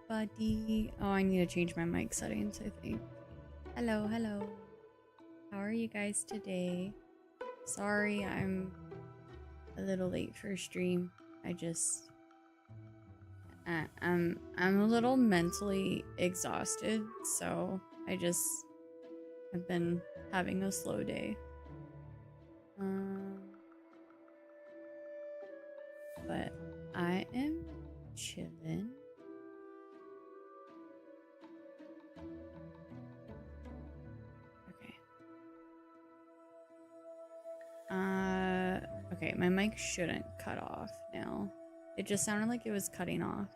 everybody. Oh, I need to change my mic settings, I think. Hello, hello. How are you guys today? Sorry, I'm a little late for stream. I'm a little mentally exhausted, so I've been having a slow day. But I am chilling. Okay, my mic shouldn't cut off now. It just sounded like it was cutting off.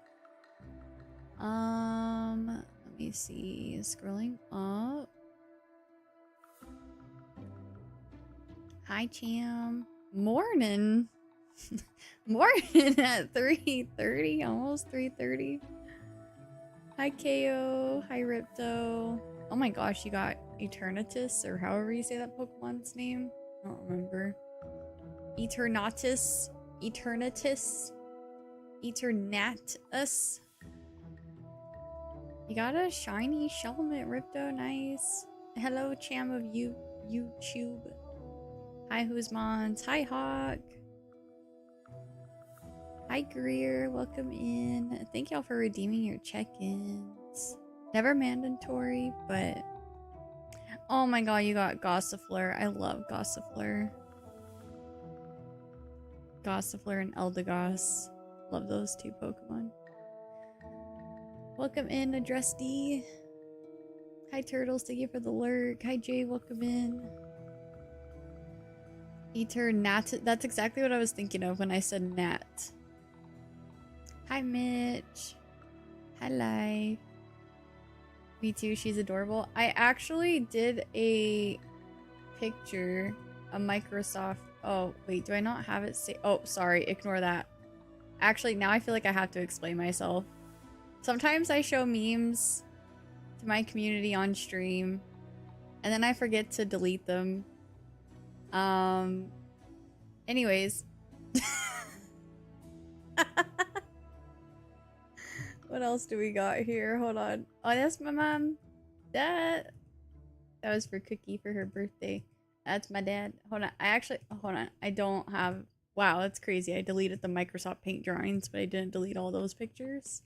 Let me see. Scrolling up. Hi, Cham. Morning. Morning at 3:30, almost 3:30. Hi, KO. Hi, Ripto. Oh my gosh, you got Eternatus, or however you say that Pokemon's name. I don't remember. Eternatus. Eternatus. Eternatus. You got a shiny Shelmet, Ripto. Nice. Hello, Cham of YouTube. Hi, Who'smons. Hi, Hawk. Hi, Greer. Welcome in. Thank y'all for redeeming your check-ins. Never mandatory, but... Oh my god, you got Gossifleur. I love Gossifleur. Gossifleur and Eldegoss. Love those two Pokemon. Welcome in, Address D. Hi, Turtles. Thank you for the lurk. Hi, Jay. Welcome in. Eternat. That's exactly what I was thinking of when I said Nat. Hi, Mitch. Hi, Life. Me too. She's adorable. I actually did a picture, a Microsoft. Oh, wait. Do I not have it? Oh, sorry. Ignore that. Actually, now I feel like I have to explain myself. Sometimes I show memes to my community on stream, and then I forget to delete them. Anyways. What else do we got here? Hold on. Oh, that's my mom. That was for Cookie for her birthday. That's my dad. Hold on. Hold on. I don't have... Wow, that's crazy. I deleted the Microsoft Paint drawings, but I didn't delete all those pictures.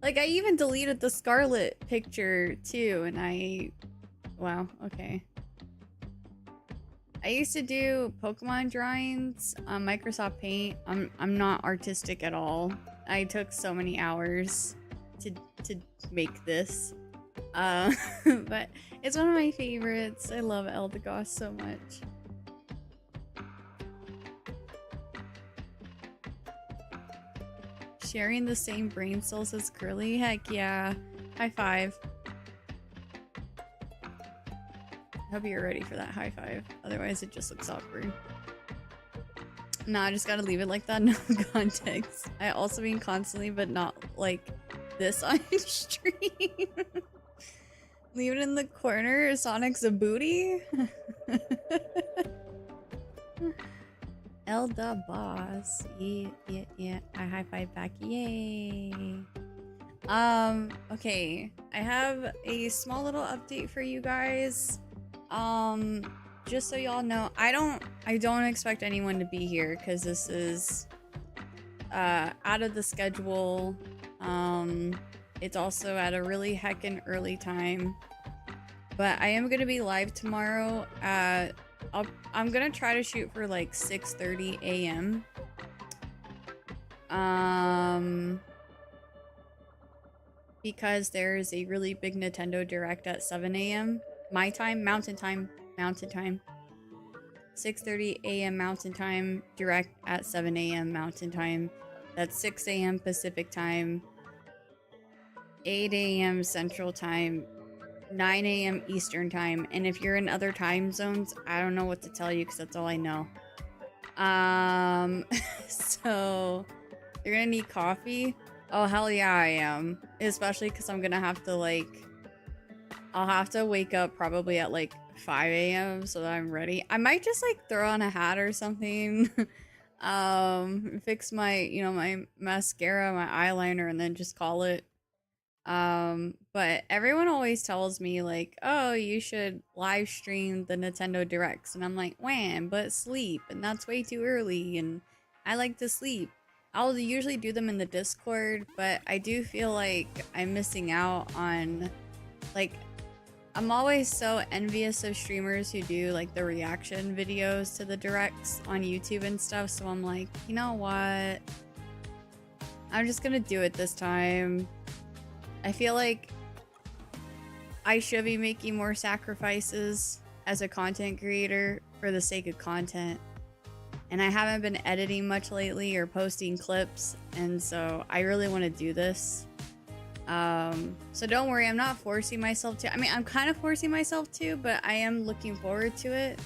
Like, I even deleted the Scarlet picture, too, and wow, okay. I used to do Pokemon drawings on Microsoft Paint. I'm not artistic at all. I took so many hours to make this. But it's one of my favorites. I love Eldegoss so much. Sharing the same brain cells as Curly? Heck yeah. High five. I hope you're ready for that high five. Otherwise, it just looks awkward. Nah, I just gotta leave it like that. No context. I also mean constantly, but not like this on stream. Leave it in the corner. Sonic's a booty. Elda boss. Yeah. I high five back. Yay. Okay. I have a small little update for you guys. Just so y'all know, I don't expect anyone to be here because this is out of the schedule. It's also at a really heckin' early time. But I am gonna be live tomorrow at I'm gonna try to shoot for like 6:30 a.m. Because there's a really big Nintendo Direct at 7 a.m. my time, Mountain Time. 6:30 a.m. Mountain Time, Direct at 7 a.m. Mountain Time. That's 6 a.m. Pacific Time, 8 a.m. Central Time, 9 a.m. Eastern Time. And if you're in other time zones, I don't know what to tell you because that's all I know. So you're gonna need coffee. Oh, hell yeah, I am. Especially because I'm gonna have to, like... I'll have to wake up probably at, like, 5 a.m. so that I'm ready. I might just, like, throw on a hat or something. Fix my, my mascara, my eyeliner, and then just call it. But everyone always tells me like, oh, you should live stream the Nintendo Directs. And I'm like, wham, but sleep. And that's way too early. And I like to sleep. I'll usually do them in the Discord, but I do feel like I'm missing out on, like, I'm always so envious of streamers who do like the reaction videos to the directs on YouTube and stuff. So I'm like, you know what? I'm just gonna do it this time. I feel like I should be making more sacrifices as a content creator for the sake of content. And I haven't been editing much lately or posting clips, and so I really want to do this. So don't worry, I'm not forcing myself to. I mean, I'm kind of forcing myself to, but I am looking forward to it.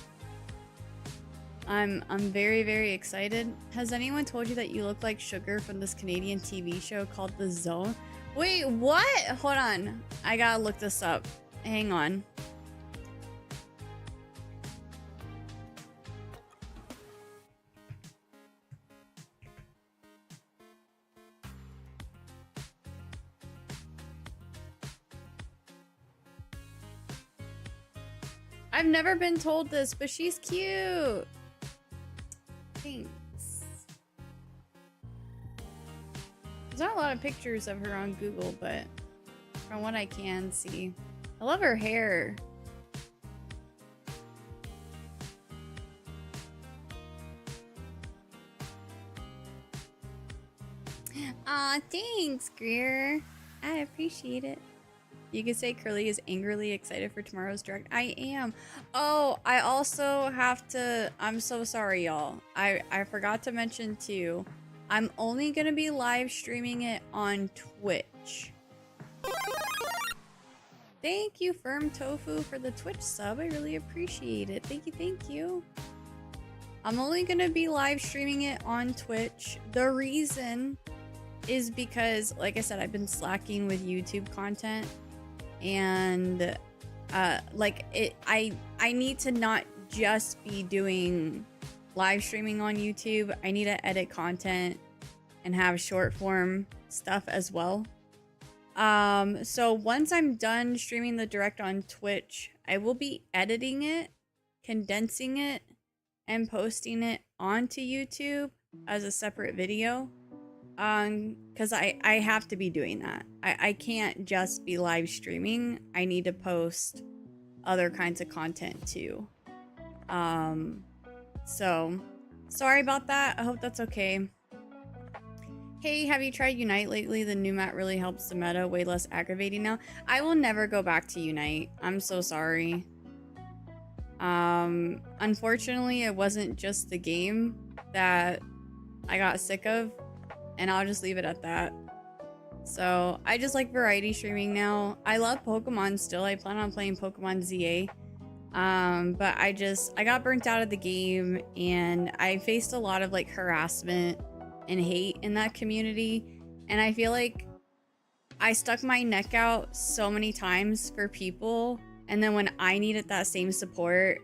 I'm very, very excited. Has anyone told you that you look like Sugar from this Canadian TV show called The Zone? Wait, what? Hold on. I gotta look this up. Hang on. I've never been told this, but she's cute. Thanks. There's not a lot of pictures of her on Google, but from what I can see, I love her hair. Aw, thanks, Greer. I appreciate it. You could say Curly is angrily excited for tomorrow's direct. I am. Oh, I also have to. I'm so sorry, y'all. I forgot to mention too. I'm only gonna be live streaming it on Twitch. Thank you, Firm Tofu, for the Twitch sub. I really appreciate it. Thank you, thank you. I'm only gonna be live streaming it on Twitch. The reason is because, like I said, I've been slacking with YouTube content. And I need to not just be doing live streaming on YouTube. I need to edit content and have short form stuff as well. So once I'm done streaming the direct on Twitch, I will be editing it, condensing it, and posting it onto YouTube as a separate video. Because I have to be doing that. I can't just be live streaming. I need to post other kinds of content too. So sorry about that. I hope that's okay. Hey, have you tried Unite lately? The new map really helps the meta, way less aggravating now. I will never go back to Unite. I'm so sorry. Unfortunately, it wasn't just the game that I got sick of. And I'll just leave it at that. So I just like variety streaming now. I love Pokemon still. I plan on playing Pokemon ZA. But I got burnt out of the game, and I faced a lot of like harassment and hate in that community. And I feel like I stuck my neck out so many times for people. And then when I needed that same support,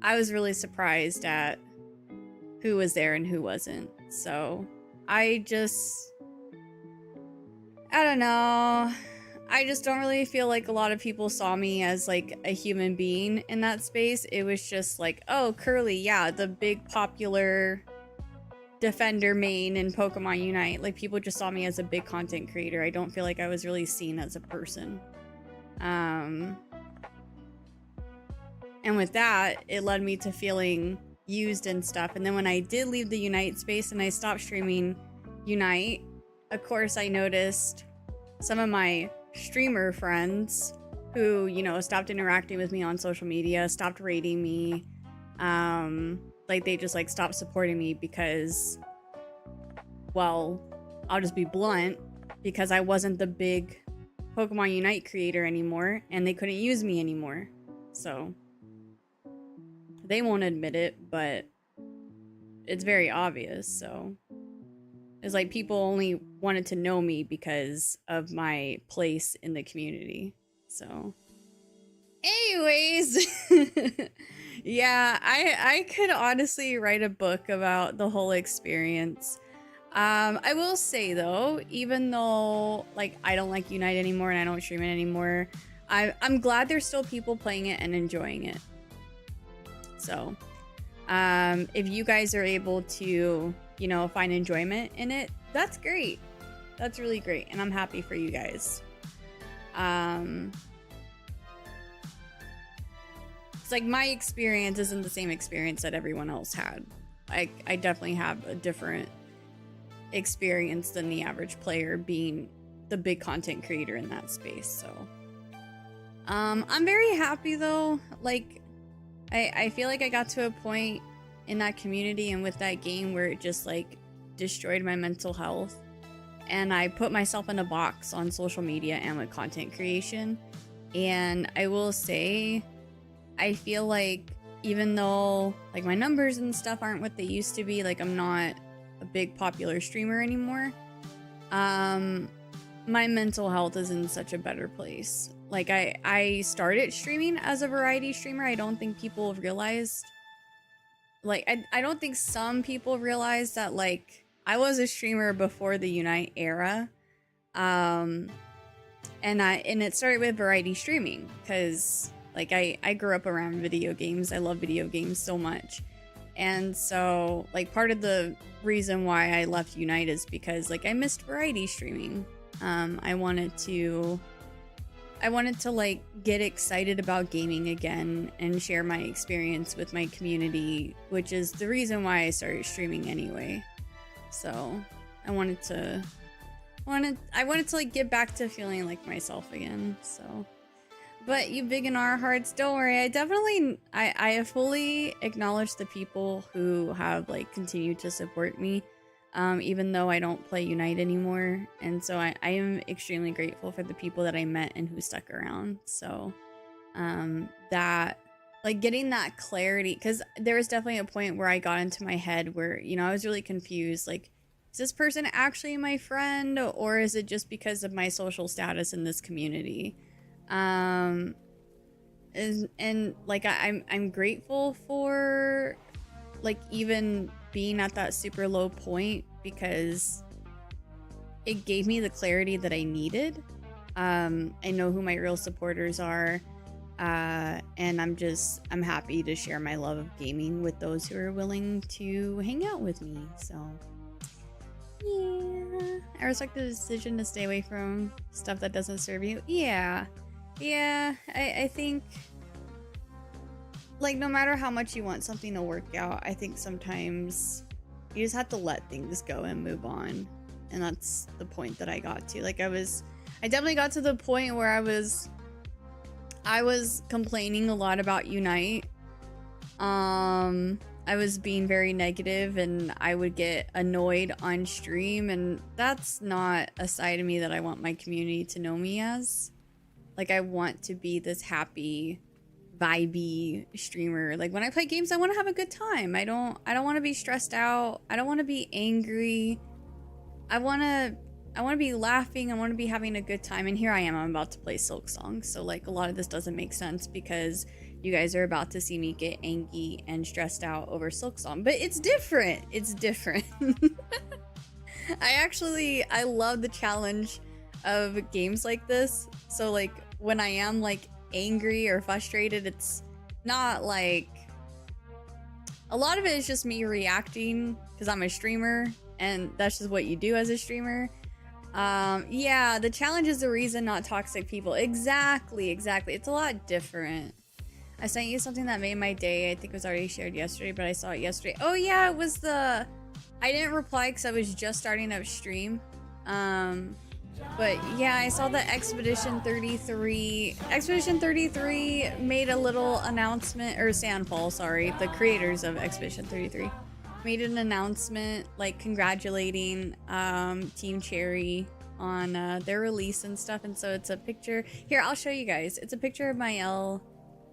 I was really surprised at who was there and who wasn't. So I don't know. I just don't really feel like a lot of people saw me as like a human being in that space. It was just like, oh, Curly, yeah, the big popular defender main in Pokemon Unite. Like, people just saw me as a big content creator. I don't feel like I was really seen as a person. And with that, it led me to feeling used and stuff. And then when I did leave the Unite space and I stopped streaming Unite, of course I noticed some of my streamer friends who, you know, stopped interacting with me on social media, stopped rating me, like they just like stopped supporting me because, well, I'll just be blunt, because I wasn't the big Pokemon Unite creator anymore and they couldn't use me anymore. So they won't admit it, but it's very obvious. So it's like people only wanted to know me because of my place in the community. So anyways, Yeah, I could honestly write a book about the whole experience. I will say though, even though like I don't like Unite anymore and I don't stream it anymore, I'm glad there's still people playing it and enjoying it. So, if you guys are able to, you know, find enjoyment in it, that's great. That's really great, and I'm happy for you guys. It's like my experience isn't the same experience that everyone else had. I definitely have a different experience than the average player, being the big content creator in that space. So I'm very happy though. Like I feel like I got to a point in that community and with that game where it just like destroyed my mental health, and I put myself in a box on social media and with content creation. And I will say, I feel like even though like my numbers and stuff aren't what they used to be, like I'm not a big popular streamer anymore, my mental health is in such a better place. Like I started streaming as a variety streamer. I don't think people realized, like I don't think some people realize that like I was a streamer before the Unite era. And it started with variety streaming because like I grew up around video games. I love video games so much. And so like part of the reason why I left Unite is because like I missed variety streaming. I wanted to like get excited about gaming again and share my experience with my community, which is the reason why I started streaming anyway. So I wanted to like get back to feeling like myself again. So, but you big in our hearts, don't worry. I have fully acknowledged the people who have like continued to support me, even though I don't play Unite anymore. And so I am extremely grateful for the people that I met and who stuck around. So, that like getting that clarity, because there was definitely a point where I got into my head where, you know, I was really confused. Like, is this person actually my friend, or is it just because of my social status in this community? And like I'm grateful for like even being at that super low point, because it gave me the clarity that I needed. I know who my real supporters are, and I'm happy to share my love of gaming with those who are willing to hang out with me. So yeah, I respect the decision to stay away from stuff that doesn't serve you. Yeah, I think like no matter how much you want something to work out, I think sometimes you just have to let things go and move on. And that's the point that I got to. Like I definitely got to the point where I was complaining a lot about Unite. I was being very negative and I would get annoyed on stream, and that's not a side of me that I want my community to know me as. Like I want to be this happy, vibey streamer. Like when I play games, I want to have a good time. I don't want to be stressed out. I don't want to be angry. I want to be laughing. I want to be having a good time. And here I am, I'm about to play Silksong. So like a lot of this doesn't make sense because you guys are about to see me get angry and stressed out over Silksong. But it's different. It's different. I love the challenge of games like this. So like when I am like angry or frustrated, it's not like, a lot of it is just me reacting because I'm a streamer and that's just what you do as a streamer. Yeah, the challenge is the reason, not toxic people. Exactly. It's a lot different. I sent you something that made my day. I think it was already shared yesterday, but I saw it yesterday. Oh yeah, it was I didn't reply because I was just starting up stream. But yeah, I saw that Expedition 33 made a little announcement, or Sandfall, sorry, the creators of Expedition 33 made an announcement like congratulating Team Cherry on their release and stuff. And so it's a picture here, I'll show you guys. It's a picture of Mael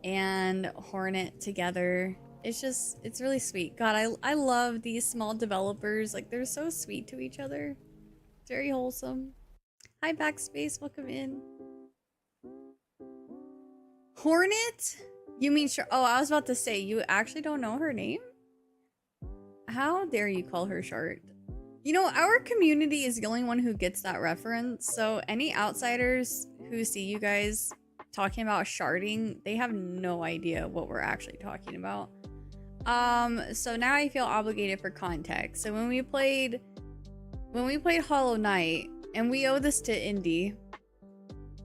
and Hornet together. It's really sweet. God, I love these small developers. Like they're so sweet to each other. It's very wholesome. Hi Backspace, welcome in. Hornet? You mean Shart? Oh, I was about to say, you actually don't know her name? How dare you call her Shart? You know, our community is the only one who gets that reference, so any outsiders who see you guys talking about sharding, they have no idea what we're actually talking about. So now I feel obligated for context. So when we played Hollow Knight, and we owe this to Indy,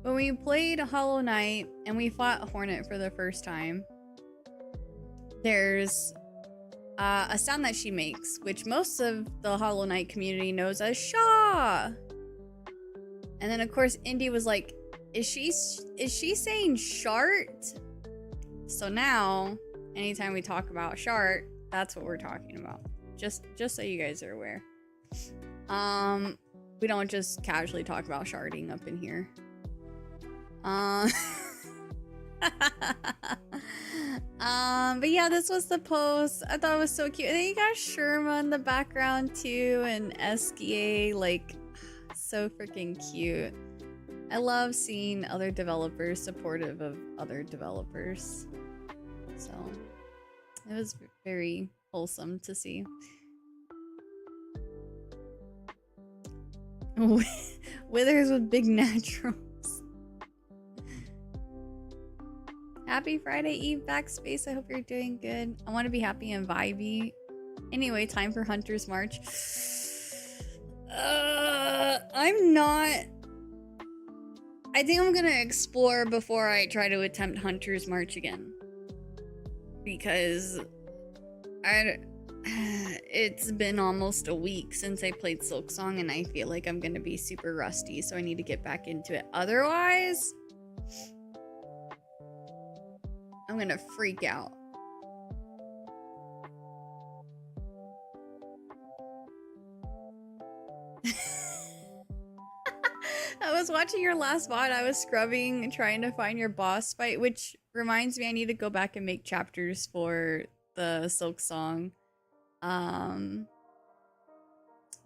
when we played Hollow Knight and we fought Hornet for the first time, there's a sound that she makes, which most of the Hollow Knight community knows as Shaw. And then of course Indy was like, is she saying Shart? So now, anytime we talk about Shart, that's what we're talking about. Just so you guys are aware. We don't just casually talk about sharding up in here. But yeah, this was the post. I thought it was so cute. And then you got Sherma in the background too, and SKA, like, so freaking cute. I love seeing other developers supportive of other developers. So it was very wholesome to see. Withers with big naturals. Happy Friday Eve, Backspace. I hope you're doing good. I want to be happy and vibey. Anyway, time for Hunter's March. I'm not... I think I'm gonna explore before I try to attempt Hunter's March again. Because... it's been almost a week since I played Silksong, and I feel like I'm gonna be super rusty, so I need to get back into it. Otherwise... I'm gonna freak out. I was watching your last VOD. I was scrubbing and trying to find your boss fight, which reminds me I need to go back and make chapters for the Silksong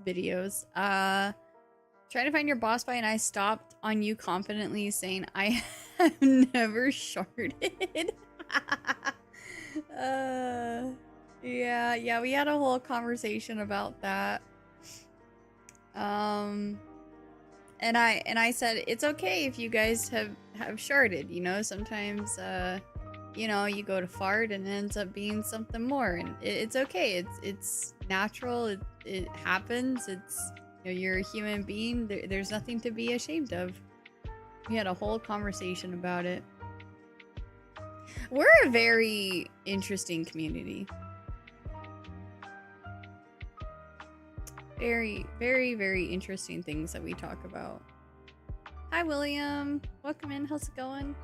videos. Trying to find your boss fight, and I stopped on you confidently saying I have never sharded. Yeah, we had a whole conversation about that. And I said it's okay if you guys have sharded, you know, sometimes you know, you go to fart and it ends up being something more, and it's okay. It's natural. It happens. It's, you know, you're a human being. There's nothing to be ashamed of. We had a whole conversation about it. We're a very interesting community. Very, very, very interesting things that we talk about. Hi, William. Welcome in. How's it going?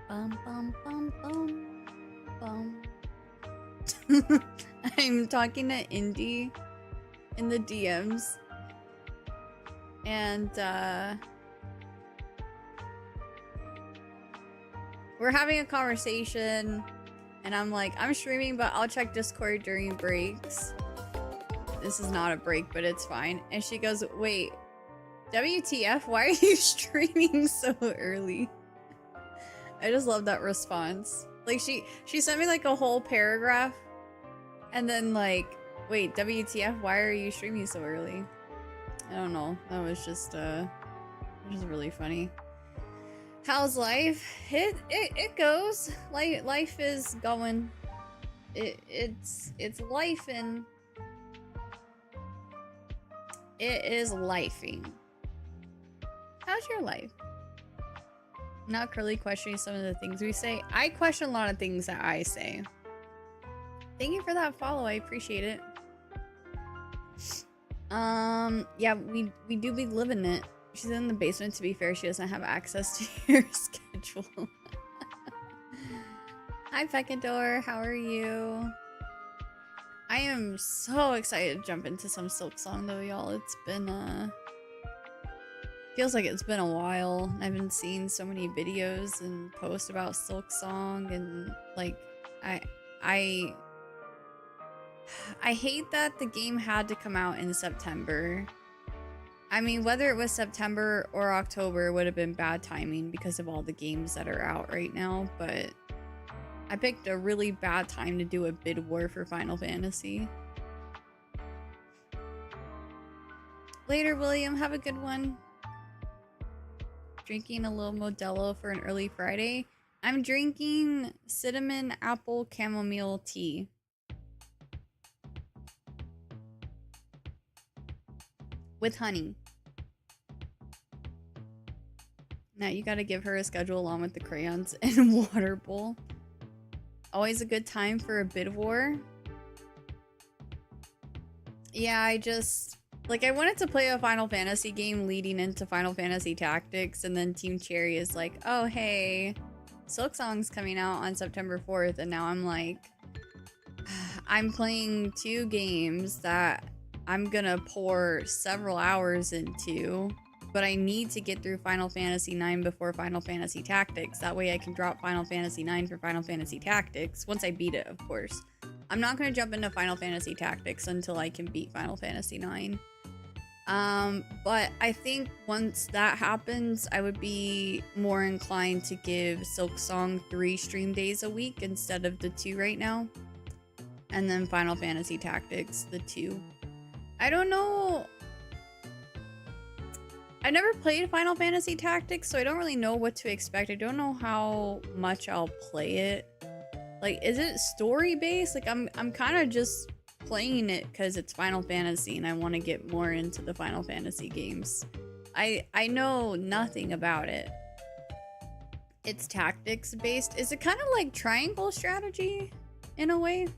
Bum, bum, bum, bum, bum. I'm talking to Indy in the DMs, and we're having a conversation, and I'm like, I'm streaming, but I'll check Discord during breaks. This is not a break, but it's fine. And she goes, wait, WTF, why are you streaming so early? I just love that response. Like, she sent me like a whole paragraph, and then like, wait, WTF, why are you streaming so early? I don't know. That was just really funny. How's life? It goes. Life is going. It's life, and it is lifing. How's your life? Not currently questioning some of the things we say. I question a lot of things that I say. Thank you for that follow. I appreciate it. Yeah, we do be living it. She's in the basement, to be fair. She doesn't have access to your schedule. Hi, Pecador. How are you? I am so excited to jump into some Silksong, though, y'all. It's been Feels like it's been a while. I've been seeing so many videos and posts about Silksong, and like I I I hate that the game had to come out in September. I mean, whether it was September or October would have been bad timing because of all the games that are out right now, but I picked a really bad time to do a bid war for Final Fantasy. Later, William. Have a good one. Drinking a little Modelo for an early Friday. I'm drinking cinnamon apple chamomile tea. With honey. Now you gotta give her a schedule along with the crayons and water bowl. Always a good time for a bid war. Yeah, I wanted to play a Final Fantasy game leading into Final Fantasy Tactics, and then Team Cherry is like, oh hey, Silksong's coming out on September 4th, and now I'm like, I'm playing 2 games that I'm gonna pour several hours into, but I need to get through Final Fantasy IX before Final Fantasy Tactics. That way I can drop Final Fantasy IX for Final Fantasy Tactics, once I beat it, of course. I'm not gonna jump into Final Fantasy Tactics until I can beat Final Fantasy IX. But I think once that happens, I would be more inclined to give Silksong 3 stream days a week instead of the 2 right now. And then Final Fantasy Tactics, the 2. I don't know. I never played Final Fantasy Tactics, so I don't really know what to expect. I don't know how much I'll play it. Like, is it story-based? Like, I'm kind of just playing it because it's Final Fantasy and I want to get more into the Final Fantasy games. I know nothing about it. It's tactics based. Is it kind of like triangle strategy in a way?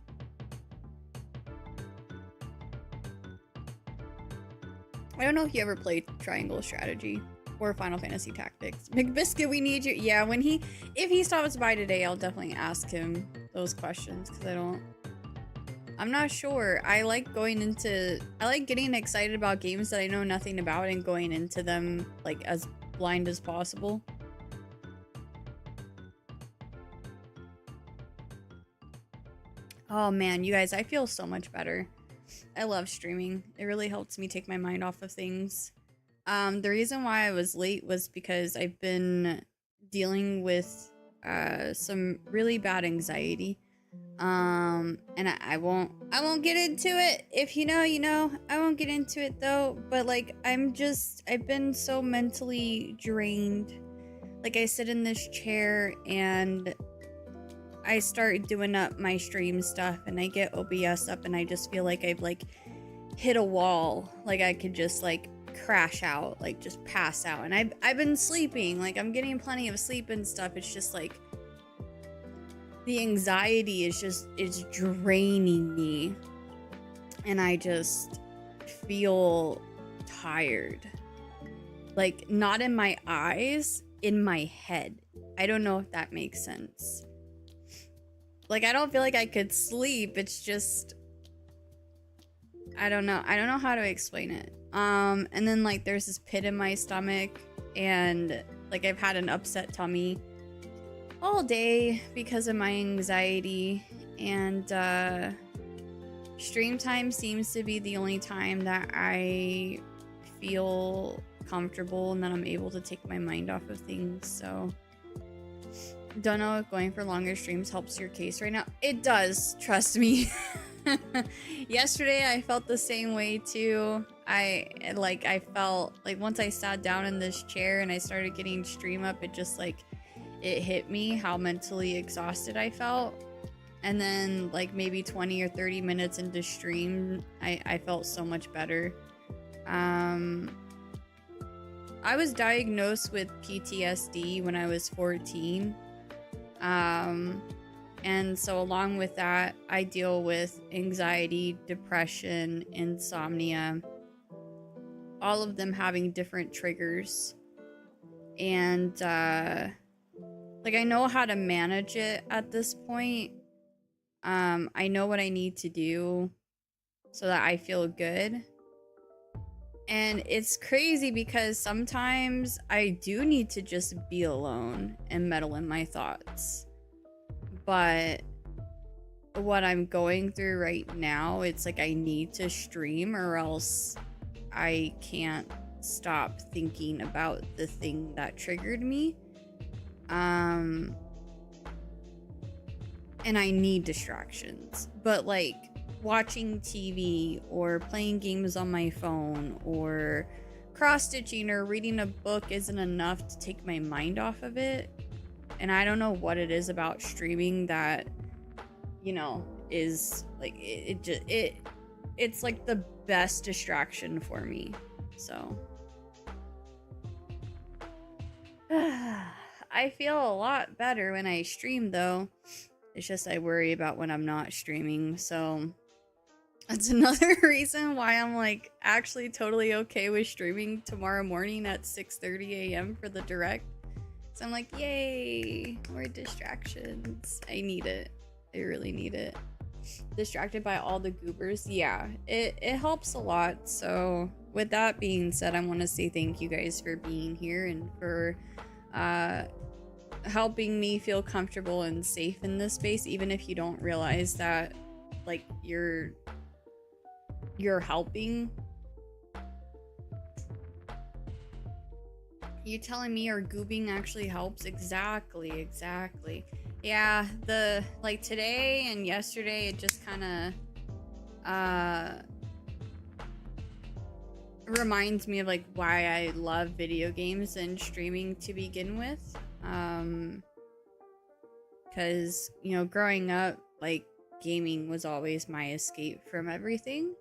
I don't know if you ever played triangle strategy or Final Fantasy Tactics. McBiscuit, we need you. Yeah, if he stops by today, I'll definitely ask him those questions because I'm not sure. I like getting excited about games that I know nothing about and going into them like as blind as possible. Oh man, you guys, I feel so much better. I love streaming. It really helps me take my mind off of things. The reason why I was late was because I've been dealing with some really bad anxiety. And I won't get into it. If you know, you know. I won't get into it though, but like I've been so mentally drained. Like I sit in this chair and I start doing up my stream stuff and I get OBS up and I just feel like I've like hit a wall. Like I could just like crash out, like just pass out. And I've been sleeping, like I'm getting plenty of sleep and stuff. It's just like the anxiety is draining me and I just feel tired. Like not in my eyes, in my head. I don't know if that makes sense. Like I don't feel like I could sleep. It's just I don't know how to explain it. And then like there's this pit in my stomach and like I've had an upset tummy all day because of my anxiety, and stream time seems to be the only time that I feel comfortable and that I'm able to take my mind off of things. So don't know if going for longer streams helps your case right now. It does, trust me. Yesterday I felt the same way too. I felt like once I sat down in this chair and I started getting stream up, it just like it hit me how mentally exhausted I felt. And then like maybe 20 or 30 minutes into stream, I felt so much better. I was diagnosed with PTSD when I was 14. And so along with that, I deal with anxiety, depression, insomnia, all of them having different triggers. And like I know how to manage it at this point. I know what I need to do so that I feel good. And it's crazy because sometimes I do need to just be alone and meddle in my thoughts. But what I'm going through right now, it's like I need to stream or else I can't stop thinking about the thing that triggered me. And I need distractions. But like watching TV or playing games on my phone or cross-stitching or reading a book isn't enough to take my mind off of it. And I don't know what it is about streaming that, you know, is like it's like the best distraction for me. So I feel a lot better when I stream though. It's just I worry about when I'm not streaming. So that's another reason why I'm like actually totally okay with streaming tomorrow morning at 6:30 a.m. for the direct. So I'm like, yay, more distractions. I need it. I really need it. Distracted by all the goobers. Yeah, it helps a lot. So with that being said, I want to say thank you guys for being here and for helping me feel comfortable and safe in this space, even if you don't realize that like you're helping. You telling me our goobing actually helps? Exactly. Yeah, the like today and yesterday it just kind of reminds me of like why I love video games and streaming to begin with. Because you know, growing up, like gaming was always my escape from everything.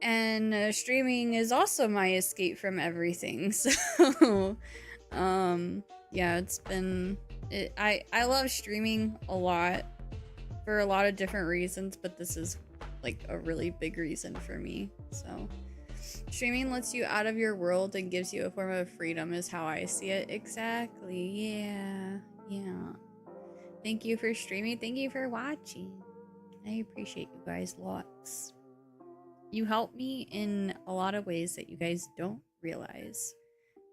And streaming is also my escape from everything. So yeah, it's been I love streaming a lot for a lot of different reasons, but this is like a really big reason for me. So streaming lets you out of your world and gives you a form of freedom is how I see it. Exactly. Yeah. Thank you for streaming. Thank you for watching. I appreciate you guys lots. You help me in a lot of ways that you guys don't realize.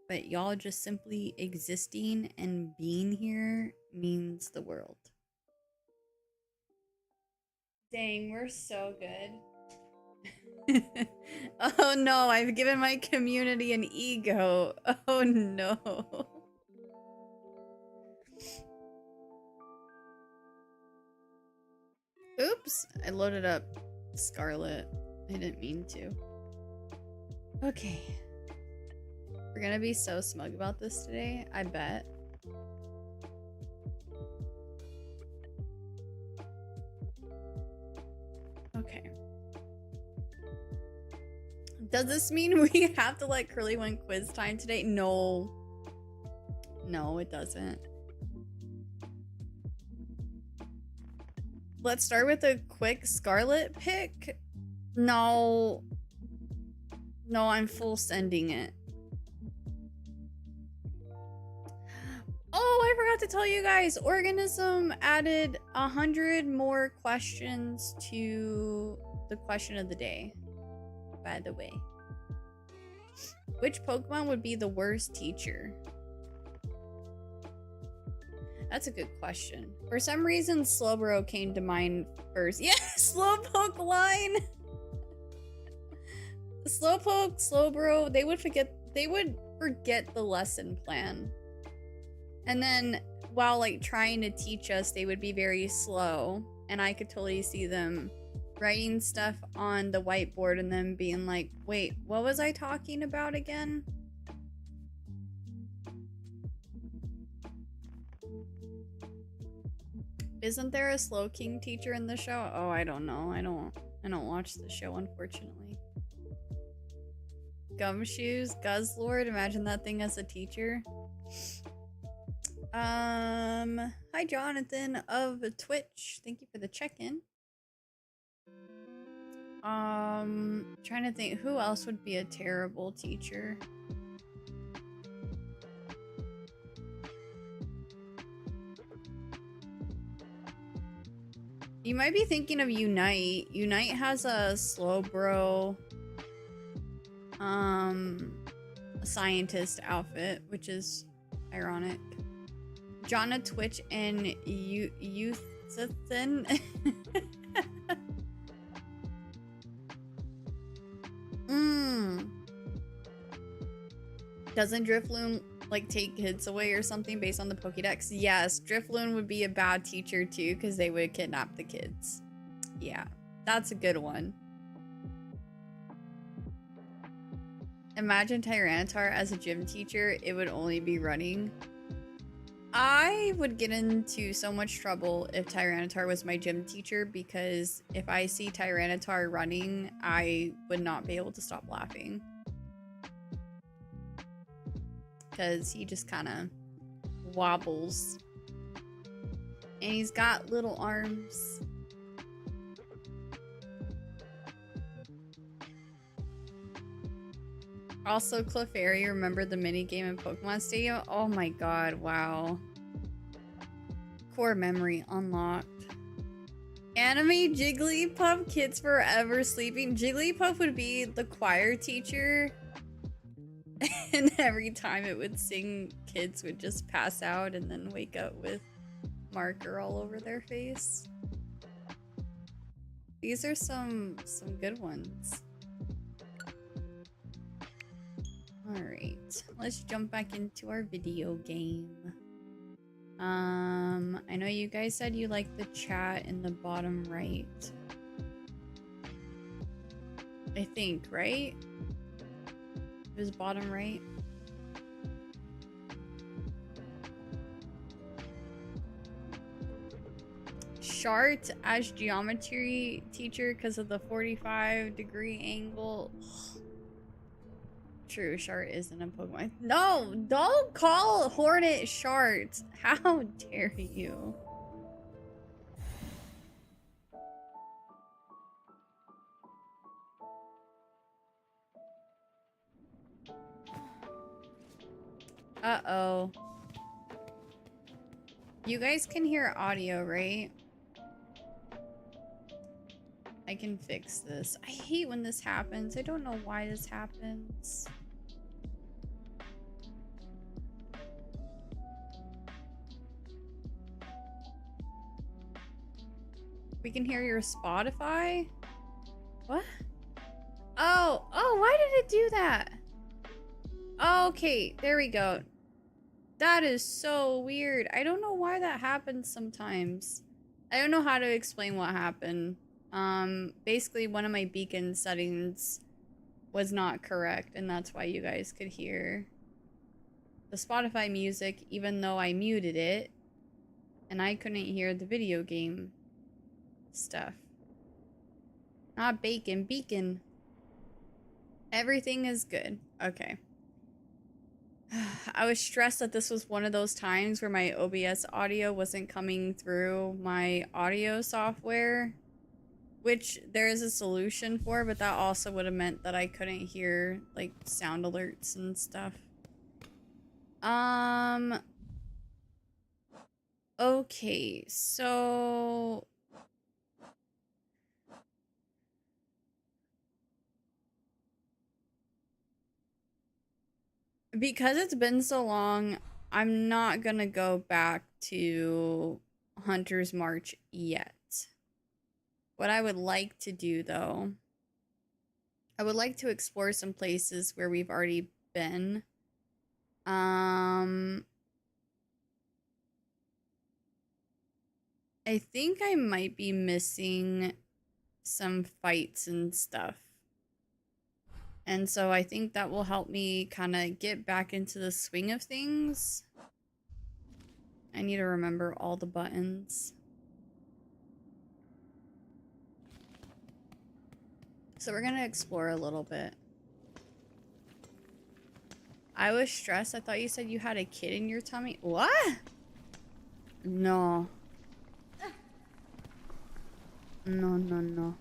But y'all just simply existing and being here means the world. Dang, we're so good. Oh no, I've given my community an ego. Oh no. Oops, I loaded up Scarlet. I didn't mean to. Okay. We're gonna be so smug about this today, I bet. Okay. Does this mean we have to let Curly win quiz time today? No. No, it doesn't. Let's start with a quick Scarlet pick. No. No, I'm full sending it. Oh, I forgot to tell you guys. Organism added 100 more questions to the question of the day. By the way. Which Pokemon would be the worst teacher? That's a good question. For some reason, Slowbro came to mind first. Yeah, Slowpoke line! Slowpoke, Slowbro, they would forget the lesson plan. And then while like trying to teach us, they would be very slow. And I could totally see them writing stuff on the whiteboard and then being like, wait, what was I talking about again? Isn't there a Slow King teacher in the show? Oh, I don't know. I don't watch the show, unfortunately. Gumshoes, Guzzlord, imagine that thing as a teacher. Hi Jonathan of Twitch. Thank you for the check-in. Trying to think who else would be a terrible teacher. You might be thinking of Unite. Unite has a Slowbro a scientist outfit, which is ironic. Jonna Twitch and Youthathan. Doesn't Drifloon like take kids away or something based on the Pokédex? Yes, Drifloon would be a bad teacher too because they would kidnap the kids. Yeah, that's a good one. Imagine Tyranitar as a gym teacher, it would only be running. I would get into so much trouble if Tyranitar was my gym teacher because if I see Tyranitar running, I would not be able to stop laughing. Because he just kind of wobbles. And he's got little arms. Also, Clefairy, remember the minigame in Pokemon Stadium? Oh my god, wow. Core memory unlocked. Anime Jigglypuff, kids forever sleeping. Jigglypuff would be the choir teacher. And every time it would sing, kids would just pass out and then wake up with marker all over their face. These are some good ones. Alright, let's jump back into our video game. I know you guys said you like the chat in the bottom right. I think, right? It was bottom right. Shart as geometry teacher because of the 45-degree angle. True, Shart isn't a Pokemon. No, don't call Hornet Shart. How dare you? Uh-oh. You guys can hear audio, right? I can fix this. I hate when this happens. I don't know why this happens. We can hear your Spotify? What? Oh, why did it do that? Okay, there we go. That is so weird. I don't know why that happens sometimes. I don't know how to explain what happened. Basically one of my beacon settings was not correct, and that's why you guys could hear the Spotify music even though I muted it, and I couldn't hear the video game stuff. Not bacon, beacon. Everything is good. Okay. I was stressed that this was one of those times where my OBS audio wasn't coming through my audio software, which there is a solution for, but that also would have meant that I couldn't hear like sound alerts and stuff. Okay, so because it's been so long, I'm not gonna go back to Hunter's March yet. What I would like to do, though, I would like to explore some places where we've already been. I think I might be missing some fights and stuff. And so I think that will help me kind of get back into the swing of things. I need to remember all the buttons. So we're gonna explore a little bit. I was stressed. I thought you said you had a kid in your tummy. What? No. No, no, no.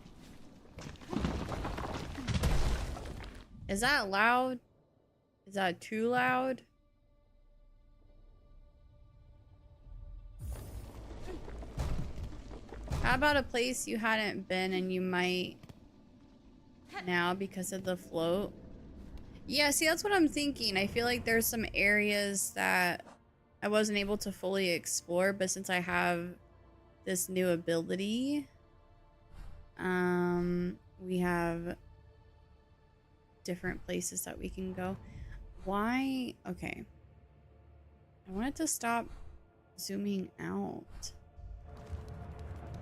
Is that loud? Is that too loud? How about a place you hadn't been and you might now because of the float? Yeah, see, that's what I'm thinking. I feel like there's some areas that I wasn't able to fully explore, but since I have this new ability, we have different places that we can go. Why? Okay. I wanted to stop zooming out.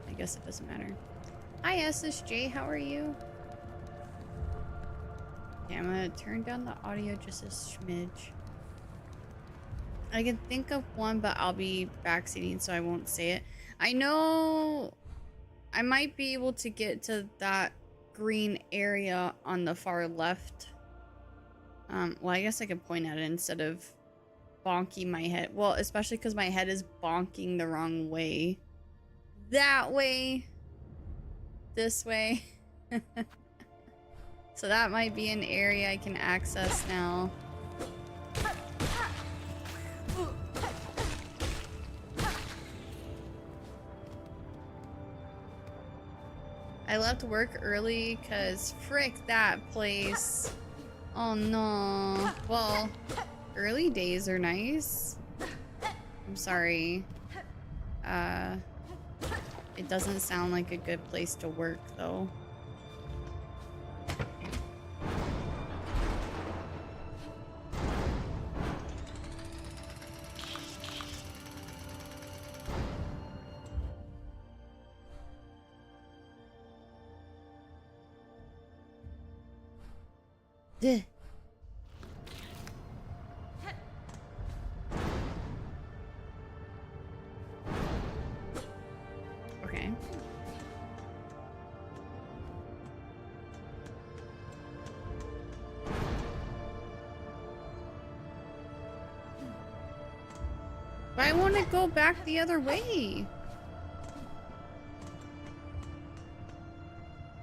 I guess it doesn't matter. Hi, SSJ. How are you? Okay, I'm gonna turn down the audio just a smidge. I can think of one, but I'll be backseating, so I won't say it. I know I might be able to get to that green area on the far left. Well, I guess I could point at it instead of bonking my head. Well, especially because my head is bonking the wrong way. That way. This way. So that might be an area I can access now. I left work early because frick that place. Oh no. Well, early days are nice. I'm sorry. It doesn't sound like a good place to work though. Duh. Okay. But I want to go back the other way.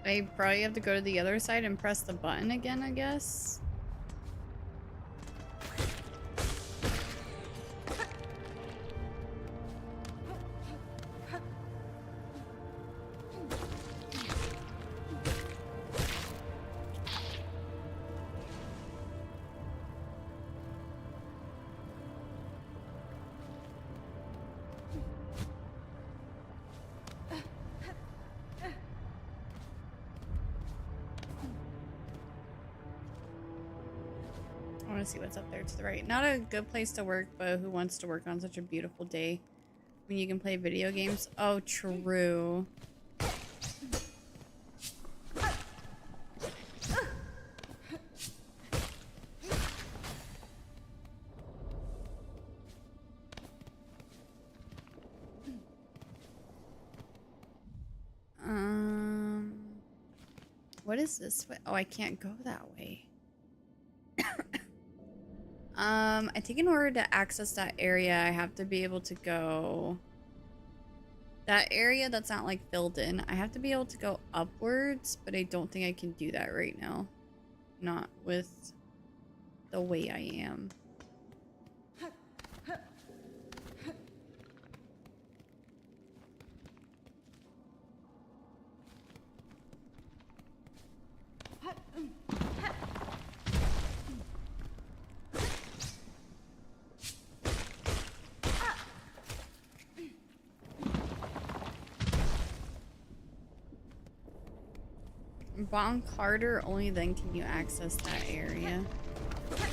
I probably have to go to the other side and press the button again, I guess. I want to see what's up there to the right. Not a good place to work, but who wants to work on such a beautiful day when you can play video games? Oh, true. What is this way? Oh, I can't go that way. I think in order to access that area, I have to be able to go... That area that's not, like, filled in, I have to be able to go upwards, but I don't think I can do that right now. Not with the way I am. Bonk harder, only then can you access that area.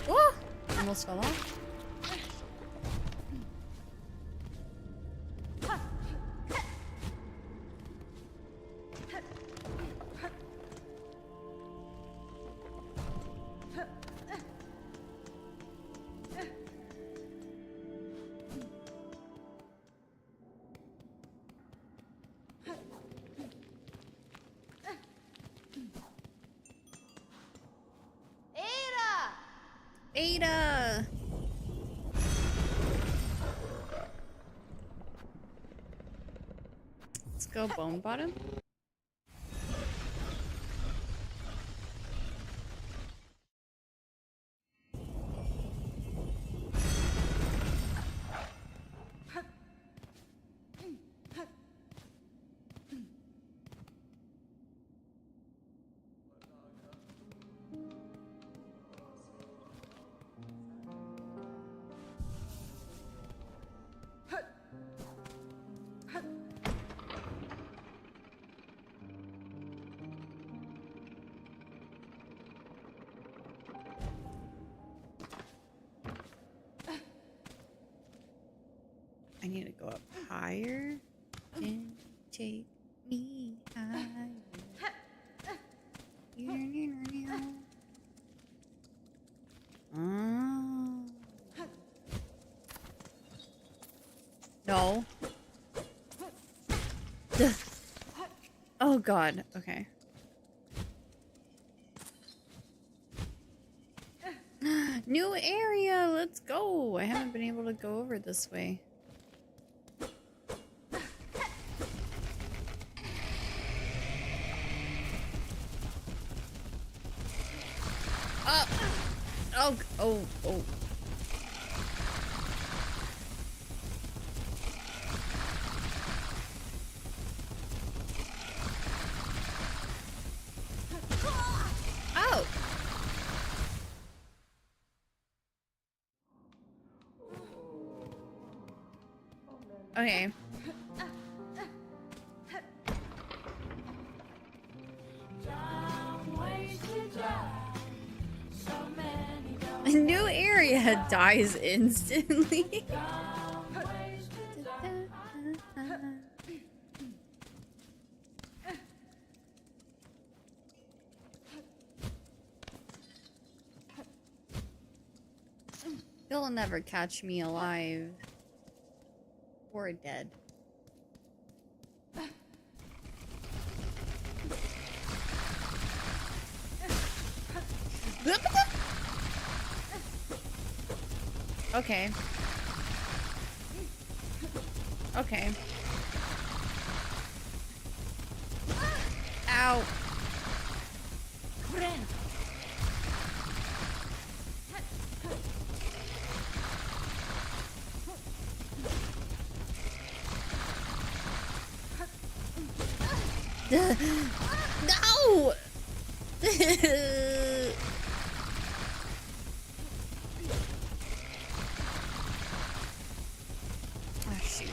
Oh! Almost fell off. Ada! Let's go bone bottom. I need to go up higher. And take me higher. Oh. No. Oh god. Okay. New area. Let's go. I haven't been able to go over this way. Oh. Oh. Okay. A new area dies instantly. You'll never catch me alive or dead. Okay. Okay. Ow. No! Oh, shoot.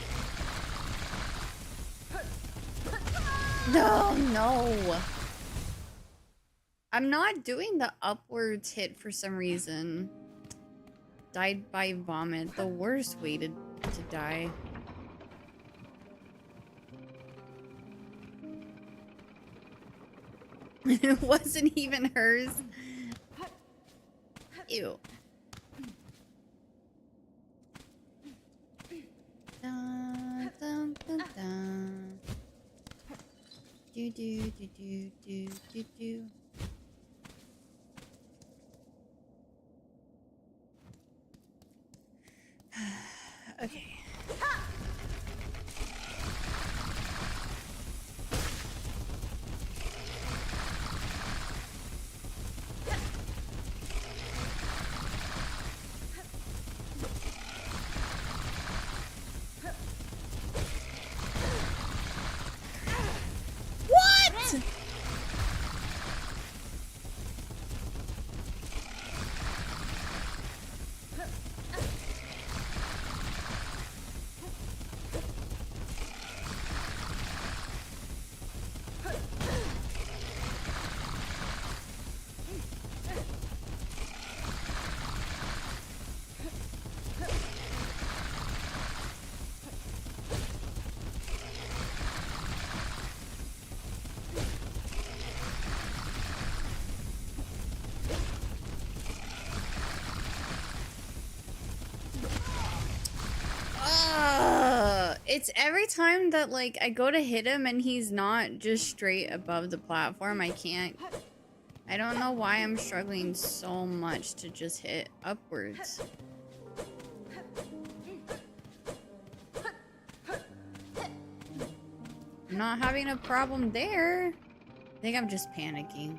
No. I'm not doing the upwards hit for some reason. Died by vomit. The worst way to die. It wasn't even hers. Ew. Dun, dun, dun, dun. Do do do do do do do. Okay. What? It's every time that, like, I go to hit him and he's not just straight above the platform. I can't. I don't know why I'm struggling so much to just hit upwards. I'm not having a problem there. I think I'm just panicking.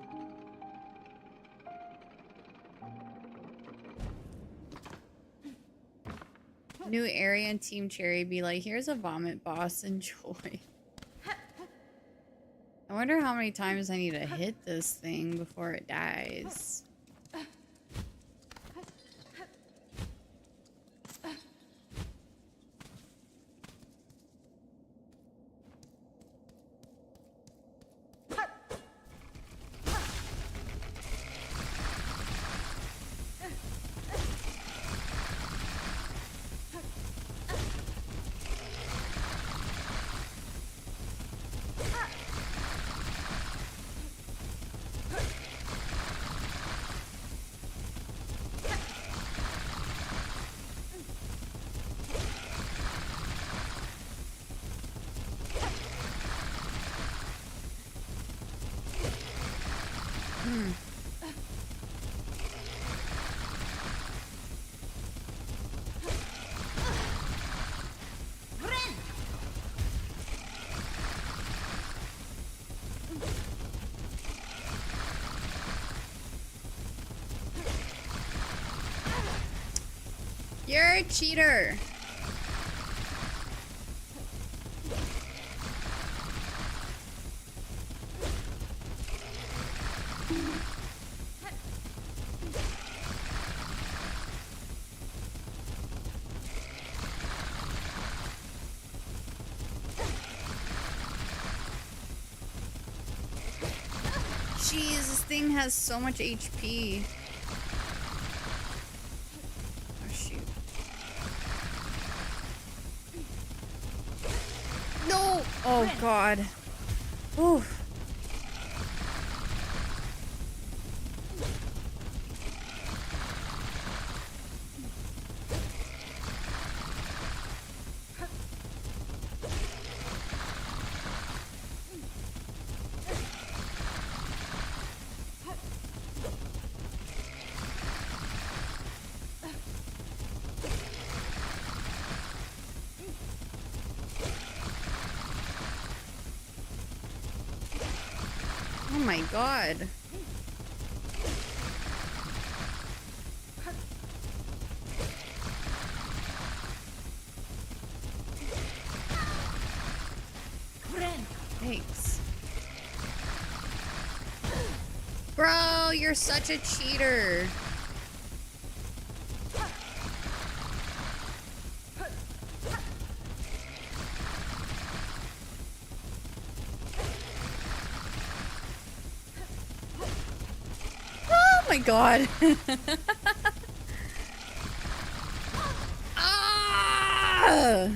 New area and Team Cherry be like, here's a vomit boss, enjoy. I wonder how many times I need to hit this thing before it dies. You're a cheater. Jeez, this thing has so much HP. Oh shoot. No! Oh god. Ooh. Oh my god. Thanks. Bro, you're such a cheater. Oh my god. Ah!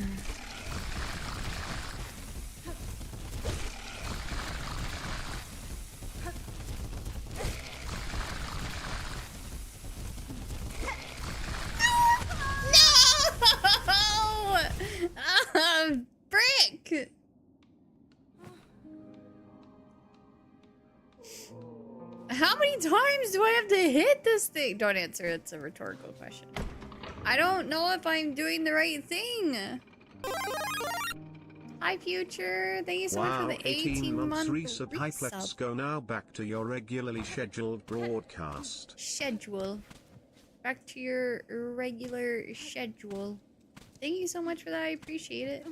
No! Brick! How many times do I have to hit this thing? Don't answer, it's a rhetorical question. I don't know if I'm doing the right thing. Hi, Future. Thank you so much for the 18-month resub. Hi, let's go now back to your regularly scheduled broadcast. Schedule. Back to your regular schedule. Thank you so much for that. I appreciate it.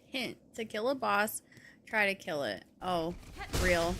Hint. To kill a boss, try to kill it. Oh, real.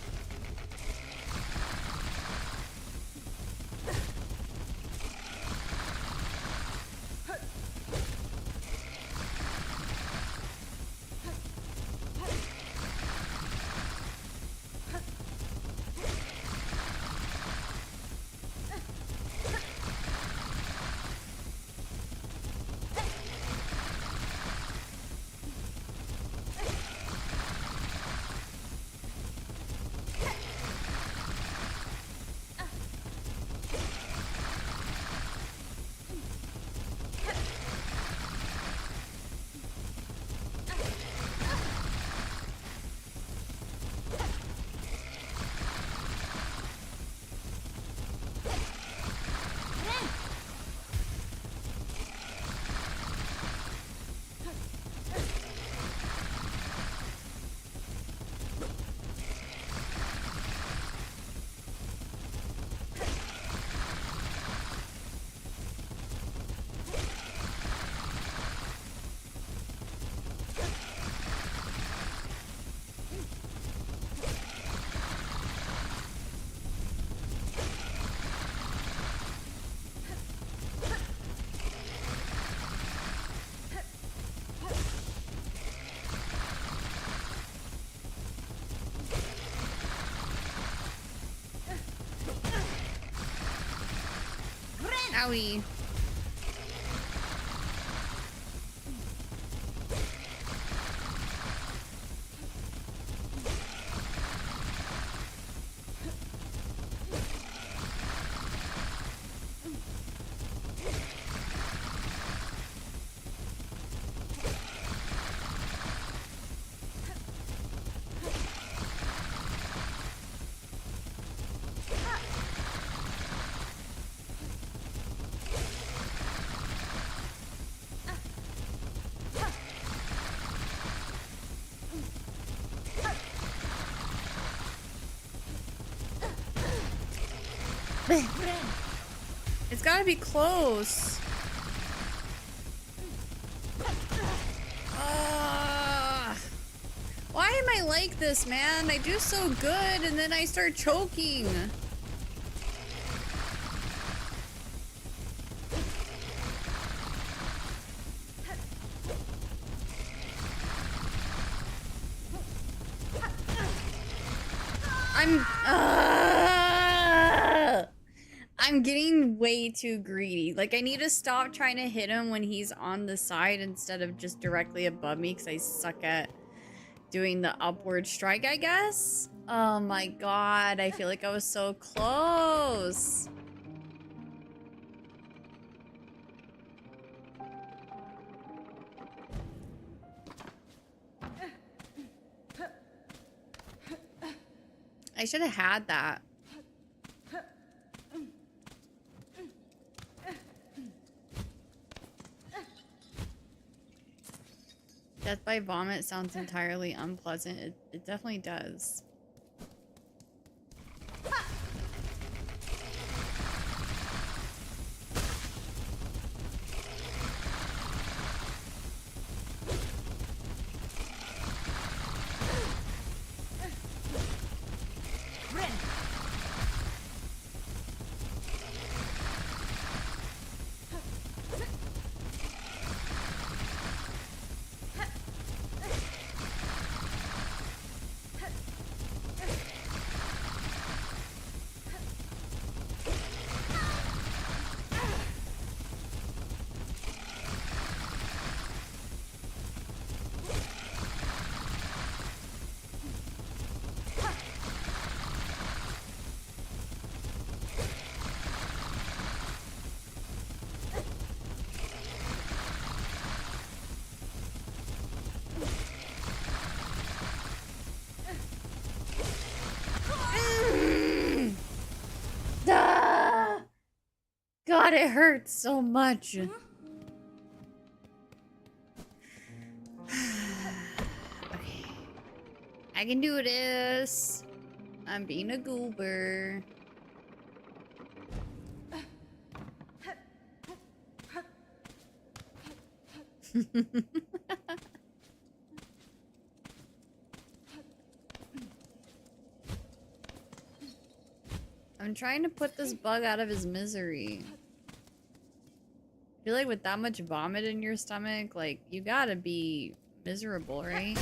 Owie. It's gotta be close. Why am I like this, man? I do so good and then I start choking. I'm getting way too greedy. Like, I need to stop trying to hit him when he's on the side instead of just directly above me because I suck at doing the upward strike, I guess. Oh my god, I feel like I was so close. I should have had that. Death by vomit sounds entirely unpleasant. It definitely does. God, it hurts so much. Okay. I can do this. I'm being a goober. I'm trying to put this bug out of his misery. I feel like with that much vomit in your stomach, like, you gotta be miserable, right?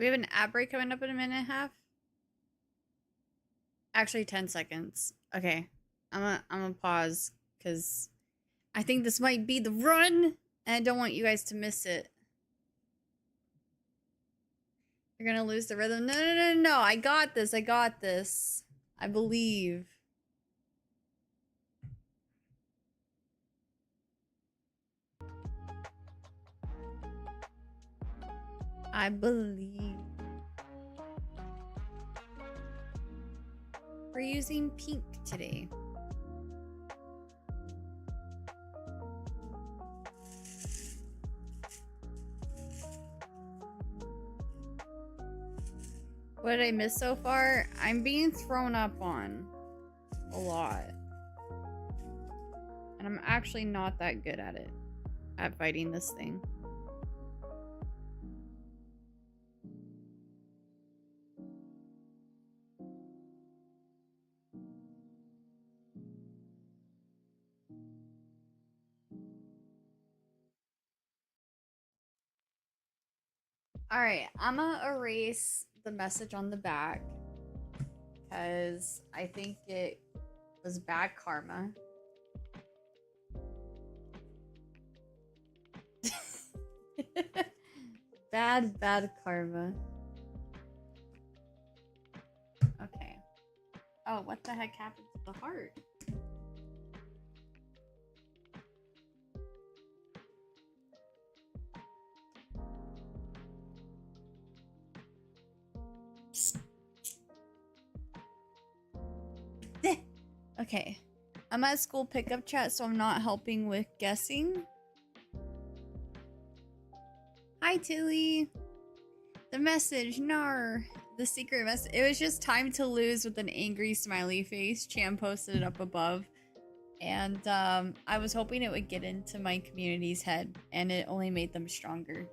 We have an ad break coming up in a minute and a half. Actually, 10 seconds. Okay. I'm gonna pause because I think this might be the run and I don't want you guys to miss it. You're gonna lose the rhythm. No, no, no, no. I got this. I got this. I believe. I believe. We're using pink today. What did I miss so far? I'm being thrown up on a lot. And I'm actually not that good at it. At fighting this thing. Alright, I'm gonna erase the message on the back. Because I think it was bad karma. Bad karma. Okay. Oh, what the heck happened to the heart? Okay. I'm at school pickup chat, so I'm not helping with guessing. Hi, Tilly. The message, nar. The secret message. It was just time to lose with an angry smiley face. Chan posted it up above. And I was hoping it would get into my community's head, and it only made them stronger.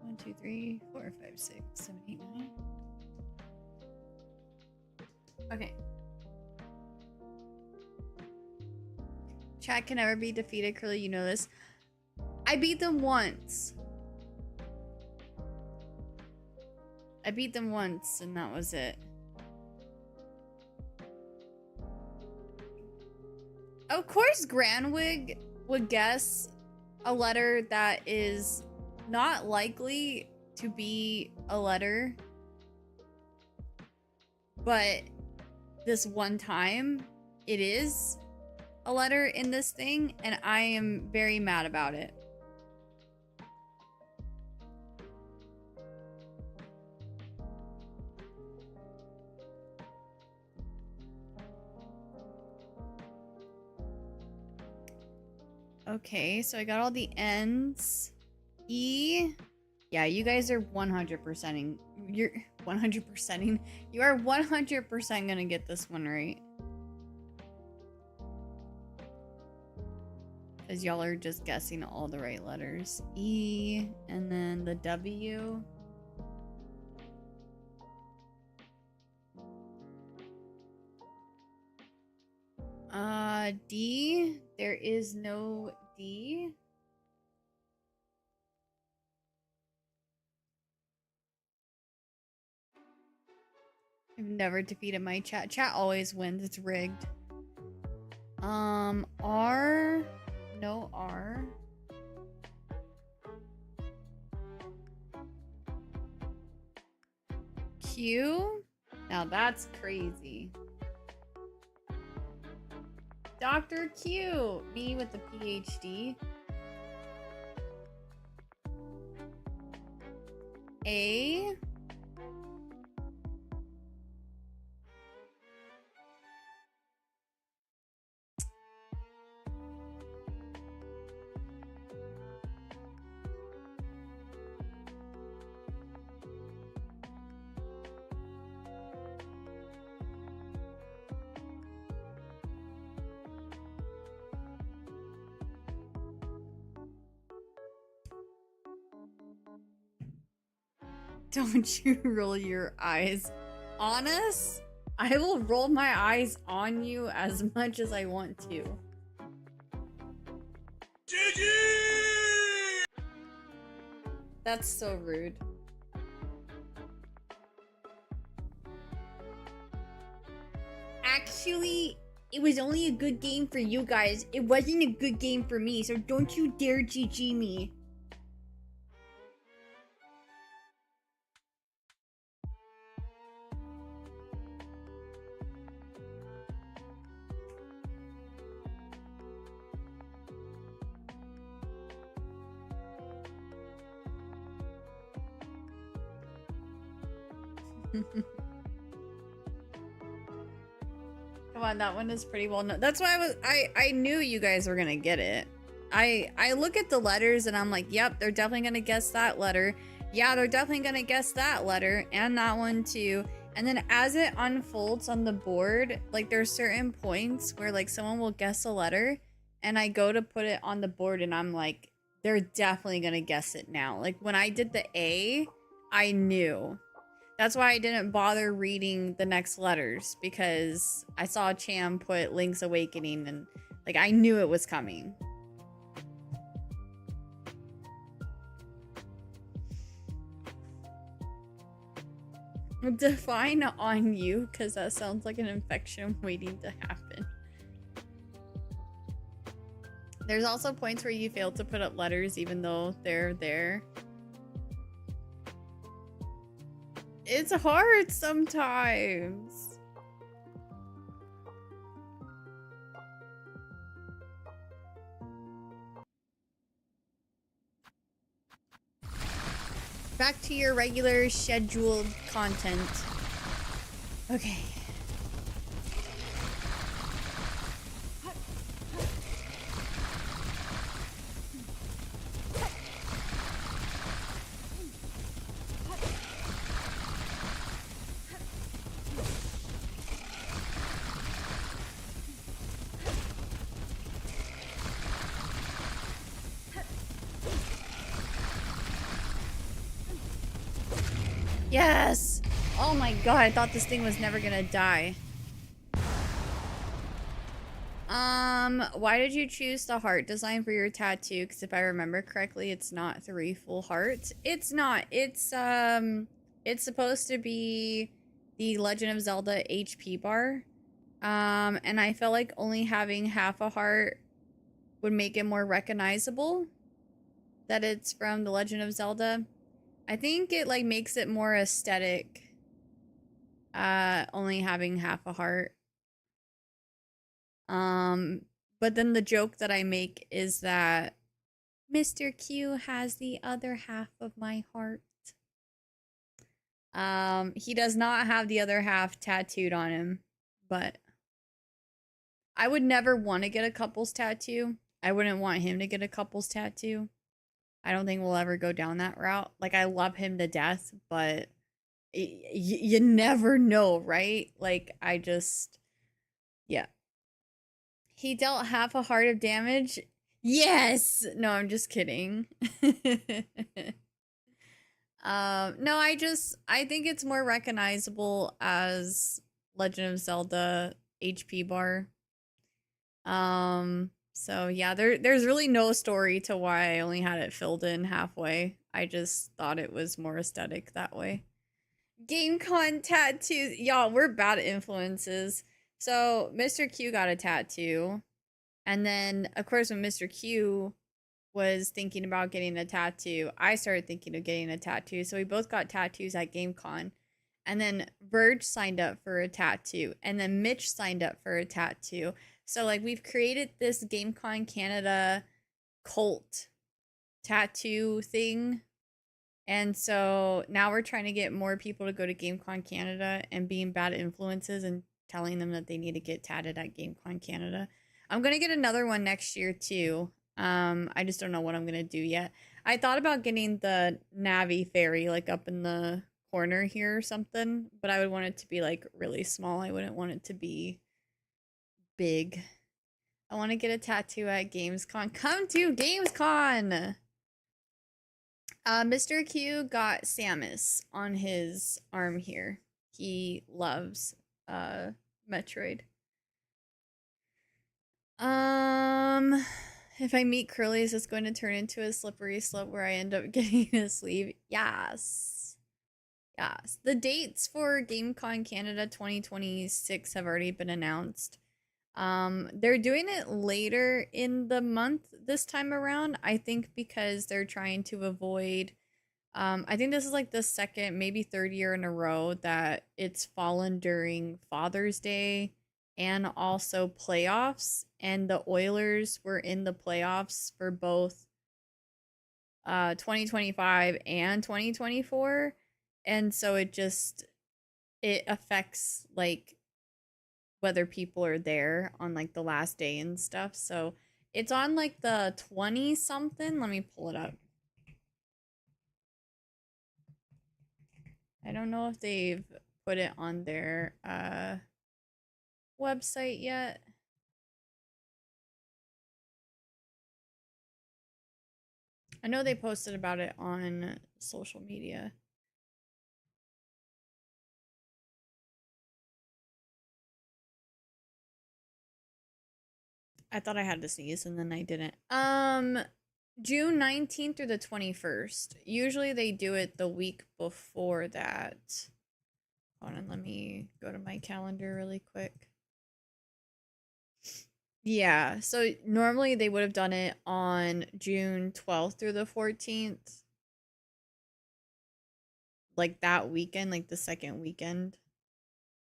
One, two, three, 4, 5, 6, 7, 8, 9. Okay. Chat can never be defeated, Curly, you know this. I beat them once. I beat them once, and that was it. Of course Granwig would guess a letter that is not likely to be a letter. But this one time, it is a letter in this thing, and I am very mad about it. Okay, so I got all the ends. E. Yeah, you guys are 100%ing. You're 100%ing. You are 100% gonna get this one right. Because y'all are just guessing all the right letters. E, and then the W. D. There is no D. I've never defeated my chat. Chat always wins. It's rigged. R. No R. Q. Now that's crazy. Dr. Q. Me with the PhD. A. Don't you roll your eyes on us? I will roll my eyes on you as much as I want to. That's so rude. Actually, it was only a good game for you guys. It wasn't a good game for me, so don't you dare GG me. Come on, that one is pretty well known. That's why I knew you guys were gonna get it. I look at the letters and I'm like, yep, they're definitely gonna guess that letter. Yeah, they're definitely gonna guess that letter and that one too. And then as it unfolds on the board, like there's certain points where like someone will guess a letter and I go to put it on the board and I'm like, they're definitely gonna guess it now. Like when I did the A, I knew. That's why I didn't bother reading the next letters, because I saw Cham put Link's Awakening and like I knew it was coming. Define on you, because that sounds like an infection waiting to happen. There's also points where you fail to put up letters even though they're there. It's hard sometimes. Back to your regular scheduled content. Okay. Yes! Oh my god, I thought this thing was never gonna die. Why did you choose the heart design for your tattoo? Because if I remember correctly, it's not 3 full hearts. It's not. It's supposed to be the Legend of Zelda HP bar. And I felt like only having half a heart would make it more recognizable that it's from the Legend of Zelda. I think it like makes it more aesthetic, only having half a heart. But then the joke that I make is that Mr. Q has the other half of my heart. He does not have the other half tattooed on him, but I would never want to get a couple's tattoo. I wouldn't want him to get a couple's tattoo. I don't think we'll ever go down that route. Like, I love him to death, but you never know, right? Like, I just, yeah. He dealt half a heart of damage. Yes! No, I'm just kidding. No, I think it's more recognizable as Legend of Zelda HP bar. So yeah, there's really no story to why I only had it filled in halfway. I just thought it was more aesthetic that way. GameCon tattoos. Y'all, we're bad influences. So Mr. Q got a tattoo. And then, of course, when Mr. Q was thinking about getting a tattoo, I started thinking of getting a tattoo. So we both got tattoos at GameCon. And then Verge signed up for a tattoo. And then Mitch signed up for a tattoo. So, like, we've created this GameCon Canada cult tattoo thing. And so now we're trying to get more people to go to GameCon Canada and being bad influences and telling them that they need to get tatted at GameCon Canada. I'm going to get another one next year, too. I just don't know what I'm going to do yet. I thought about getting the Navi fairy, like, up in the corner here or something. But I would want it to be, like, really small. I wouldn't want it to be big. I want to get a tattoo at Gamescom. Come to Gamescom! Mr. Q got Samus on his arm here. He loves Metroid. If I meet Curly, is this going to turn into a slippery slope where I end up getting a sleeve? Yes. Yes. The dates for GameCon Canada 2026 have already been announced. They're doing it later in the month this time around, I think because they're trying to avoid I think this is like the second, maybe third year in a row that it's fallen during Father's Day and also playoffs. And the Oilers were in the playoffs for both 2025 and 2024. And so it affects like whether people are there on like the last day and stuff. So it's on like the 20 something. Let me pull it up. I don't know if they've put it on their website yet. I know they posted about it on social media. I thought I had to sneeze and then I didn't. June 19th through the 21st. Usually they do it the week before that. Hold on, let me go to my calendar really quick. Yeah, so normally they would have done it on June 12th through the 14th. Like that weekend, like the second weekend.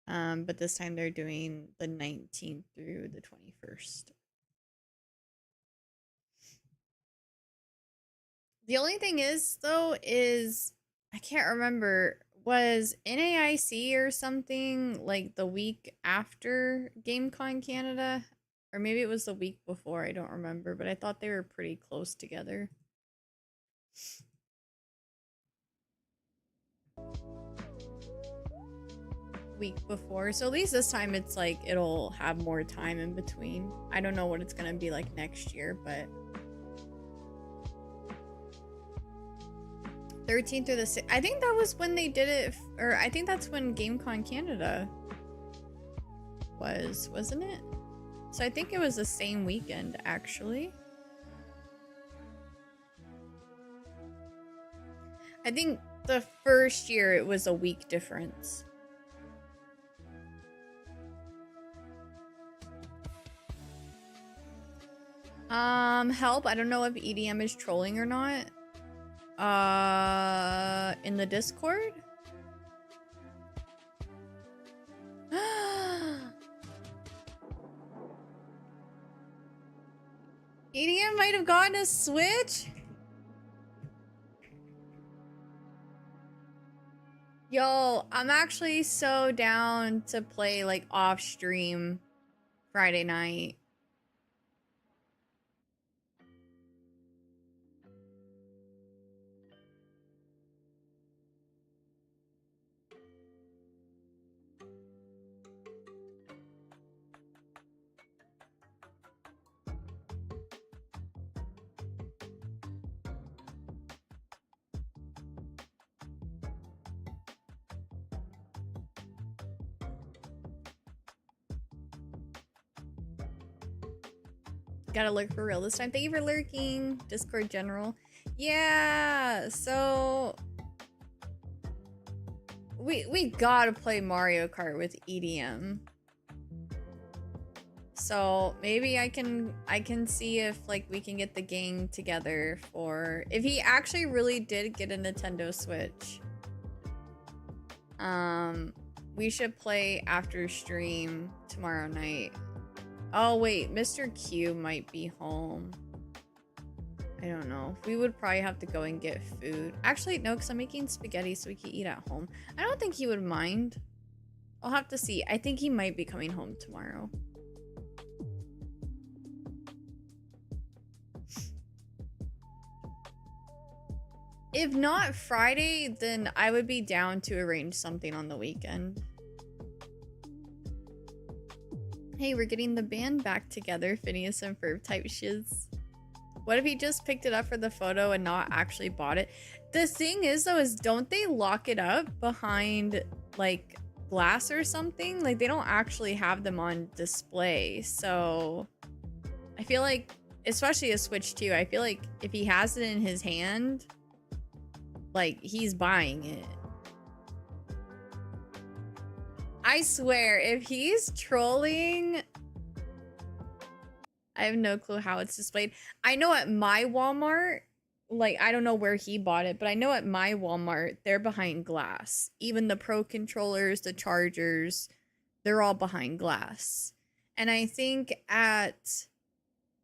But this time they're doing the 19th through the 21st. The only thing is, though, is I can't remember. Was NAIC or something like the week after GameCon Canada? Or maybe it was the week before, I don't remember, but I thought they were pretty close together. Week before. So at least this time it's like it'll have more time in between. I don't know what it's gonna be like next year, but 13th through the 6th. I think that was when they did it, or I think that's when GameCon Canada was, wasn't it? So I think it was the same weekend, actually. I think the first year it was a week difference. Help. I don't know if EDM is trolling or not. In the Discord? EDM might have gotten a Switch? Yo, I'm actually so down to play like off stream Friday night. Gotta lurk for real this time. Thank you for lurking, Discord General. Yeah, so we gotta play Mario Kart with EDM. So maybe I can see if like we can get the gang together for if he actually really did get a Nintendo Switch. We should play after stream tomorrow night. Oh wait, Mr. Q might be home. I don't know. We would probably have to go and get food. Actually, no, because I'm making spaghetti so we can eat at home. I don't think he would mind. I'll have to see. I think he might be coming home tomorrow. If not Friday, then I would be down to arrange something on the weekend. Hey, we're getting the band back together, Phineas and Ferb type shiz. What if he just picked it up for the photo and not actually bought it? The thing is, though, is don't they lock it up behind, like, glass or something? Like, they don't actually have them on display. So, I feel like, especially a Switch 2, I feel like if he has it in his hand, like, he's buying it. I swear, if he's trolling, I have no clue how it's displayed. I know at my Walmart, like, I don't know where he bought it, but I know at my Walmart, they're behind glass. Even the Pro controllers, the chargers, they're all behind glass. And I think at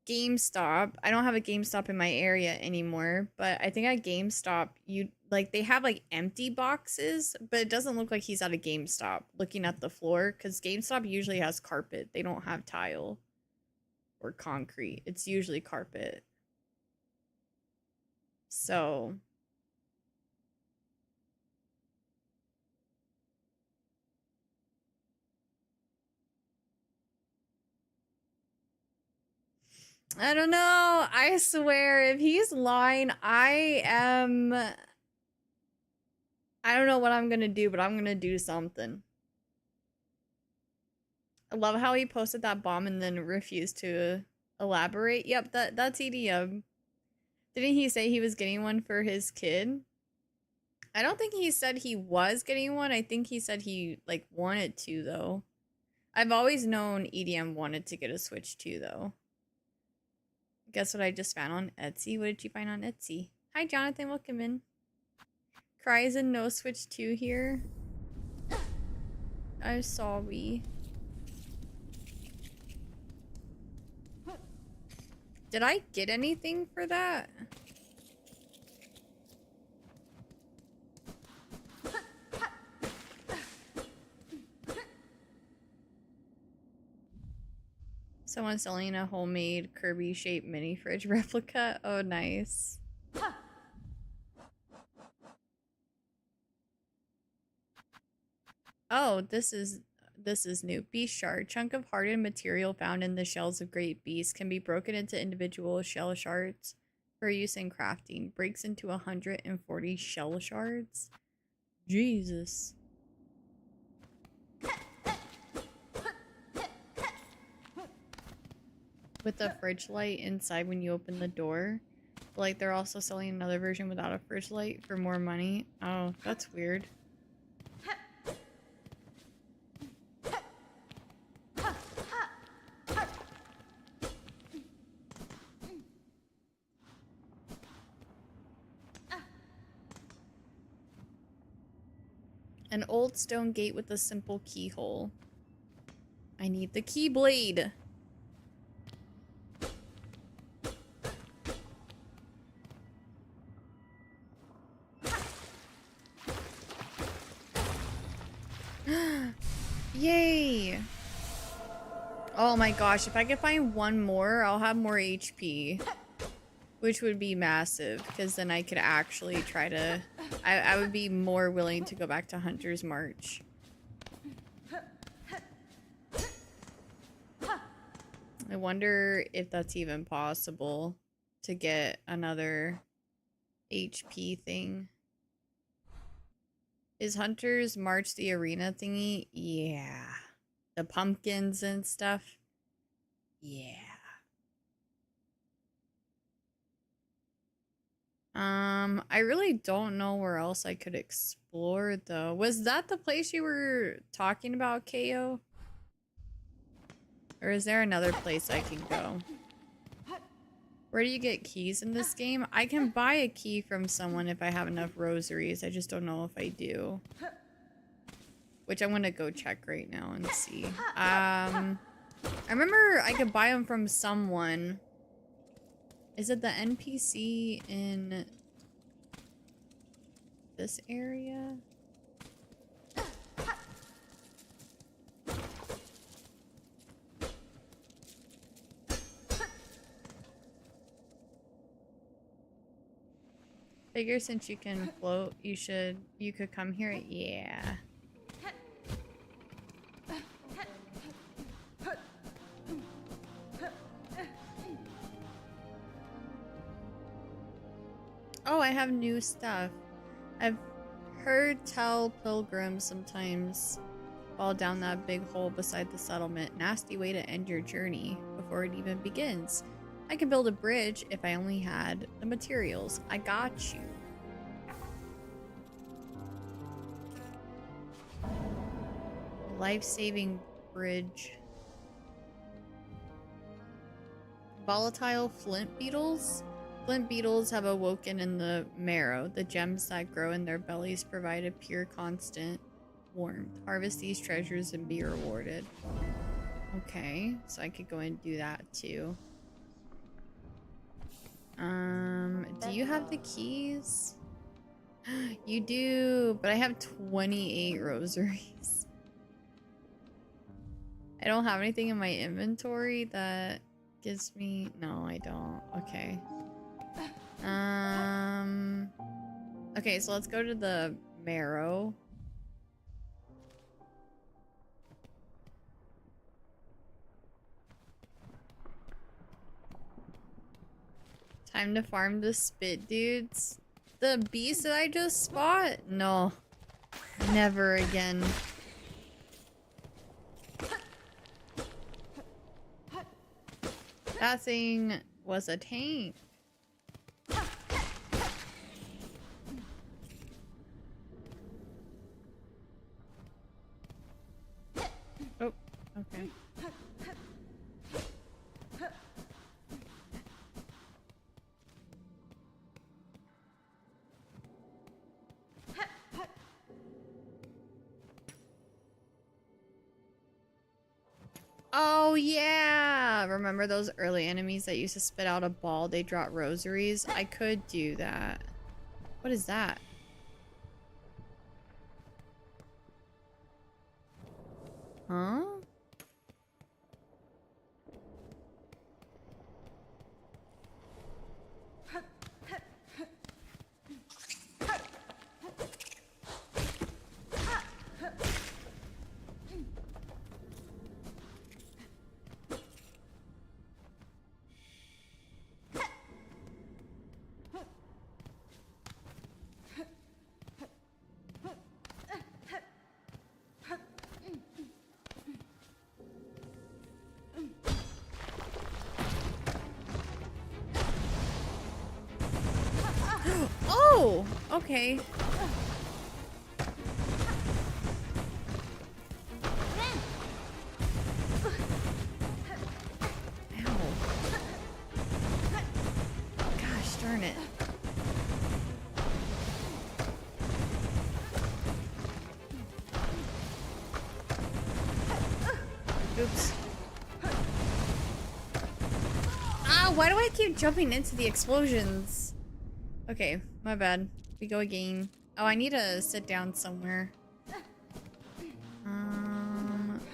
GameStop, I don't have a GameStop in my area anymore, but I think at GameStop, they have like empty boxes, but it doesn't look like he's at a GameStop looking at the floor, because GameStop usually has carpet. They don't have tile or concrete. It's usually carpet. So I don't know. I swear, if he's lying, I don't know what I'm gonna do, but I'm gonna do something. I love how he posted that bomb and then refused to elaborate. Yep, that's EDM. Didn't he say he was getting one for his kid? I don't think he said he was getting one. I think he said he, like, wanted to, though. I've always known EDM wanted to get a Switch 2, though. Guess what I just found on Etsy? What did you find on Etsy? Hi, Jonathan. Welcome in. Cries and no Switch 2 here. I'm sorry. Did I get anything for that? Someone's selling a homemade Kirby-shaped mini fridge replica. Oh, nice. Oh, this is new. Beast shard. Chunk of hardened material found in the shells of great beasts can be broken into individual shell shards for use in crafting. Breaks into 140 shell shards. Jesus. With the fridge light inside when you open the door. Like, they're also selling another version without a fridge light for more money. Oh, that's weird. An old stone gate with a simple keyhole. I need the keyblade. Yay! Oh my gosh, if I could find one more, I'll have more HP. Which would be massive, because then I could actually try to... I would be more willing to go back to Hunter's March. I wonder if that's even possible to get another HP thing. Is Hunter's March the arena thingy? Yeah. The pumpkins and stuff? Yeah. I really don't know where else I could explore, though. Was that the place you were talking about, KO? Or is there another place I can go? Where do you get keys in this game? I can buy a key from someone if I have enough rosaries. I just don't know if I do. Which I'm gonna go check right now and see. I remember I could buy them from someone. Is it the NPC in this area? Figure since you can float, you could come here. Yeah. Oh, I have new stuff. I've heard tell pilgrims sometimes fall down that big hole beside the settlement. Nasty way to end your journey before it even begins. I could build a bridge if I only had the materials. I got you. Life-saving bridge. Volatile flint beetles? Flint beetles have awoken in the marrow. The gems that grow in their bellies provide a pure, constant warmth. Harvest these treasures and be rewarded. Okay, so I could go and do that too. Do you have the keys? You do, but I have 28 rosaries. I don't have anything in my inventory that gives me... No, I don't. Okay. Okay, so let's go to the marrow. Time to farm the spit dudes. The beast that I just fought? No. Never again. That thing was a tank. Oh, okay. Oh yeah! Remember those early enemies that used to spit out a ball? They drop rosaries? I could do that. What is that? Huh? Oh! Okay. Ow. Gosh darn it. Oops. Ah, why do I keep jumping into the explosions? Okay, my bad. We go again. Oh, I need to sit down somewhere.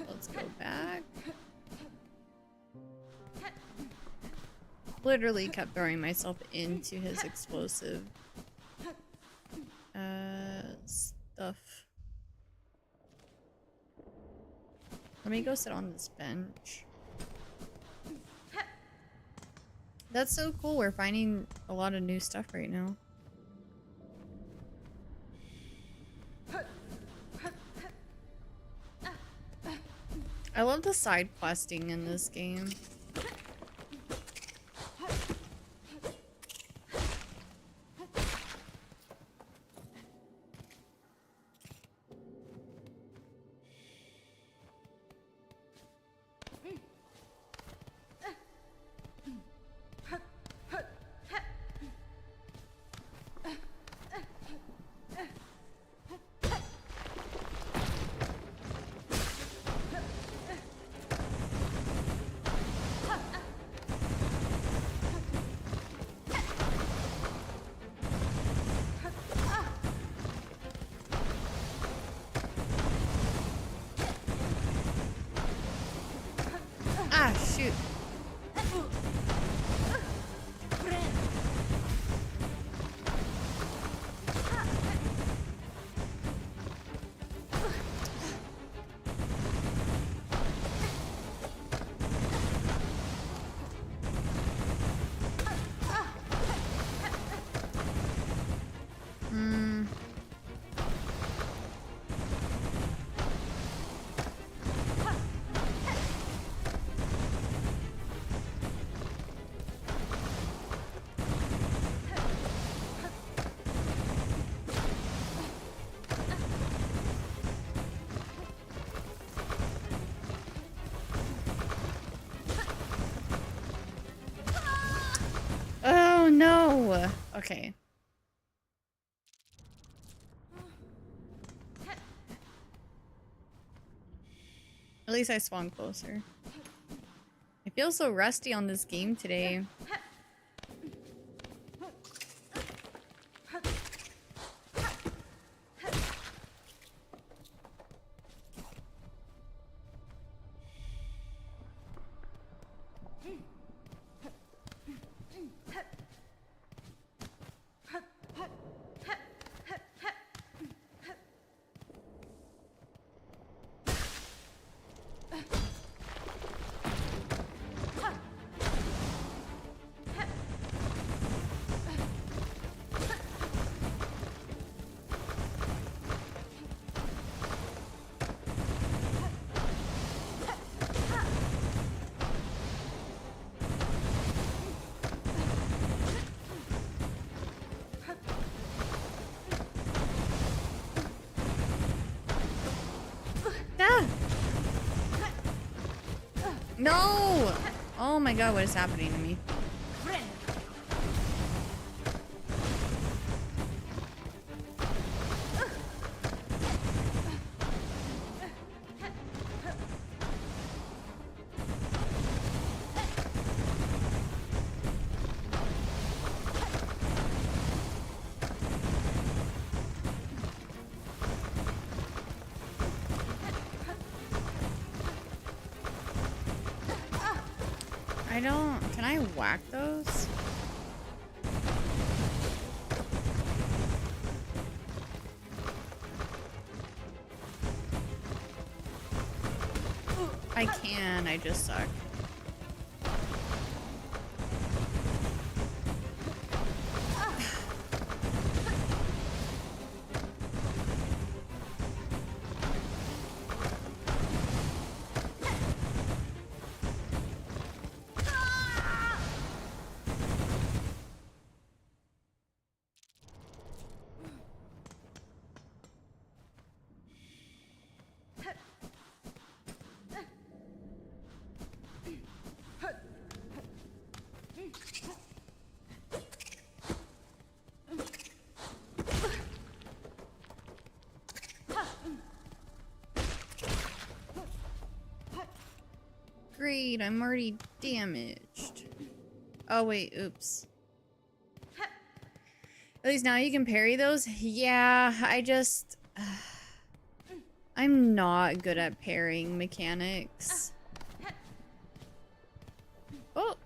Let's go back. Literally kept throwing myself into his explosive stuff. Let me go sit on this bench. That's so cool. We're finding a lot of new stuff right now. I love the side questing in this game. Okay. At least I swung closer. I feel so rusty on this game today. No! Oh my god, what is happening to me? I don't... Can I whack those? I can, I just suck. Great, I'm already damaged. Oh wait, oops. At least now you can parry those? Yeah, I just... I'm not good at parrying mechanics. Oh!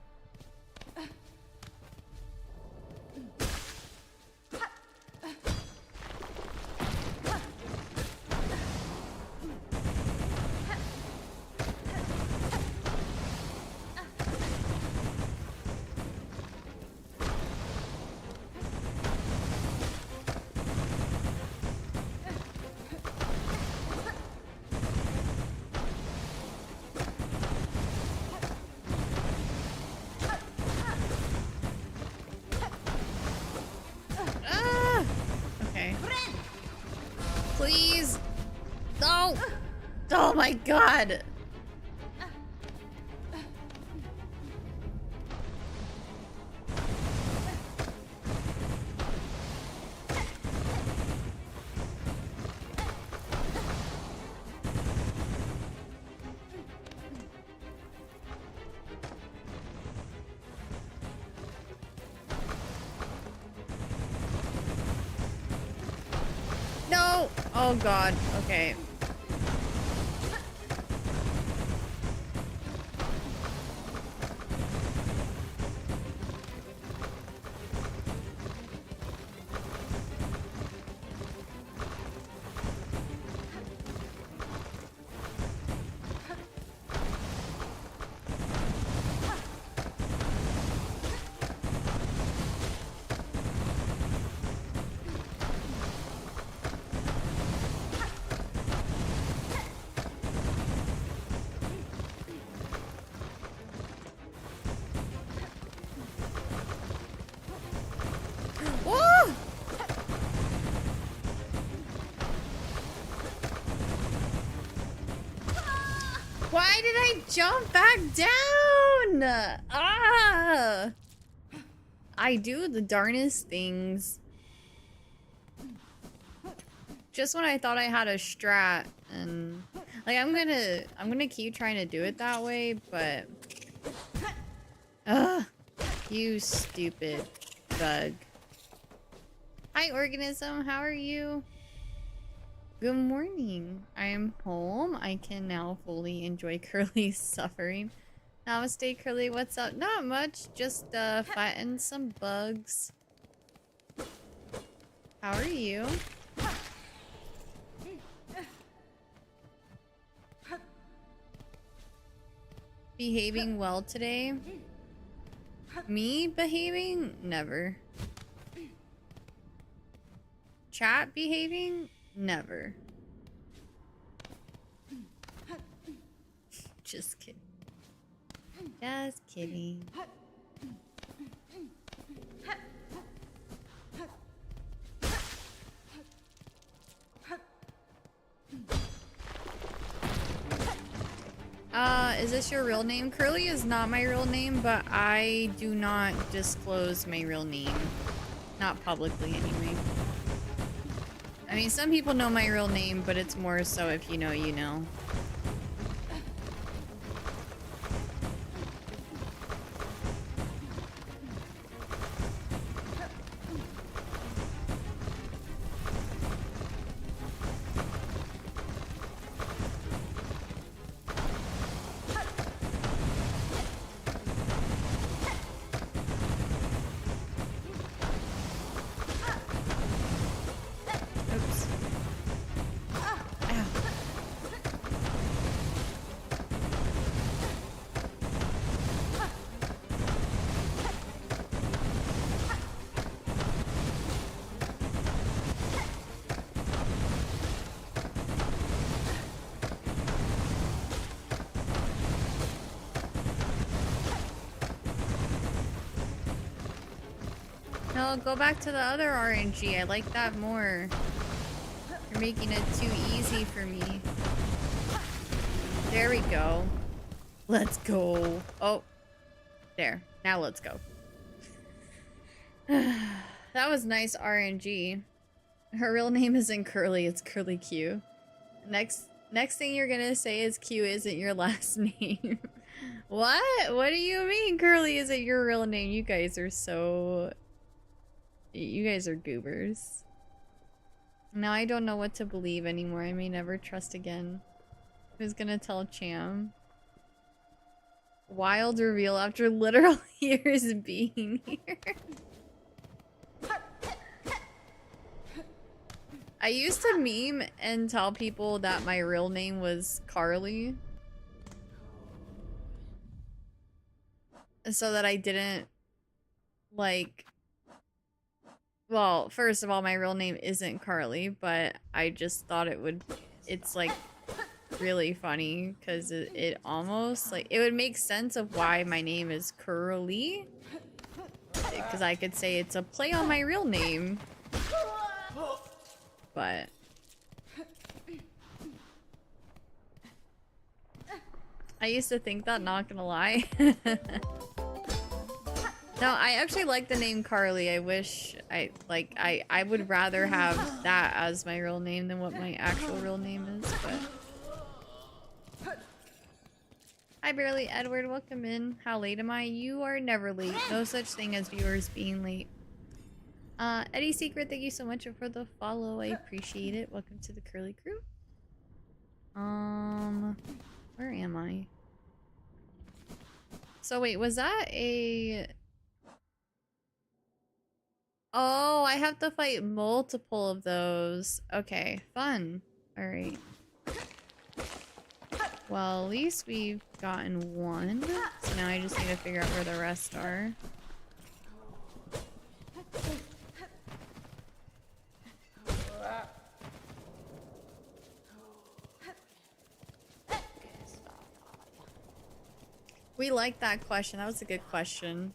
Please. No. Oh my god. No. Oh god. Okay. Why did I jump back down? Ah! I do the darnest things. Just when I thought I had a strat, and like I'm gonna keep trying to do it that way, but ugh, you stupid bug. Hi organism, how are you? Good morning. I am home. I can now fully enjoy Curly's suffering. Namaste, Curly. What's up? Not much. Just fighting some bugs. How are you? Behaving well today? Me behaving? Never. Chat behaving? Never. Just kidding. Just kidding. Is this your real name? Curly is not my real name, but I do not disclose my real name. Not publicly, anyway. I mean, some people know my real name, but it's more so if you know, you know. No, go back to the other RNG. I like that more. You're making it too easy for me. There we go. Let's go. Oh. There. Now let's go. That was nice RNG. Her real name isn't Curly, it's Curly Q. Next thing you're gonna say is Q isn't your last name. What? What do you mean Curly isn't your real name? You guys are so... You guys are goobers. Now I don't know what to believe anymore. I may never trust again. Who's gonna tell Cham? Wild reveal after literal years being here. I used to meme and tell people that my real name was Carly. So that I didn't, like... Well, first of all, my real name isn't Carly, but I just thought it would... It's, like, really funny, because it almost, like... It would make sense of why my name is Curly. Because I could say it's a play on my real name. But... I used to think that, not gonna lie. No, I actually like the name Carly. I wish I would rather have that as my real name than what my actual real name is, but... Hi Barely Edward, welcome in. How late am I? You are never late. No such thing as viewers being late. Eddie Secret, thank you so much for the follow. I appreciate it. Welcome to the Curly Crew. Where am I? So wait, was that a... Oh, I have to fight multiple of those. Okay, fun. Alright. Well, at least we've gotten one. So now I just need to figure out where the rest are. We like that question. That was a good question.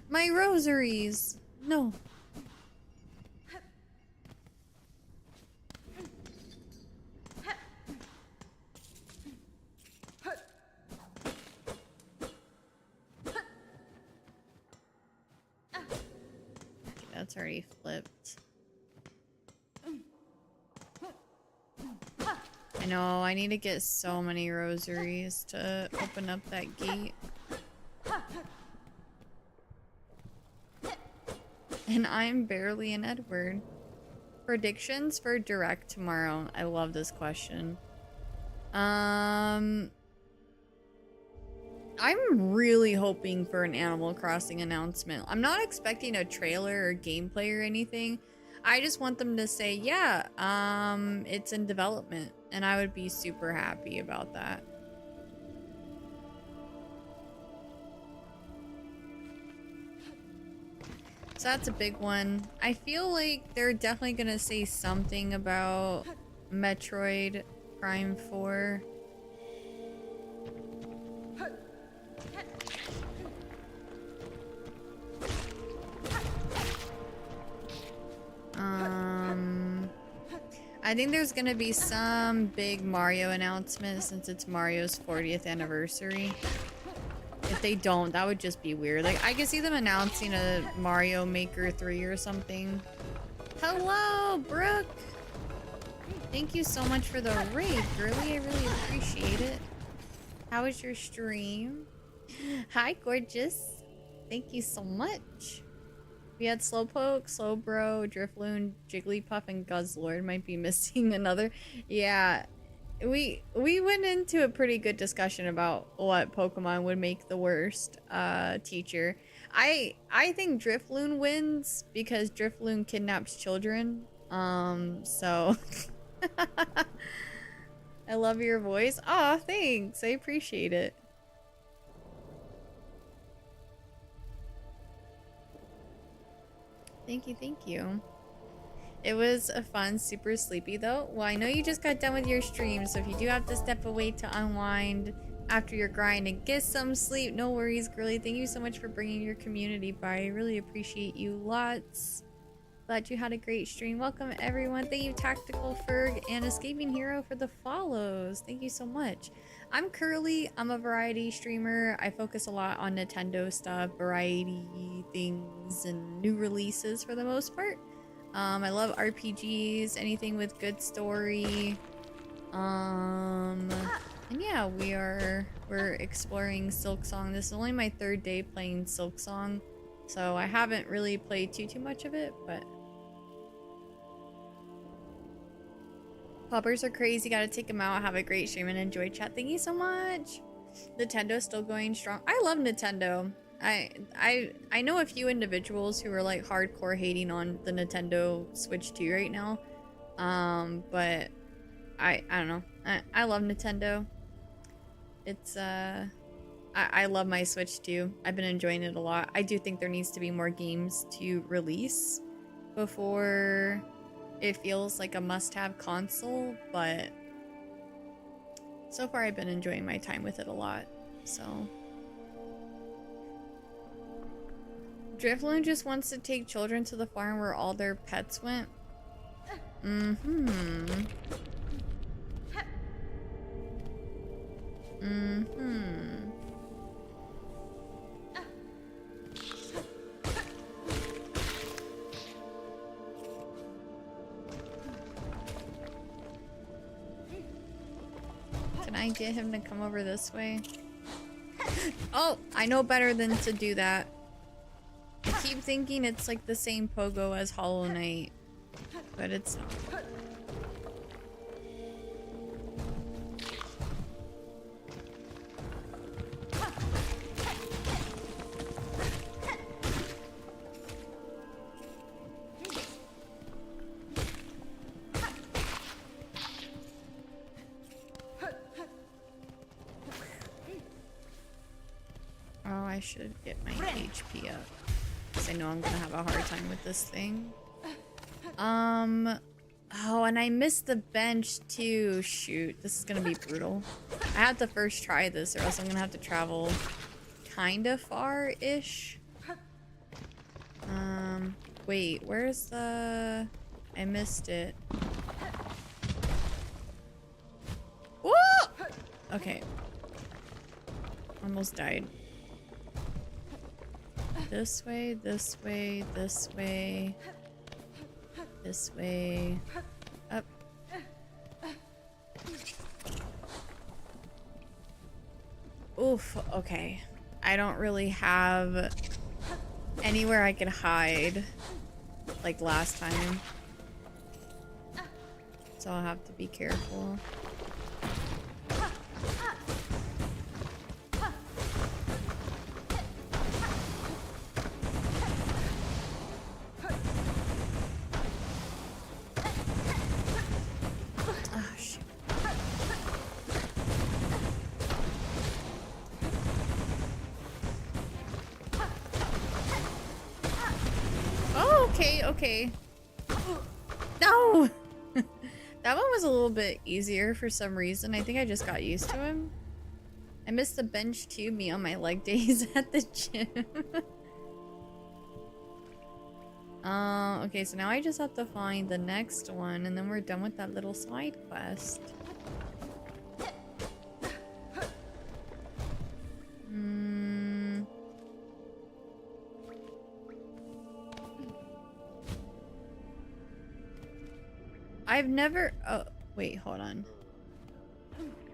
My rosaries! No. already flipped. I know, I need to get so many rosaries to open up that gate. And I'm barely an Edward. Predictions for Direct tomorrow. I love this question. I'm really hoping for an Animal Crossing announcement. I'm not expecting a trailer or gameplay or anything. I just want them to say, yeah, it's in development. And I would be super happy about that. So that's a big one. I feel like they're definitely gonna say something about Metroid Prime 4. I think there's gonna be some big Mario announcement since it's Mario's 40th anniversary. If they don't, that would just be weird. Like, I could see them announcing a Mario Maker 3 or something. Hello, Brooke! Thank you so much for the raid, girly. I really appreciate it. How was your stream? Hi, gorgeous. Thank you so much. We had Slowpoke, Slowbro, Drifloon, Jigglypuff, and Guzzlord. Might be missing another. Yeah. We went into a pretty good discussion about what Pokemon would make the worst teacher. I think Drifloon wins because Drifloon kidnaps children. So I love your voice. Aw, thanks. I appreciate it. Thank you, thank you. It was a fun, super sleepy though. Well, I know you just got done with your stream, so if you do have to step away to unwind after your grind and get some sleep, no worries, girly. Thank you so much for bringing your community by. I really appreciate you lots. Glad you had a great stream. Welcome everyone. Thank you, Tactical Ferg and Escaping Hero for the follows. Thank you so much. I'm Curly. I'm a variety streamer. I focus a lot on Nintendo stuff, variety things, and new releases for the most part. I love RPGs, anything with good story. And yeah, we're exploring Silksong. This is only my 3rd day playing Silksong, so I haven't really played too much of it, but Poppers are crazy. Gotta take them out. Have a great stream and enjoy chat. Thank you so much. Nintendo's still going strong. I love Nintendo. I know a few individuals who are like hardcore hating on the Nintendo Switch 2 right now. But I don't know. I love Nintendo. It's I love my Switch 2. I've been enjoying it a lot. I do think there needs to be more games to release before it feels like a must-have console, but so far I've been enjoying my time with it a lot. So Drifloon just wants to take children to the farm where all their pets went. Can I get him to come over this way? Oh, I know better than to do that. I keep thinking it's like the same Pogo as Hollow Knight, but it's not. Oh, I should get my HP up. I know I'm gonna have a hard time with this thing. Oh, and I missed the bench too. Shoot, this is gonna be brutal. I have to first try this or else I'm gonna have to travel kinda far-ish. Wait, where's the... I missed it. Whoa! Okay. Almost died. This way, this way, this way. This way. Up. Oof, okay. I don't really have anywhere I could hide like last time. So I'll have to be careful. Okay. No! That one was a little bit easier for some reason. I think I just got used to him. I missed the bench too, me on my leg days at the gym. Okay, so now I just have to find the next one and then we're done with that little side quest. I've never... Oh, wait, hold on.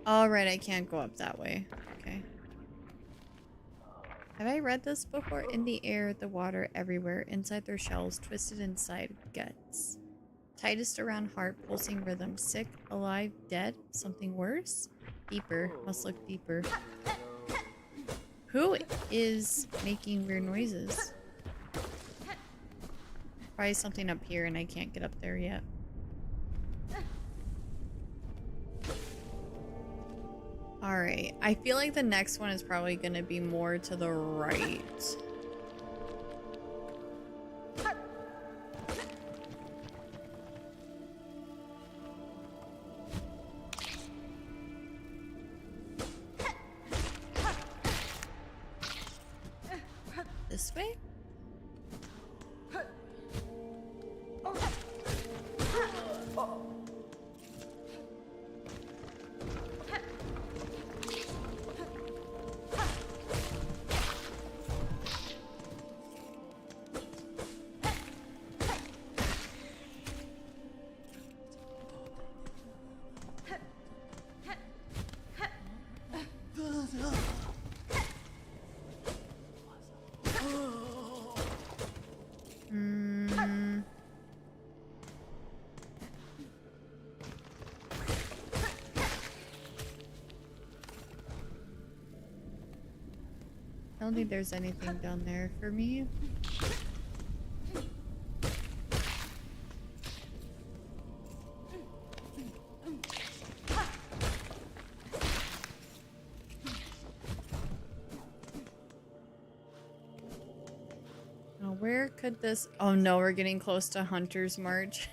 All right, I can't go up that way. Okay. Have I read this before? In the air, the water everywhere, inside their shells, twisted inside guts. Tightest around heart, pulsing rhythm. Sick, alive, dead, something worse? Deeper, must look deeper. Who is making weird noises? Probably something up here and I can't get up there yet. Alright, I feel like the next one is probably going to be more to the right. This way? I don't think there's anything down there for me. Oh, where could this... Oh no, we're getting close to Hunter's March.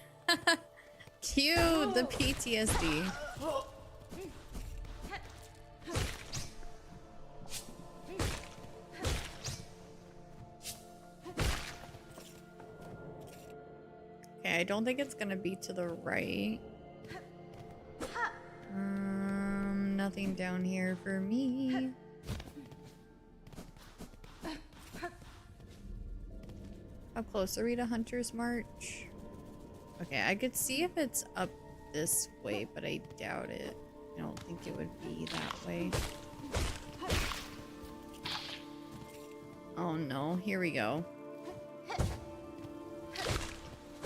Cute! The PTSD. I don't think it's gonna be to the right. Nothing down here for me. How close are we to Hunter's March? Okay, I could see if it's up this way, but I doubt it. I don't think it would be that way. Oh no, here we go.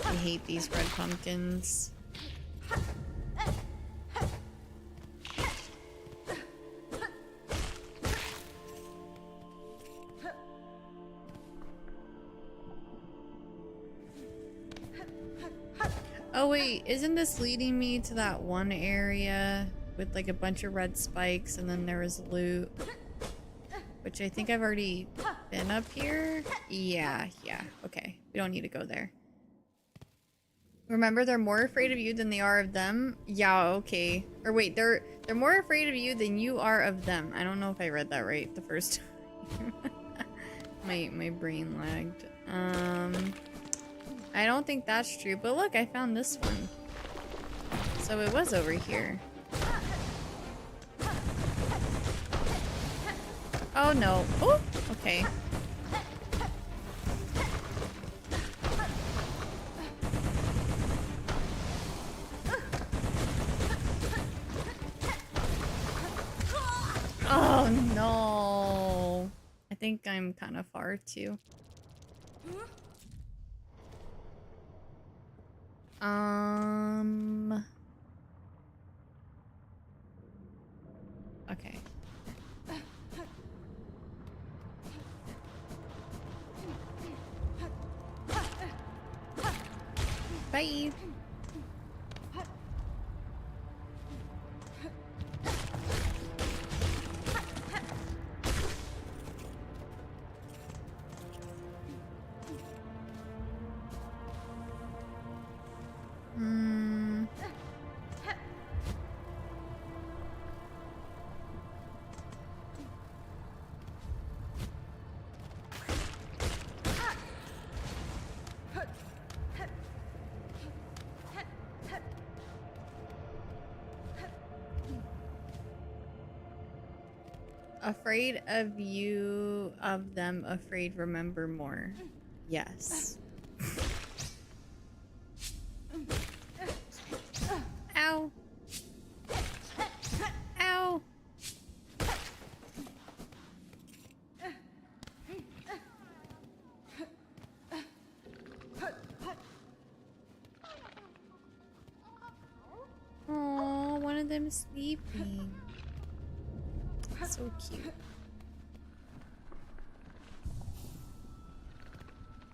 I hate these red pumpkins. Oh wait, isn't this leading me to that one area with like a bunch of red spikes and then there was loot? Which I think I've already been up here. Yeah, okay. We don't need to go there. Remember, they're more afraid of you than they are of them. Yeah, okay. Or wait, they're more afraid of you than you are of them. I don't know if I read that right the first time. my brain lagged. I don't think that's true, but look, I found this one. So it was over here. Oh no. Oh, okay. Oh no. I think I'm kind of far too. Okay. Bye. Afraid of you, of them, afraid remember more. Yes. Ow. Ow. Aw, one of them is sleeping. So cute.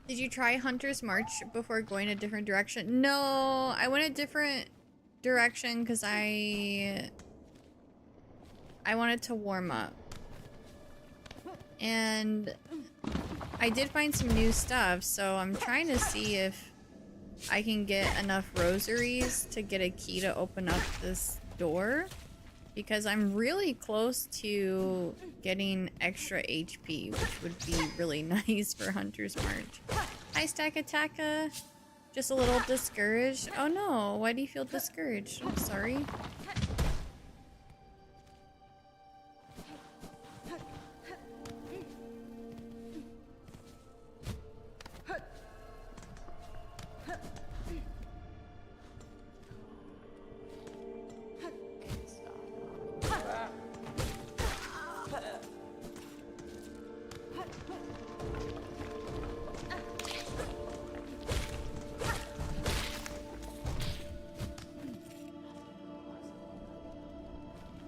Did you try Hunter's March before going a different direction? No, I went a different direction because I wanted to warm up. And I did find some new stuff, so I'm trying to see if I can get enough rosaries to get a key to open up this door. Because I'm really close to getting extra HP, which would be really nice for Hunter's March. Hi, Stack Attacka. Just a little discouraged. Oh no, why do you feel discouraged? I'm sorry.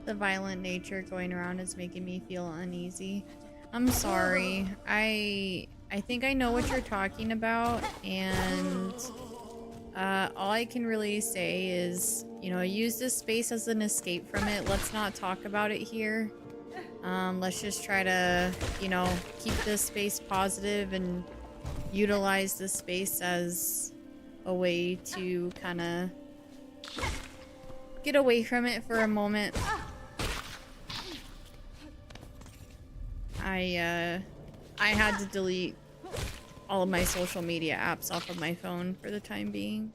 The violent nature going around is making me feel uneasy. I'm sorry. I think I know what you're talking about, and all I can really say is, you know, use this space as an escape from it. Let's not talk about it here. Let's just try to, you know, keep this space positive and utilize this space as a way to kind of get away from it for a moment. I had to delete all of my social media apps off of my phone for the time being.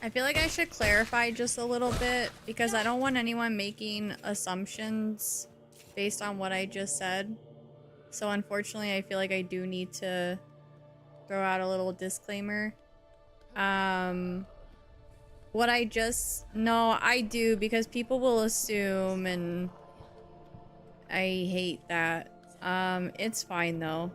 I feel like I should clarify just a little bit because I don't want anyone making assumptions based on what I just said. So unfortunately, I feel like I do need to throw out a little disclaimer. What I just... No, I do, because people will assume, and I hate that. It's fine though.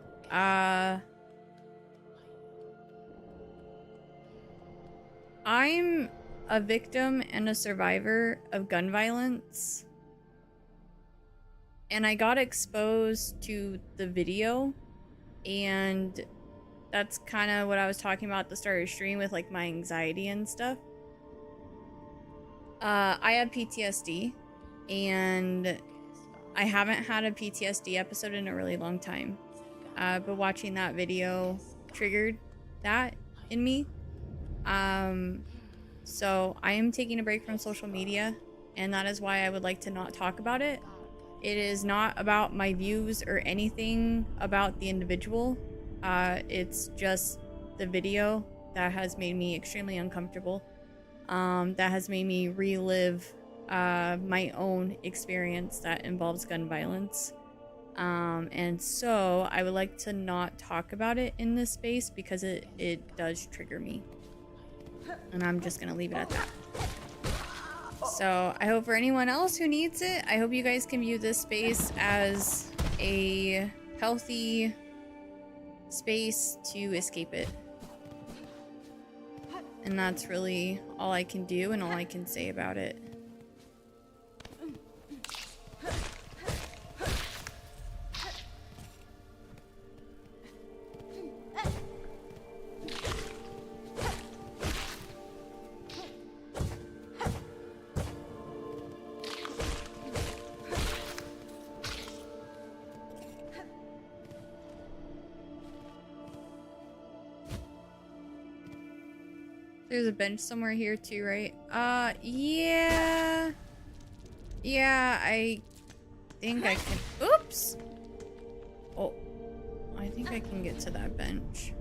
I'm a victim and a survivor of gun violence. And I got exposed to the video, and that's kind of what I was talking about at the start of the stream with like my anxiety and stuff. I have PTSD, and I haven't had a PTSD episode in a really long time. But watching that video triggered that in me. So I am taking a break from social media, and that is why I would like to not talk about it. It is not about my views or anything about the individual. It's just the video that has made me extremely uncomfortable. that has made me relive my own experience that involves gun violence. And so I would like to not talk about it in this space because it does trigger me. And I'm just gonna leave it at that. So I hope for anyone else who needs it, I hope you guys can view this space as a healthy space to escape it. And that's really all I can do and all I can say about it. There's a bench somewhere here too, right? Yeah. Yeah, I think I can. Oops! Oh, I think I can get to that bench.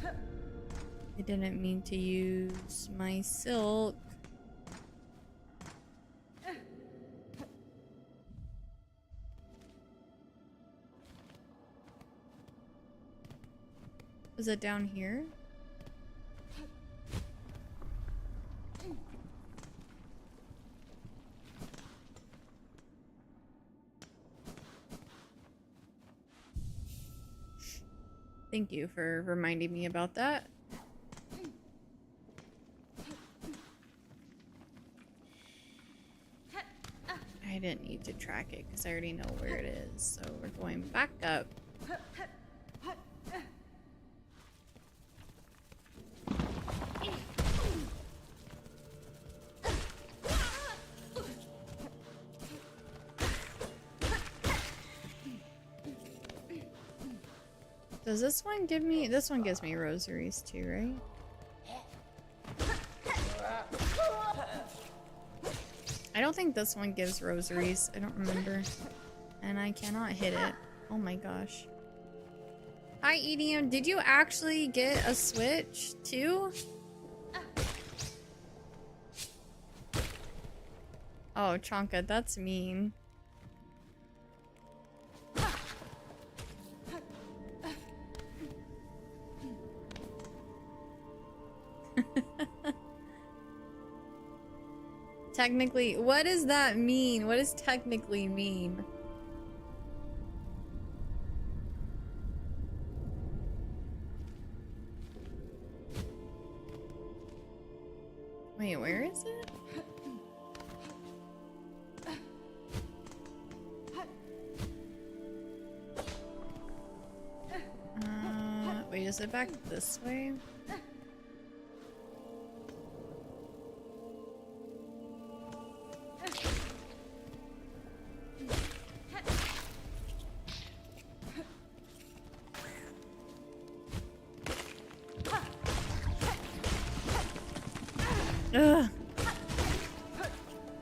I didn't mean to use my silk. Was it down here? Thank you for reminding me about that. I didn't need to track it because I already know where it is. So we're going back up. Does this one give me... This one gives me rosaries too, right? I don't think this one gives rosaries. I don't remember. And I cannot hit it. Oh my gosh. Hi, EDM. Did you actually get a Switch too? Oh, Chonka, that's mean. Technically, what does that mean? What does technically mean? Wait, where is it? Wait, is it back this way? Ugh.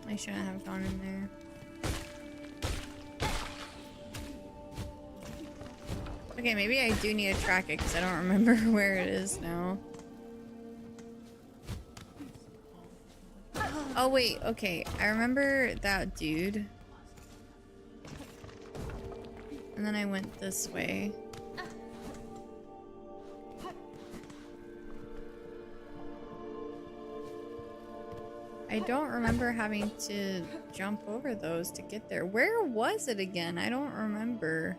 I shouldn't have gone in there. Okay, maybe I do need to track it because I don't remember where it is now. Oh wait, okay. I remember that dude. And then I went this way. I don't remember having to jump over those to get there. Where was it again? I don't remember.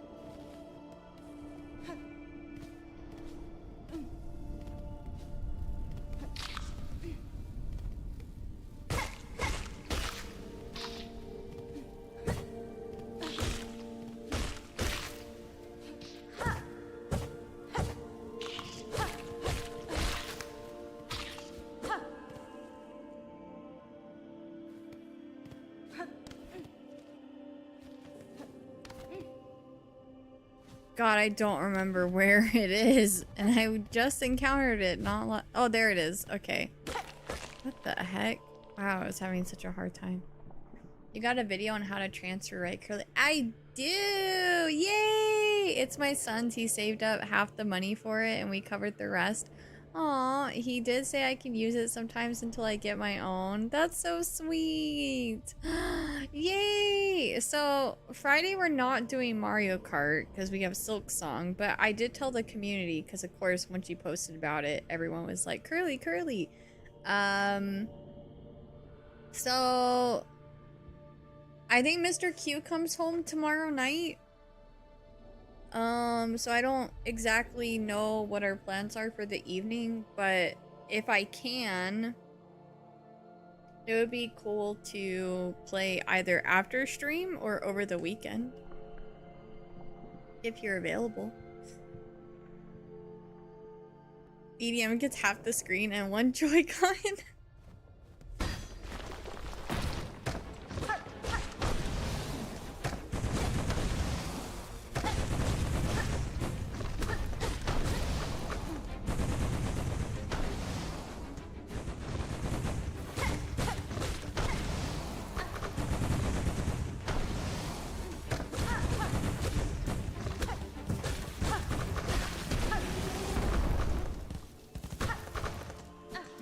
God, I don't remember where it is. And I just encountered it not oh, there it is. Okay. What the heck? Wow, I was having such a hard time. You got a video on how to transfer right curly? I do! Yay! It's my son's. He saved up half the money for it and we covered the rest. Aw, he did say I can use it sometimes until I get my own. That's so sweet. Yay! So, Friday we're not doing Mario Kart because we have Silksong, but I did tell the community because, of course, when she posted about it, everyone was like, Curly, Curly. So, I think Mr. Q comes home tomorrow night. So I don't exactly know what our plans are for the evening, but if I can, it would be cool to play either after stream or over the weekend. If you're available. EDM gets half the screen and one Joy-Con.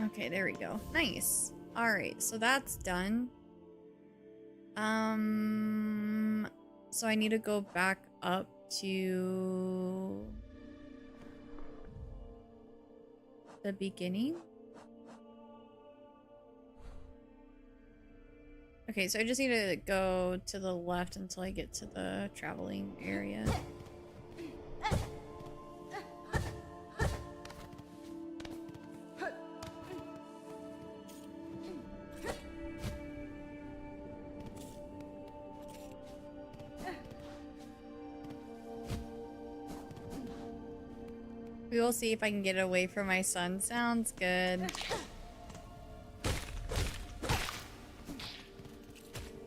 Okay, there we go. Nice. Alright, so that's done. So I need to go back up to the beginning. Okay, so I just need to go to the left until I get to the traveling area. We will see if I can get away from my son. Sounds good.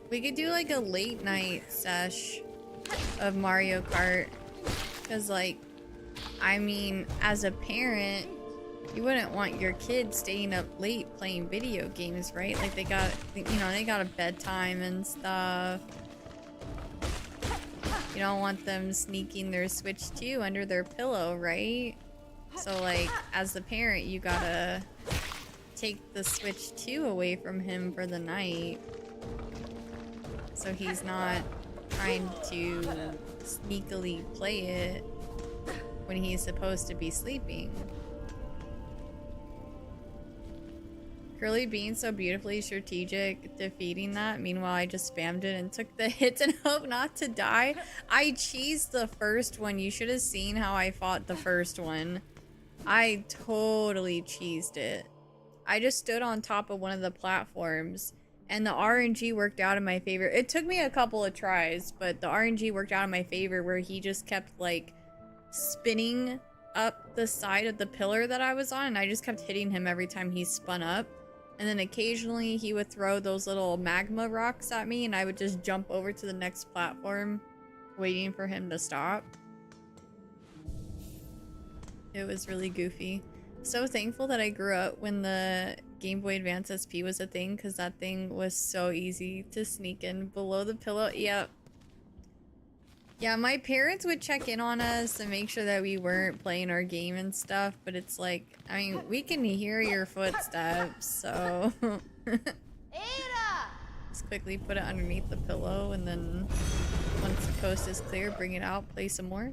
We could do like a late night sesh of Mario Kart. Because like, I mean, as a parent, you wouldn't want your kids staying up late playing video games, right? Like they got, you know, they got a bedtime and stuff. You don't want them sneaking their Switch 2 under their pillow, right? So like, as the parent, you gotta take the Switch 2 away from him for the night. So he's not trying to sneakily play it when he's supposed to be sleeping. Curly being so beautifully strategic, defeating that. Meanwhile, I just spammed it and took the hits and hope not to die. I cheesed the first one. You should have seen how I fought the first one. I totally cheesed it. I just stood on top of one of the platforms and the RNG worked out in my favor. It took me a couple of tries, but the RNG worked out in my favor where he just kept like spinning up the side of the pillar that I was on and I just kept hitting him every time he spun up. And then occasionally he would throw those little magma rocks at me and I would just jump over to the next platform waiting for him to stop. It was really goofy. So thankful that I grew up when the Game Boy Advance SP was a thing because that thing was so easy to sneak in below the pillow. Yep. Yeah, my parents would check in on us and make sure that we weren't playing our game and stuff, but it's like, I mean, we can hear your footsteps, so... Just quickly put it underneath the pillow and then once the coast is clear, bring it out, play some more.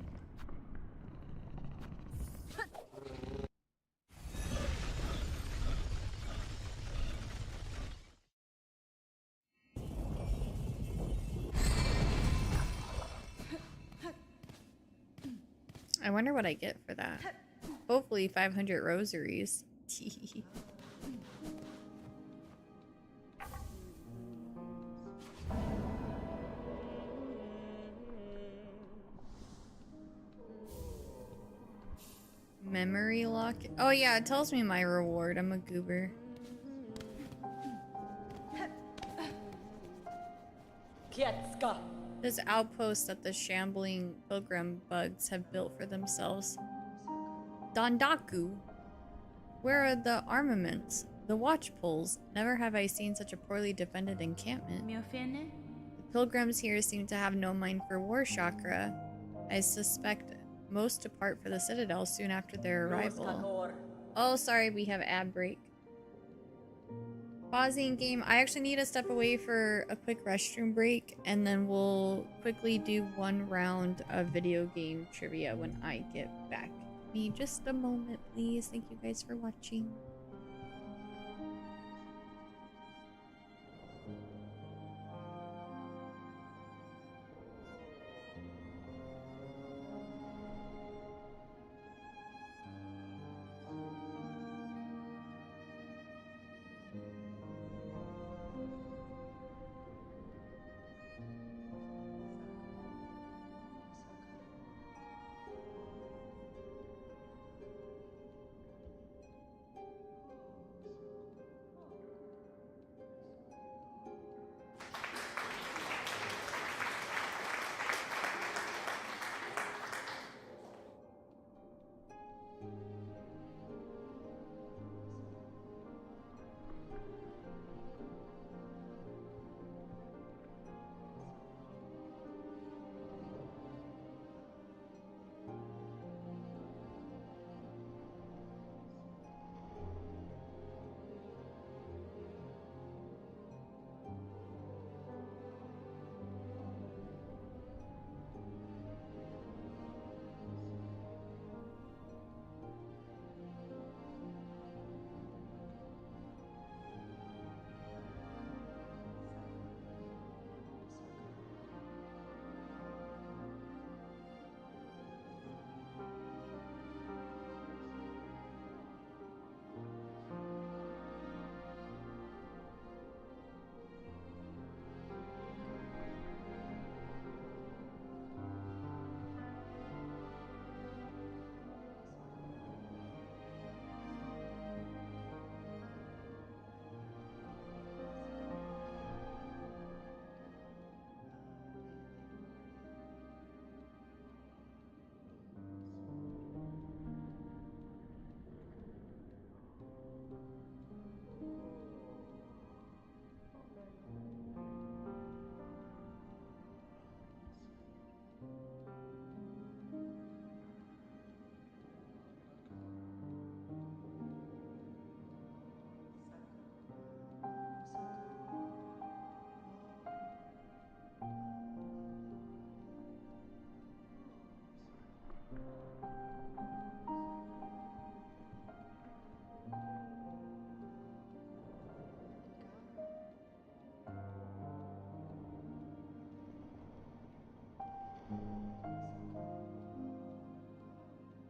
I wonder what I get for that. Hopefully 500 rosaries. Memory lock? Oh yeah, it tells me my reward. I'm a goober. This outpost that the shambling pilgrim bugs have built for themselves. Dondaku. Where are the armaments? The watch poles. Never have I seen such a poorly defended encampment. The pilgrims here seem to have no mind for war chakra. I suspect most depart for the citadel soon after their arrival. Oh, sorry, we have ad break. Pausing game. I actually need to step away for a quick restroom break, and then we'll quickly do one round of video game trivia when I get back. Give me just a moment, please. Thank you guys for watching.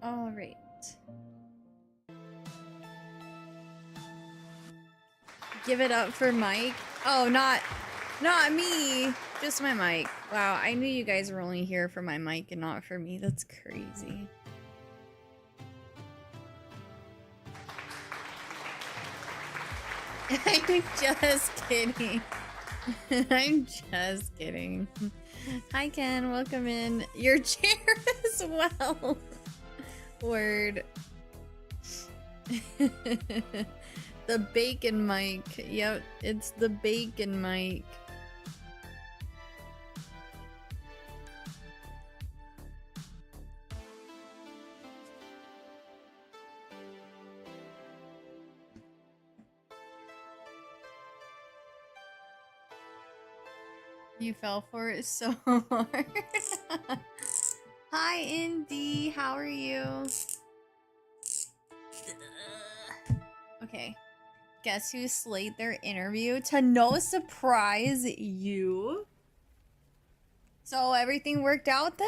All right. Give it up for Mike. Oh, not me. Just my mic. Wow, I knew you guys were only here for my mic and not for me. That's crazy. I'm just kidding. I'm just kidding. Hi, Ken. Welcome in. Your chair as well. Word. The bacon mic. Yep, it's the bacon mic. You fell for it so hard. Hi, Indy. How are you? Okay. Guess who slayed their interview? To no surprise, you. So everything worked out then?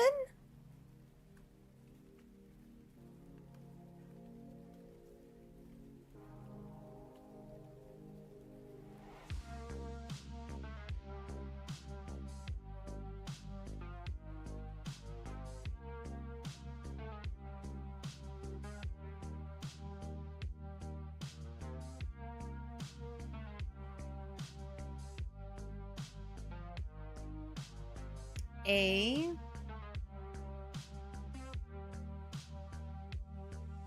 I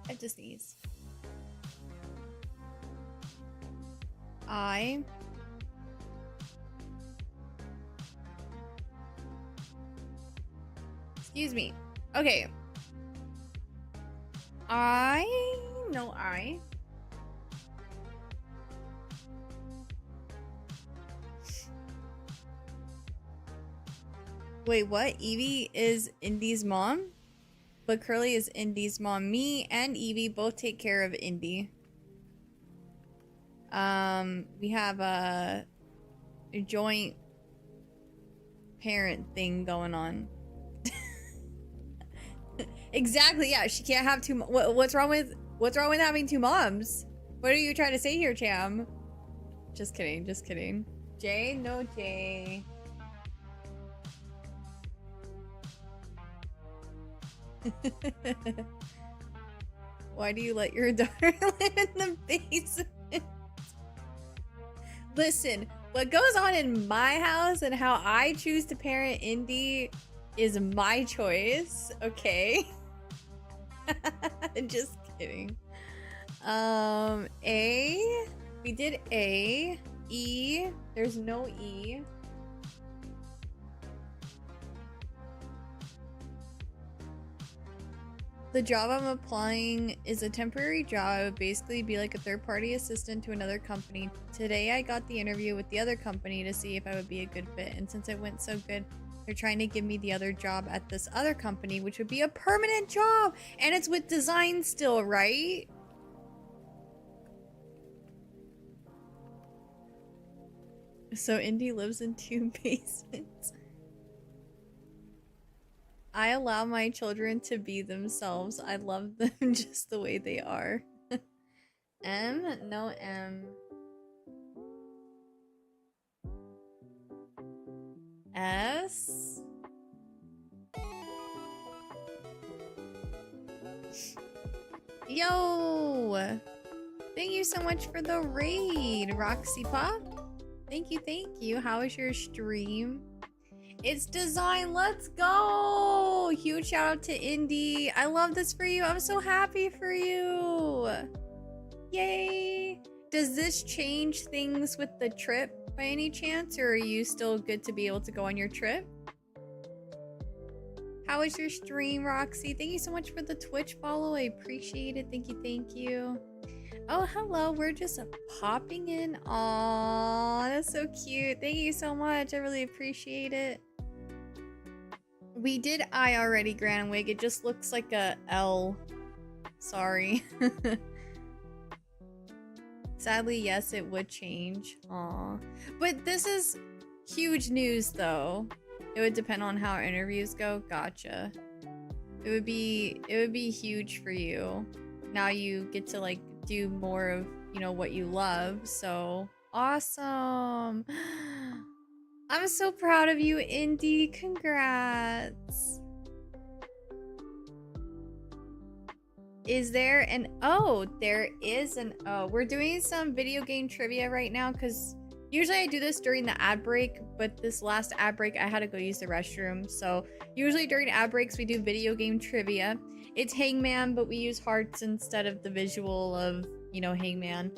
have to sneeze. Excuse me. Okay. I no I. Wait, what? Evie is Indy's mom? But Curly is Indy's mom. Me and Evie both take care of Indy. We have a joint parent thing going on. Exactly, yeah, she can't have two. What's wrong with having two moms? What are you trying to say here, Cham? Just kidding, just kidding. Jay? No, Jay. Why do you let your daughter live in the basement? Listen, what goes on in my house and how I choose to parent Indy is my choice, okay? Just kidding. A. We did A. E. There's no E. The job I'm applying is a temporary job. I would basically be like a third-party assistant to another company. Today I got the interview with the other company to see if I would be a good fit, and since it went so good, they're trying to give me the other job at this other company, which would be a permanent job, and it's with design still, right? So Indy lives in 2 basements. I allow my children to be themselves. I love them just the way they are. M? No M. S? Yo! Thank you so much for the raid, Roxy Pop. Thank you, thank you. How was your stream? It's design, let's go! Huge shout out to Indy. I love this for you. I'm so happy for you. Yay! Does this change things with the trip by any chance, or are you still good to be able to go on your trip? How was your stream, Roxy? Thank you so much for the Twitch follow. I appreciate it. Thank you, thank you. Oh, hello. We're just popping in. Aw, that's so cute. Thank you so much. I really appreciate it. We did I already, Granwig. It just looks like a L. Sorry. Sadly, yes, it would change. Aw. But this is huge news, though. It would depend on how our interviews go. Gotcha. It would be huge for you. Now you get to, like, do more of, you know, what you love. So awesome. I'm so proud of you, Indy. Congrats. Is there an O? There is an O. We're doing some video game trivia right now because usually I do this during the ad break, but this last ad break I had to go use the restroom. So usually during ad breaks we do video game trivia. It's Hangman, but we use hearts instead of the visual of, you know, Hangman.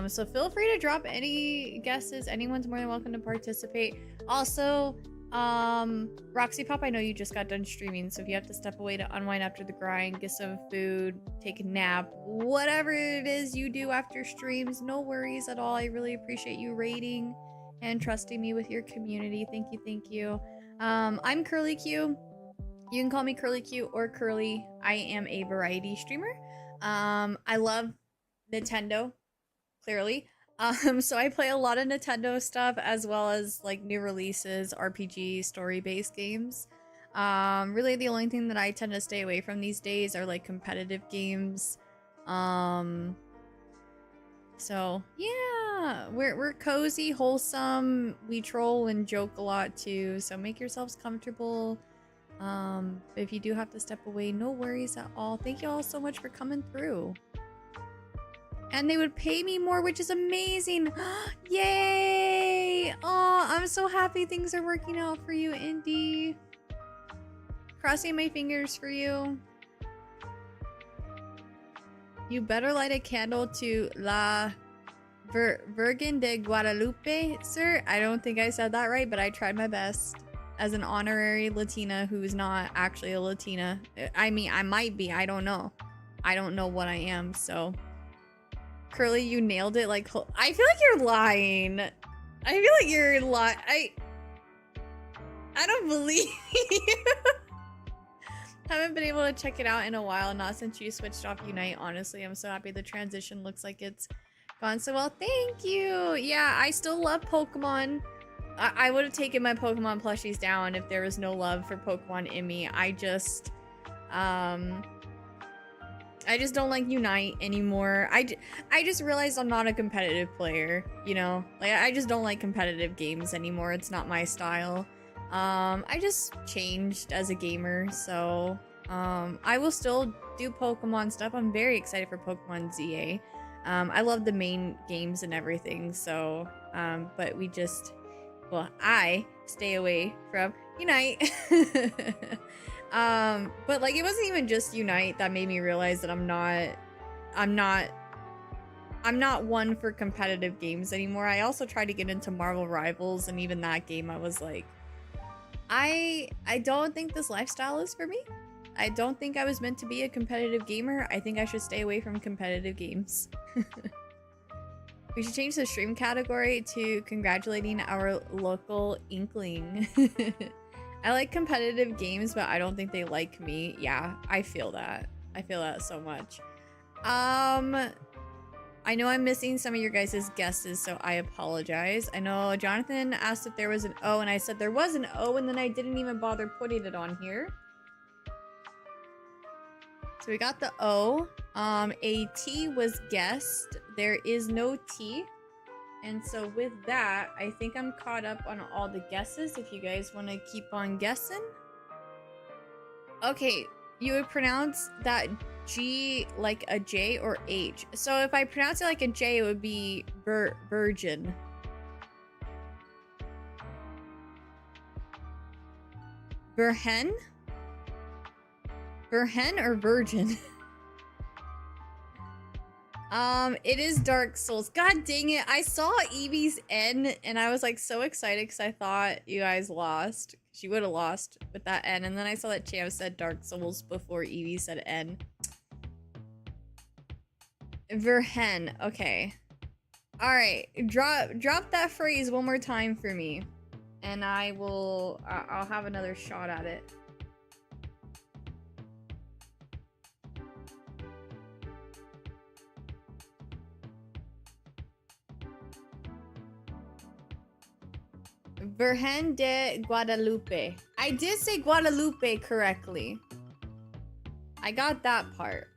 So feel free to drop any guesses. Anyone's more than welcome to participate. Also, Roxy Pop, I know you just got done streaming, so if you have to step away to unwind after the grind, get some food, take a nap, whatever it is you do after streams, no worries at all. I really appreciate you rating and trusting me with your community. Thank you, thank you. I'm Curly Q. You can call me Curly Q or Curly. I am a variety streamer. I love Nintendo, clearly. So I play a lot of Nintendo stuff as well as like new releases, RPG, story-based games. Really the only thing that I tend to stay away from these days are like competitive games. So yeah, we're cozy, wholesome. We troll and joke a lot too, so make yourselves comfortable. If you do have to step away, no worries at all. Thank you all so much for coming through. And they would pay me more, which is amazing. Yay! Oh, I'm so happy things are working out for you, Indy. Crossing my fingers for you. You better light a candle to La Virgen de Guadalupe, sir. I don't think I said that right, but I tried my best. As an honorary Latina who's not actually a Latina. I mean, I might be. I don't know. I don't know what I am, so. Curly, you nailed it. Like, I feel like you're lying. I feel like you're lying. I don't believe you. Haven't been able to check it out in a while, not since you switched off Unite. Honestly, I'm so happy the transition looks like it's gone so well. Thank you. Yeah, I still love Pokemon. I would have taken my Pokemon plushies down if there was no love for Pokemon in me. I just don't like Unite anymore. I just realized I'm not a competitive player, you know? Like, I just don't like competitive games anymore. It's not my style. I just changed as a gamer, so I will still do Pokemon stuff. I'm very excited for Pokemon ZA. I love the main games and everything, so but I stay away from Unite. But like, it wasn't even just Unite that made me realize that I'm not one for competitive games anymore. I also tried to get into Marvel Rivals, and even that game I was like, I don't think this lifestyle is for me. I don't think I was meant to be a competitive gamer. I think I should stay away from competitive games. We should change the stream category to congratulating our local Inkling. I like competitive games, but I don't think they like me. Yeah, I feel that. I feel that so much. I know I'm missing some of your guys' guesses, so I apologize. I know Jonathan asked if there was an O, and I said there was an O, and then I didn't even bother putting it on here. So we got the O. A T was guessed. There is no T. And so with that, I think I'm caught up on all the guesses, if you guys want to keep on guessing. Okay, you would pronounce that G like a J or H. So if I pronounce it like a J, it would be virgin. Virhen? Virhen or virgin? It is Dark Souls. God dang it. I saw Eevee's N and I was like so excited because I thought you guys lost. She would have lost with that N. And then I saw that Champ said Dark Souls before Eevee said N. Virhen. Okay. Alright. Drop that phrase one more time for me. And I'll have another shot at it. Virgen de Guadalupe. I did say Guadalupe correctly. I got that part.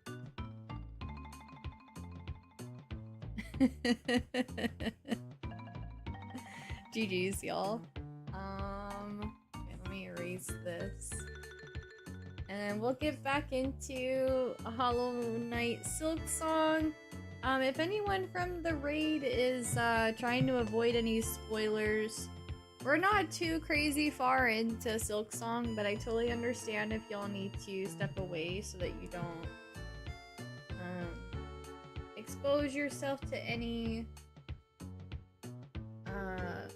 GG's, y'all. Okay, let me erase this. And we'll get back into a Hollow Knight Silksong. If anyone from the raid is trying to avoid any spoilers, we're not too crazy far into Silksong, but I totally understand if y'all need to step away so that you don't expose yourself to any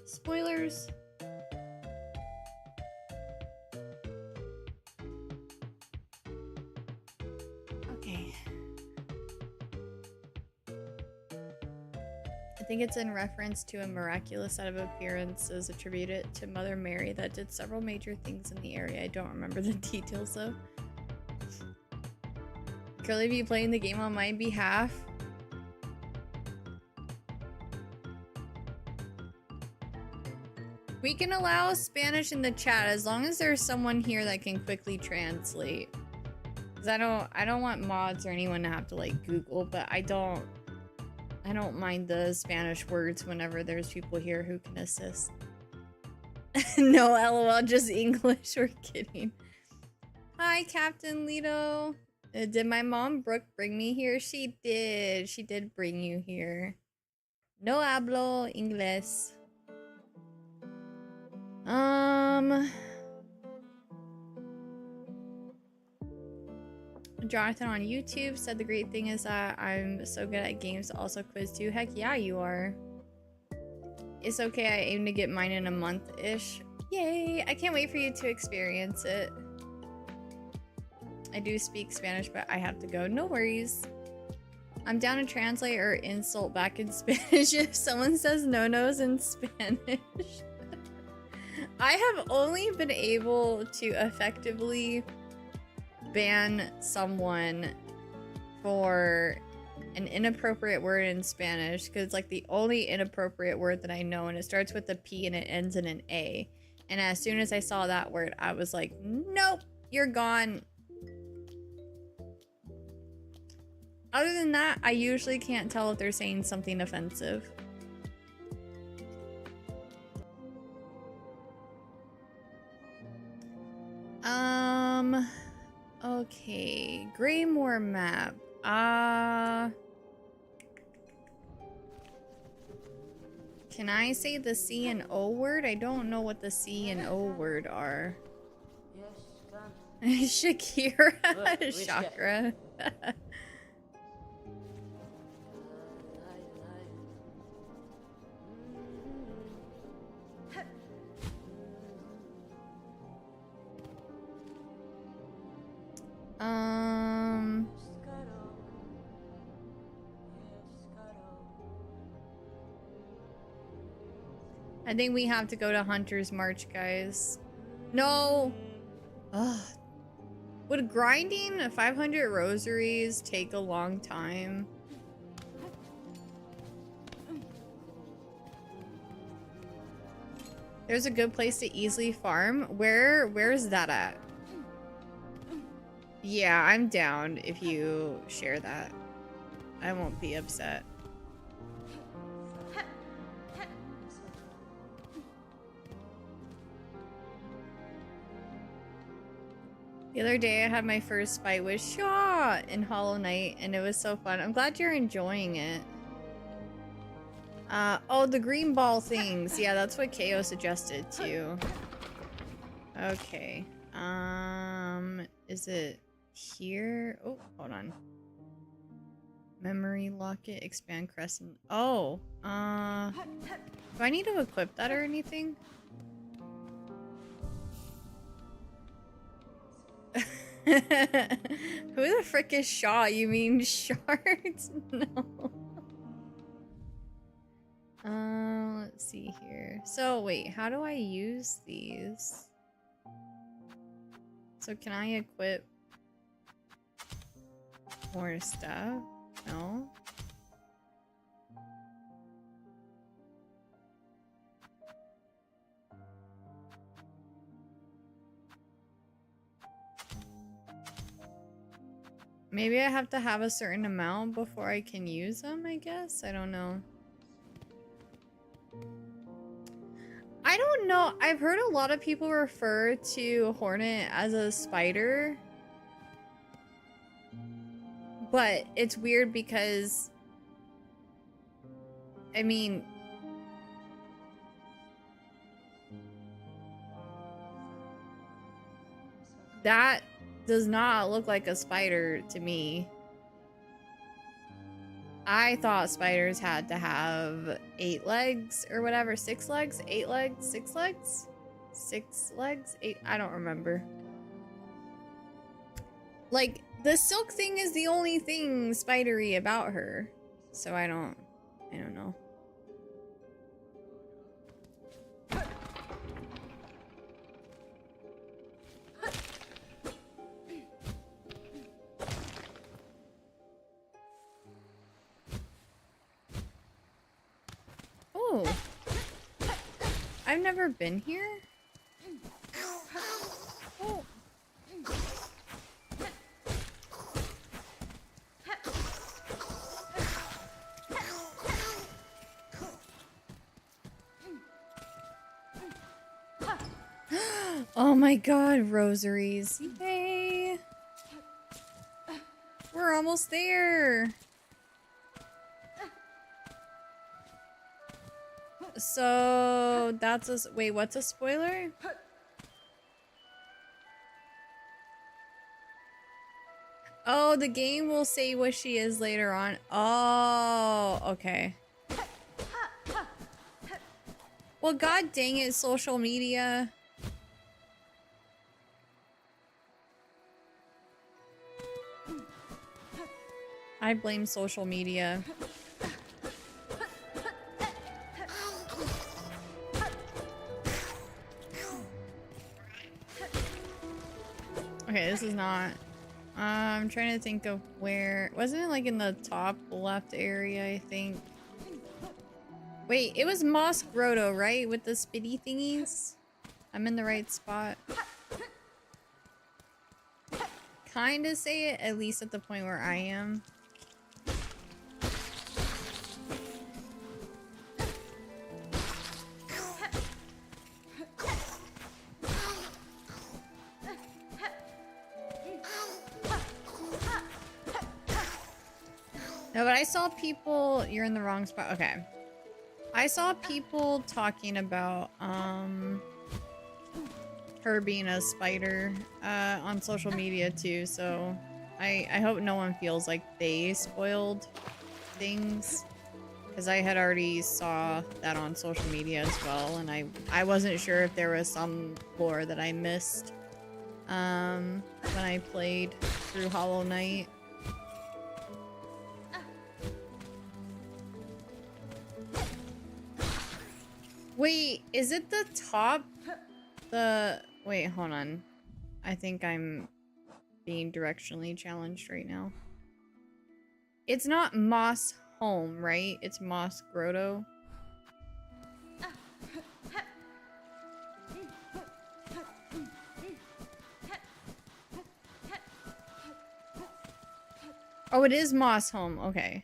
spoilers. Okay. I think it's in reference to a miraculous set of appearances attributed to Mother Mary that did several major things in the area. I don't remember the details though. Curly, be playing the game on my behalf. We can allow Spanish in the chat as long as there's someone here that can quickly translate. Cause I don't want mods or anyone to have to like Google, but I don't mind the Spanish words whenever there's people here who can assist. No, LOL, just English. We're kidding. Hi, Captain Lito. Did my mom, Brooke, bring me here? She did. She did bring you here. No hablo inglés. Jonathan on YouTube said the great thing is that I'm so good at games, also quiz too. Heck yeah, you are. It's okay, I aim to get mine in a month-ish. Yay! I can't wait for you to experience it. I do speak Spanish, but I have to go. No worries. I'm down to translate or insult back in Spanish if someone says no-nos in Spanish. I have only been able to effectively ban someone for an inappropriate word in Spanish because it's like the only inappropriate word that I know, and it starts with a P and it ends in an A. And as soon as I saw that word, I was like, nope, you're gone. Other than that, I usually can't tell if they're saying something offensive. Okay, Greymore map. Can I say the C and O word? I don't know what the C and O word are. Shakira. Chakra. I think we have to go to Hunter's March, guys. No! Ugh. Would grinding 500 rosaries take a long time? There's a good place to easily farm. Where's that at? Yeah, I'm down if you share that. I won't be upset. The other day I had my first fight with Shaw in Hollow Knight and it was so fun. I'm glad you're enjoying it. Oh, the green ball things. Yeah, that's what KO suggested too. Okay. Is it here? Oh, hold on. Memory locket, expand crescent. Oh, do I need to equip that or anything? Who the frick is Shaw? You mean shards? No. Let's see here. So wait, how do I use these? So can I equip more stuff? No. Maybe I have to have a certain amount before I can use them, I guess? I don't know. I don't know. I've heard a lot of people refer to Hornet as a spider. But it's weird because... I mean... that does not look like a spider to me. I thought spiders had to have 8 legs or whatever. 6 legs? 8 legs? 6 legs? 6 legs? 8? I don't remember. Like, the silk thing is the only thing spidery about her. So I don't know. Oh, I've never been here. Oh. Oh my god, rosaries. Yay! We're almost there. So that's a wait, what's a spoiler? Oh, the game will say what she is later on. Oh, okay. Well, god dang it, social media. blame social media. Okay, this is not... I'm trying to think of where... Wasn't it like in the top left area, I think? Wait, it was Moss Grotto, right? With the spitty thingies? I'm in the right spot. Kinda say it, at least at the point where I am. No, but I saw people... You're in the wrong spot. Okay. I saw people talking about, her being a spider, on social media too, so I hope no one feels like they spoiled things. Because I had already saw that on social media as well, and I wasn't sure if there was some lore that I missed, when I played through Hollow Knight. Wait, is it the top? Wait, hold on. I think I'm being directionally challenged right now. It's not Moss Home, right? It's Moss Grotto. Oh, it is Moss Home. Okay.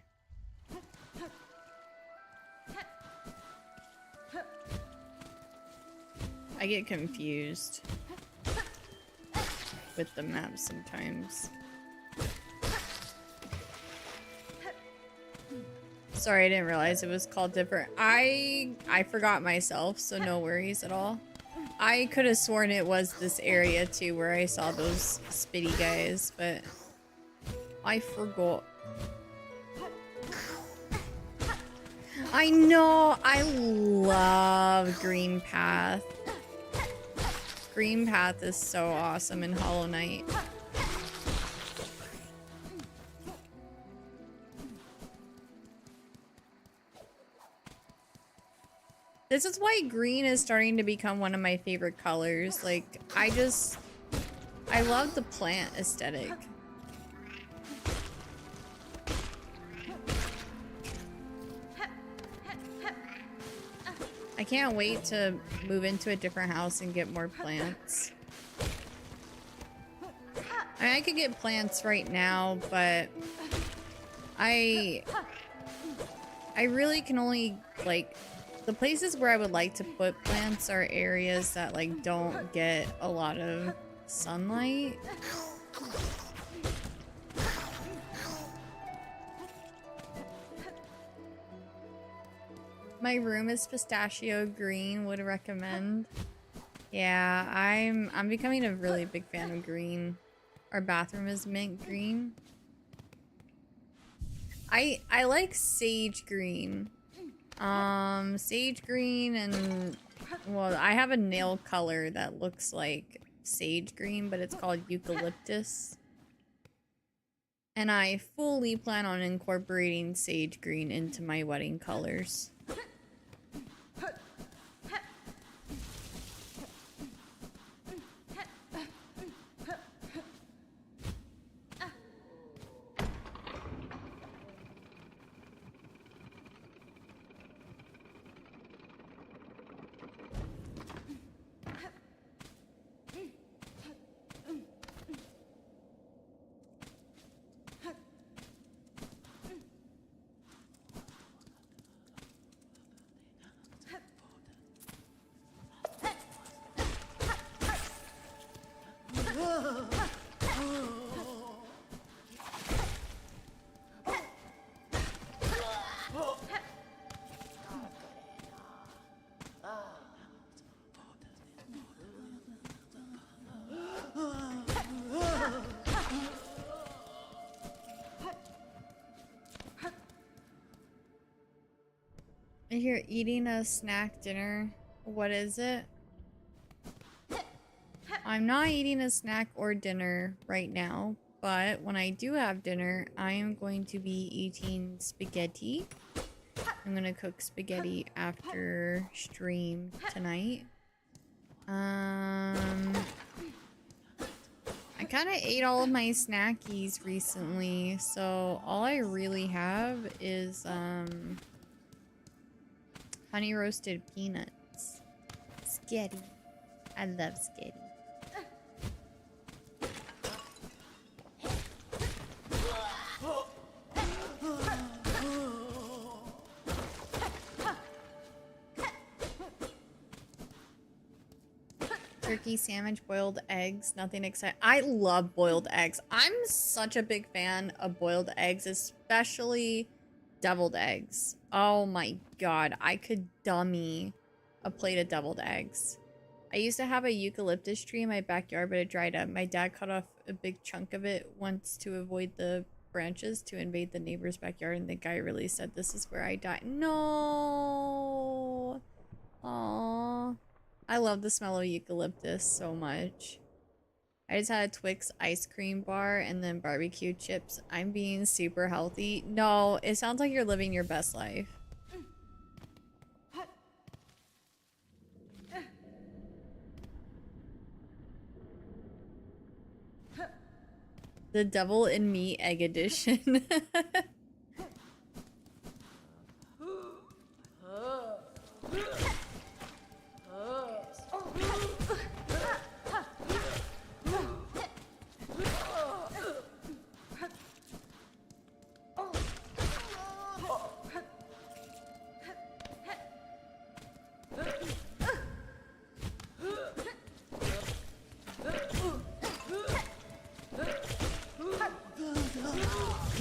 I get confused with the map sometimes. Sorry, I didn't realize it was called different. I forgot myself, so no worries at all. I could have sworn it was this area too where I saw those spitty guys, but I forgot. I know, I love Green Path. Green Path is so awesome in Hollow Knight. This is why green is starting to become one of my favorite colors. Like, I love the plant aesthetic. I can't wait to move into a different house and get more plants. I mean, I could get plants right now, but I really can only, like, the places where I would like to put plants are areas that, like, don't get a lot of sunlight. My room is pistachio green, would recommend. Yeah, I'm becoming a really big fan of green. Our bathroom is mint green. I like sage green. Sage green and, well, I have a nail color that looks like sage green, but it's called eucalyptus. And I fully plan on incorporating sage green into my wedding colors. You're eating a snack dinner. What is it? I'm not eating a snack or dinner right now, But when I do have dinner, I am going to be eating spaghetti. I'm gonna cook spaghetti after stream tonight. I kind of ate all of my snackies recently, so all I really have is honey roasted peanuts. Spaghetti. I love spaghetti. Turkey sandwich, boiled eggs, nothing exciting. I love boiled eggs. I'm such a big fan of boiled eggs, especially deviled eggs. Oh my god, I could dummy a plate of deviled eggs. I used to have a eucalyptus tree in my backyard, but it dried up. My dad cut off a big chunk of it once to avoid the branches to invade the neighbor's backyard, and the guy really said, "This is where I die." No. Aww. I love the smell of eucalyptus so much. I just had a Twix ice cream bar and then barbecue chips. I'm being super healthy. No, it sounds like you're living your best life. The devil in me egg edition.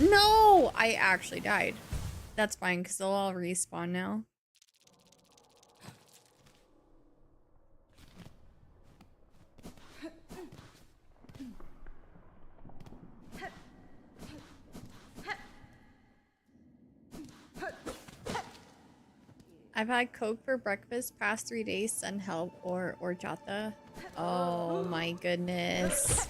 No! I actually died. That's fine, because they'll all respawn now. I've had Coke for breakfast past 3 days, sun help, or horchata. Oh my goodness.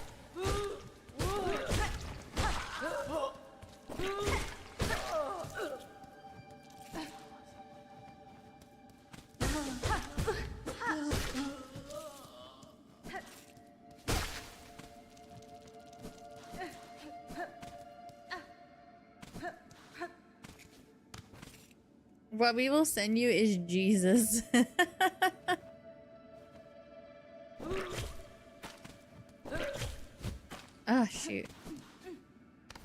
What we will send you is Jesus. Oh, shoot.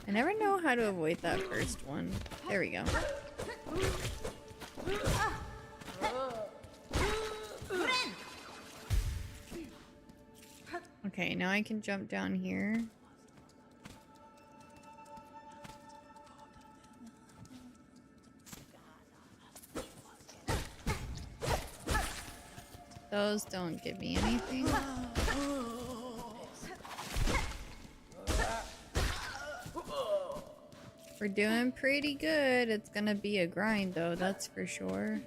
I never know how to avoid that first one. There we go. Okay, now I can jump down here. Those don't give me anything. We're doing pretty good. It's gonna be a grind though, that's for sure.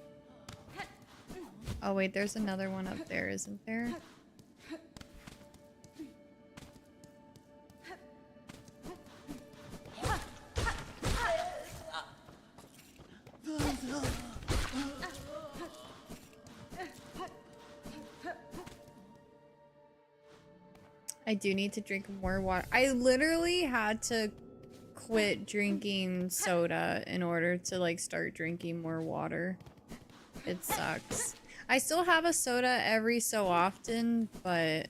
Oh wait, there's another one up there, isn't there? I do need to drink more water. I literally had to quit drinking soda in order to like start drinking more water. It sucks. I still have a soda every so often, but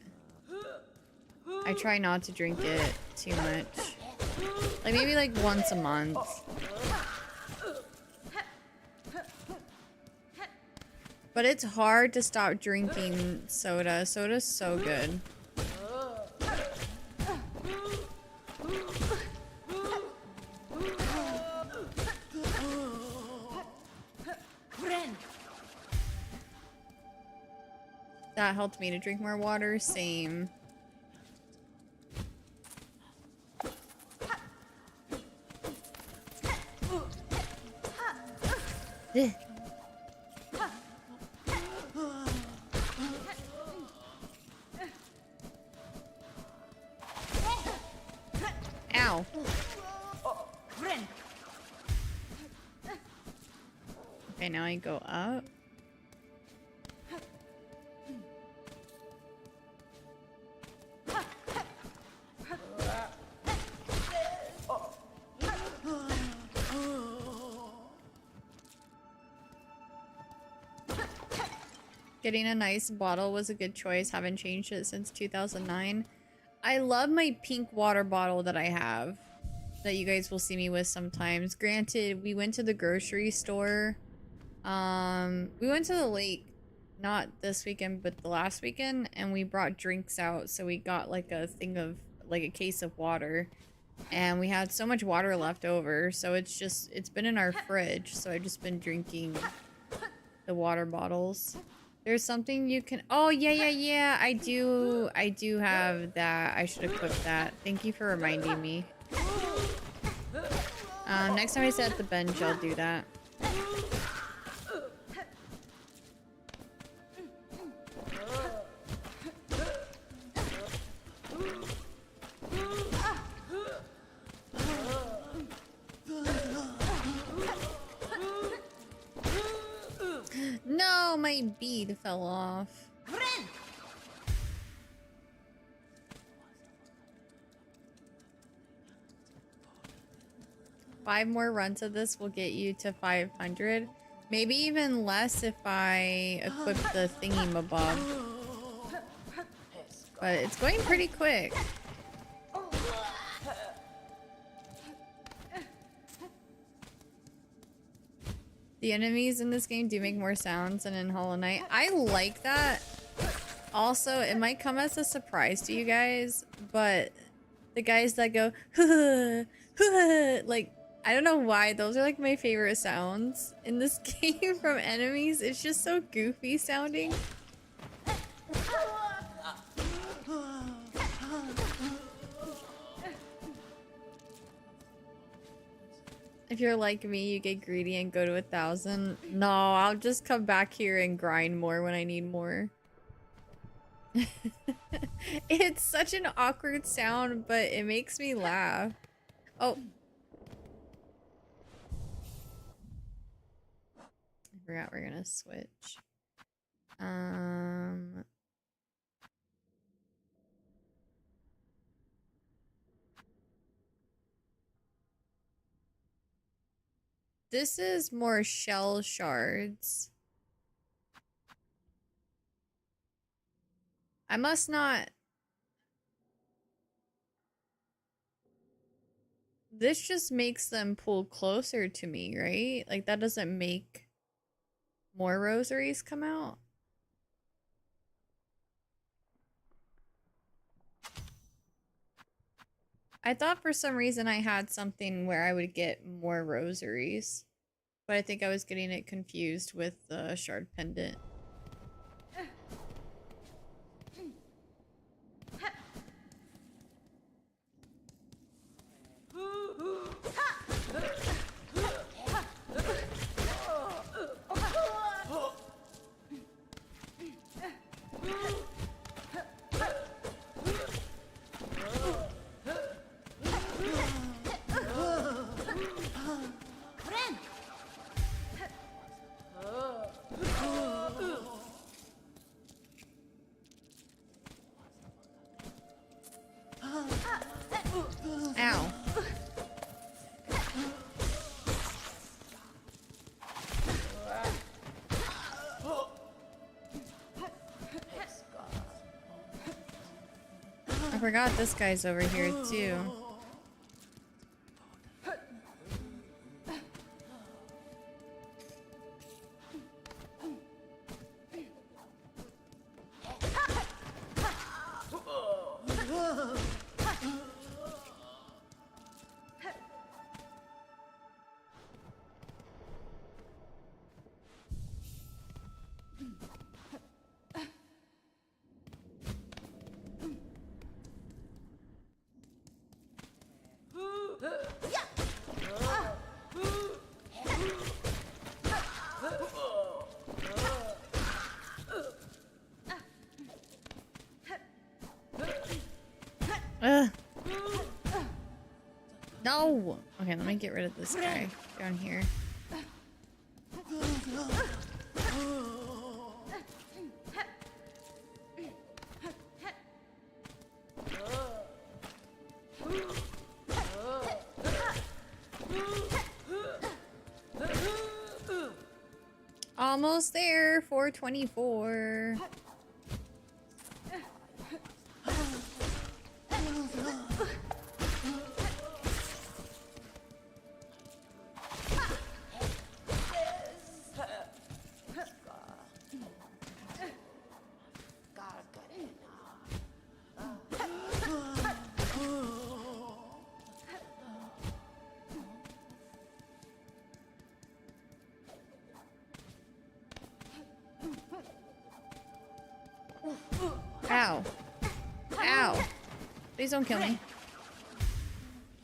I try not to drink it too much. Like maybe like once a month. But it's hard to stop drinking soda. Soda's so good. That helped me to drink more water. Same. Ow. Okay, now I go up. Getting a nice bottle was a good choice. Haven't changed it since 2009. I love my pink water bottle that I have that you guys will see me with sometimes. Granted, we went to the grocery store. We went to the lake, not this weekend, but the last weekend, and we brought drinks out. So we got like a thing of, like a case of water, and we had so much water left over. So it's been in our fridge. So I've just been drinking the water bottles. There's something you can, oh yeah, I do have that. I should equip that. Thank you for reminding me. Next time I sit at the bench, I'll do that. No, my bead fell off. 5 more runs of this will get you to 500. Maybe even less if I equip the thingy-mabob. But it's going pretty quick. The enemies in this game do make more sounds than in Hollow Knight. I like that. Also, it might come as a surprise to you guys, but the guys that go like, I don't know why, those are like my favorite sounds in this game from enemies. It's just so goofy sounding. If you're like me, you get greedy and go to 1,000. No, I'll just come back here and grind more when I need more. It's such an awkward sound, but it makes me laugh. Oh. I forgot we're gonna switch. This is more shell shards. I must not... This just makes them pull closer to me, right? Like, that doesn't make more rosaries come out? I thought for some reason I had something where I would get more rosaries. But I think I was getting it confused with the shard pendant. Ow. I forgot this guy's over here too. Ugh. Ow! Okay, let me get rid of this guy down here. Almost there, 424. Ow. Ow. Please don't kill me.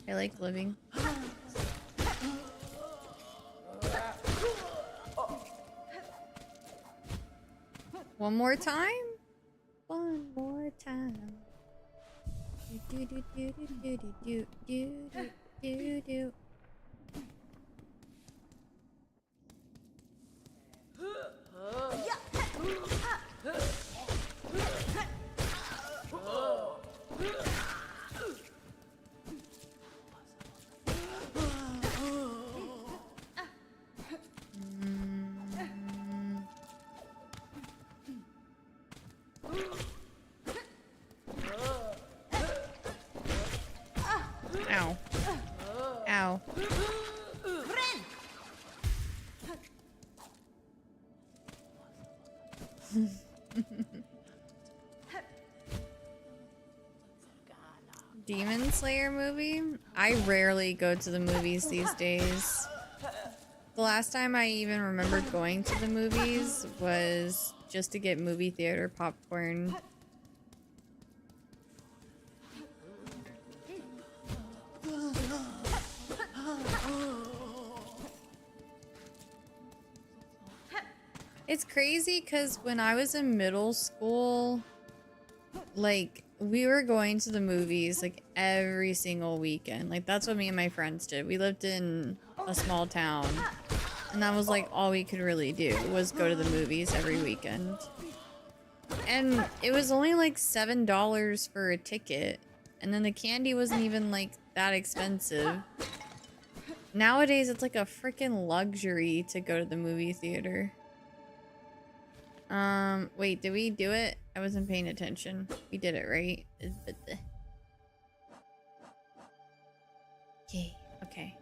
I like living. One more time? One more time. Do do do do do do do do do do. Ow. Ow. Demon Slayer movie? I rarely go to the movies these days. The last time I even remembered going to the movies was just to get movie theater popcorn. It's crazy because when I was in middle school, like, we were going to the movies like every single weekend. Like, that's what me and my friends did. We lived in a small town, and that was like all we could really do was go to the movies every weekend. And it was only like $7 for a ticket, and then the candy wasn't even like that expensive. Nowadays, it's like a freaking luxury to go to the movie theater. Wait, did we do it? I wasn't paying attention. We did it, right? Yay. Okay.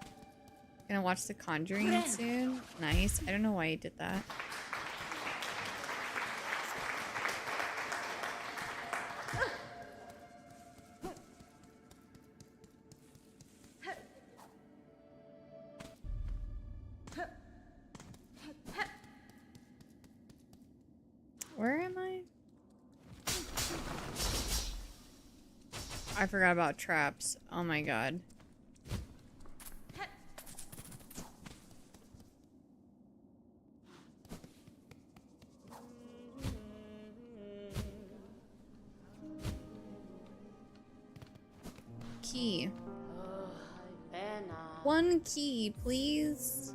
Gonna watch The Conjuring soon. Nice. I don't know why you did that. Where am I? I forgot about traps. Oh my god. Key. One key, please.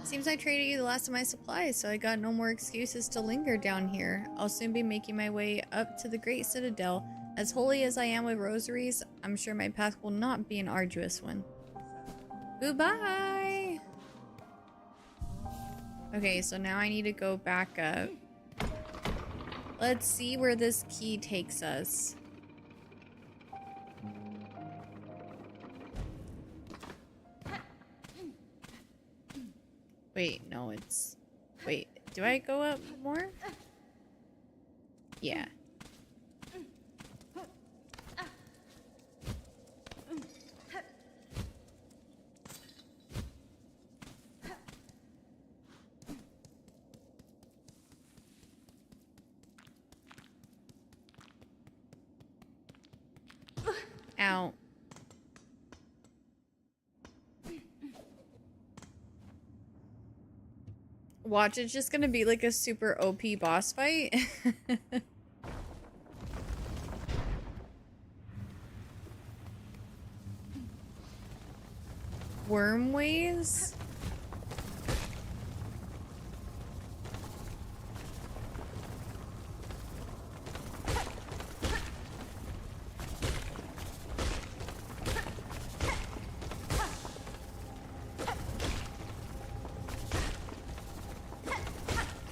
Seems I traded you the last of my supplies, so I got no more excuses to linger down here. I'll soon be making my way up to the Great Citadel. As holy as I am with rosaries, I'm sure my path will not be an arduous one. Goodbye! Okay, so now I need to go back up. Let's see where this key takes us. Wait, no, it's... Wait, do I go up more? Yeah. Ow. Watch, it's just gonna be like a super OP boss fight. worm ways?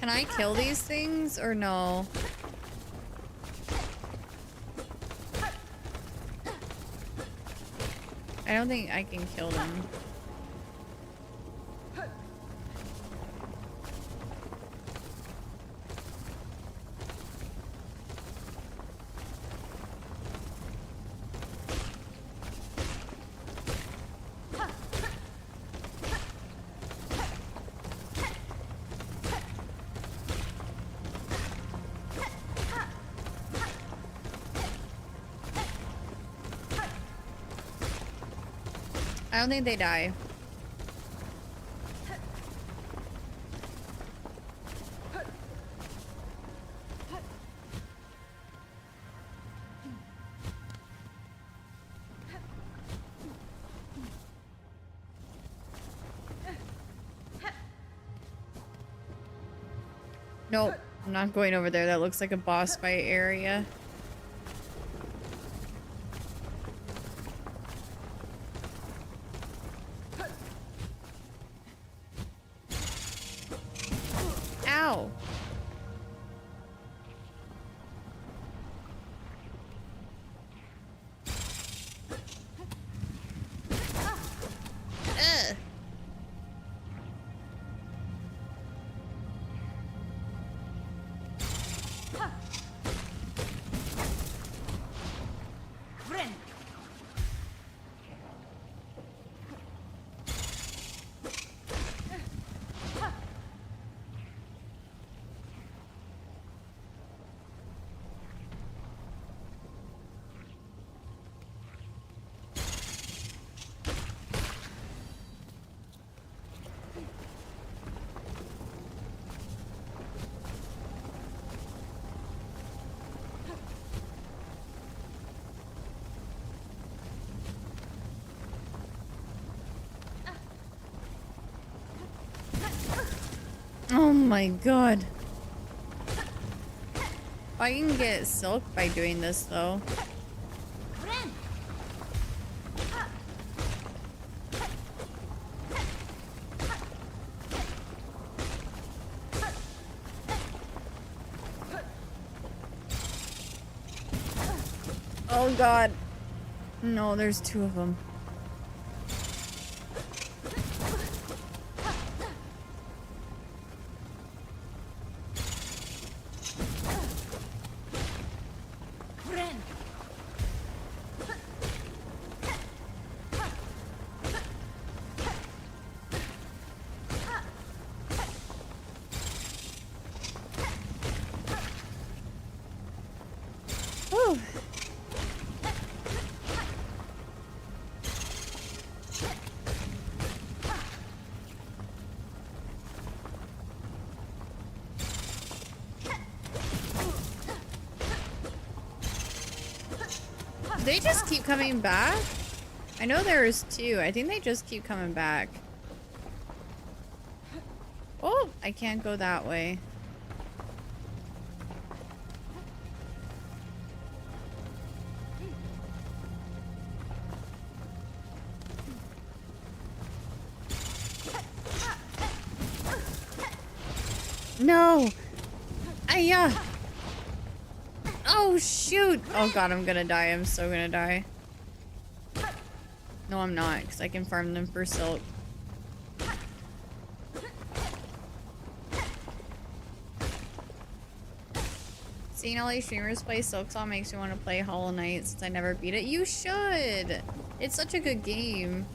Can I kill these things or no? I don't think I can kill them. I don't think they die. Nope, I'm not going over there. That looks like a boss fight area. Ow. Ugh. Oh my god. I can get silk by doing this though. Oh god. No, there's two of them. Whew. They just keep coming back? I know there's two. I think they just keep coming back. Oh, I can't go that way. No! Oh, shoot! Oh god, I'm gonna die. I'm so gonna die. No, I'm not, because I can farm them for silk. Seeing all these streamers play Silksong makes me want to play Hollow Knight since I never beat it. You should! It's such a good game.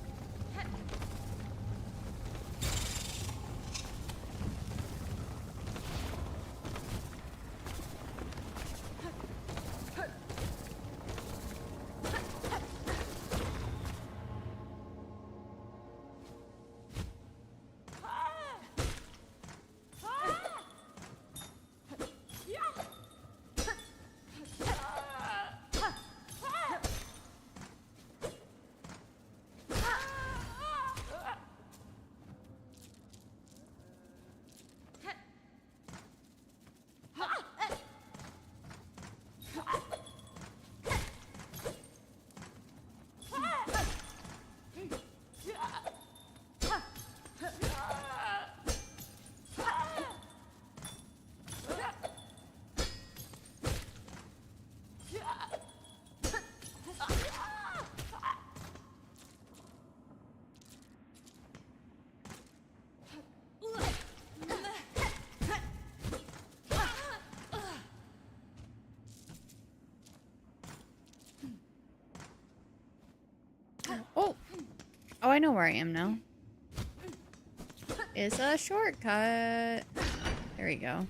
Oh, I know where I am now. It's a shortcut. There we go.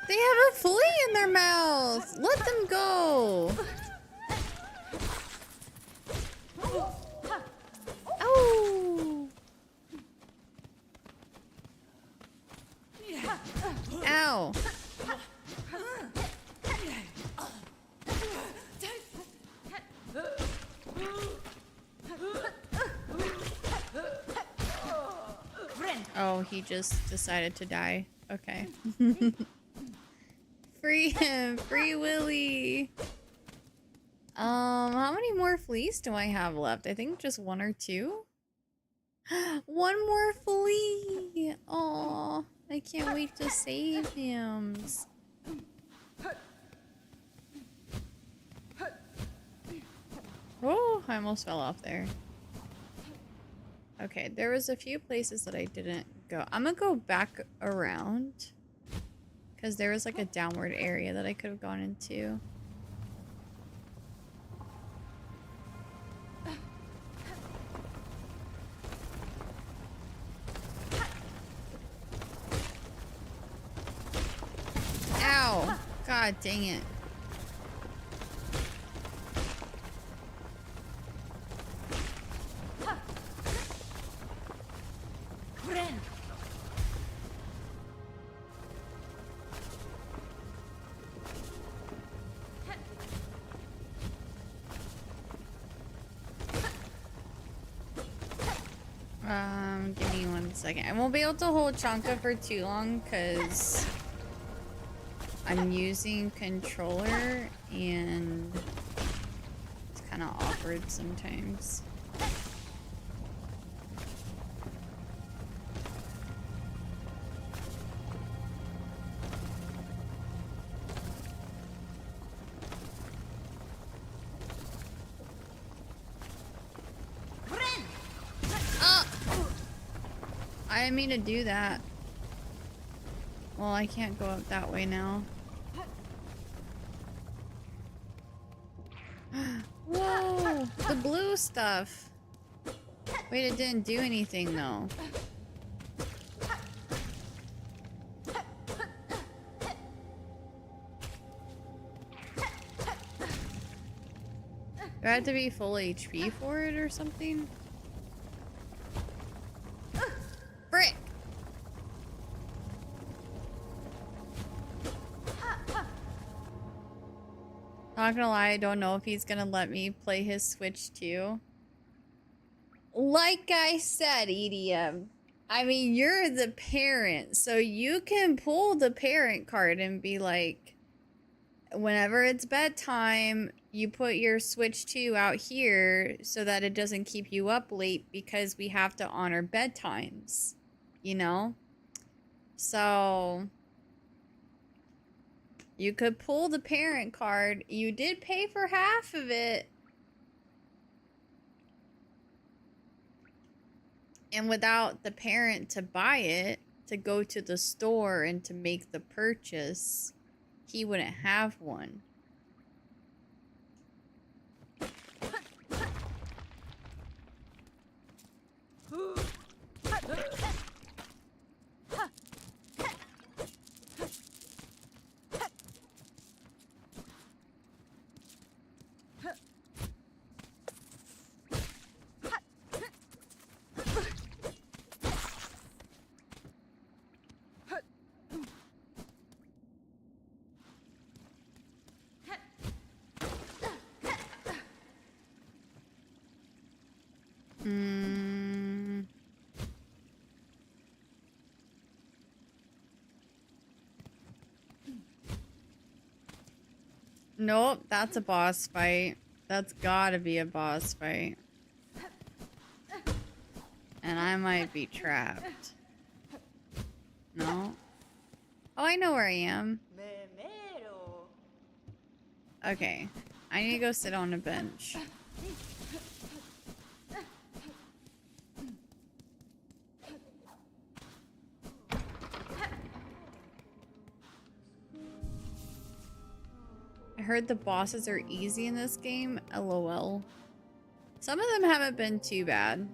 They have a flea in their mouth. Let them go. Oh. Ow. Oh, he just decided to die. Okay. Free him! Free Willy! How many more fleas do I have left? I think just one or two? One more flea! Aw, I can't wait to save him. Oh, I almost fell off there. Okay, there was a few places that I didn't go. I'm gonna go back around. Because there was like a downward area that I could have gone into. Ow! God dang it. Give me 1 second. I won't be able to hold Chanka for too long because I'm using controller and it's kind of awkward sometimes. I didn't mean to do that. Well, I can't go up that way now. Whoa! The blue stuff! Wait, it didn't do anything though. Do I have to be full HP for it or something? Frick! Not gonna lie, I don't know if he's gonna let me play his Switch too. Like I said, EDM, I mean, you're the parent, so you can pull the parent card and be like, whenever it's bedtime, you put your Switch 2 out here so that it doesn't keep you up late because we have to honor bedtimes, you know? So you could pull the parent card. You did pay for half of it. And without the parent to buy it, to go to the store and to make the purchase, he wouldn't have one. Nope, that's a boss fight. That's gotta be a boss fight. And I might be trapped. No? Oh, I know where I am. Okay. I need to go sit on a bench. heard the bosses are easy in this game. LOL. Some of them haven't been too bad.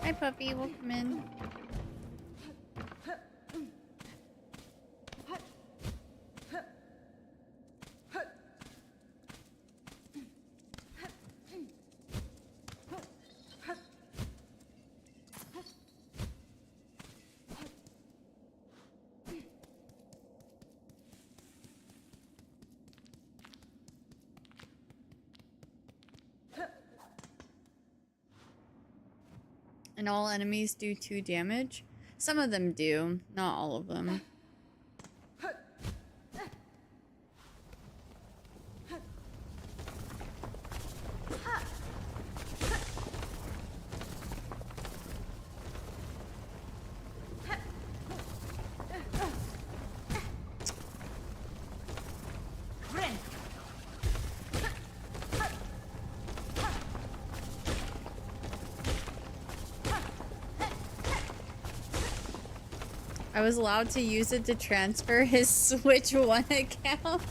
Hi, puppy. Welcome in. And all enemies do 2 damage? Some of them do, not all of them. I was allowed to use it to transfer his Switch 1 account.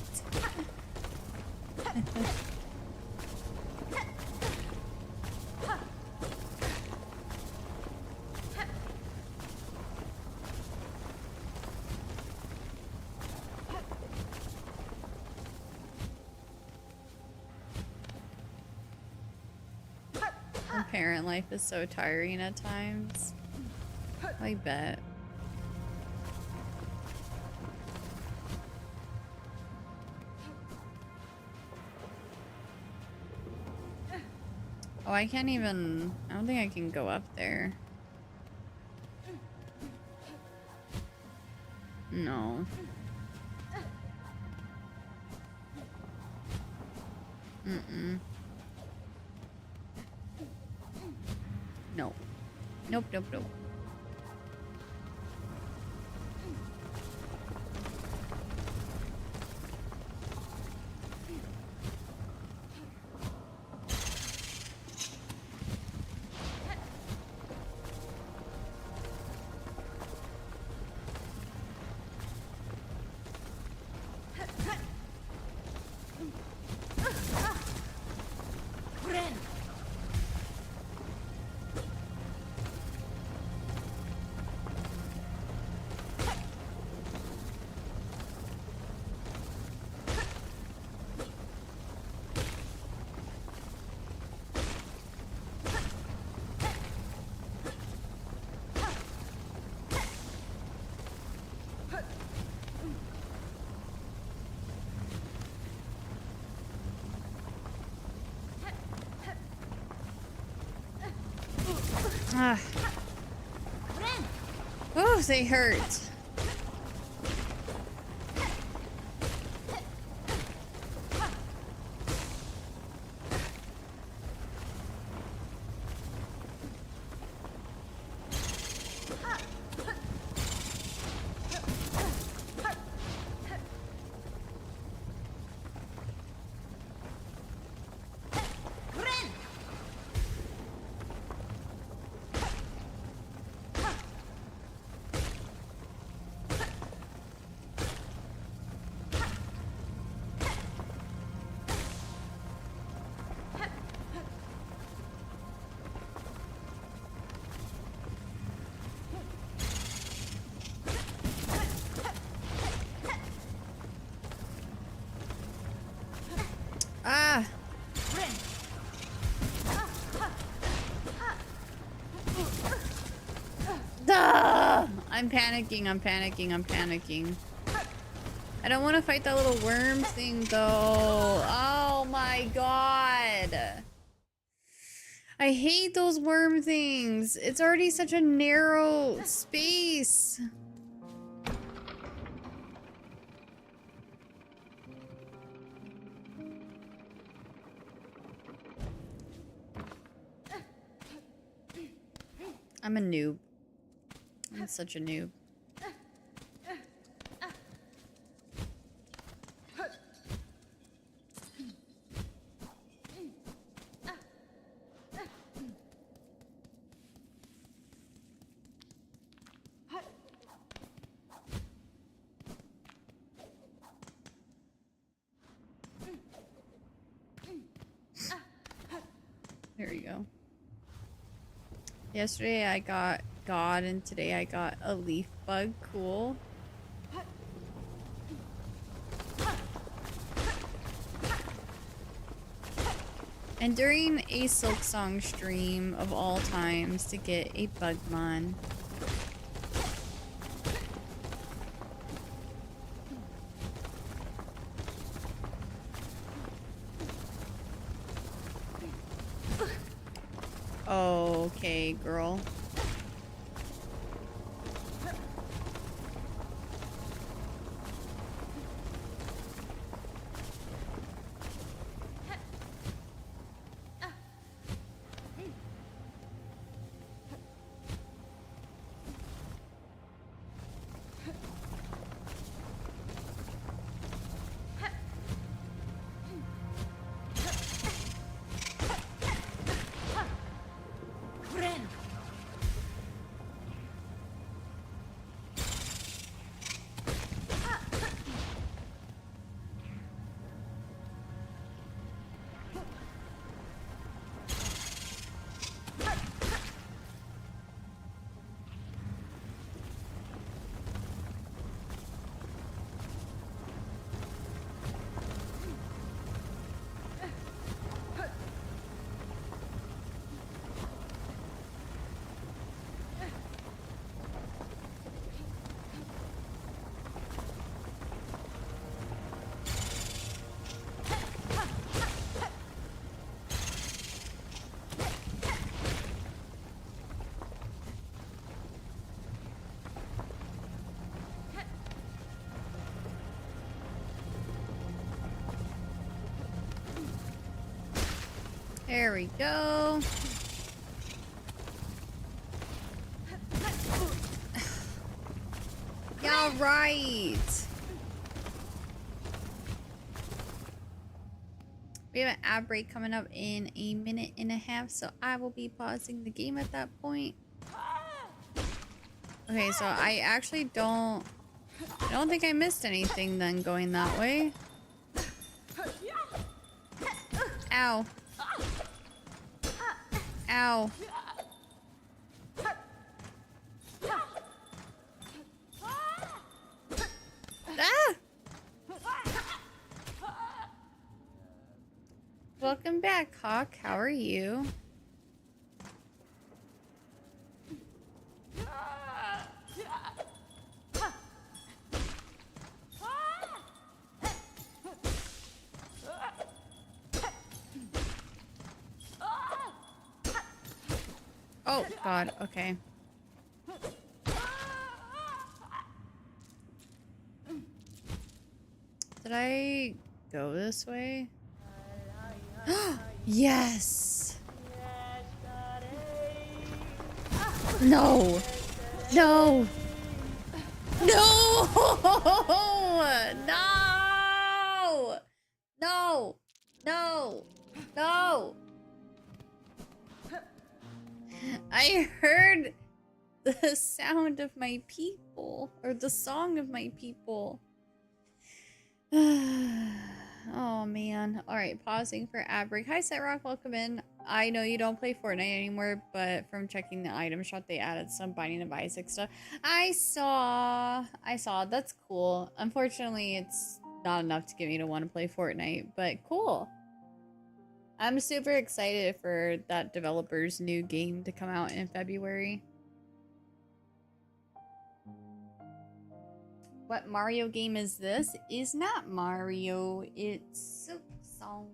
Parent life is so tiring at times. I bet. Oh, I can't even... I don't think I can go up there. No. Mm-mm. Nope. Nope, nope, nope. Ah. Oh, they hurt. Ah! Duh! I'm panicking, I'm panicking, I'm panicking. I don't want to fight that little worm thing though. Oh my god. I hate those worm things. It's already such a narrow space. I'm a noob. I'm such a noob. Yesterday I got God and today I got a leaf bug. Cool. And during a Silksong stream of all times to get a Bugmon. Okay, girl. There we go. Yeah, right. We have an ad break coming up in a minute and a half, so I will be pausing the game at that point. Okay, so I actually I don't think I missed anything then going that way. Ow. Ow. Ah! Welcome back, Hawk. How are you? Oh, God. Okay. Did I go this way? Yes! No! No! No! No! No! No! No! I heard the sound of my people, or the song of my people. Oh man. Alright, pausing for ad break. Hi Setrock, welcome in. I know you don't play Fortnite anymore, but from checking the item shop, they added some Binding of Isaac stuff. I saw. That's cool. Unfortunately, it's not enough to get me to want to play Fortnite, but cool. I'm super excited for that developer's new game to come out in February. What Mario game is this? Is not Mario, it's Silksong.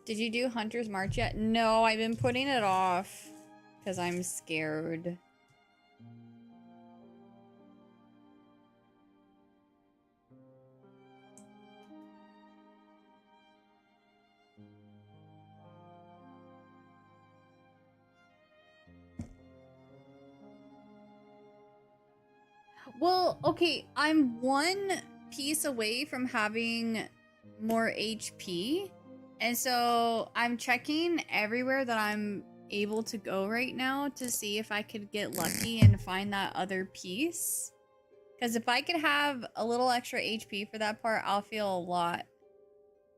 Did you do Hunter's March yet? No, I've been putting it off because I'm scared. Well, okay, I'm one piece away from having more HP. And so I'm checking everywhere that I'm able to go right now to see if I could get lucky and find that other piece. Because if I could have a little extra HP for that part, I'll feel a lot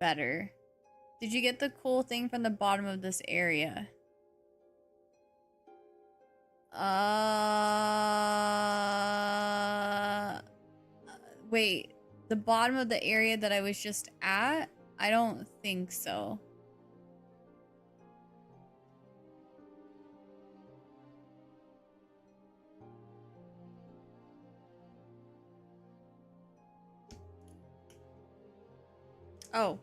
better. Did you get the cool thing from the bottom of this area? Wait. The bottom of the area that I was just at? I don't think so. Oh.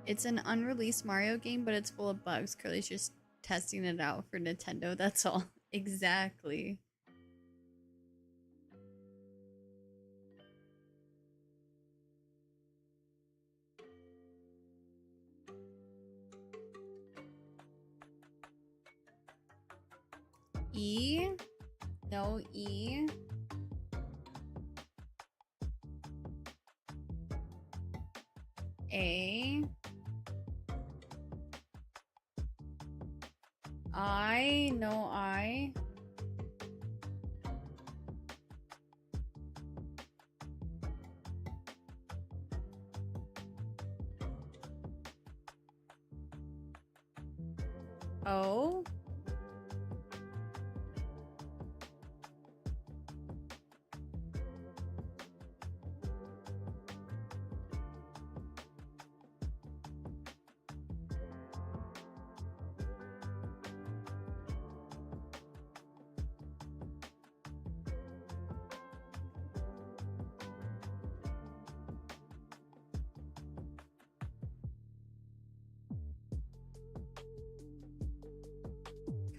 It's an unreleased Mario game, but it's full of bugs. Curly's just testing it out for Nintendo, that's all. Exactly. E? No E. A. I. No I. O.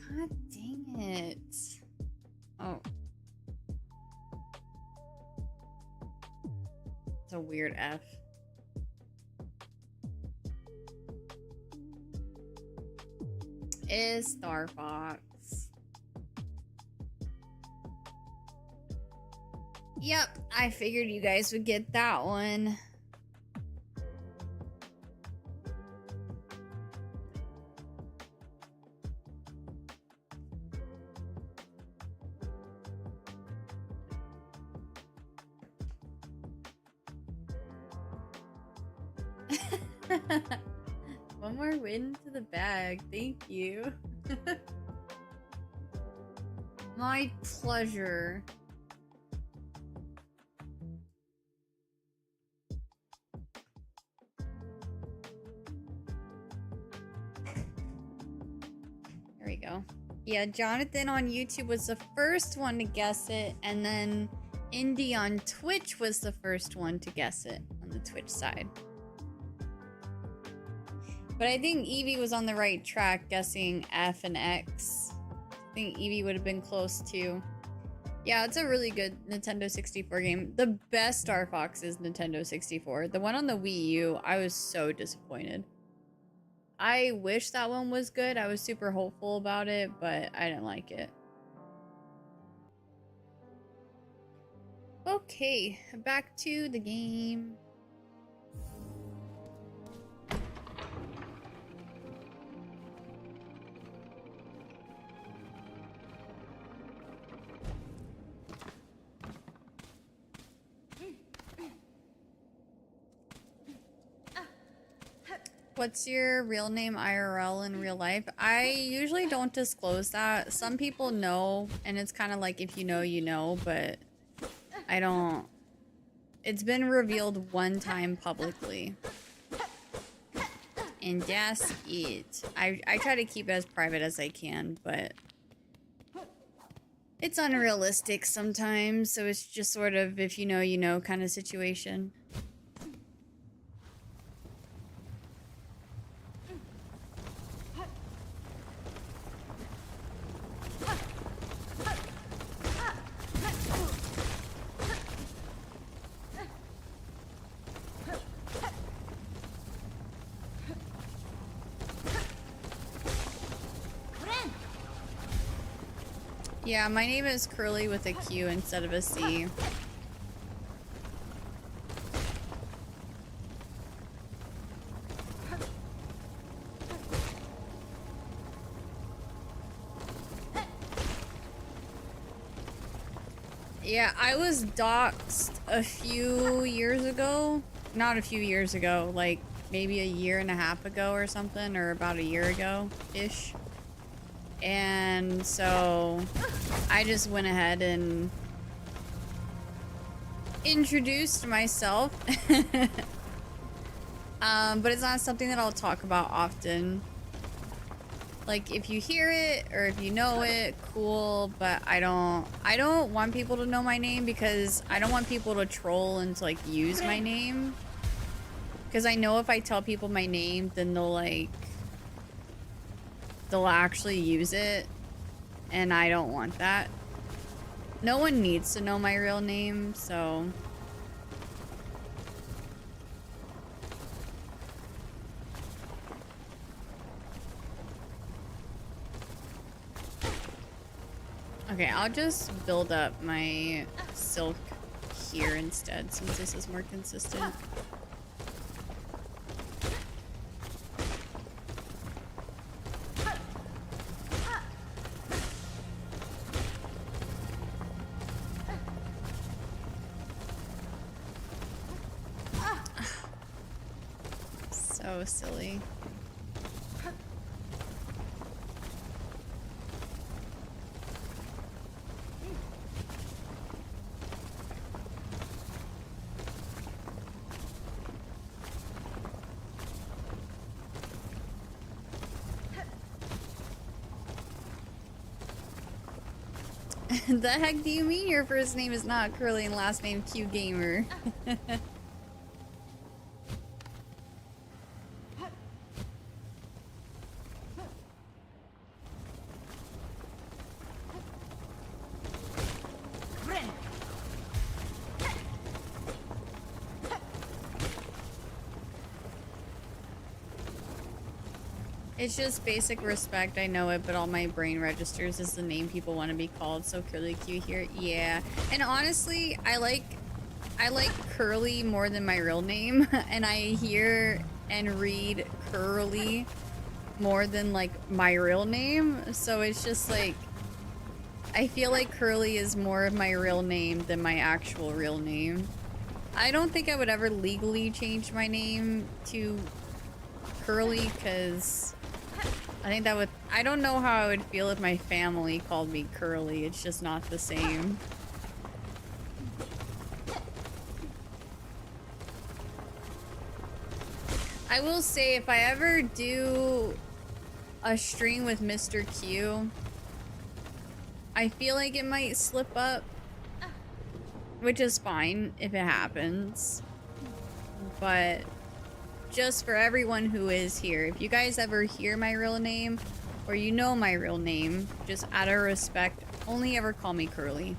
God dang it. Oh. It's a weird F. Is Star Fox. Yep, I figured you guys would get that one. One more win to the bag. Thank you. My pleasure. There we go. Yeah, Jonathan on YouTube was the first one to guess it, and then Indy on Twitch was the first one to guess it on the Twitch side. But I think Evie was on the right track guessing F and X. I think Evie would have been close too. Yeah, it's a really good Nintendo 64 game. The best Star Fox is Nintendo 64. The one on the Wii U, I was so disappointed. I wish that one was good. I was super hopeful about it, but I didn't like it. Okay, back to the game. What's your real name IRL in real life? I usually don't disclose that. Some people know, and it's kind of like if you know, you know, but I don't. It's been revealed one time publicly. And that's it. I try to keep it as private as I can, but it's unrealistic sometimes, so it's just sort of if you know, you know kind of situation. Yeah, my name is Curly with a Q instead of a C. Yeah, I was doxxed a few years ago. Not a few years ago, like maybe a year and a half ago or something, or about a year ago-ish. And so I just went ahead and introduced myself. But it's not something that I'll talk about often. Like, if you hear it or if you know it, cool, but I don't want people to know my name because I don't want people to troll and to, like, use my name. Because I know if I tell people my name, then they'll actually use it, and I don't want that. No one needs to know my real name, so... Okay, I'll just build up my silk here instead, since this is more consistent. So silly. The heck do you mean your first name is not Curly and last name Q Gamer? It's just basic respect, I know it, but all my brain registers is the name people want to be called, so Curly Q here, yeah. And honestly, I like Curly more than my real name, and I hear and read Curly more than, like, my real name, so it's just, like, I feel like Curly is more of my real name than my actual real name. I don't think I would ever legally change my name to Curly, because... I think that would... I don't know how I would feel if my family called me Curly. It's just not the same. I will say, if I ever do a stream with Mr. Q, I feel like it might slip up. Which is fine if it happens. But... just for everyone who is here, if you guys ever hear my real name or you know my real name, just out of respect, only ever call me Curly.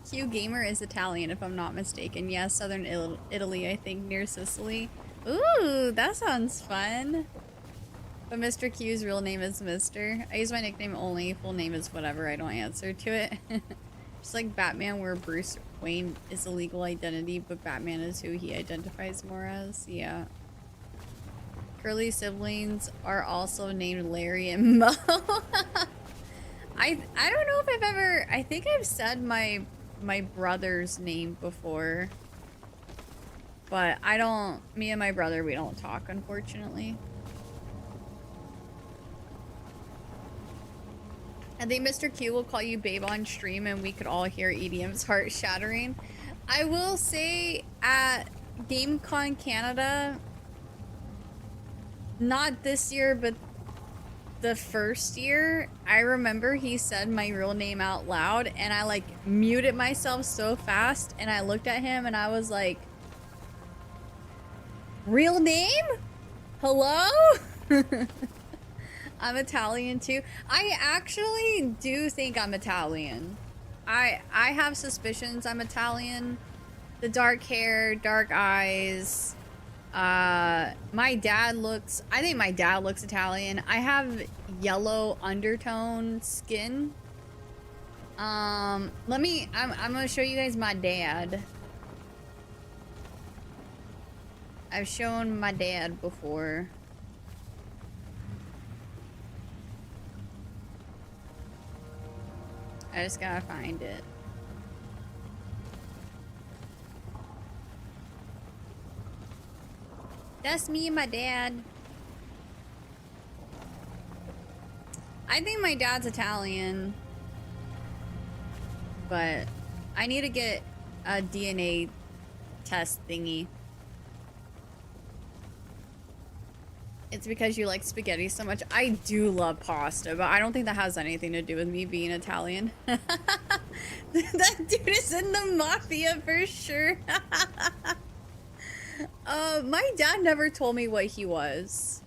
Q Gamer is Italian, if I'm not mistaken. Yes, southern Italy, I think, near Sicily. Ooh, that sounds fun. But Mr. Q's real name is Mr. I use my nickname only. Full name is whatever. I don't answer to it. Just like Batman, where Bruce Wayne is a legal identity, but Batman is who he identifies more as. Yeah. Curly's siblings are also named Larry and Mo. I don't know if I've ever... I think I've said my brother's name before. But I don't... Me and my brother, we don't talk, unfortunately. I think Mr. Q will call you babe on stream and we could all hear EDM's heart shattering. I will say at GameCon Canada, not this year, but the first year, I remember he said my real name out loud and I like muted myself so fast and I looked at him and I was like, real name? Hello? I'm Italian too. I actually do think I'm Italian. I have suspicions I'm Italian. The dark hair, dark eyes. My dad looks... I think my dad looks Italian. I have yellow undertone skin. I'm gonna show you guys my dad. I've shown my dad before. I just gotta find it. That's me and my dad. I think my dad's Italian, but I need to get a DNA test thingy. It's because you like spaghetti so much. I do love pasta, but I don't think that has anything to do with me being Italian. That dude is in the mafia for sure. My dad never told me what he was.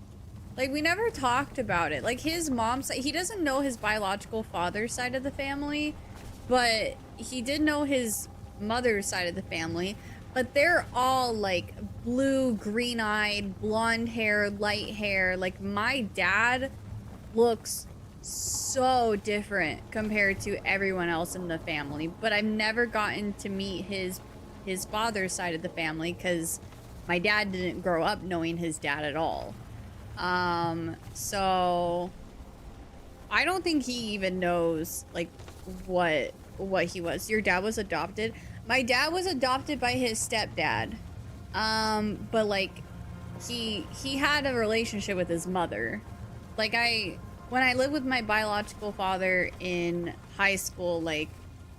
Like, we never talked about it. Like, his mom's, he doesn't know his biological father's side of the family, but he did know his mother's side of the family. But they're all, like, blue, green-eyed, blonde hair, light hair. Like, my dad looks so different compared to everyone else in the family. But I've never gotten to meet his father's side of the family because my dad didn't grow up knowing his dad at all. So I don't think he even knows like what he was. Your dad was adopted? My dad was adopted by his stepdad. But like he had a relationship with his mother. Like when I lived with my biological father in high school, like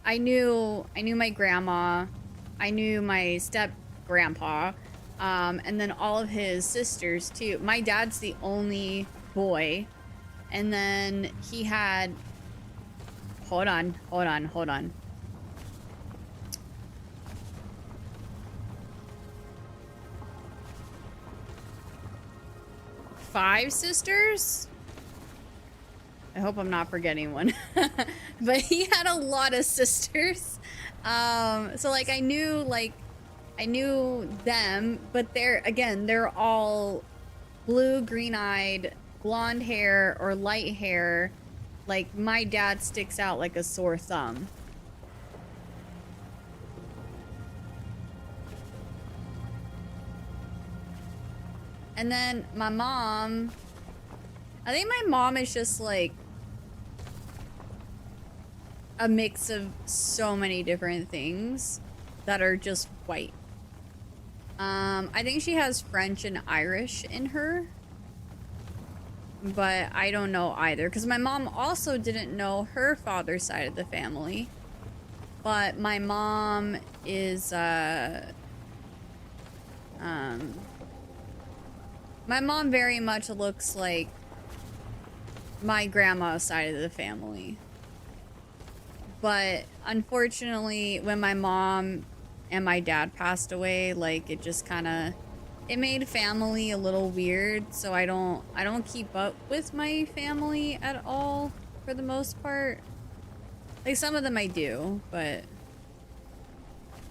I knew my grandma, I knew my step grandpa, and then all of his sisters too. My dad's the only boy, and then he had, hold on. 5 sisters? I hope I'm not forgetting one. But he had a lot of sisters. So like I knew them, but they're all blue, green-eyed, blonde hair or light hair. Like my dad sticks out like a sore thumb. And then my mom, I think my mom is just like a mix of so many different things that are just white. I think she has French and Irish in her, but I don't know either because my mom also didn't know her father's side of the family, but my mom is my mom very much looks like my grandma's side of the family. But unfortunately, when my mom and my dad passed away, like it just kind of, it made family a little weird. So I don't keep up with my family at all for the most part. Like some of them I do, but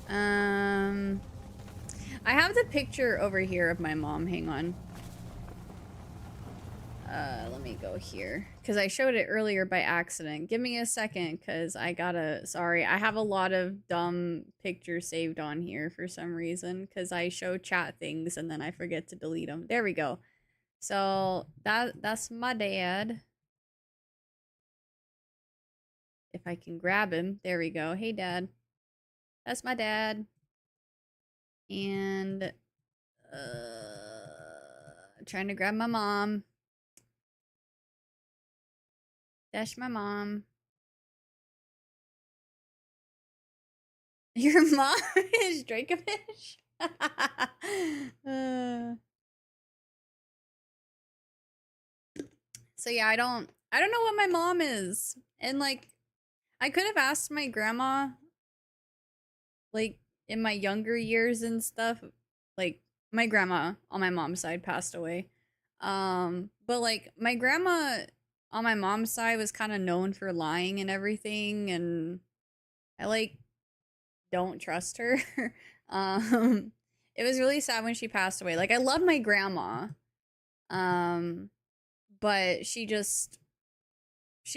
I have the picture over here of my mom. Hang on. Let me go here because I showed it earlier by accident. Give me a second because I gotta, sorry, I have a lot of dumb pictures saved on here for some reason because I show chat things and then I forget to delete them. There we go. So that's my dad. If I can grab him, there we go. Hey dad, that's my dad. And trying to grab my mom. That's my mom. Your mom is Dracovish? So yeah, I don't know what my mom is. And like I could have asked my grandma like in my younger years and stuff. Like my grandma on my mom's side passed away. But like my grandma on my mom's side was kind of known for lying and everything, and I like don't trust her. um it was really sad when she passed away. Like I love my grandma. But she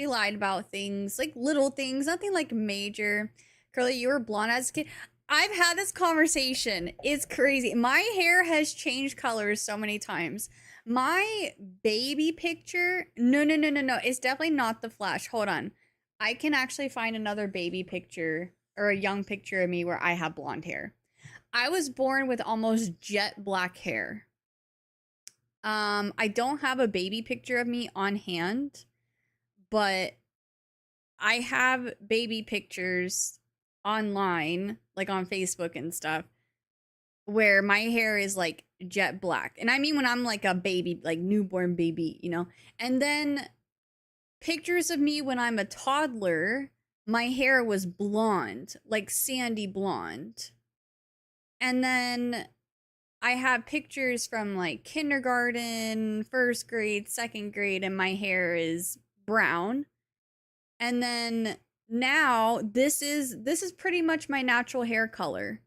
lied about things, like little things, nothing like major. Curly, you were blonde as a kid. I've had this conversation. It's crazy. My hair has changed colors so many times. My baby picture, no. It's definitely not the Flash. Hold on. I can actually find another baby picture or a young picture of me where I have blonde hair. I was born with almost jet black hair. I don't have a baby picture of me on hand, but I have baby pictures online, like on Facebook and stuff, where my hair is like jet black. And I mean when I'm like a baby, like newborn baby, you know? And then pictures of me when I'm a toddler, my hair was blonde, like sandy blonde. And then I have pictures from like kindergarten, first grade, second grade, and my hair is brown. And then now this is pretty much my natural hair color.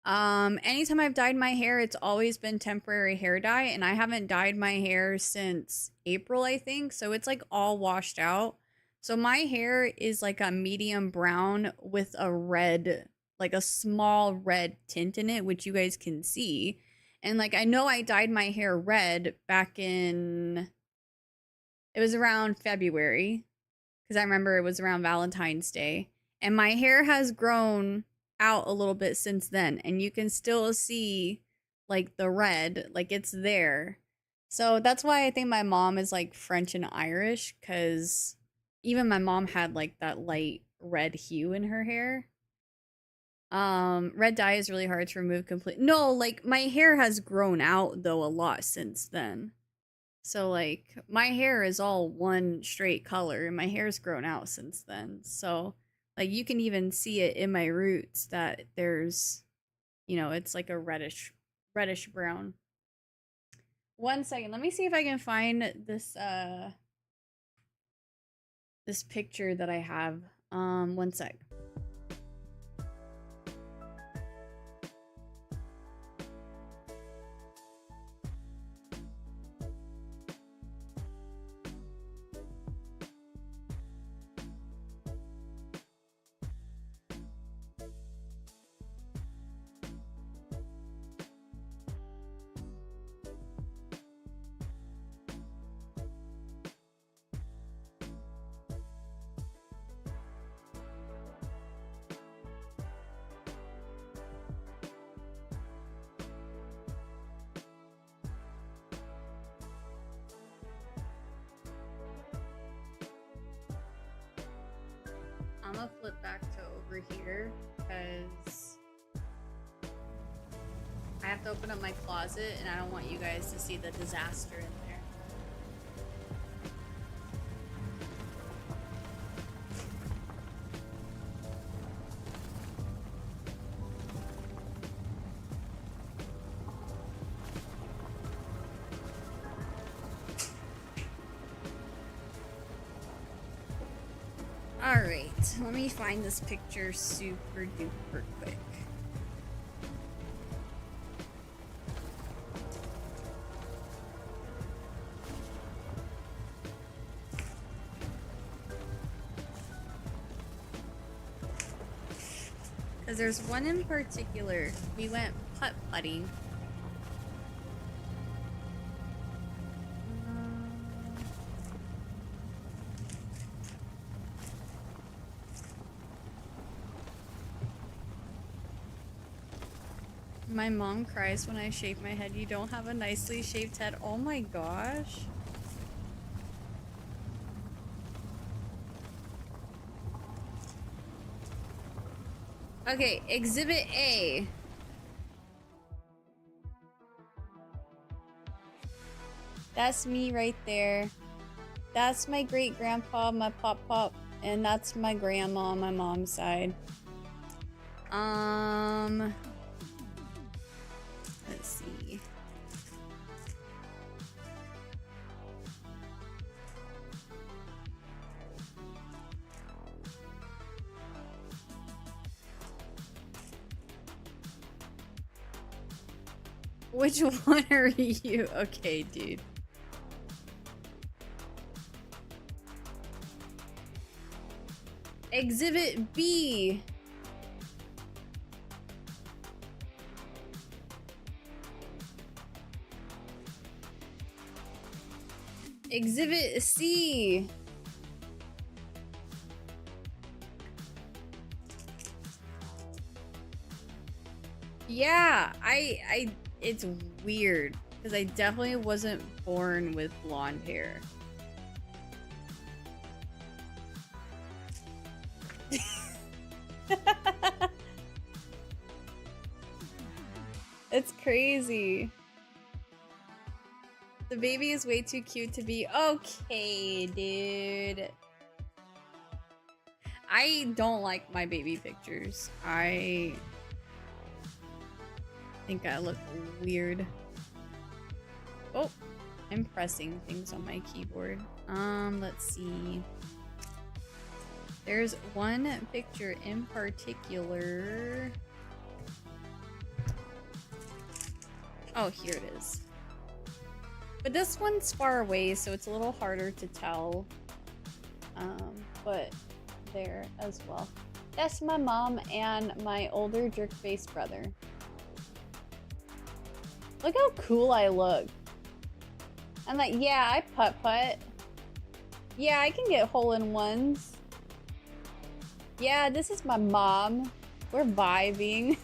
Anytime I've dyed my hair, it's always been temporary hair dye, and I haven't dyed my hair since April, I think. So it's like all washed out. So my hair is like a medium brown with a red, like a small red tint in it, which you guys can see. And like I know I dyed my hair red back in, it was around February, because I remember it was around Valentine's Day. And my hair has grown out a little bit since then, and you can still see like the red, like it's there. So that's why I think my mom is like French and Irish, because even my mom had like that light red hue in her hair. Red dye is really hard to remove completely. No, like my hair has grown out though a lot since then. So like my hair is all one straight color, and my hair's grown out since then. So like you can even see it in my roots that there's, you know, it's like a reddish brown. 1 second, let me see if I can find this picture that I have. 1 sec. I'm gonna flip back to over here because I have to open up my closet and I don't want you guys to see the disaster in there. Alright, let me find this picture super duper quick. Because there's one in particular. We went putt-putting. My mom cries when I shave my head. You don't have a nicely shaved head. Oh my gosh. Okay, Exhibit A. That's me right there. That's my great grandpa, my pop, and that's my grandma on my mom's side. Let's see. Which one are you? Okay, dude. Exhibit B. Exhibit C. Yeah, it's weird because I definitely wasn't born with blonde hair. It's crazy. The baby is way too cute to be okay, dude. I don't like my baby pictures. I think I look weird. Oh, I'm pressing things on my keyboard. Let's see. There's one picture in particular. Oh, here it is. But this one's far away, so it's a little harder to tell. But there as well. That's my mom and my older jerk-faced brother. Look how cool I look. I'm like, yeah, I putt-putt. Yeah, I can get hole-in-ones. Yeah, this is my mom. We're vibing.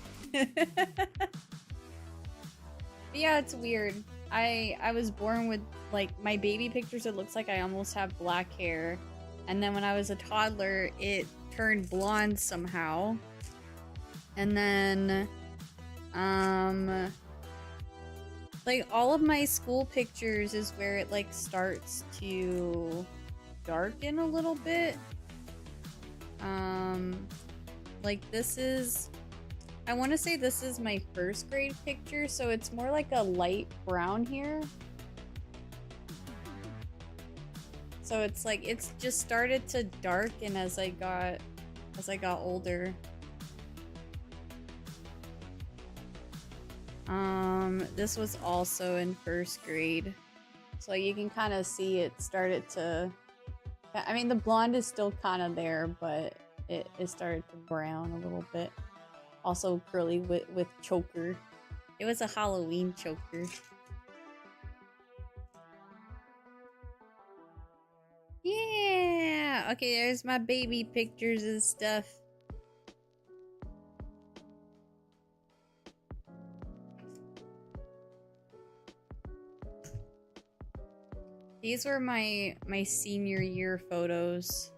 Yeah, it's weird. I was born with, like, my baby pictures, it looks like I almost have black hair. And then when I was a toddler, it turned blonde somehow. And then, like, all of my school pictures is where it, like, starts to darken a little bit. Like, this is... I want to say this is my first grade picture, so it's more like a light brown here. So it's like, it's just started to darken as I got older. This was also in first grade. So you can kind of see it started to, I mean, the blonde is still kind of there, but it started to brown a little bit. Also curly with choker. It was a Halloween choker. Yeah! Okay, there's my baby pictures and stuff. These were my senior year photos.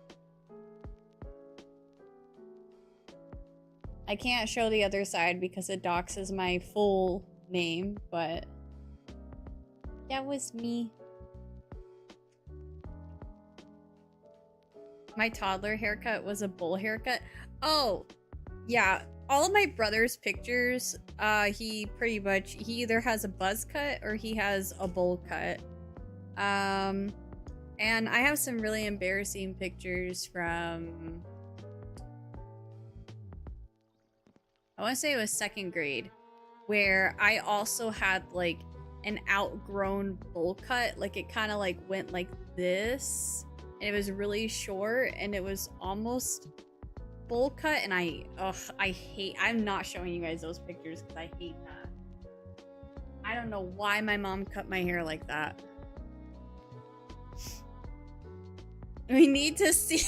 I can't show the other side because it doxes my full name, but that was me. My toddler haircut was a bowl haircut. Oh, yeah. All of my brother's pictures, he either has a buzz cut or he has a bowl cut. And I have some really embarrassing pictures from... I want to say it was second grade, where I also had like an outgrown bowl cut. Like it kind of like went like this, and it was really short, and it was almost bowl cut. And I'm not showing you guys those pictures because I hate that. I don't know why my mom cut my hair like that. We need to see.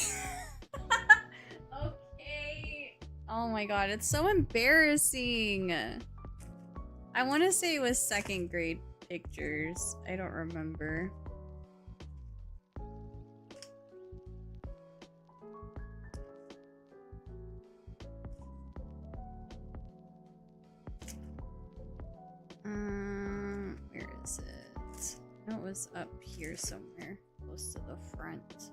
Oh my god, it's so embarrassing. I want to say it was second grade pictures. I don't remember. Where is it? No, it was up here somewhere, close to the front.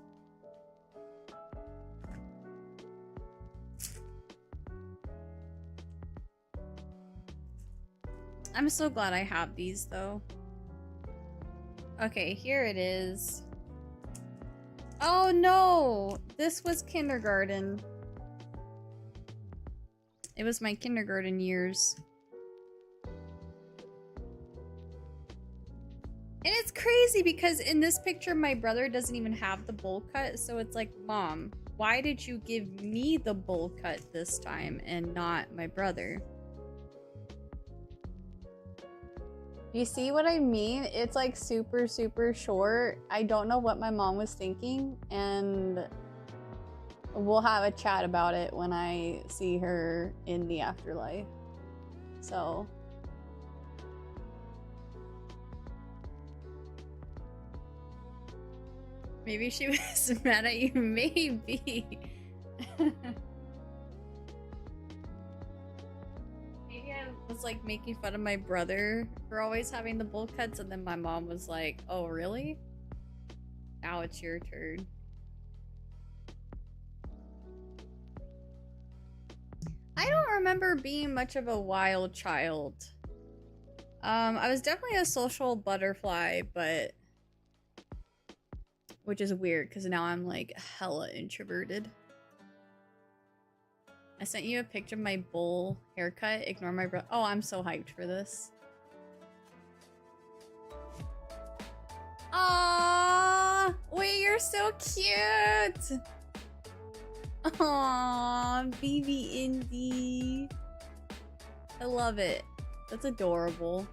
I'm so glad I have these, though. Okay, here it is. Oh, no! This was kindergarten. It was my kindergarten years. And it's crazy because in this picture, my brother doesn't even have the bowl cut. So it's like, Mom, why did you give me the bowl cut this time and not my brother? You see what I mean? It's like super, super short. I don't know what my mom was thinking, and we'll have a chat about it when I see her in the afterlife. So. Maybe she was mad at you, maybe. Maybe I was like making fun of my brother for always having the bowl cuts, and then my mom was like, oh, really? Now it's your turn. I don't remember being much of a wild child. I was definitely a social butterfly, but which is weird because now I'm like hella introverted. I sent you a picture of my bowl haircut. Ignore my bro. Oh, I'm so hyped for this. Aww, wait, you're so cute. Aww, baby Indy. I love it. That's adorable.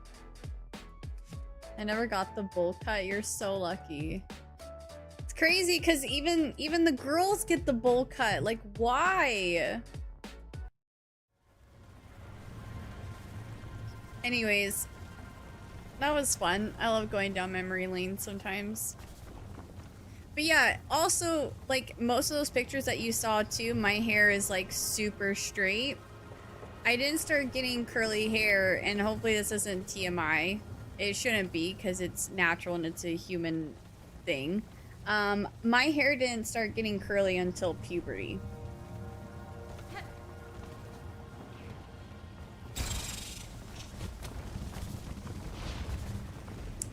I never got the bowl cut. You're so lucky. It's crazy because even the girls get the bowl cut. Like, why? Anyways, that was fun. I love going down memory lane sometimes. But yeah, also, like, most of those pictures that you saw too, my hair is like super straight. I didn't start getting curly hair, and hopefully this isn't TMI. It shouldn't be because it's natural and it's a human thing. My hair didn't start getting curly until puberty.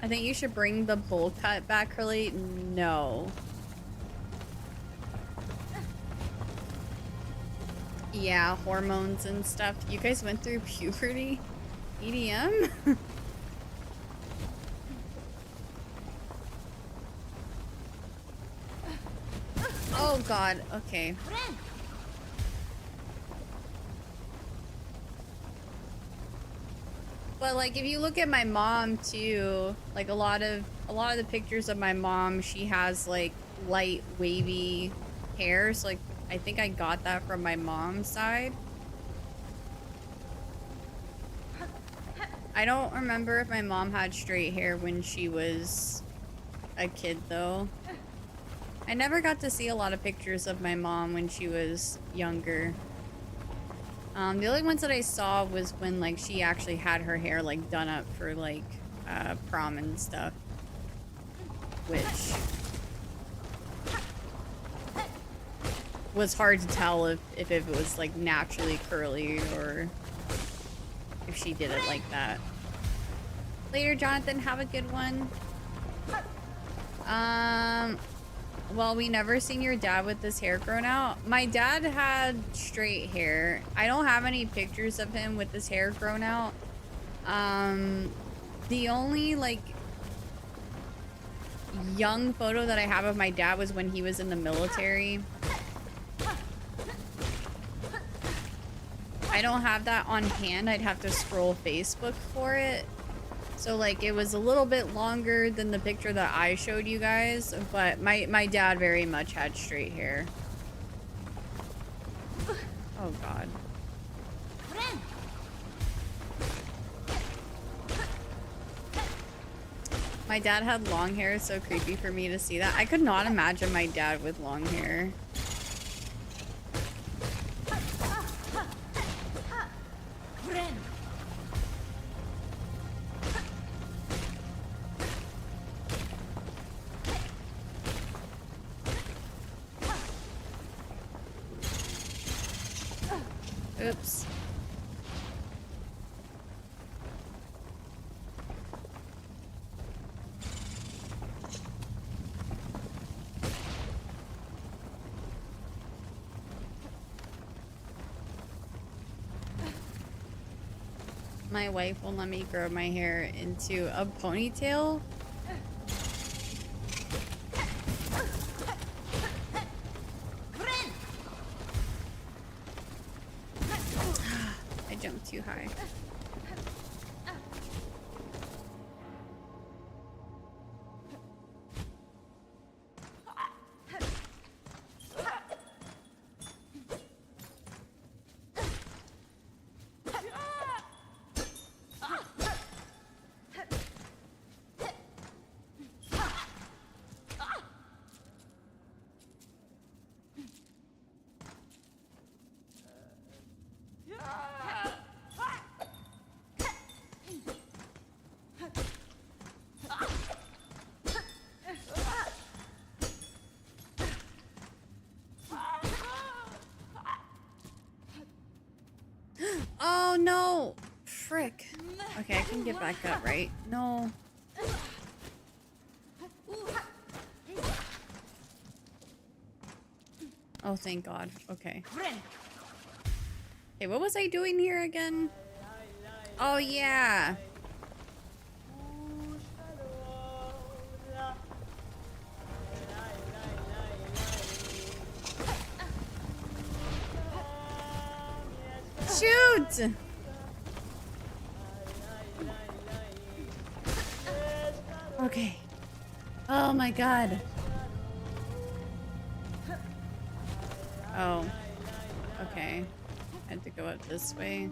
I think you should bring the bowl cut back curly. No. Yeah, hormones and stuff. You guys went through puberty? EDM? Oh god, okay. But like if you look at my mom too, like a lot of the pictures of my mom, she has like light wavy hair. So like I think I got that from my mom's side. I don't remember if my mom had straight hair when she was a kid though. I never got to see a lot of pictures of my mom when she was younger. The only ones that I saw was when like she actually had her hair like done up for like prom and stuff, which was hard to tell if it was like naturally curly or if she did it like that. Later, Jonathan, have a good one. Well, we never seen your dad with his hair grown out. My dad had straight hair. I don't have any pictures of him with his hair grown out. The only like young photo that I have of my dad was when he was in the military. I don't have that on hand. I'd have to scroll Facebook for it. So like it was a little bit longer than the picture that I showed you guys, but my dad very much had straight hair. Oh god. My dad had long hair, so creepy for me to see that. I could not imagine my dad with long hair. Oops. My wife won't let me grow my hair into a ponytail. I jumped too high. no! Frick. Okay, I can get back up, right? No. Oh, thank God. Okay. Hey, what was I doing here again? Oh, yeah. Shoot! Okay. Oh my God. Oh. Okay. I had to go up this way.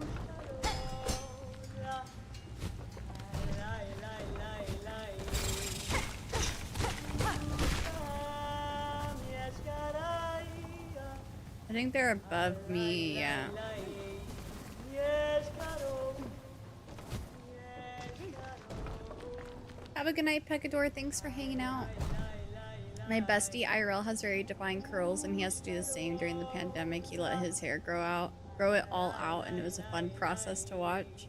I think they're above me, yeah. Have a good night, Pecador. Thanks for hanging out. My bestie IRL has very defined curls, and he has to do the same during the pandemic. He let his hair grow it all out, and it was a fun process to watch.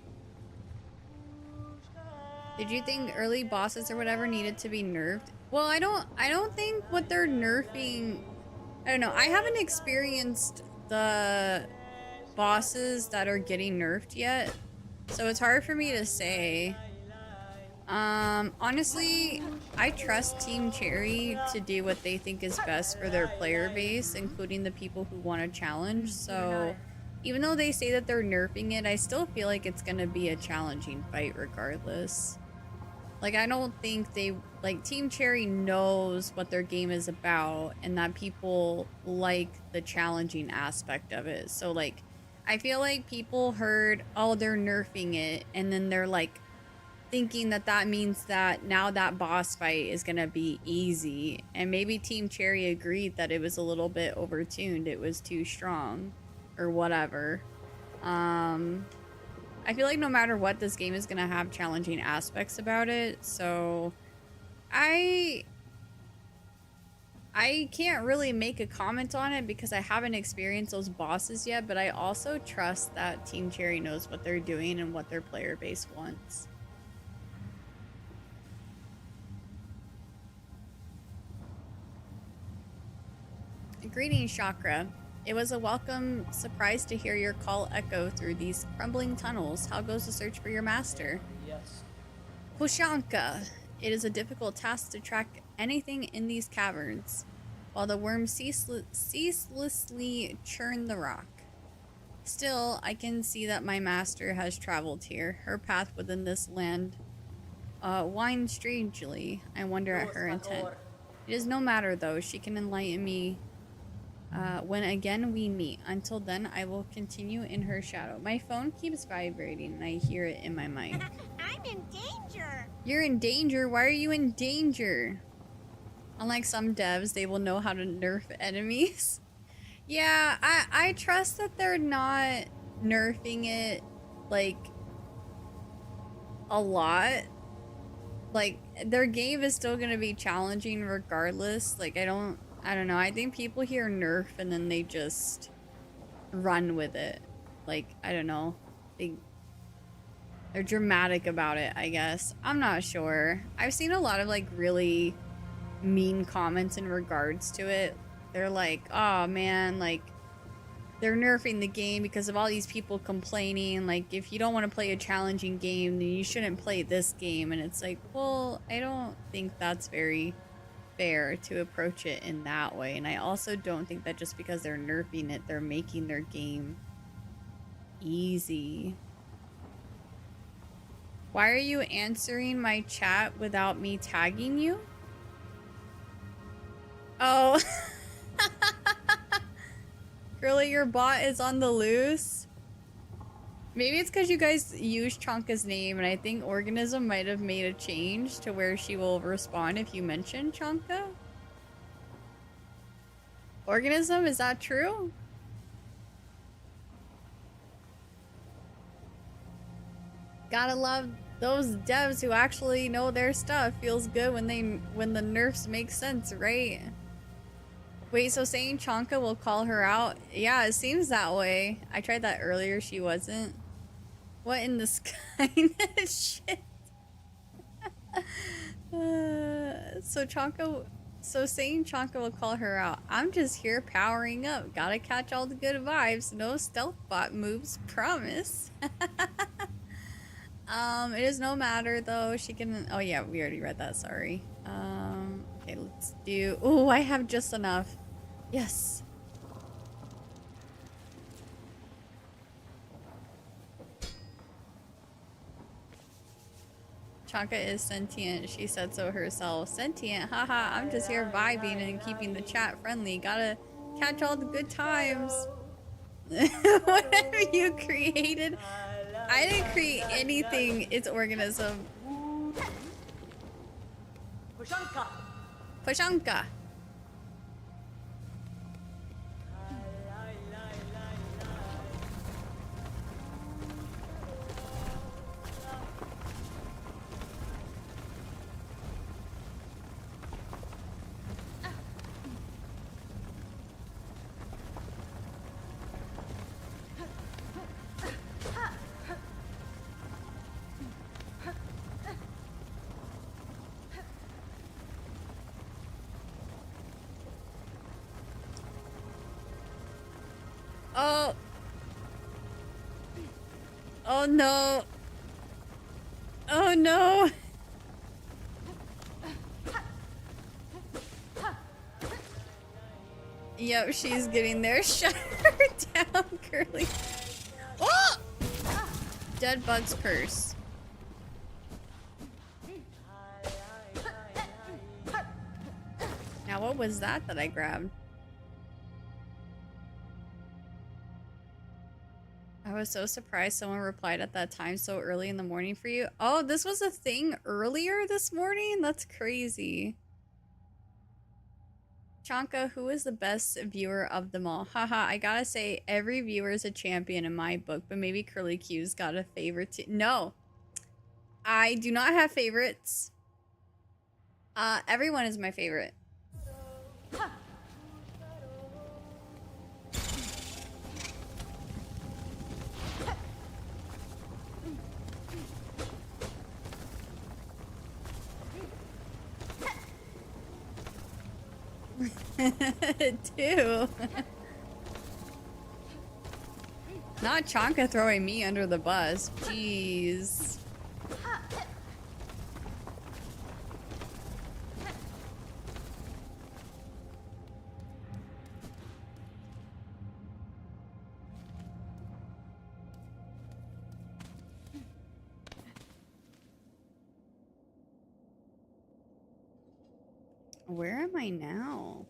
Did you think early bosses or whatever needed to be nerfed? Well, I don't think what they're nerfing, I don't know. I haven't experienced the bosses that are getting nerfed yet, so it's hard for me to say. Honestly, I trust Team Cherry to do what they think is best for their player base, including the people who want to challenge. So even though they say that they're nerfing it, I still feel like it's gonna be a challenging fight regardless. Like, I don't think Team Cherry knows what their game is about and that people like the challenging aspect of it. So, like, I feel like people heard, oh, they're nerfing it, and then they're, like, thinking that that means that now that boss fight is gonna be easy. And maybe Team Cherry agreed that it was a little bit overtuned. It was too strong or whatever. I feel like no matter what, this game is gonna have challenging aspects about it, so I can't really make a comment on it because I haven't experienced those bosses yet, but I also trust that Team Cherry knows what they're doing and what their player base wants. Greetings, Chakra. It was a welcome surprise to hear your call echo through these crumbling tunnels. How goes the search for your master? Yes. Hushanka. It is a difficult task to track anything in these caverns, while the worms ceaselessly churn the rock. Still, I can see that my master has traveled here. Her path within this land winds strangely. I wonder at her intent. It is no matter, though. She can enlighten me when again we meet. Until then, I will continue in her shadow. My phone keeps vibrating and I hear it in my mic. I'm in danger. You're in danger? Why are you in danger? Unlike some devs, they will know how to nerf enemies. Yeah, I trust that they're not nerfing it, like, a lot. Like, their game is still gonna be challenging regardless. Like, I don't know. I think people hear nerf and then they just run with it. Like, I don't know. They're dramatic about it, I guess. I'm not sure. I've seen a lot of, like, really mean comments in regards to it. They're like, oh man, like, they're nerfing the game because of all these people complaining. Like, if you don't want to play a challenging game, then you shouldn't play this game. And it's like, well, I don't think that's very fair to approach it in that way. And I also don't think that just because they're nerfing it, they're making their game easy. Why are you answering my chat without me tagging you? Oh. Girlie, your bot is on the loose. Maybe it's because you guys use Chonka's name, and I think Organism might have made a change to where she will respond if you mention Chonka. Organism, is that true? Gotta love those devs who actually know their stuff. Feels good when the nerfs make sense, right? Wait, so saying Chonka will call her out? Yeah, it seems that way. I tried that earlier, she wasn't. What in the sky? Shit. So saying Chonka will call her out. I'm just here powering up. Gotta catch all the good vibes. No stealth bot moves, promise. It is no matter though. She can. Oh yeah, we already read that. Sorry. Okay, let's do. Oh, I have just enough. Yes. Chonka is sentient. She said so herself. Sentient? Haha, I'm just here vibing and keeping the chat friendly. Gotta catch all the good times. What have you created? I didn't create anything. It's organism. Pashanka. Oh. Oh no. Oh no. Yep, she's getting there. Shut her down, Curly. Oh! Dead bug's curse. Now what was that I grabbed? I was so surprised someone replied at that time so early in the morning for you. Oh, this was a thing earlier this morning? That's crazy. Chanka, who is the best viewer of them all? Haha, I gotta say, every viewer is a champion in my book, but maybe Curly Q's got a favorite too. No, I do not have favorites. Everyone is my favorite. Two. Not Chonka throwing me under the bus. Jeez. Where am I now?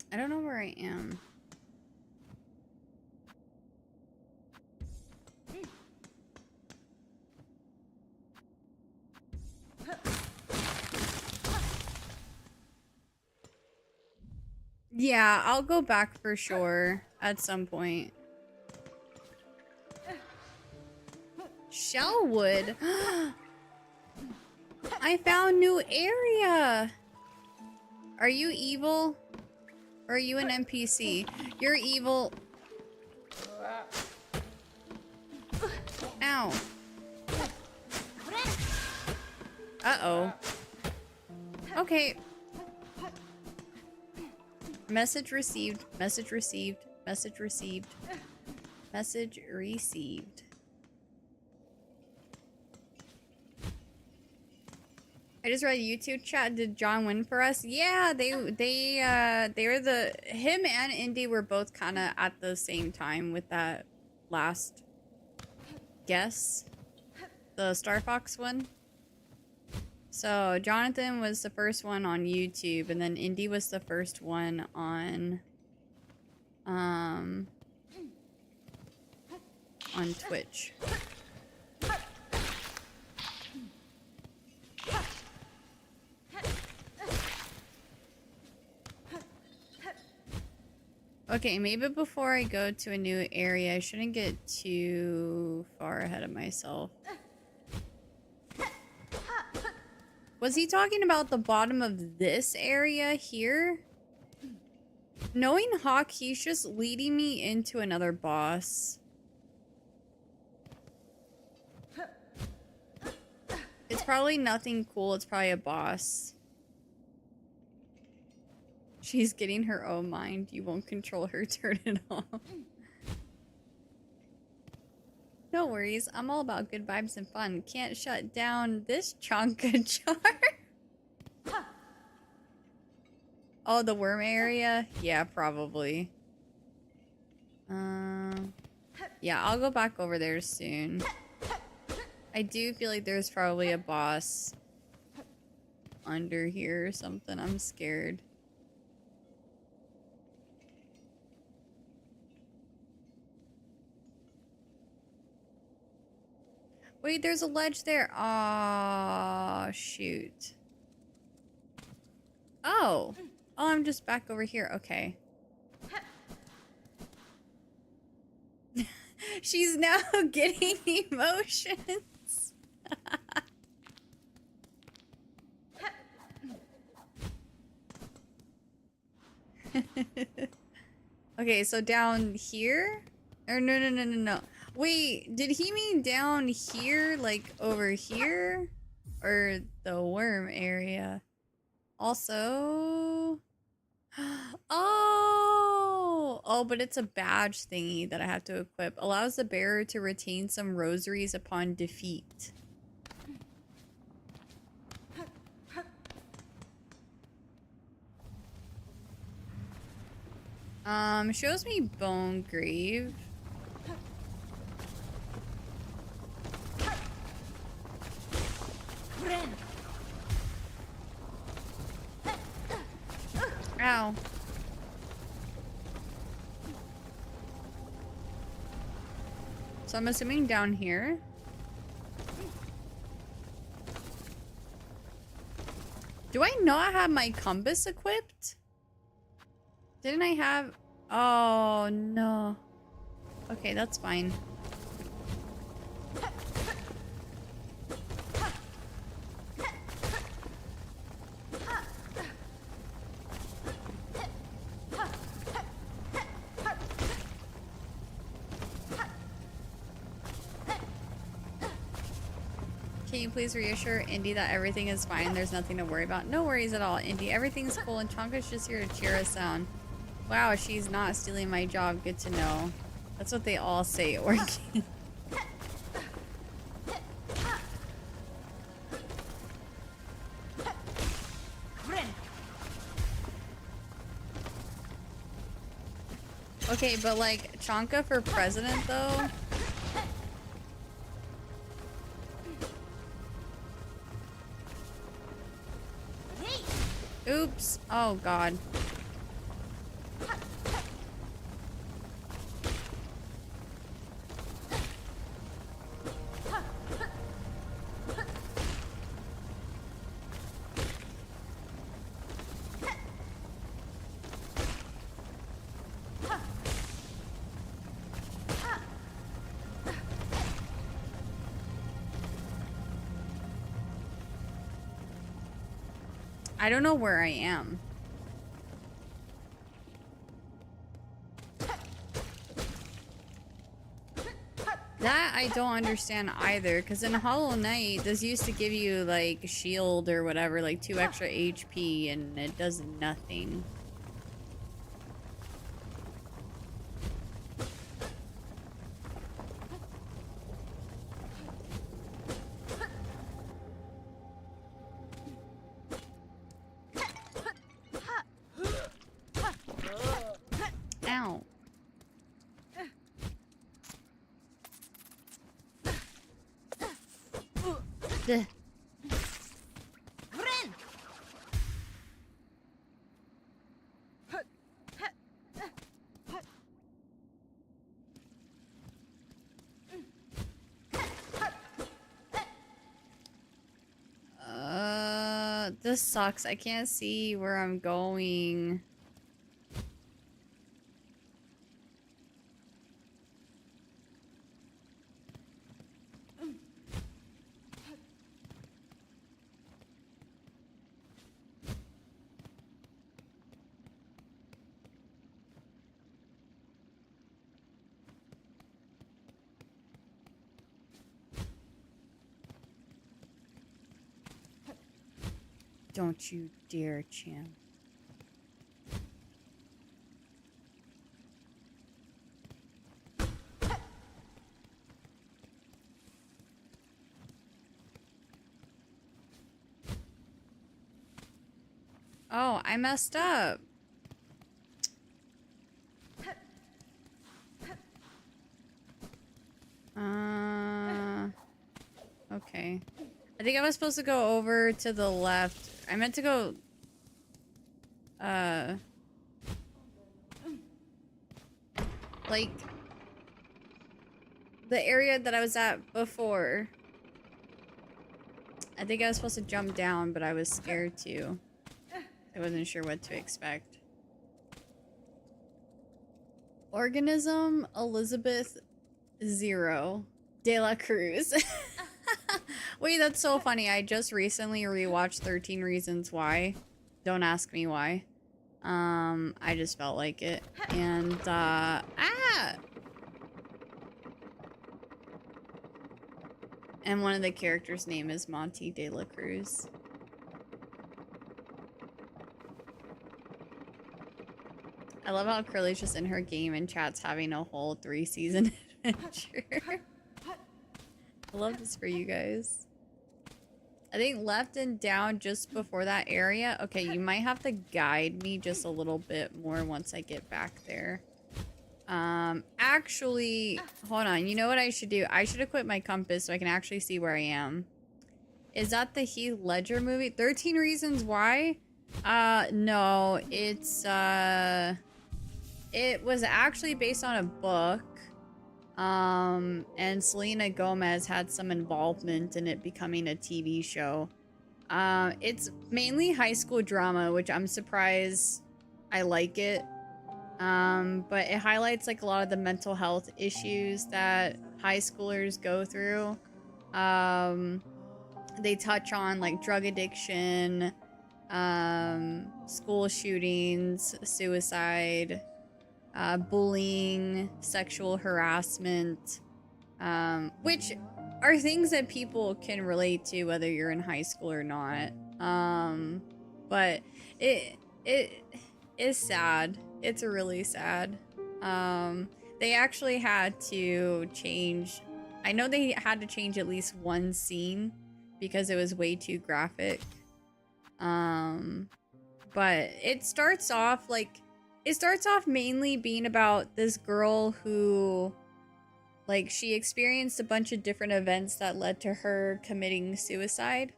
I don't know where I am. Yeah, I'll go back for sure at some point. Shellwood. I found new area. Are you evil? Or are you an NPC? You're evil. Ow. Uh-oh. Okay. Message received. Message received. Message received. Message received. I just read YouTube chat. Did John win for us? Yeah, they were him and Indy were both kind of at the same time with that last guess, the Star Fox one. So Jonathan was the first one on YouTube, and then Indy was the first one on Twitch. Okay, maybe before I go to a new area, I shouldn't get too far ahead of myself. Was he talking about the bottom of this area here? Knowing Hawk, he's just leading me into another boss. It's probably nothing cool. It's probably a boss. She's getting her own mind. You won't control her. Turn it off. No worries. I'm all about good vibes and fun. Can't shut down this chonka jar. Oh, the worm area? Yeah, probably. Yeah, I'll go back over there soon. I do feel like there's probably a boss under here or something. I'm scared. Wait, there's a ledge there. Aw, shoot. Oh. Oh, I'm just back over here. Okay. She's now getting emotions. Okay, so down here? Or no. Wait, did he mean down here, like over here? Or the worm area? Also... Oh, but it's a badge thingy that I have to equip. Allows the bearer to retain some rosaries upon defeat. Shows me Bone Grave. Ow. So I'm assuming down here. Do I not have my compass equipped? Didn't I have... Oh, no. Okay, that's fine. Can you please reassure Indy that everything is fine? There's nothing to worry about. No worries at all, Indy. Everything's cool and Chonka's just here to cheer us down. Wow, she's not stealing my job. Good to know. That's what they all say at work. Okay, but like Chonka for president though? Oops. Oh god. I don't know where I am. That I don't understand either, because in Hollow Knight, this used to give you like shield or whatever, like 2 extra HP, and it does nothing. Ow. Duh. This sucks. I can't see where I'm going. Don't you dare, champ. Oh, I messed up. Okay. I think I was supposed to go over to the left. I meant to go... like... the area that I was at before. I think I was supposed to jump down, but I was scared too. I wasn't sure what to expect. Organism Elizabeth 0 De La Cruz. Wait, that's so funny. I just recently rewatched 13 Reasons Why. Don't ask me why. I just felt like it. And, and one of the characters' name is Monty De La Cruz. I love how Curly's just in her game and chat's having a whole 3-season adventure. I love this for you guys. I think left and down just before that area. Okay, you might have to guide me just a little bit more once I get back there. Actually, hold on. You know what I should do? I should equip my compass so I can actually see where I am. Is that the Heath Ledger movie? 13 Reasons Why? No. It's, it was actually based on a book. And Selena Gomez had some involvement in it becoming a TV show. It's mainly high school drama, which I'm surprised I like it. But it highlights like a lot of the mental health issues that high schoolers go through. They touch on like drug addiction, school shootings, suicide, bullying, sexual harassment, which are things that people can relate to whether you're in high school or not. But it is sad. It's really sad. They actually had to change, I know they had to change at least one scene because it was way too graphic. But it starts off mainly being about this girl who, like, she experienced a bunch of different events that led to her committing suicide.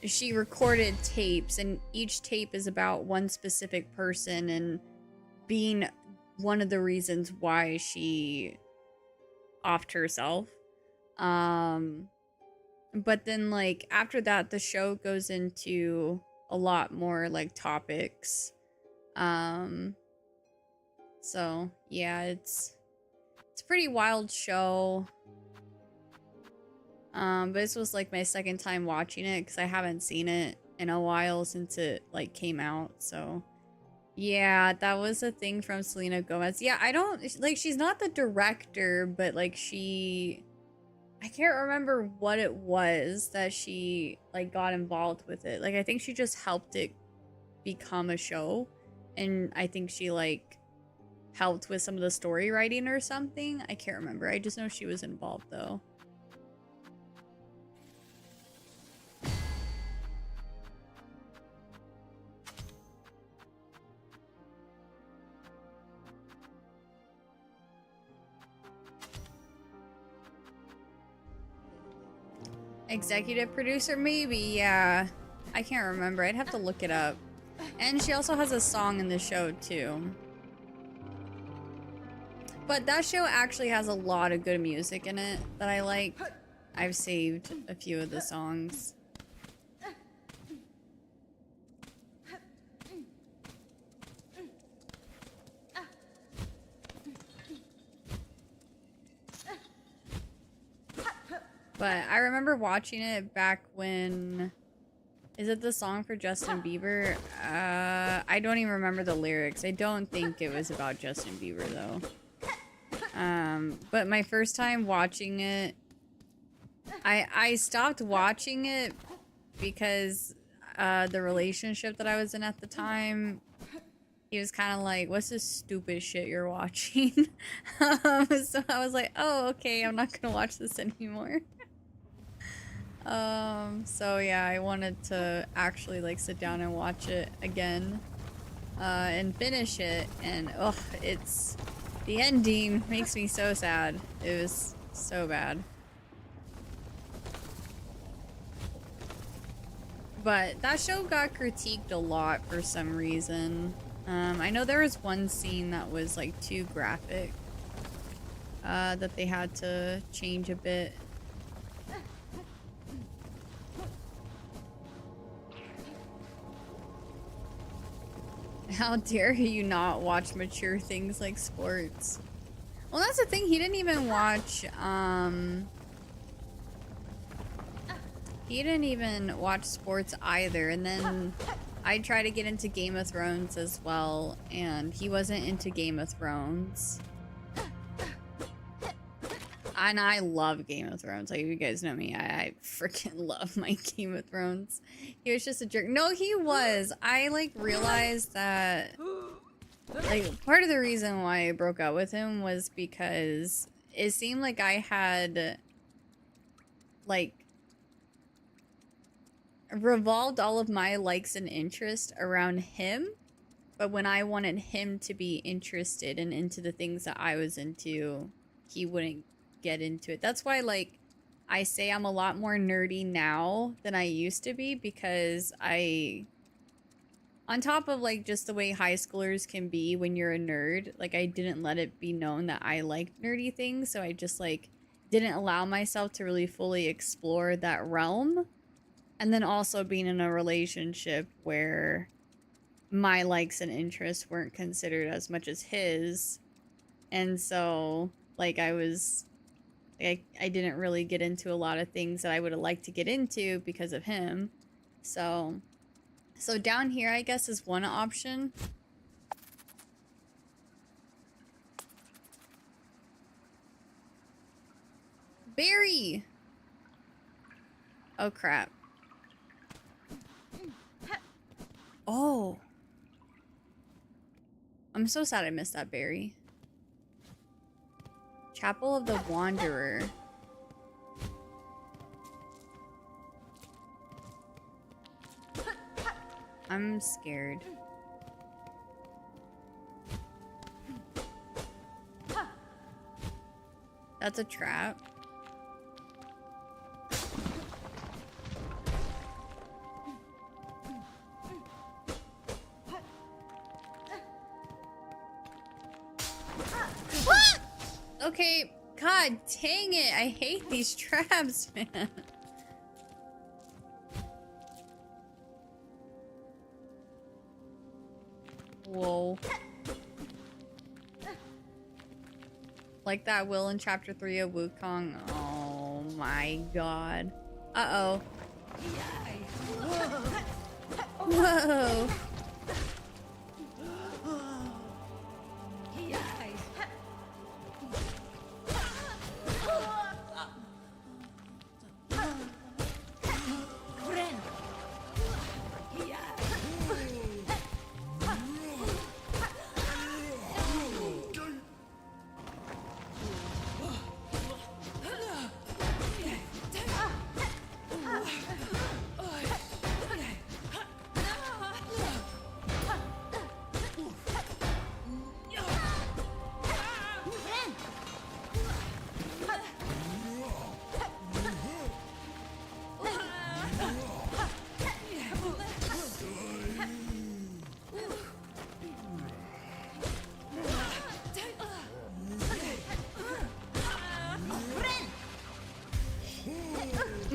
She recorded tapes, and each tape is about one specific person and being one of the reasons why she offed herself. But then, like, after that, the show goes into a lot more, like, topics. So, yeah, it's a pretty wild show. But this was, like, my second time watching it, because I haven't seen it in a while since it, like, came out, so... Yeah, that was a thing from Selena Gomez. Yeah, I don't... Like, she's not the director, but, like, she... I can't remember what it was that she, like, got involved with it. Like, I think she just helped it become a show. And I think she, like, helped with some of the story writing or something. I can't remember. I just know she was involved, though. Executive producer, maybe, yeah. I can't remember. I'd have to look it up. And she also has a song in the show, too. But that show actually has a lot of good music in it that I like. I've saved a few of the songs. But I remember watching it back when... Is it the song for Justin Bieber? I don't even remember the lyrics. I don't think it was about Justin Bieber, though. But my first time watching it... I stopped watching it because the relationship that I was in at the time... He was kind of like, what's this stupid shit you're watching? So I was like, oh, okay, I'm not gonna watch this anymore. So yeah, I wanted to actually like sit down and watch it again, and finish it, and oh, it's, the ending makes me so sad. It was so bad. But that show got critiqued a lot for some reason. I know there was one scene that was like too graphic, that they had to change a bit. How dare you not watch mature things like sports? Well, that's the thing, he didn't even watch, he didn't even watch sports either, and then I tried to get into Game of Thrones as well, and he wasn't into Game of Thrones. And I love Game of Thrones. Like, you guys know me. I freaking love my Game of Thrones. He was just a jerk. No, he was. I, like, realized that... Like, part of the reason why I broke up with him was because it seemed like I had... Like... revolved all of my likes and interests around him. But when I wanted him to be interested and into the things that I was into, he wouldn't get into it. That's why, like, I say I'm a lot more nerdy now than I used to be, because on top of like just the way high schoolers can be when you're a nerd, like I didn't let it be known that I liked nerdy things, so I just like didn't allow myself to really fully explore that realm. And then also being in a relationship where my likes and interests weren't considered as much as his, and so like I didn't really get into a lot of things that I would have liked to get into because of him. So down here, I guess, is one option. Barry! Oh, crap. Oh. I'm so sad I missed that berry. Chapel of the Wanderer. I'm scared. That's a trap. Okay, god dang it, I hate these traps, man. Whoa. Like that Will in Chapter 3 of Wukong. Oh my god. Uh-oh. Whoa.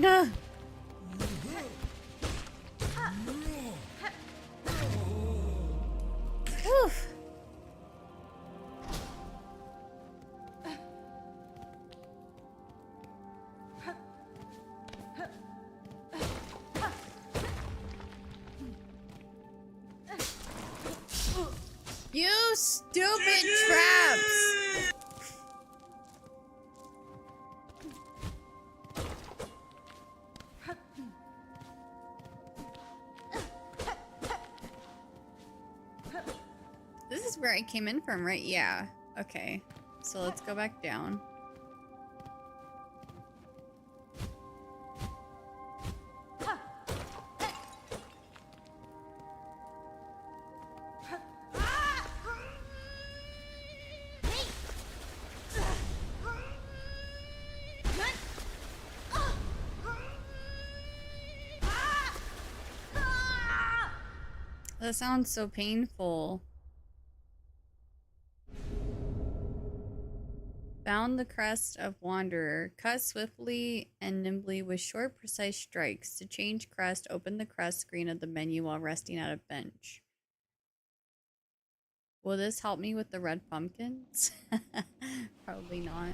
Ugh. Oof. You stupid traps! This is where I came in from, right? Yeah. Okay. So let's go back down. That sounds so painful. Found the crest of Wanderer. Cut swiftly and nimbly with short, precise strikes. To change crest, open the crest screen of the menu while resting at a bench. Will this help me with the red pumpkins? Probably not.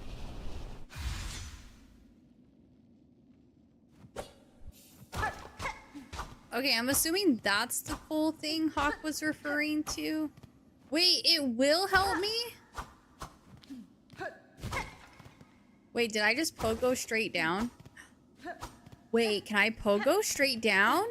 Okay, I'm assuming that's the full thing Hawk was referring to. Wait, it will help me? Wait, did I just pogo straight down? Wait, can I pogo straight down?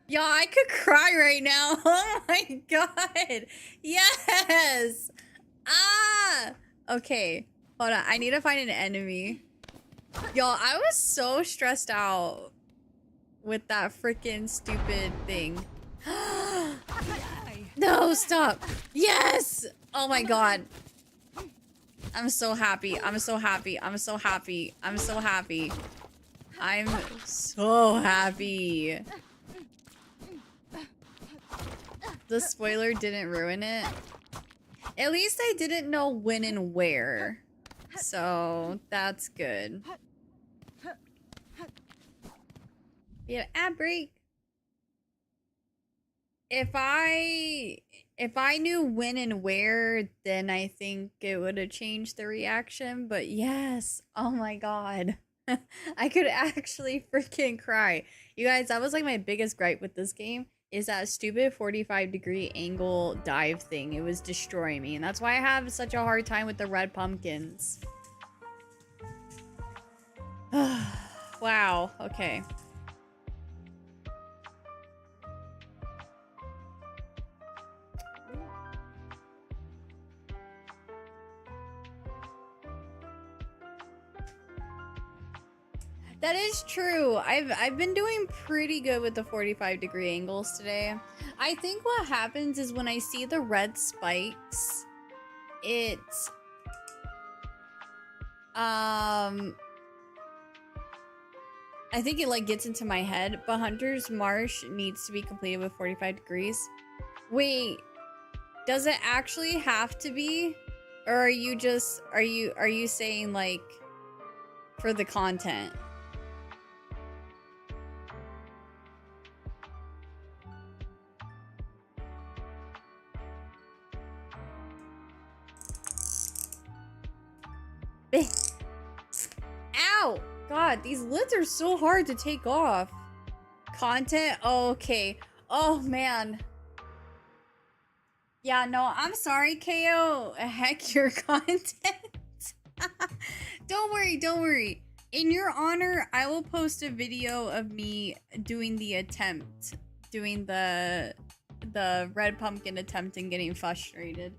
Yeah, I could cry right now. Oh my god. Yes. Ah. Okay. Hold on. I need to find an enemy. Y'all, I was so stressed out with that freaking stupid thing. No, stop. Yes. Oh my god. I'm so happy. I'm so happy. I'm so happy. I'm so happy. I'm so happy. The spoiler didn't ruin it. At least I didn't know when and where. So that's good. Yeah, ad break. If I knew when and where, then I think it would have changed the reaction. But yes, oh my god. I could actually freaking cry. You guys, that was like my biggest gripe with this game. Is that stupid 45-degree angle dive thing. It was destroying me. And that's why I have such a hard time with the red pumpkins. Wow. Okay. That is true. I've been doing pretty good with the 45-degree angles today. I think what happens is when I see the red spikes, it's I think it like gets into my head, but Hunter's Marsh needs to be completed with 45 degrees. Wait, does it actually have to be? Or are you just are you saying like for the content? Ow! God, these lids are so hard to take off. Content? Oh, okay. Oh, man. Yeah, no, I'm sorry, KO. Heck your content. Don't worry, don't worry. In your honor, I will post a video of me doing the attempt. Doing the red pumpkin attempt and getting frustrated.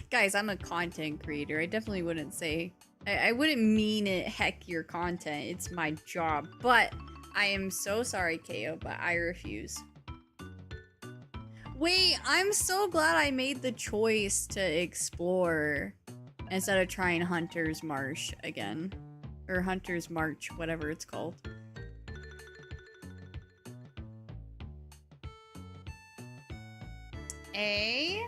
Guys, I'm a content creator. I definitely wouldn't say... I wouldn't mean it, heck your content. It's my job. But I am so sorry, KO, but I refuse. Wait, I'm so glad I made the choice to explore. instead of trying Hunter's Marsh again. Or Hunter's March, whatever it's called. A.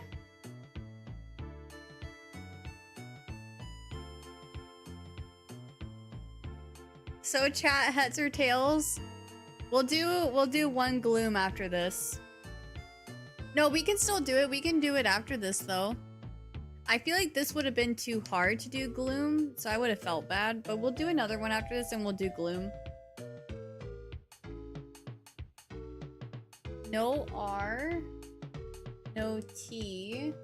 So chat, heads or tails? We'll do one gloom after this. No, we can still do it. We can do it after this though. I feel like this would have been too hard to do gloom, so I would have felt bad, but we'll do another one after this and we'll do gloom. No R, no T.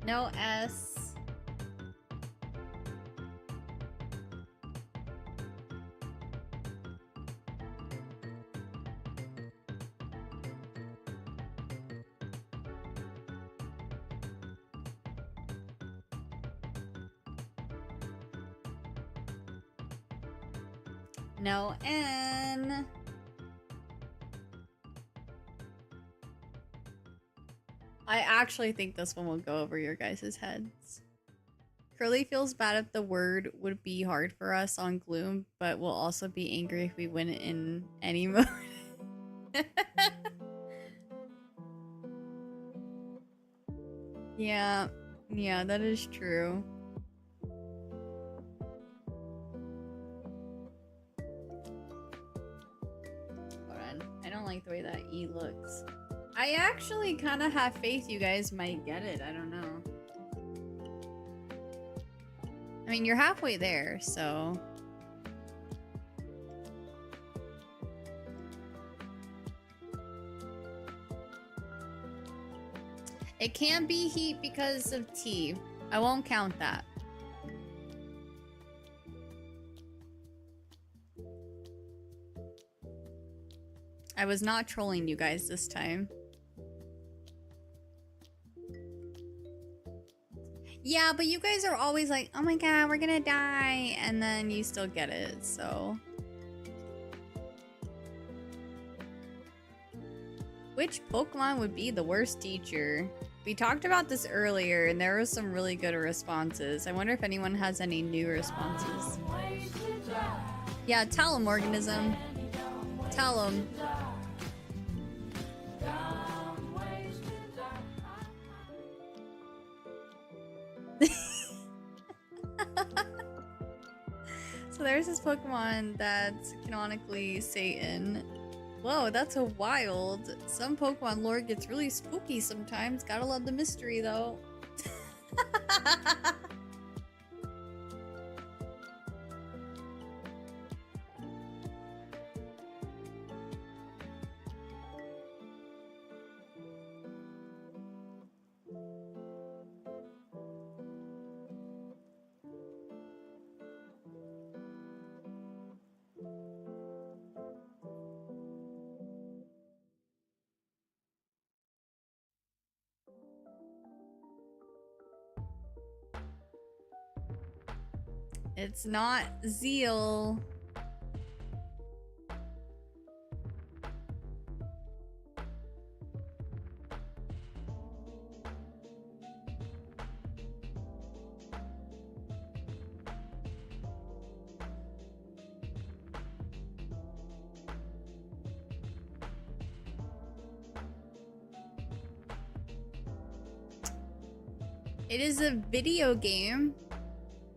No S. No N. I actually think this one will go over your guys' heads. Curly feels bad if the word would be hard for us on Gloom, but will also be angry if we win in any mode. Yeah, that is true. Hold on, I don't like the way that E looks. I actually kind of have faith you guys might get it. I don't know. I mean, you're halfway there, so... It can't be heat because of T. I won't count that. I was not trolling you guys this time. Yeah, but you guys are always like, oh my god, we're gonna die. And then you still get it, so. Which Pokemon would be the worst teacher? We talked about this earlier, and there were some really good responses. I wonder if anyone has any new responses. Yeah, tell them, Organism. Tell them. So there's this Pokemon that's canonically Satan. Whoa, that's a wild. Some Pokemon lore gets really spooky sometimes. Gotta love the mystery though. It's not Zeal. It is a video game.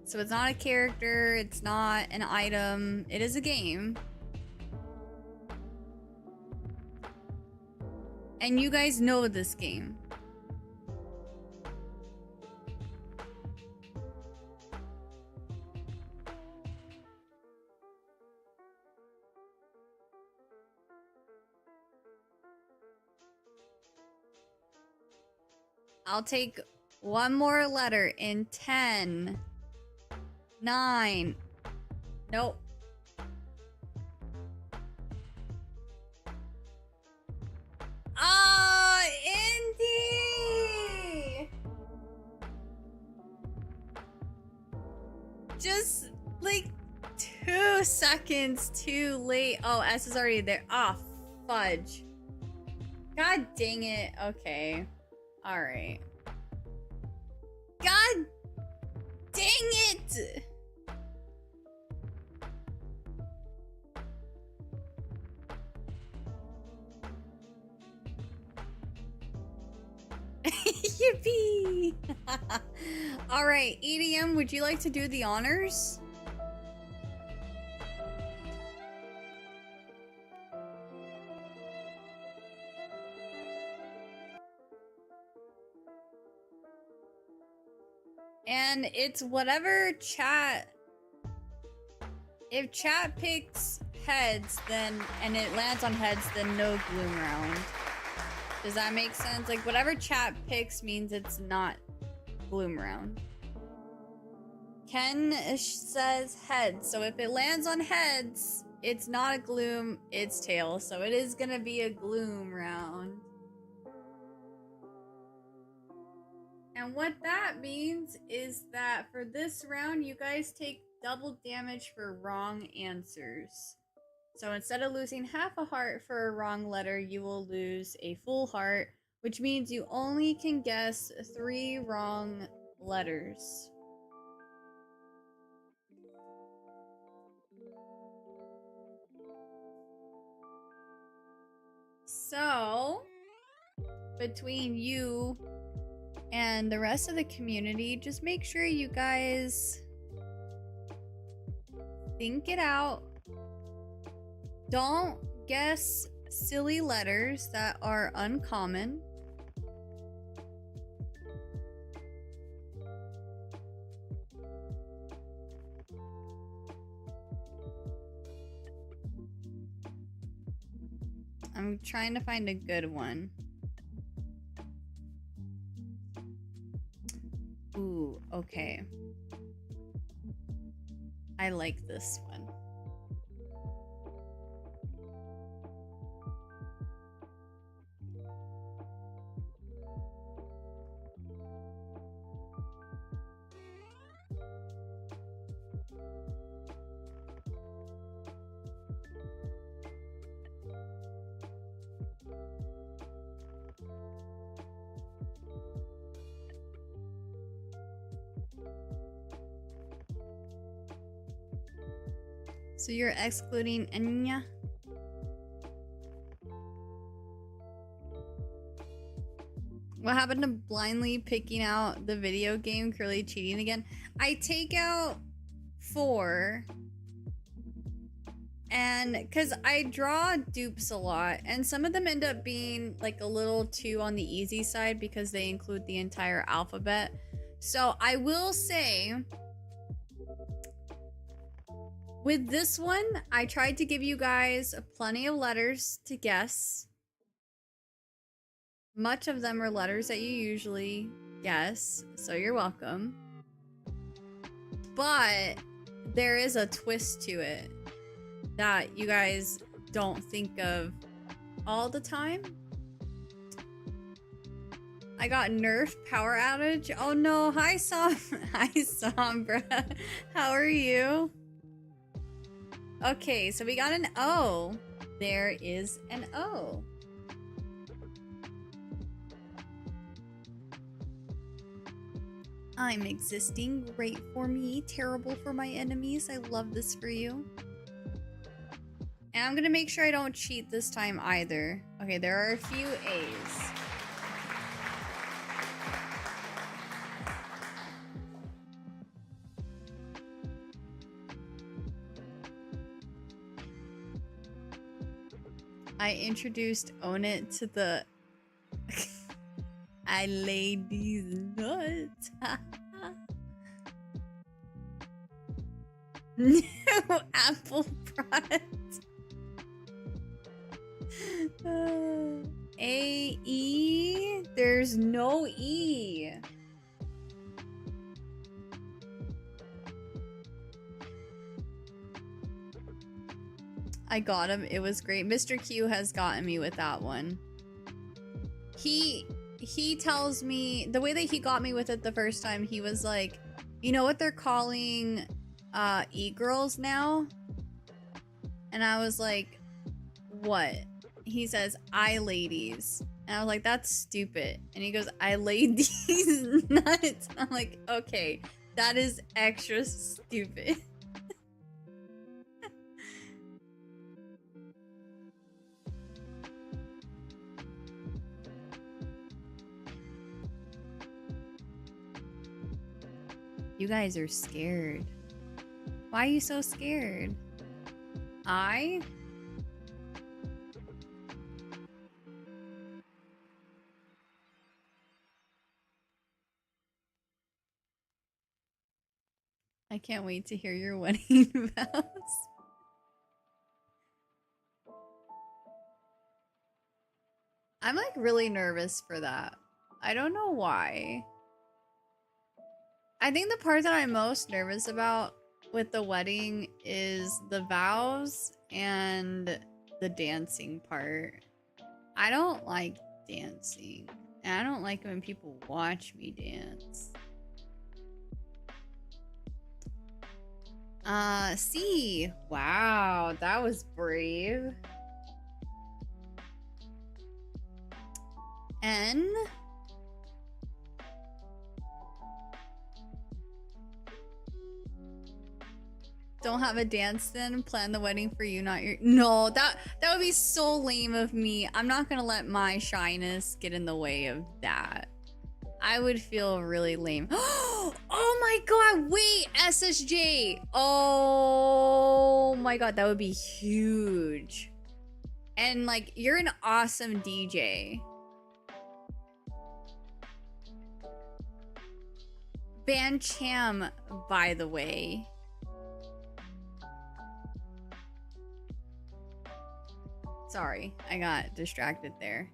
So it's not a character, it's not an item, it is a game. And you guys know this game. I'll take one more letter in 10. 9. Nope. Ah, Indy! Just, like, 2 seconds too late. Oh, S is already there. Ah, fudge. God dang it. Okay. Alright. God dang it! Yippee! Alright, EDM, would you like to do the honors? And it's whatever chat. If chat picks heads, then and it lands on heads, then no gloom round. Does that make sense? Like whatever chat picks means it's not gloom round. Ken says heads, so if it lands on heads, it's not a gloom, it's tails. So it is gonna be a gloom round. And what that means is that for this round, you guys take double damage for wrong answers. So instead of losing half a heart for a wrong letter, you will lose a full heart, which means you only can guess 3 wrong letters. So, between you and the rest of the community, just make sure you guys think it out. Don't guess silly letters that are uncommon. I'm trying to find a good one. Ooh, okay. I like this one. So you're excluding Enya? What happened to blindly picking out the video game, Curly cheating again? I take out 4. And because I draw dupes a lot, and some of them end up being like a little too on the easy side because they include the entire alphabet. So I will say, with this one, I tried to give you guys plenty of letters to guess. Much of them are letters that you usually guess, so you're welcome. But there is a twist to it that you guys don't think of all the time. I got nerfed power outage. Oh no, hi hi Sombra. How are you? Okay, so we got an O. There is an O. I'm existing. Great for me. Terrible for my enemies. I love this for you. And I'm gonna make sure I don't cheat this time either. Okay, there are a few A's. I introduced Own It to the... I laid these nuts. New Apple product. A-E? There's no E. I got him. It was great. Mr. Q has gotten me with that one. He tells me, the way that he got me with it the first time, he was like, you know what they're calling e-girls now. And I was like, what? He says, I ladies. And I was like, that's stupid. And he goes, I laid these nuts. I'm like, okay, that is extra stupid. You guys are scared. Why are you so scared? I can't wait to hear your wedding vows. I'm like really nervous for that. I don't know why. I think the part that I'm most nervous about with the wedding is the vows and the dancing part. I don't like dancing. And I don't like when people watch me dance. C. Wow, that was brave. N. Don't have a dance then. Plan the wedding for you, not your. No, that would be so lame of me. I'm not gonna let my shyness get in the way of that. I would feel really lame. Oh my god, wait, SSJ. Oh my god, that would be huge. And like, you're an awesome DJ. Ban Cham, by the way. Sorry, I got distracted there.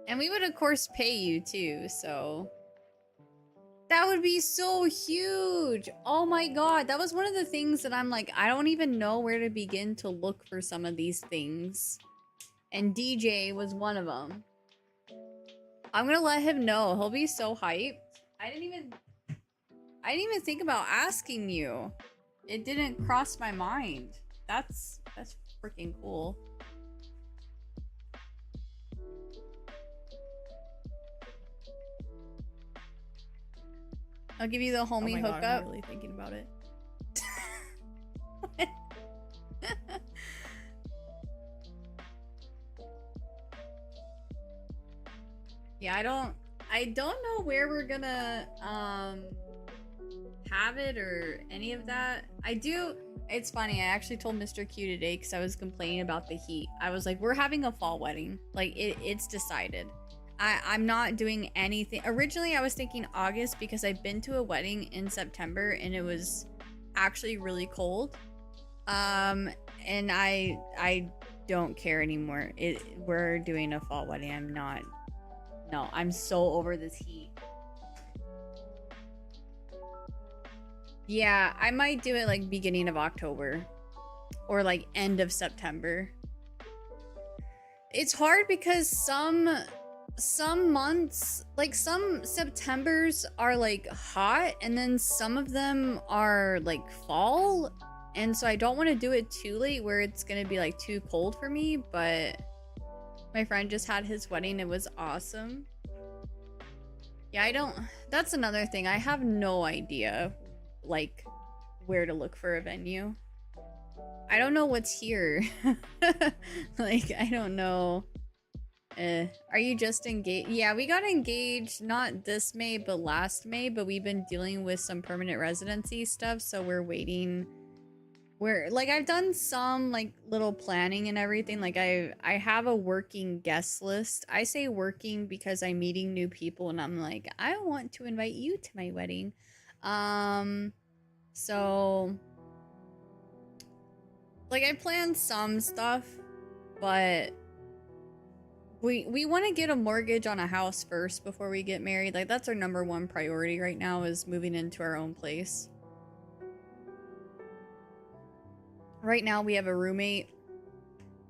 And we would of course pay you too, so that would be so huge. Oh my god, that was one of the things that I'm like, I don't even know where to begin to look for some of these things. And DJ was one of them. I'm gonna let him know. He'll be so hyped. I didn't even think about asking you. It didn't cross my mind. That's freaking cool. I'll give you the homie hookup. God, I'm really thinking about it. Yeah, I don't know where we're gonna have it or any of that. It's funny, I actually told Mr. Q today because I was complaining about the heat. I was like, we're having a fall wedding. Like, it's decided. I'm not doing anything. Originally, I was thinking August because I've been to a wedding in September and it was actually really cold. And I don't care anymore. We're doing a fall wedding. No, I'm so over this heat. Yeah, I might do it like beginning of October or like end of September. It's hard because some months, like some Septembers are like hot and then some of them are like fall. And so I don't want to do it too late where it's going to be like too cold for me, but my friend just had his wedding. It was awesome. Yeah, that's another thing. I have no idea like where to look for a venue. I don't know what's here. Like, I don't know. Are you just engaged? Yeah, we got engaged not this May but last May, but we've been dealing with some permanent residency stuff, so we're waiting. Like, I've done some like little planning and everything. Like, I have a working guest list. I say working because I'm meeting new people and I'm like, I want to invite you to my wedding. So like, I planned some stuff, but we want to get a mortgage on a house first before we get married. Like, that's our #1 priority right now, is moving into our own place. Right now we have a roommate,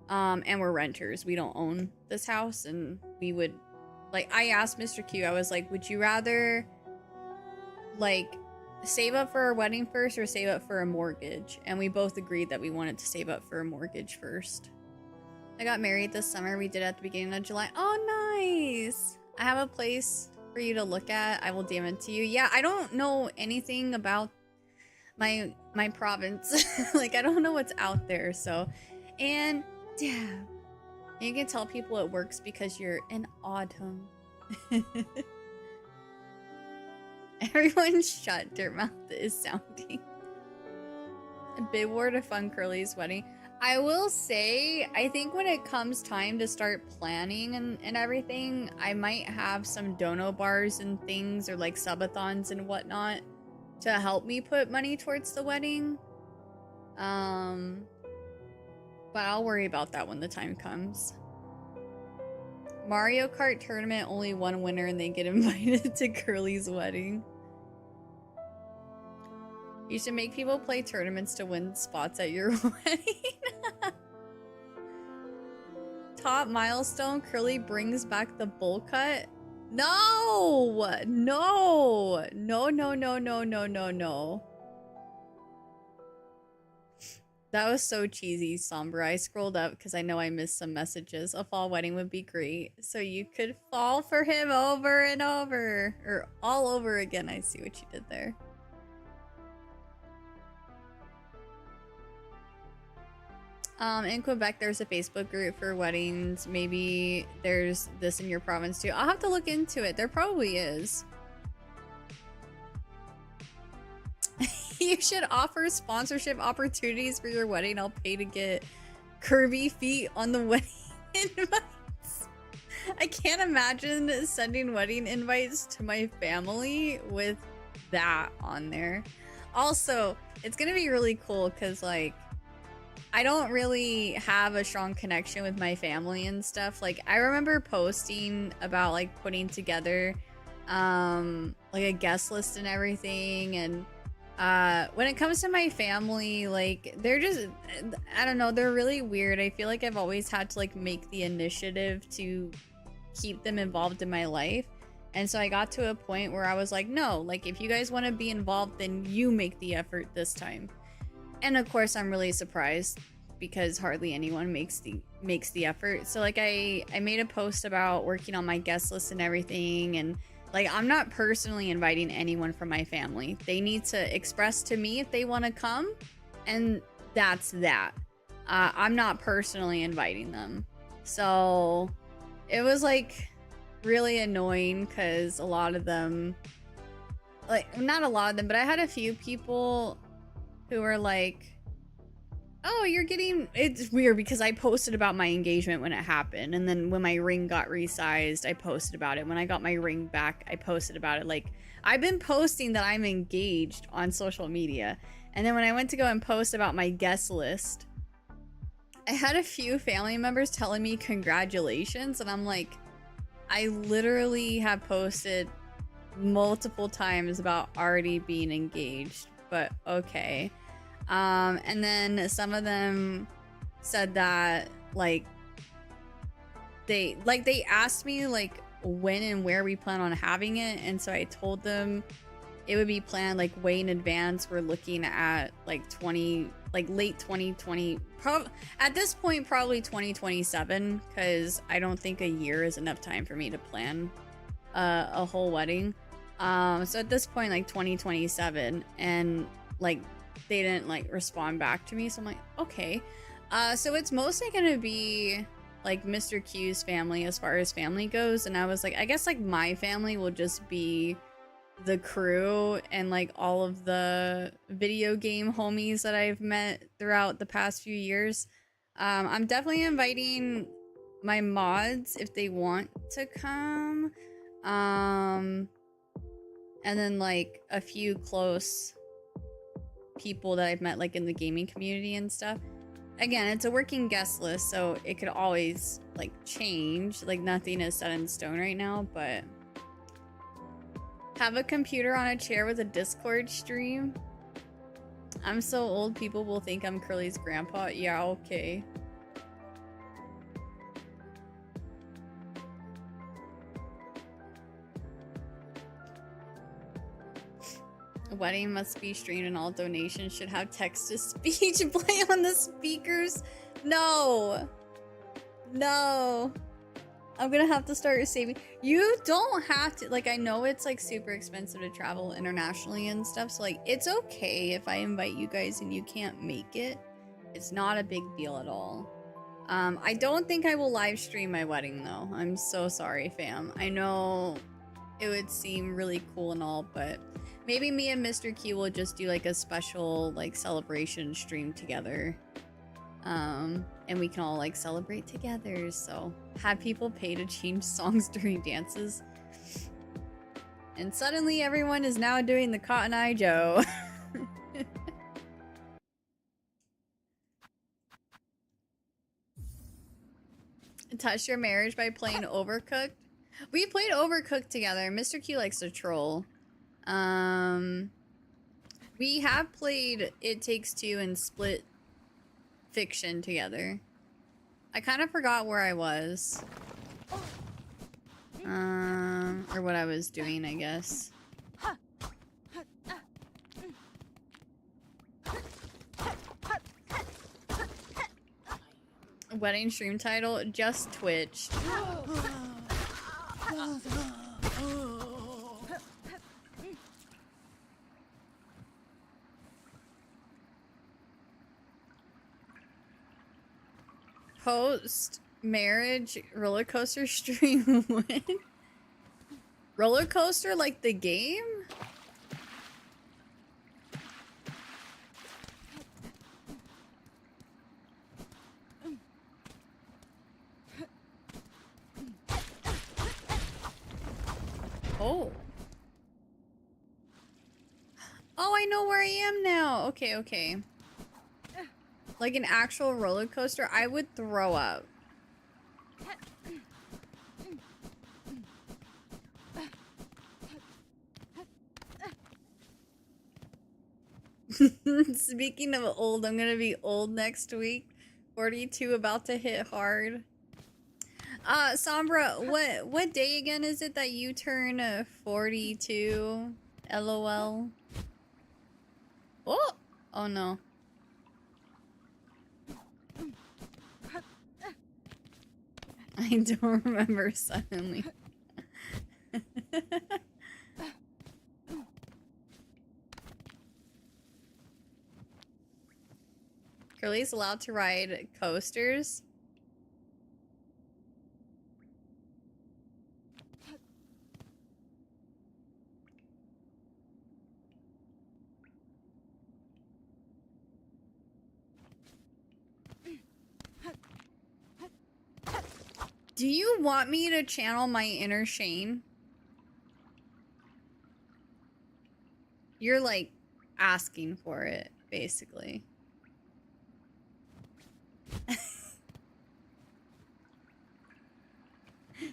and we're renters. We don't own this house, and we would, like, I asked Mr. Q, I was like, would you rather like save up for our wedding first or save up for a mortgage, and we both agreed that we wanted to save up for a mortgage first. I got married this summer. We did it at the beginning of July. Oh, nice. I have a place for you to look at. I will DM it to you. Yeah, I don't know anything about my province. Like, I don't know what's out there. So, and yeah, you can tell people it works because you're in autumn. Everyone shut. Their mouth is sounding. A big word to fund Curly's wedding. I will say, I think when it comes time to start planning and everything, I might have some dono bars and things, or like subathons and whatnot, to help me put money towards the wedding. But I'll worry about that when the time comes. Mario Kart tournament, only one winner and they get invited to Curly's wedding. You should make people play tournaments to win spots at your wedding. Top milestone, Curly brings back the bowl cut. No! No! No, no, no, no, no, no, no. That was so cheesy, Somber. I scrolled up because I know I missed some messages. A fall wedding would be great. So you could fall for him over and over. Or all over again. I see what you did there. In Quebec, there's a Facebook group for weddings. Maybe there's this in your province too. I'll have to look into it. There probably is. You should offer sponsorship opportunities for your wedding. I'll pay to get curvy feet on the wedding invites. I can't imagine sending wedding invites to my family with that on there. Also, it's gonna be really cool because, like, I don't really have a strong connection with my family and stuff. Like, I remember posting about, like, putting together, like, a guest list and everything, and when it comes to my family, like, they're just, I don't know, they're really weird. I feel like I've always had to, like, make the initiative to keep them involved in my life. And so I got to a point where I was like, no, like, if you guys want to be involved, then you make the effort this time. And of course, I'm really surprised because hardly anyone makes the effort. So, like, I made a post about working on my guest list and everything, and, like, I'm not personally inviting anyone from my family. They need to express to me if they want to come, and that's that. I'm not personally inviting them. So it was, like, really annoying because a lot of them, like, not a lot of them, but I had a few people who were like, oh, you're getting, it's weird because I posted about my engagement when it happened, and then when my ring got resized, I posted about it. When I got my ring back, I posted about it. Like, I've been posting that I'm engaged on social media, and then when I went to go and post about my guest list, I had a few family members telling me congratulations, and I'm like, I literally have posted multiple times about already being engaged, but okay. And then some of them said that, like, they asked me, like, when and where we plan on having it, and so I told them it would be planned, like, way in advance. We're looking at, like, late 2020, at this point probably 2027, because I don't think a year is enough time for me to plan a whole wedding. So at this point, like, 2027, and, like, they didn't, like, respond back to me, so I'm like, okay. So it's mostly gonna be, like, Mr. Q's family as far as family goes, and I was like, I guess, like, my family will just be the crew and, like, all of the video game homies that I've met throughout the past few years. I'm definitely inviting my mods if they want to come. And then, like, a few close people that I've met, like, in the gaming community and stuff. Again, it's a working guest list, so it could always, like, change. Like, nothing is set in stone right now, but have a computer on a chair with a Discord stream. I'm so old, people will think I'm Curly's grandpa. Yeah, okay. A wedding must be streamed and all donations should have text-to-speech play on the speakers. No. No. I'm gonna have to start saving. You don't have to, like, I know it's like super expensive to travel internationally and stuff, so like it's okay if I invite you guys and you can't make it. It's not a big deal at all. I don't think I will live stream my wedding though. I'm so sorry, fam. I know it would seem really cool and all, but maybe me and Mr. Key will just do like a special like celebration stream together. And we can all like celebrate together. So have people pay to change songs during dances. And suddenly everyone is now doing the Cotton Eye Joe. Touch your marriage by playing Overcooked. We played Overcooked together. Mr. Q likes to troll. We have played It Takes Two and Split Fiction together. I kind of forgot where I was. Or what I was doing, I guess. Wedding stream title, just Twitch. Post marriage roller coaster stream. What? Roller coaster like the game? Oh. Oh, I know where I am now. Okay, okay. Like an actual roller coaster, I would throw up. Speaking of old, I'm gonna be old next week. 42, about to hit hard. Sombra, what day again is it that you turn 42? LOL. Oh! Oh no. I don't remember suddenly. Curly's allowed to ride coasters. Do you want me to channel my inner Shane? You're like asking for it, basically.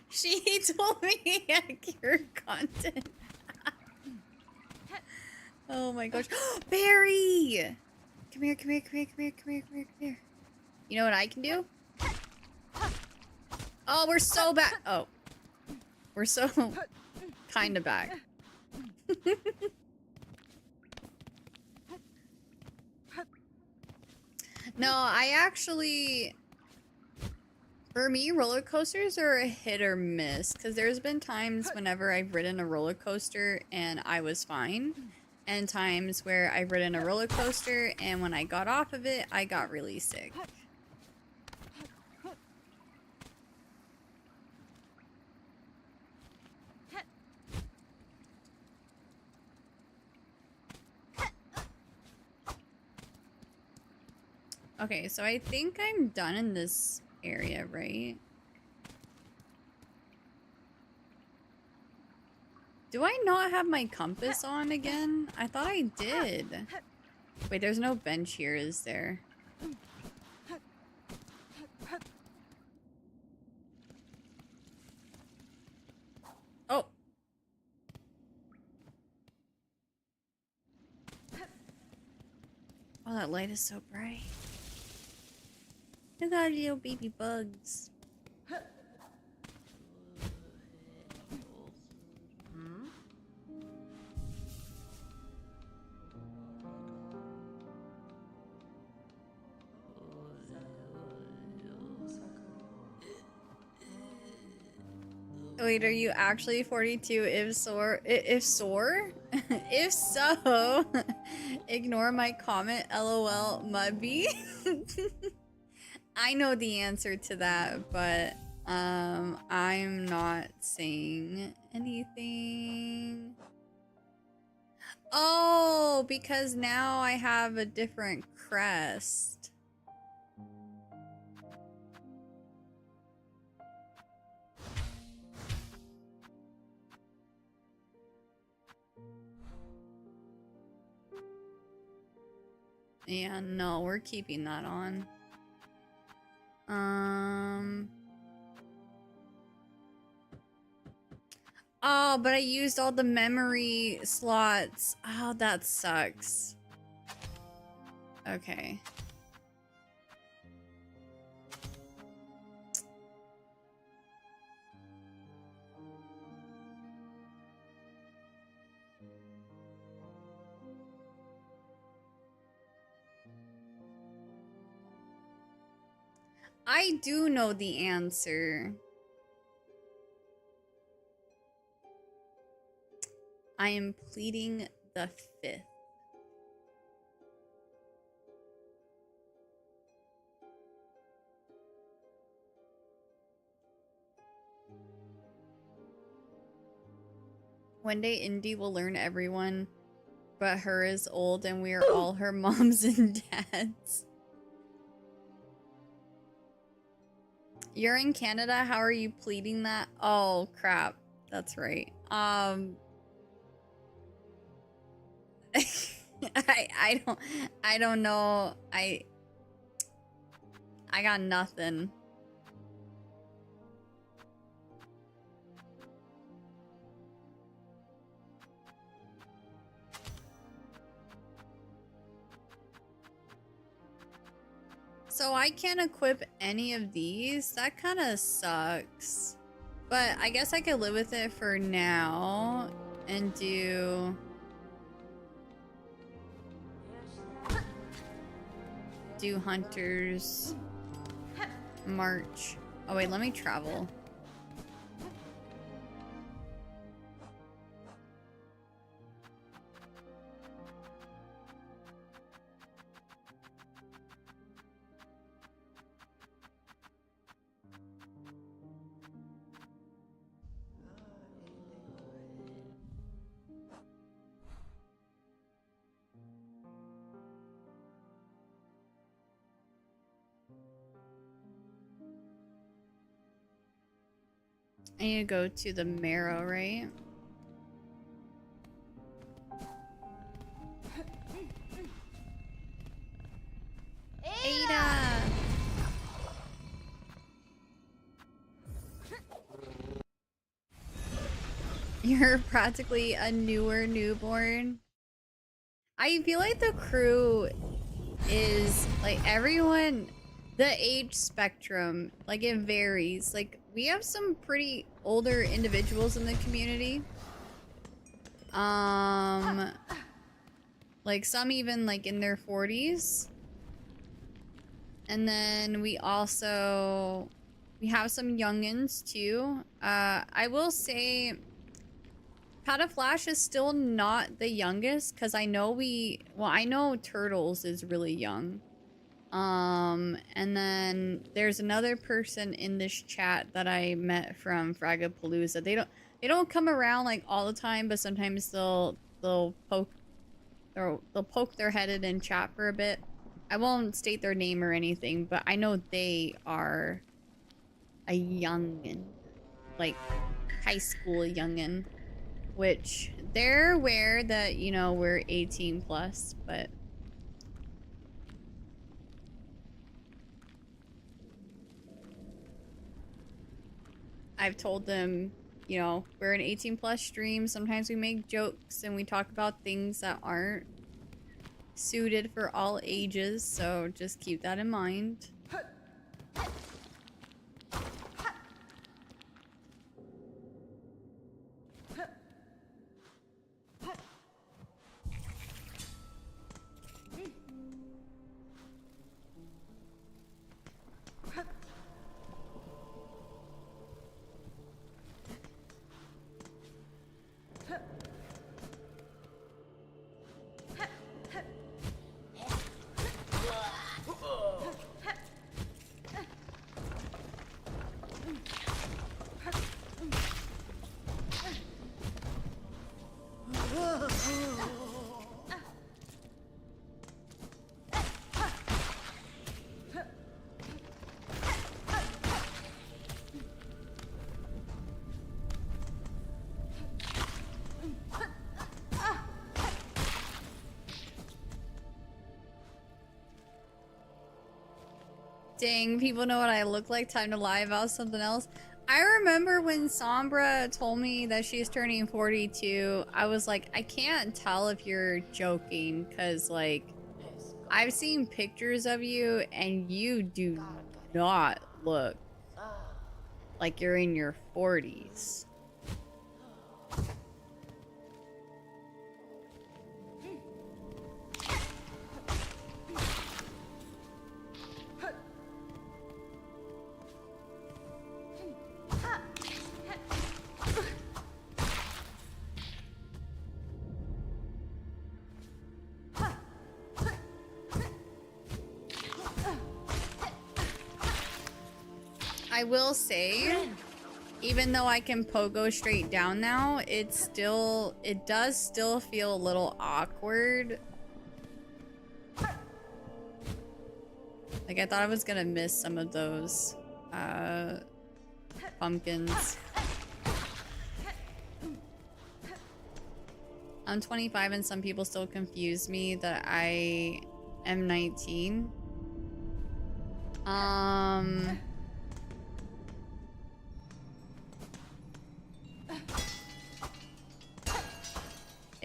She told me accurate content. Oh my gosh. Barry! Come here, come here, come here, come here, come here, come here, come here. You know what I can do? Oh, we're so back. Oh. We're so kind of back. No, I actually... For me, roller coasters are a hit or miss. Because there's been times whenever I've ridden a roller coaster and I was fine. And times where I've ridden a roller coaster and when I got off of it, I got really sick. Okay, so I think I'm done in this area, right? Do I not have my compass on again? I thought I did. Wait, there's no bench here, is there? Oh. Oh, that light is so bright. Look at all the little baby bugs. Wait, are you actually 42? If so, if so, ignore my comment. LOL, Mudby. I know the answer to that, but I'm not saying anything. Oh, because now I have a different crest. Yeah, no, we're keeping that on. Oh, but I used all the memory slots. Oh, that sucks. Okay. I do know the answer. I am pleading the fifth. One day Indy will learn everyone, but her is old and we are all her moms and dads. You're in Canada, how are you pleading that? Oh crap, that's right. I don't know. I got nothing. So I can't equip any of these? That kind of sucks. But I guess I could live with it for now and do Hunter's March. Oh wait, let me travel. I need to go to the marrow, right? Ada! You're practically a newer newborn. I feel like the crew is like everyone, the age spectrum, like it varies. Like we have some pretty older individuals in the community. Like some even like in their 40s. And then we have some youngins too. I will say Pataflash is still not the youngest because I know I know Turtles is really young. And then there's another person in this chat that I met from Fragapalooza. They don't come around like all the time, but sometimes they'll poke their head in chat for a bit. I won't state their name or anything, but I know they are a youngin, like high school youngin, which they're aware that, you know, we're 18 plus, but I've told them, you know, we're an 18 plus stream. Sometimes we make jokes and we talk about things that aren't suited for all ages, so just keep that in mind. Dang, people know what I look like. Time to lie about something else. I remember when Sombra told me that she's turning 42, I was like, I can't tell if you're joking, because, like, I've seen pictures of you, and you do not look like you're in your 40s. I will say, even though I can pogo straight down now, it does still feel a little awkward. Like, I thought I was gonna miss some of those pumpkins. I'm 25 and some people still confuse me that I am 19.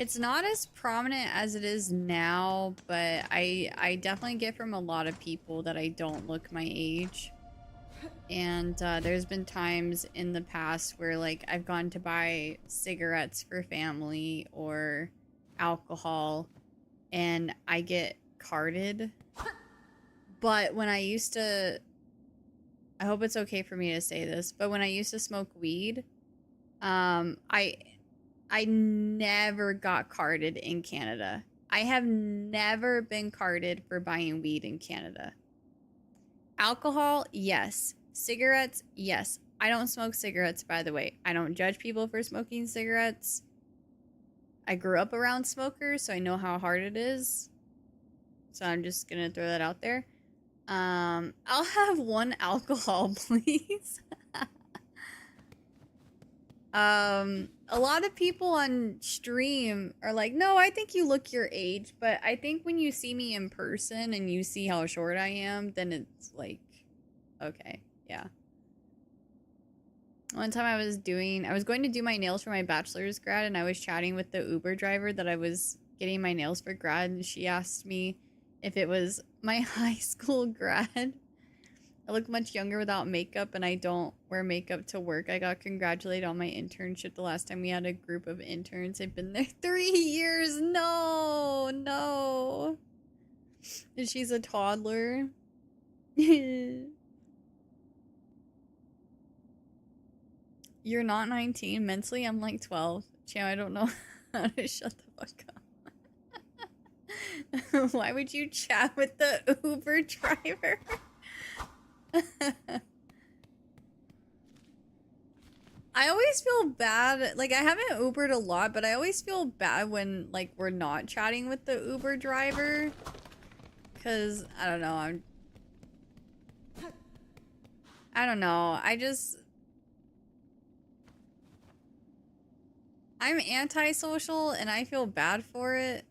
It's not as prominent as it is now, but I definitely get from a lot of people that I don't look my age. And there's been times in the past where, like, I've gone to buy cigarettes for family or alcohol and I get carded. But when I used to, I hope it's okay for me to say this, but when I used to smoke weed, I never got carded in Canada. I have never been carded for buying weed in Canada. Alcohol, yes. Cigarettes, yes. I don't smoke cigarettes, by the way. I don't judge people for smoking cigarettes. I grew up around smokers, so I know how hard it is. So I'm just gonna throw that out there. I'll have one alcohol, please. A lot of people on stream are like, no, I think you look your age, but I think when you see me in person and you see how short I am, then it's like, okay, yeah. One time I was going to do my nails for my bachelor's grad, and I was chatting with the Uber driver that I was getting my nails for grad, and she asked me if it was my high school grad. I look much younger without makeup, and I don't wear makeup to work. I got congratulated on my internship the last time we had a group of interns. I've been there 3 years. No, no. And she's a toddler. You're not 19. Mentally, I'm like 12. Chan, I don't know how to shut the fuck up. Why would you chat with the Uber driver? I always feel bad. Like, I haven't Ubered a lot, but I always feel bad when, like, we're not chatting with the Uber driver. Because, I don't know, I'm antisocial and I feel bad for it.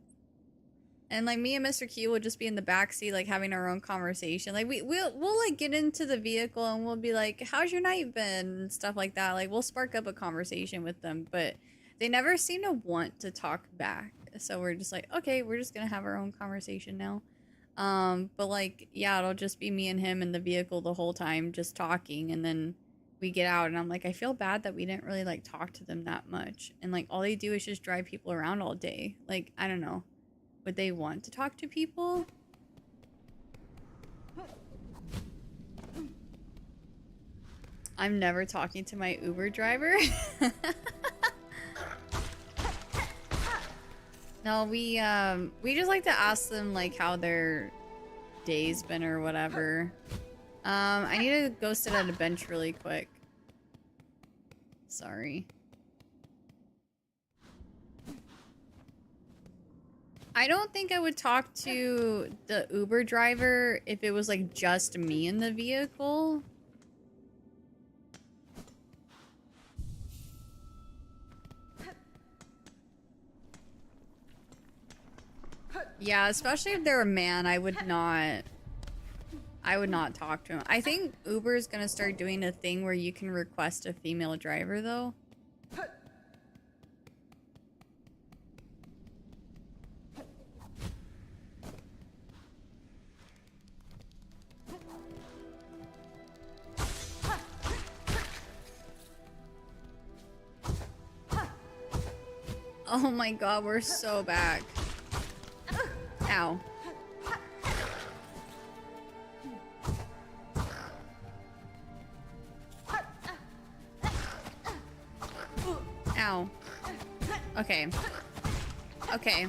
And, like, me and Mr. Q will just be in the backseat, like, having our own conversation. Like, we'll like, get into the vehicle and we'll be like, how's your night been? And stuff like that. Like, we'll spark up a conversation with them. But they never seem to want to talk back. So we're just like, okay, we're just gonna have our own conversation now. But, like, yeah, it'll just be me and him in the vehicle the whole time, just talking. And then we get out and I'm like, I feel bad that we didn't really, like, talk to them that much. And, like, all they do is just drive people around all day. Like, I don't know. Would they want to talk to people? I'm never talking to my Uber driver. No, we just like to ask them, like, how their day's been or whatever. I need to go sit at a bench really quick. Sorry. I don't think I would talk to the Uber driver if it was, like, just me in the vehicle. Yeah, especially if they're a man, I I would not talk to him. I think Uber is gonna start doing a thing where you can request a female driver, though. Oh my god, we're so back. Ow. Ow. Okay. Okay.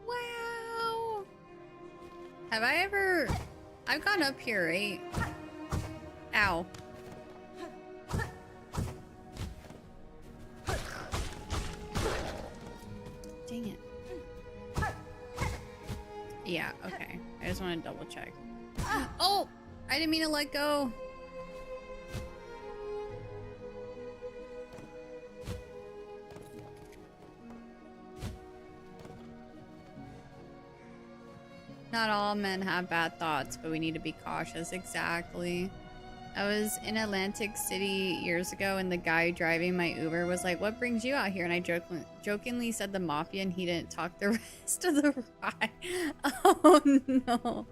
Wow. Have I ever... I've gone up here, right? Ow. Dang it. Yeah, okay. I just want to double check. Oh! I didn't mean to let go. Not all men have bad thoughts, but we need to be cautious. Exactly. I was in Atlantic City years ago, and the guy driving my Uber was like, "What brings you out here?" And I jokingly said the mafia, and he didn't talk the rest of the ride. Oh no.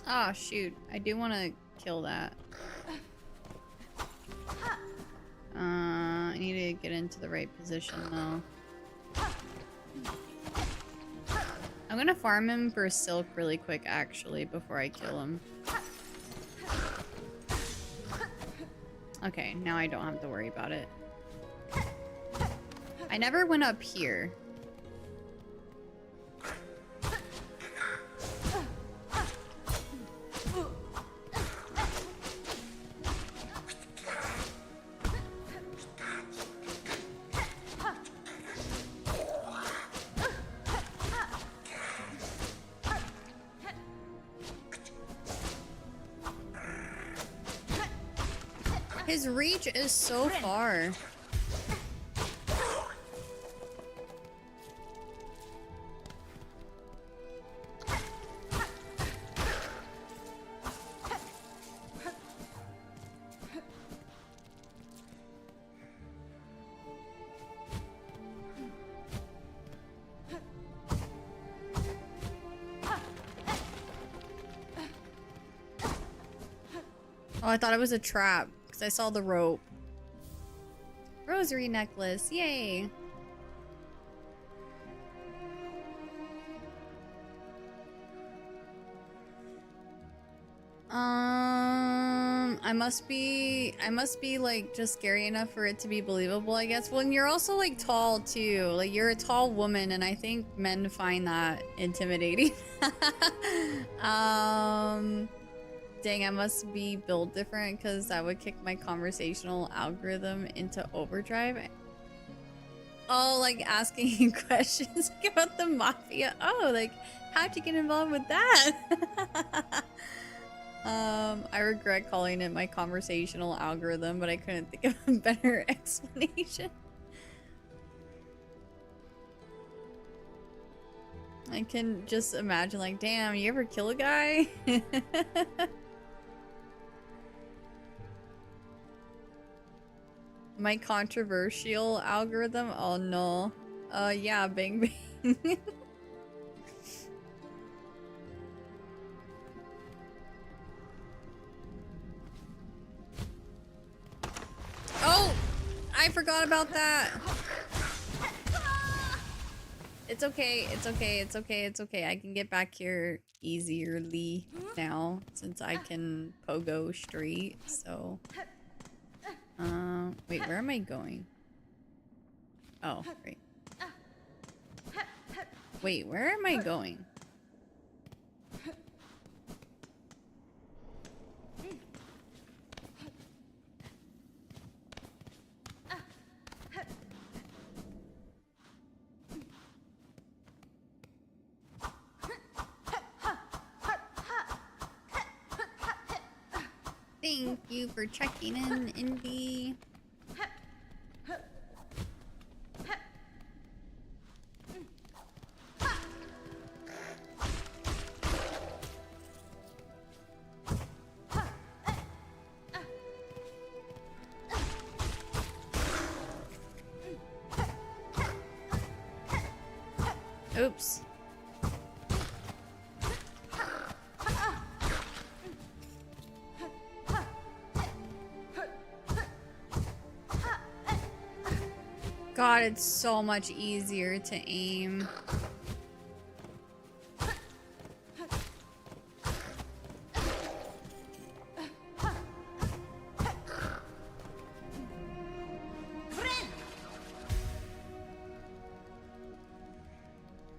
Oh shoot, I do want to kill that. I need to get into the right position though. I'm gonna farm him for silk really quick actually before I kill him. Okay, now I don't have to worry about it. I never went up here. His reach is so far. Oh, I thought it was a trap. Because I saw the rope. Rosary necklace. Yay. I must be like just scary enough for it to be believable, I guess. Well, and you're also like tall too. Like you're a tall woman, and I think men find that intimidating. Dang, I must be built different because that would kick my conversational algorithm into overdrive. Oh, like asking questions about the mafia. Oh, like, how'd you get involved with that? I regret calling it my conversational algorithm, but I couldn't think of a better explanation. I can just imagine, like, damn, you ever kill a guy? My controversial algorithm? Oh no. Yeah, bang bang. Oh! I forgot about that! It's okay, it's okay, it's okay, it's okay. I can get back here easierly now, since I can pogo straight, so... wait, where am I going? Oh, great. Wait, where am I going? Thank you for checking in, Indy. Oops. God, it's so much easier to aim.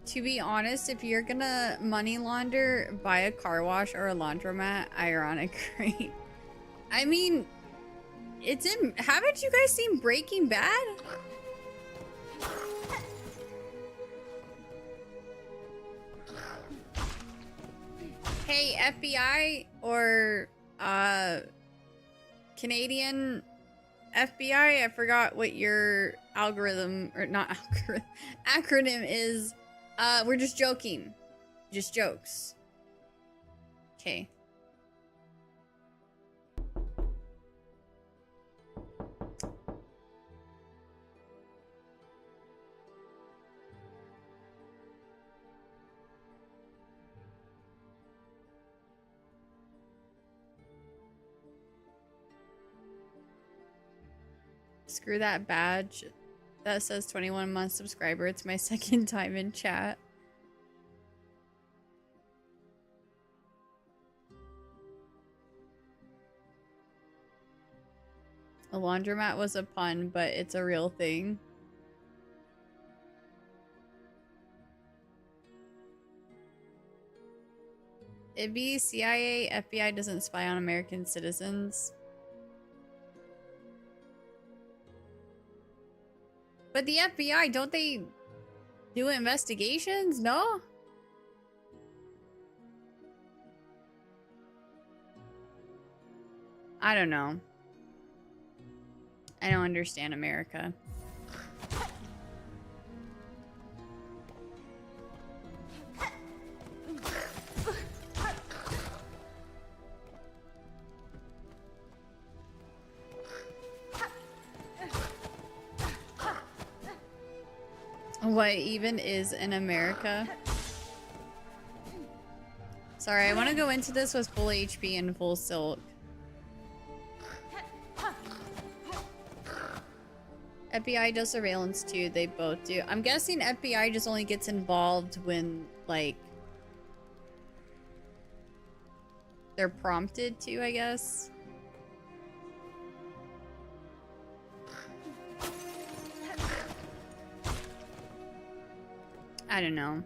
To be honest, if you're gonna money launder, buy a car wash or a laundromat. Ironic, right? I mean, it's in. Haven't you guys seen Breaking Bad? Hey, FBI or Canadian FBI, I forgot what your algorithm, or not algorithm, acronym is. We're just joking. Just jokes. Okay. Screw that badge that says 21 month subscriber. It's my second time in chat. A laundromat was a pun, but it's a real thing. It'd be CIA, FBI doesn't spy on American citizens. But the FBI, don't they do investigations? No? I don't know. I don't understand America. What even is in America? Sorry, I want to go into this with full HP and full silk. FBI does surveillance too, they both do. I'm guessing FBI just only gets involved when, like, they're prompted to, I guess. I don't know.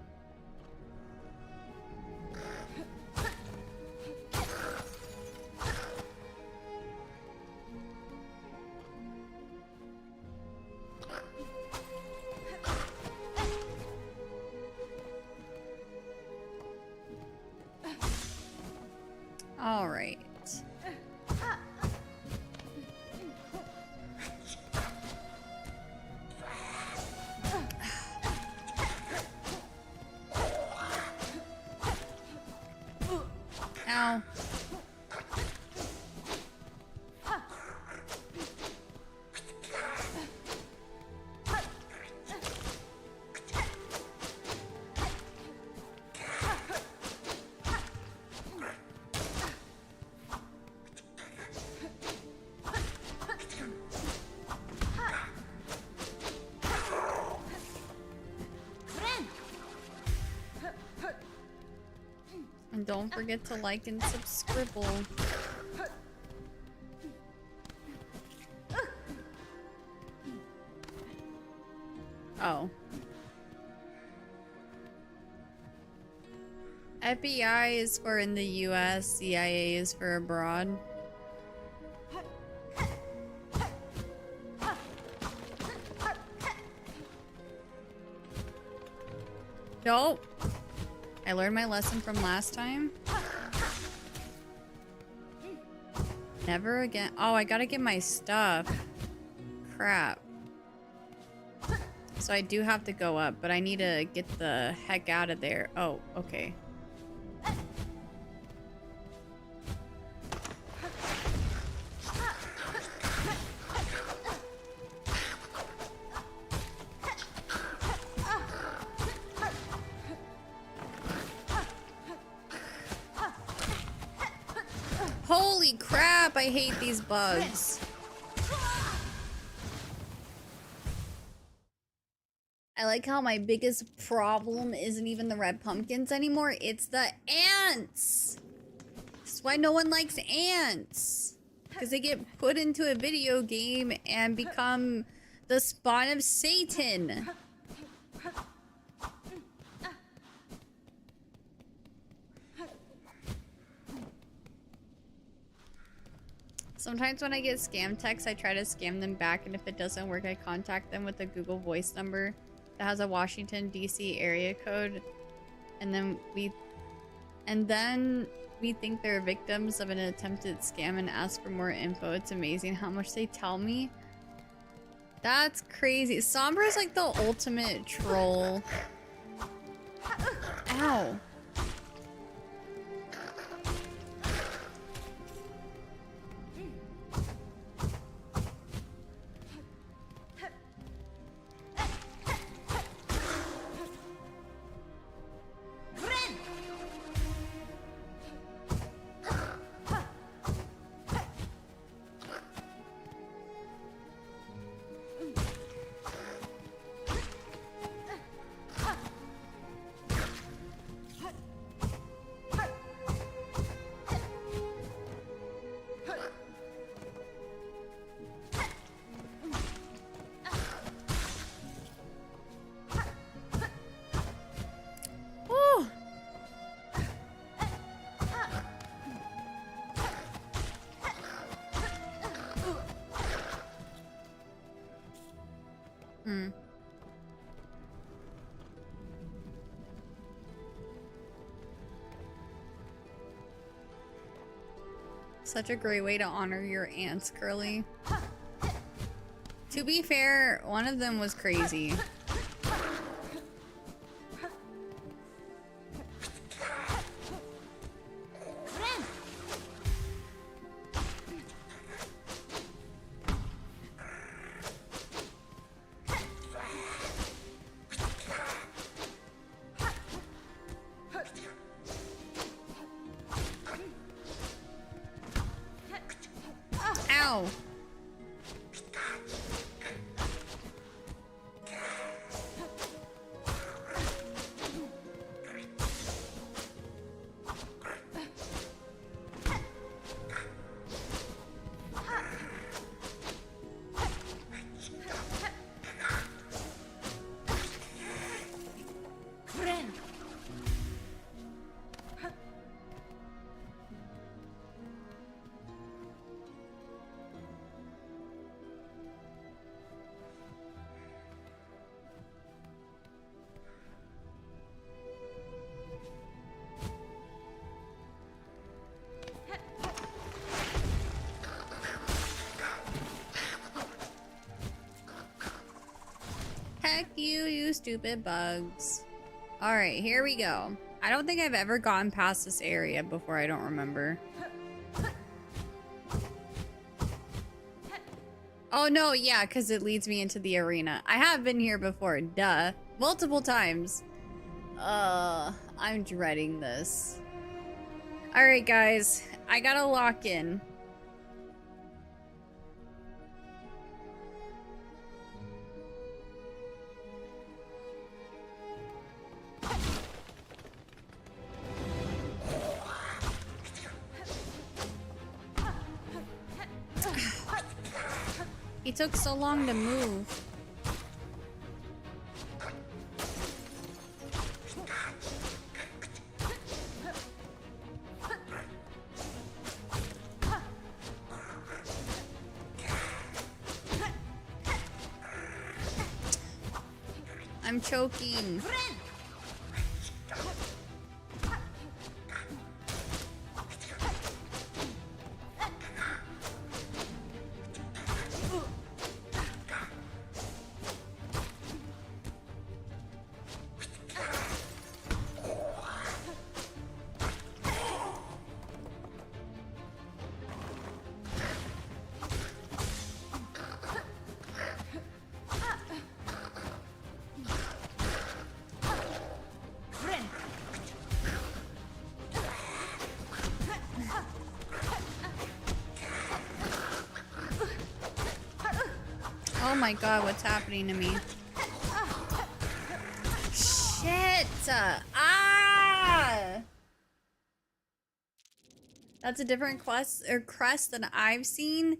All right. Ow. And don't forget to like and subscribe. Oh. FBI is for in the US, CIA is for abroad. Nope. I learned my lesson from last time. Never again. Oh, I gotta get my stuff. Crap. So I do have to go up, but I need to get the heck out of there. Oh, okay. Holy crap, I hate these bugs. I like how my biggest problem isn't even the red pumpkins anymore, it's the ants! That's why no one likes ants. Because they get put into a video game and become the spawn of Satan. Sometimes when I get scam texts, I try to scam them back, and if it doesn't work, I contact them with a Google Voice number that has a Washington, D.C. area code, and then we think they're victims of an attempted scam and ask for more info. It's amazing how much they tell me. That's crazy. Sombra is like the ultimate troll. Ow. Such a great way to honor your aunts, Curly. To be fair, one of them was crazy. Ow. Heck you stupid bugs. Alright, here we go. I don't think I've ever gotten past this area before, I don't remember. Oh no, yeah, because it leads me into the arena. I have been here before, duh. Multiple times. I'm dreading this. Alright guys, I gotta lock in. He took so long to move. I'm choking. my god, what's happening to me? Shit! Ah! That's a different quest or crest than I've seen.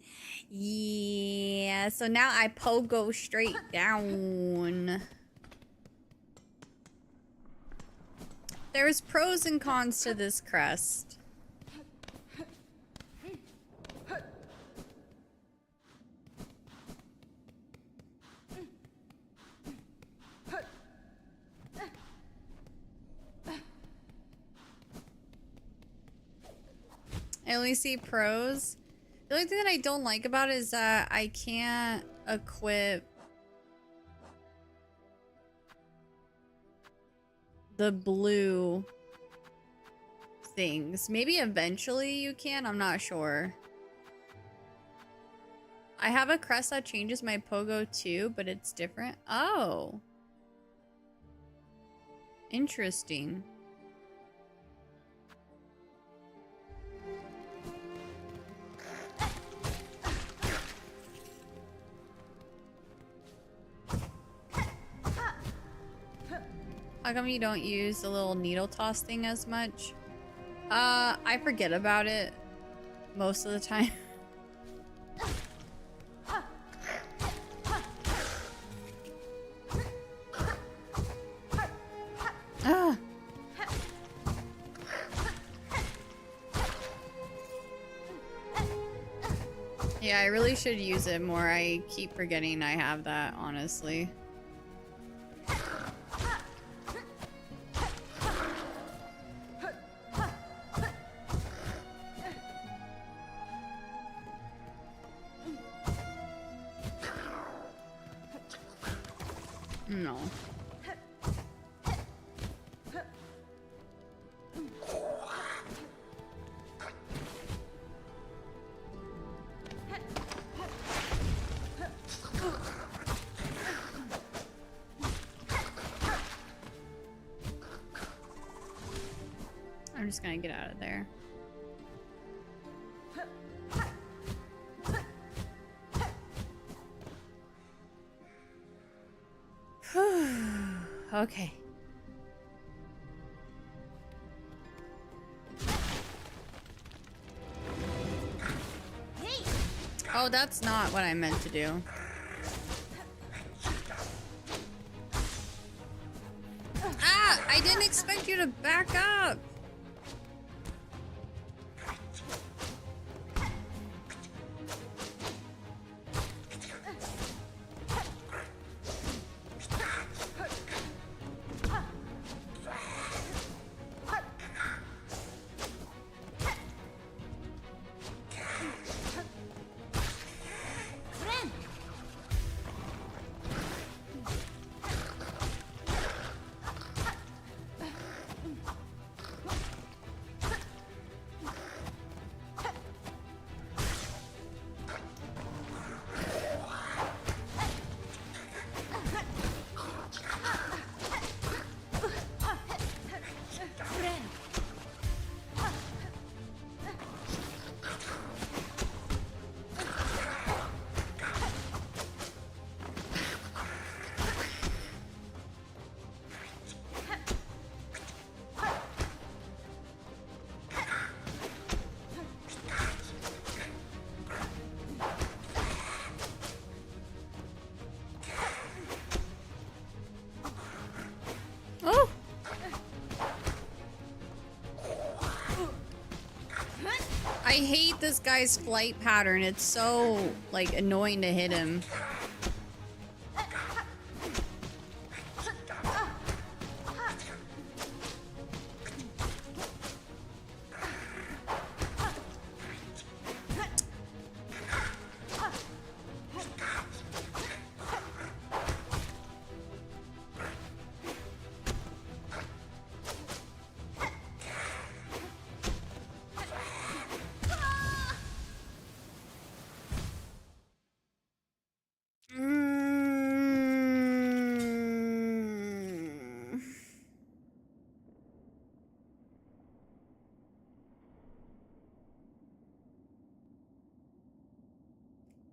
Yeah, so now I pogo straight down. There's pros and cons to this crest. I only see pros. The only thing that I don't like about it is that I can't equip the blue things. Maybe eventually you can, I'm not sure. I have a crest that changes my pogo too, but it's different. Oh. Interesting. How come you don't use the little needle toss thing as much? I forget about it most of the time. Ah. Yeah, I really should use it more. I keep forgetting I have that, honestly. No. I'm just gonna get out of there. Okay. Oh, that's not what I meant to do. Ah! I didn't expect you to back up! I hate this guy's flight pattern. It's so, like, annoying to hit him.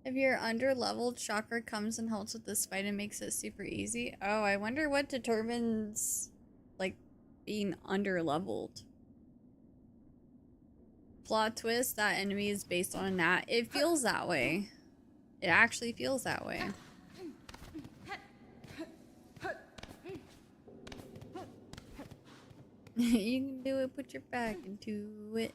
If your under-leveled chakra comes and helps with this fight and makes it super easy. Oh, I wonder what determines, like, being under-leveled. Plot twist, that enemy is based on a gnat. It feels that way. It actually feels that way. You can do it, put your back into it.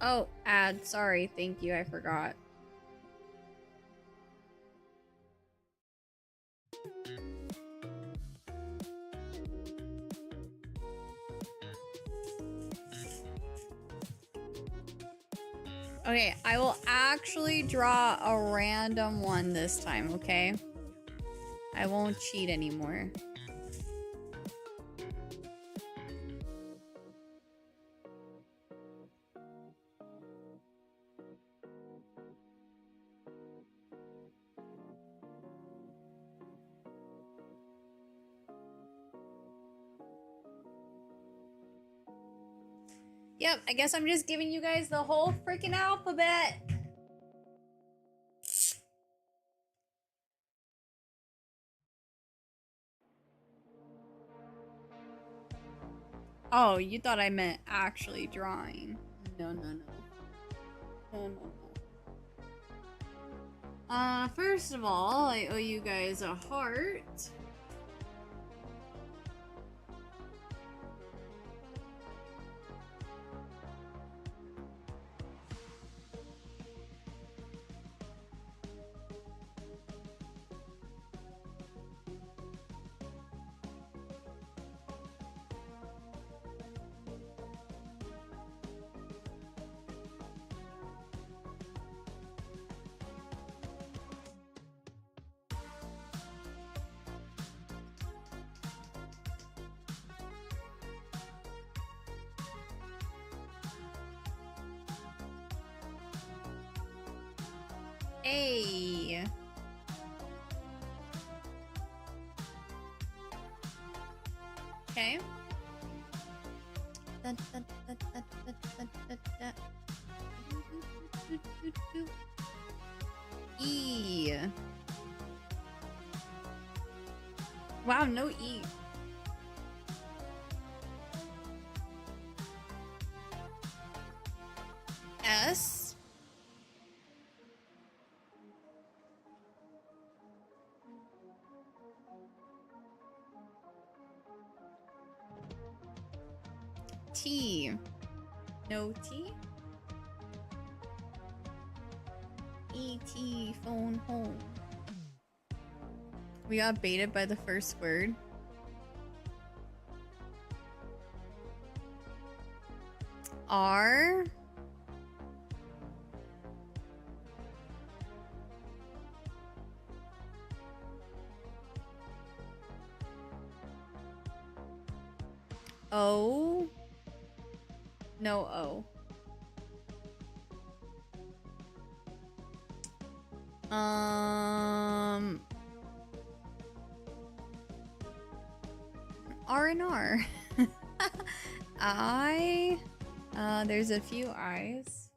Oh, ad. Sorry. Thank you. I forgot. Okay, I will actually draw a random one this time, okay? I won't cheat anymore. Yep, I guess I'm just giving you guys the whole freaking alphabet. Oh, you thought I meant actually drawing. No, no, no. No, no, no. First of all, I owe you guys a heart. Hey. Okay. E. Wow, no E. S. T. No T. E.T. phone home. We got baited by the first word. R. O. No O. R and R. I. There's a few I's.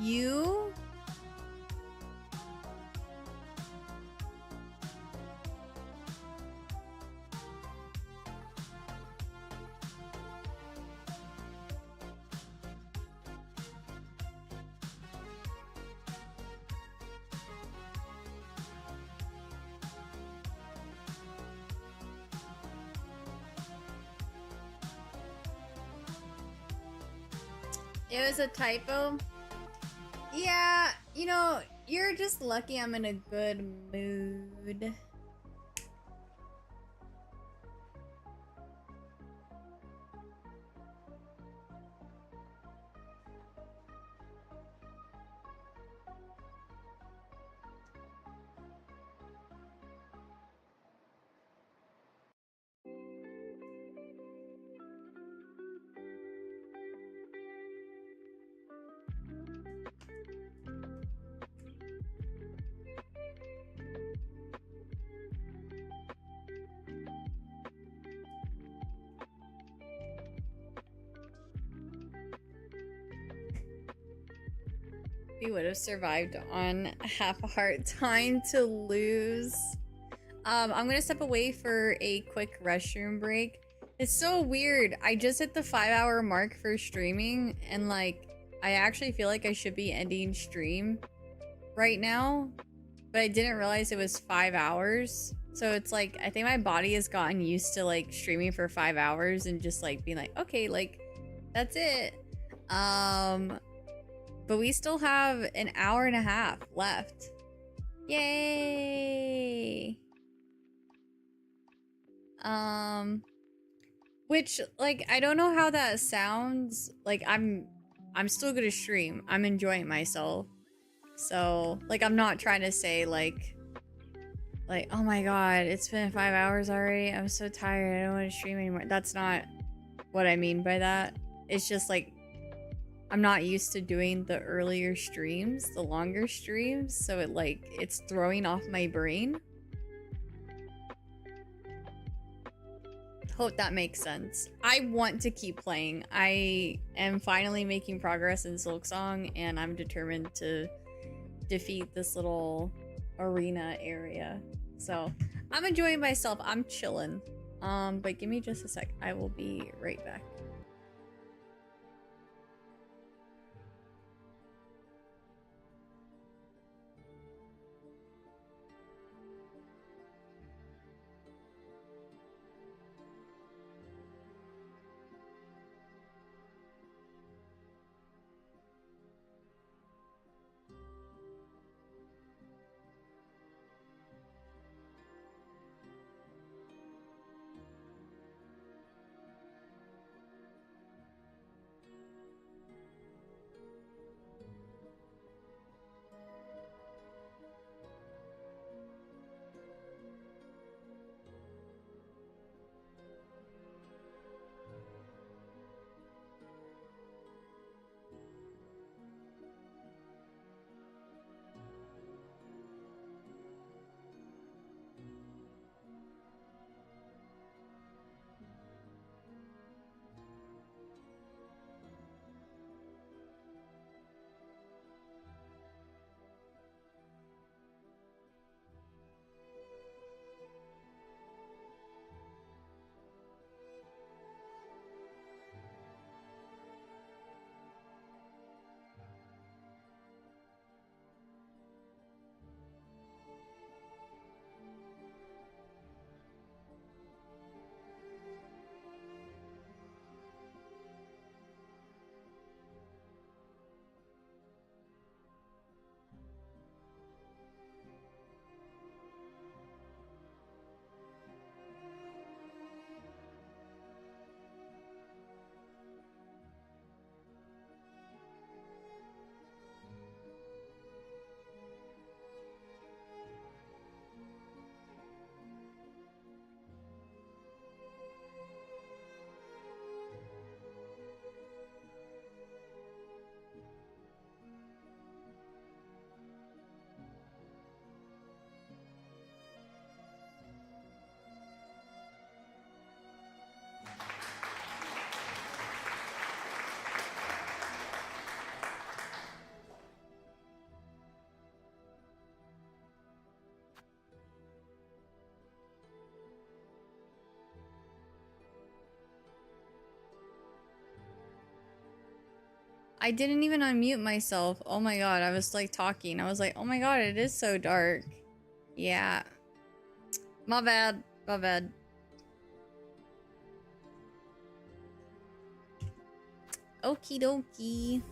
U. It was a typo. Yeah, you know, you're just lucky I'm in a good mood. We would have survived on half a heart. Time to lose. I'm gonna step away for a quick restroom break. It's so weird. I just hit the 5-hour mark for streaming, and like, I actually feel like I should be ending stream right now, but I didn't realize it was 5 hours. So it's like, I think my body has gotten used to like streaming for 5 hours and just like being like, okay, like, that's it. But we still have an hour and a half left. Yay! Which, like, I don't know how that sounds. Like, I'm still gonna stream. I'm enjoying myself. So, like, I'm not trying to say, like, oh my god, it's been 5 hours already. I'm so tired. I don't want to stream anymore. That's not what I mean by that. It's just, like, I'm not used to doing the earlier streams, the longer streams, so it like it's throwing off my brain. Hope that makes sense. I want to keep playing. I am finally making progress in Silksong, and I'm determined to defeat this little arena area. So I'm enjoying myself. I'm chilling. But give me just a sec. I will be right back. I didn't even unmute myself. Oh my god, I was like talking. I was like, oh my god, it is so dark. Yeah. My bad. My bad. Okie dokie.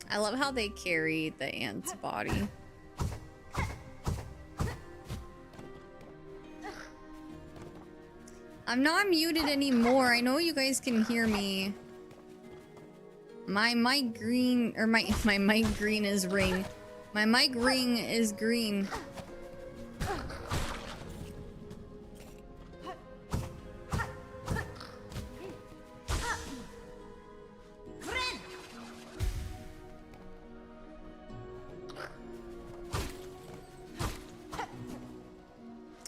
I love how they carry the ant's body. I'm not muted anymore. I know you guys can hear me. My mic green, or my mic green is ring. My mic ring is green.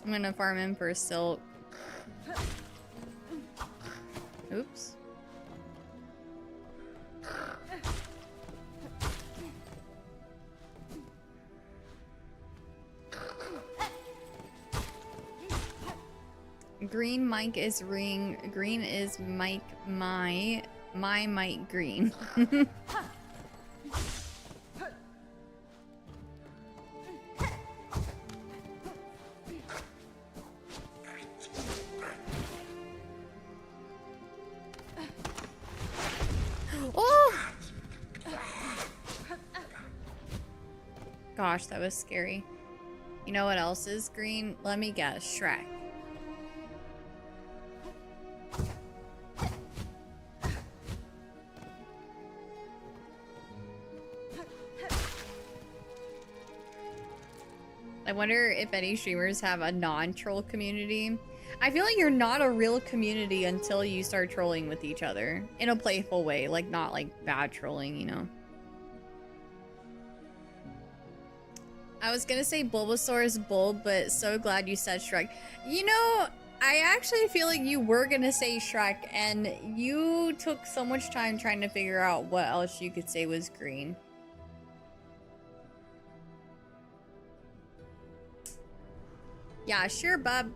I'm gonna farm him for silk. Oops. Green mic is ring. Green is mic my mic green. Oh! Gosh, that was scary. You know what else is green? Let me guess. Shrek. I wonder if any streamers have a non-troll community. I feel like you're not a real community until you start trolling with each other. In a playful way, like not like bad trolling, you know? I was gonna say Bulbasaur's bulb, but so glad you said Shrek. You know, I actually feel like you were gonna say Shrek, and you took so much time trying to figure out what else you could say was green. Yeah, sure, bub.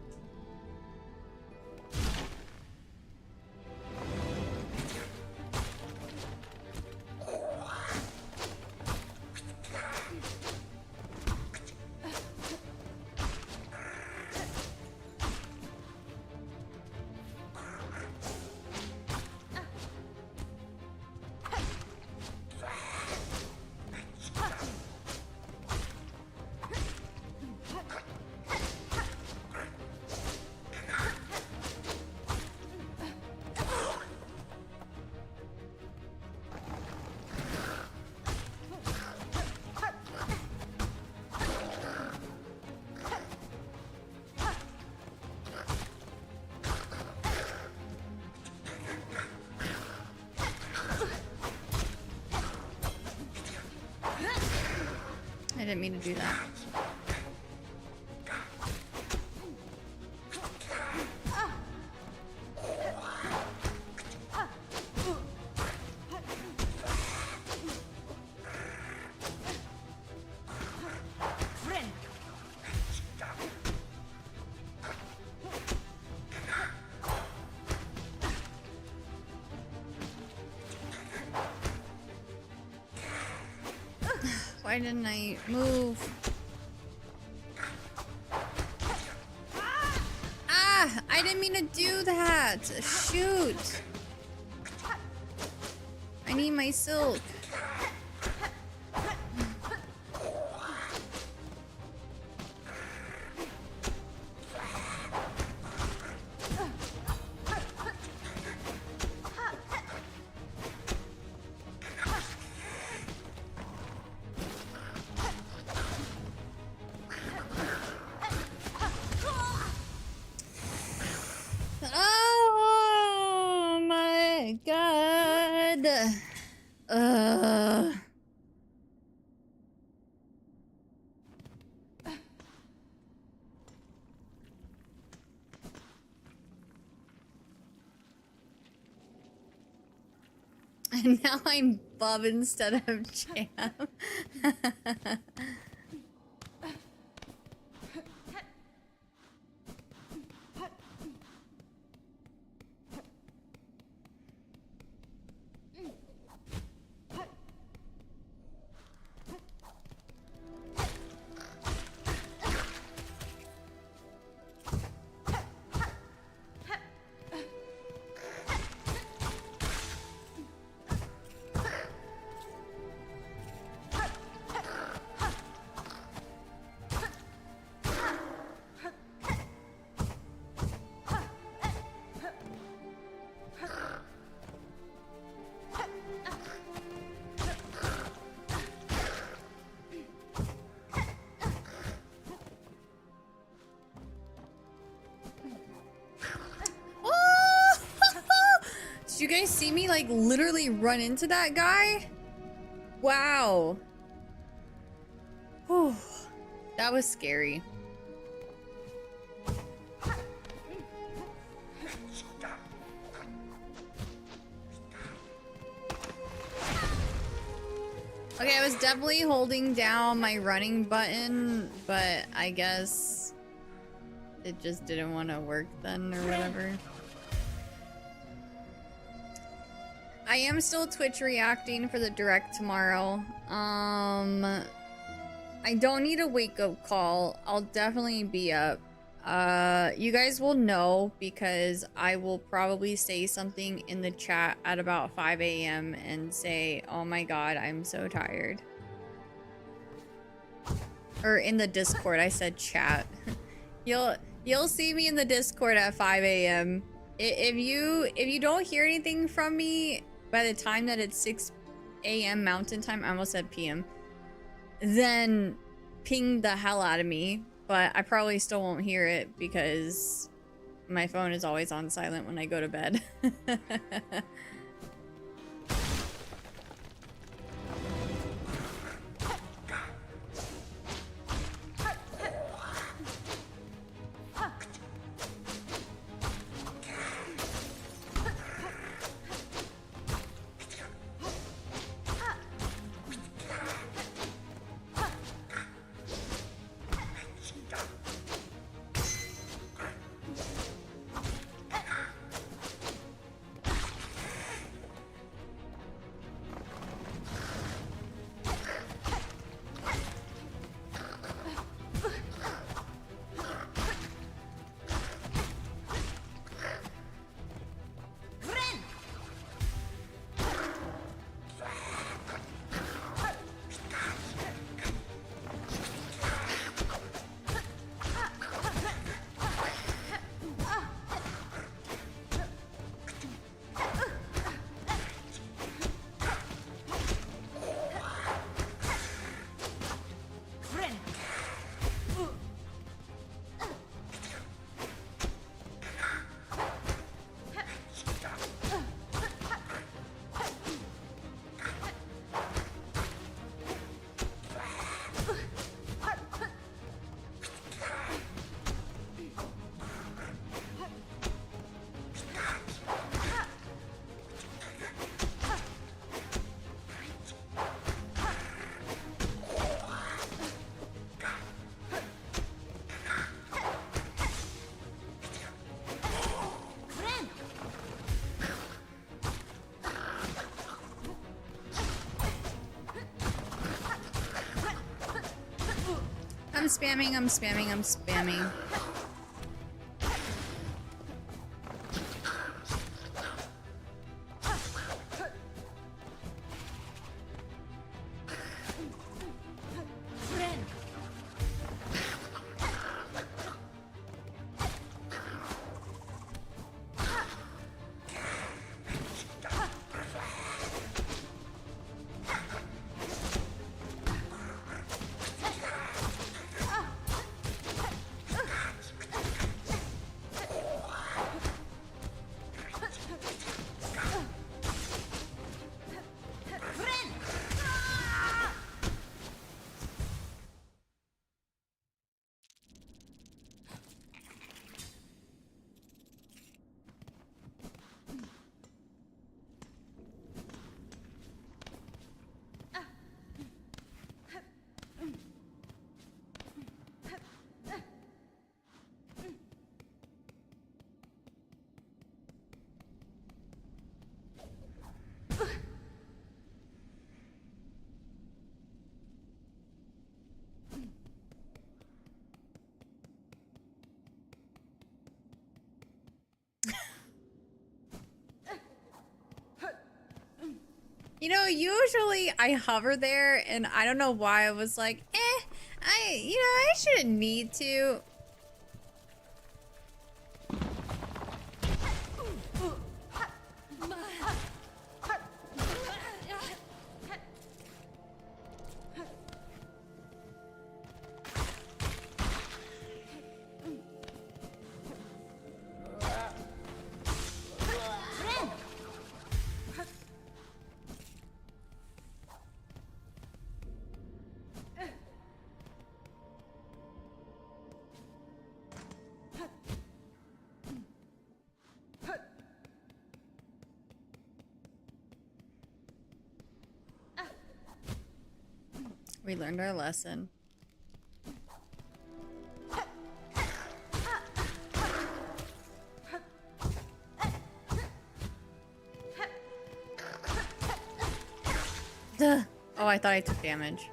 I didn't mean to do that. Why didn't I move? Ah! I didn't mean to do that! Shoot! I need my silk. Oh my god. And now I'm Bub instead of Jam. see me like literally run into that guy? Wow. Whew. That was scary. Okay, I was definitely holding down my running button, but I guess it just didn't want to work then or whatever. I am still Twitch reacting for the direct tomorrow. I don't need a wake-up call. I'll definitely be up. You guys will know because I will probably say something in the chat at about 5 a.m. and say, oh my god, I'm so tired. Or in the Discord, I said chat. You'll see me in the Discord at 5 a.m. If you don't hear anything from me by the time that it's 6 a.m. Mountain Time, I almost said PM, then ping the hell out of me. But I probably still won't hear it because my phone is always on silent when I go to bed. I'm spamming, I'm spamming, I'm spamming. You know, usually I hover there and I don't know why I was like, I shouldn't need to. We learned our lesson. Duh. Oh, I thought I took damage.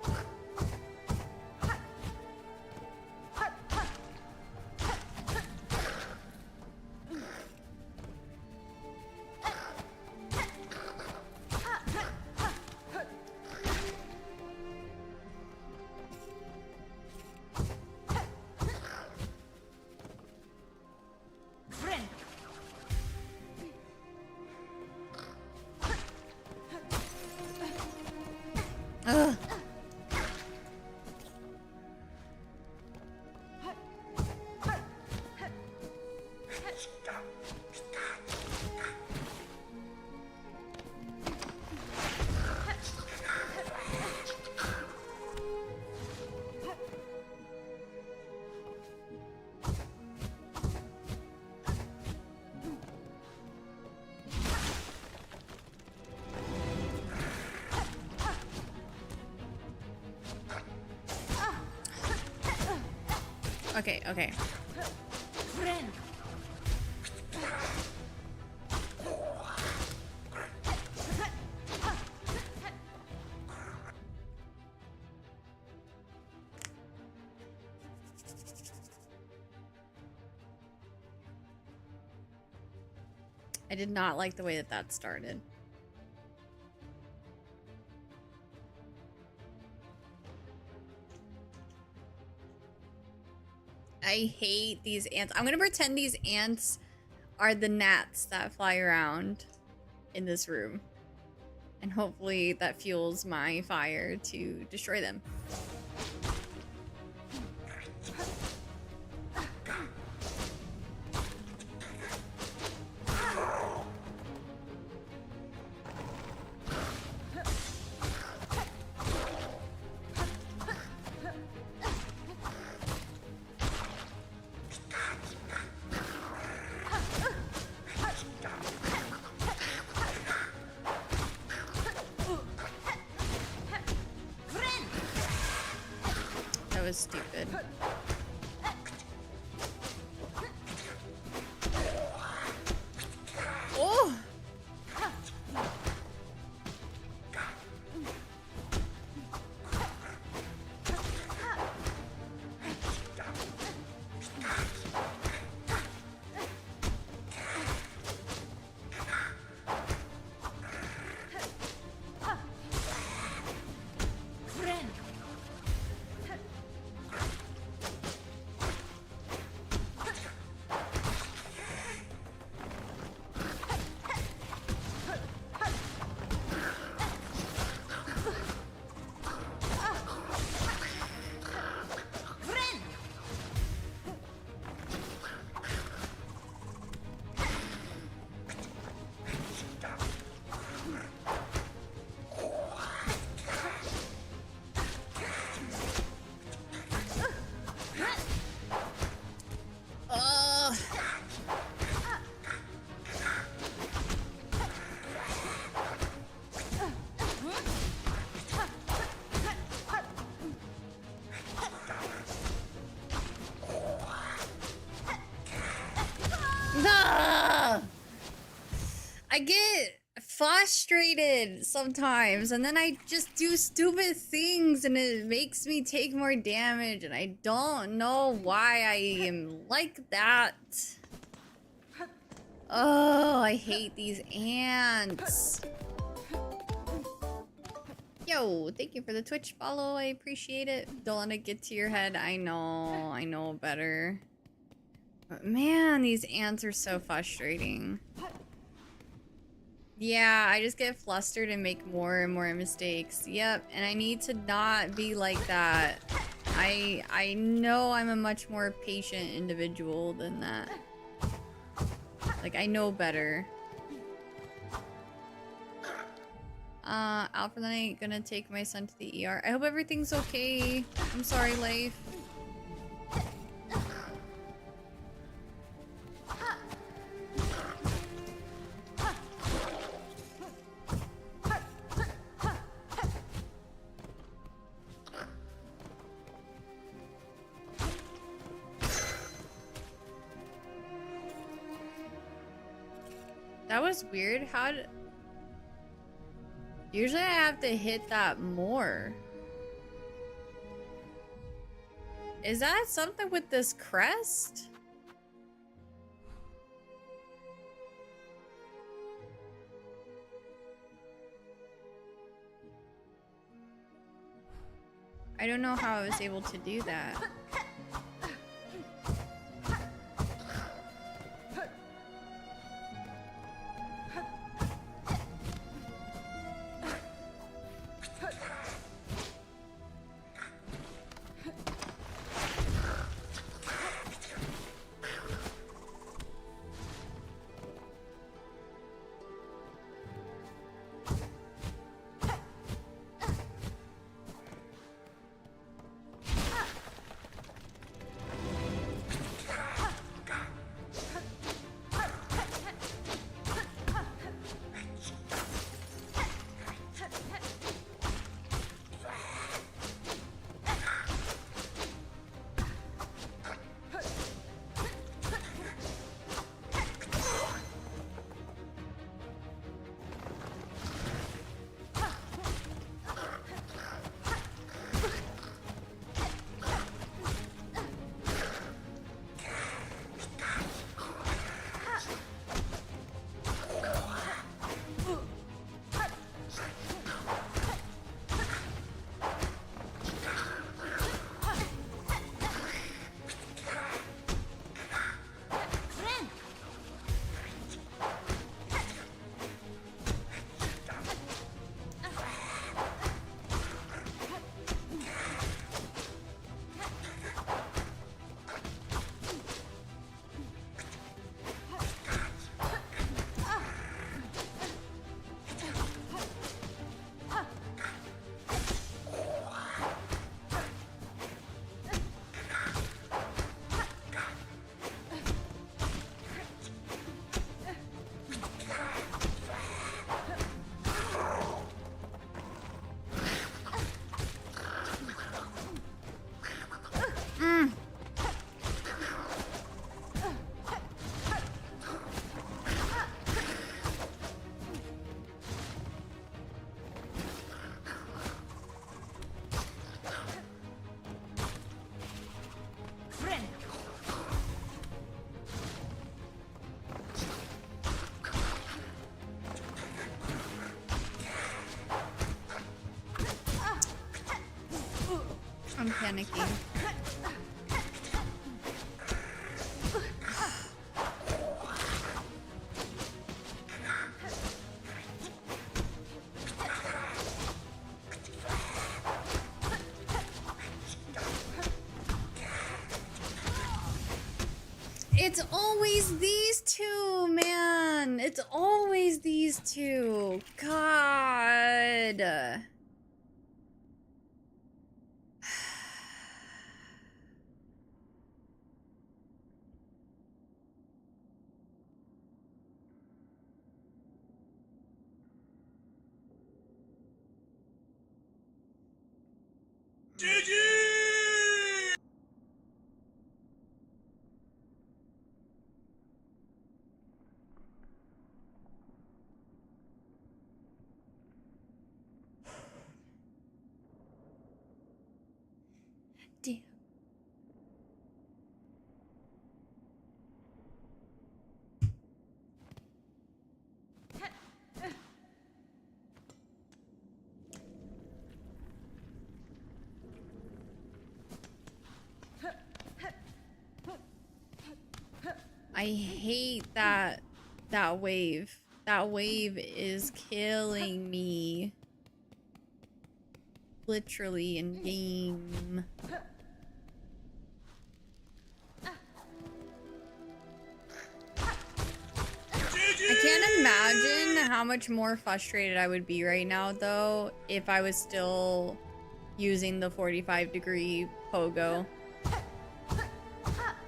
Ugh. Okay, okay. I did not like the way that that started. I hate these ants. I'm gonna pretend these ants are the gnats that fly around in this room. And hopefully that fuels my fire to destroy them. That was stupid. Oh! I get frustrated sometimes, and then I just do stupid things, and it makes me take more damage, and I don't know why I am like that. Oh, I hate these ants. Yo, thank you for the Twitch follow. I appreciate it. Don't let it get to your head. I know better. But man, these ants are so frustrating. Yeah, I just get flustered and make more and more mistakes. Yep, and I need to not be like that. I know I'm a much more patient individual than that. Like, I know better. Alfred and I ain't gonna take my son to the ER. I hope everything's okay. I'm sorry, Life. That was weird. How did... Usually I have to hit that more. Is that something with this crest? I don't know how I was able to do that. I'm panicking. It's always these two, man. It's always these two. God. Damn. I hate that wave. That wave is killing me. Literally in game. I can't imagine how much more frustrated I would be right now though if I was still using the 45-degree pogo.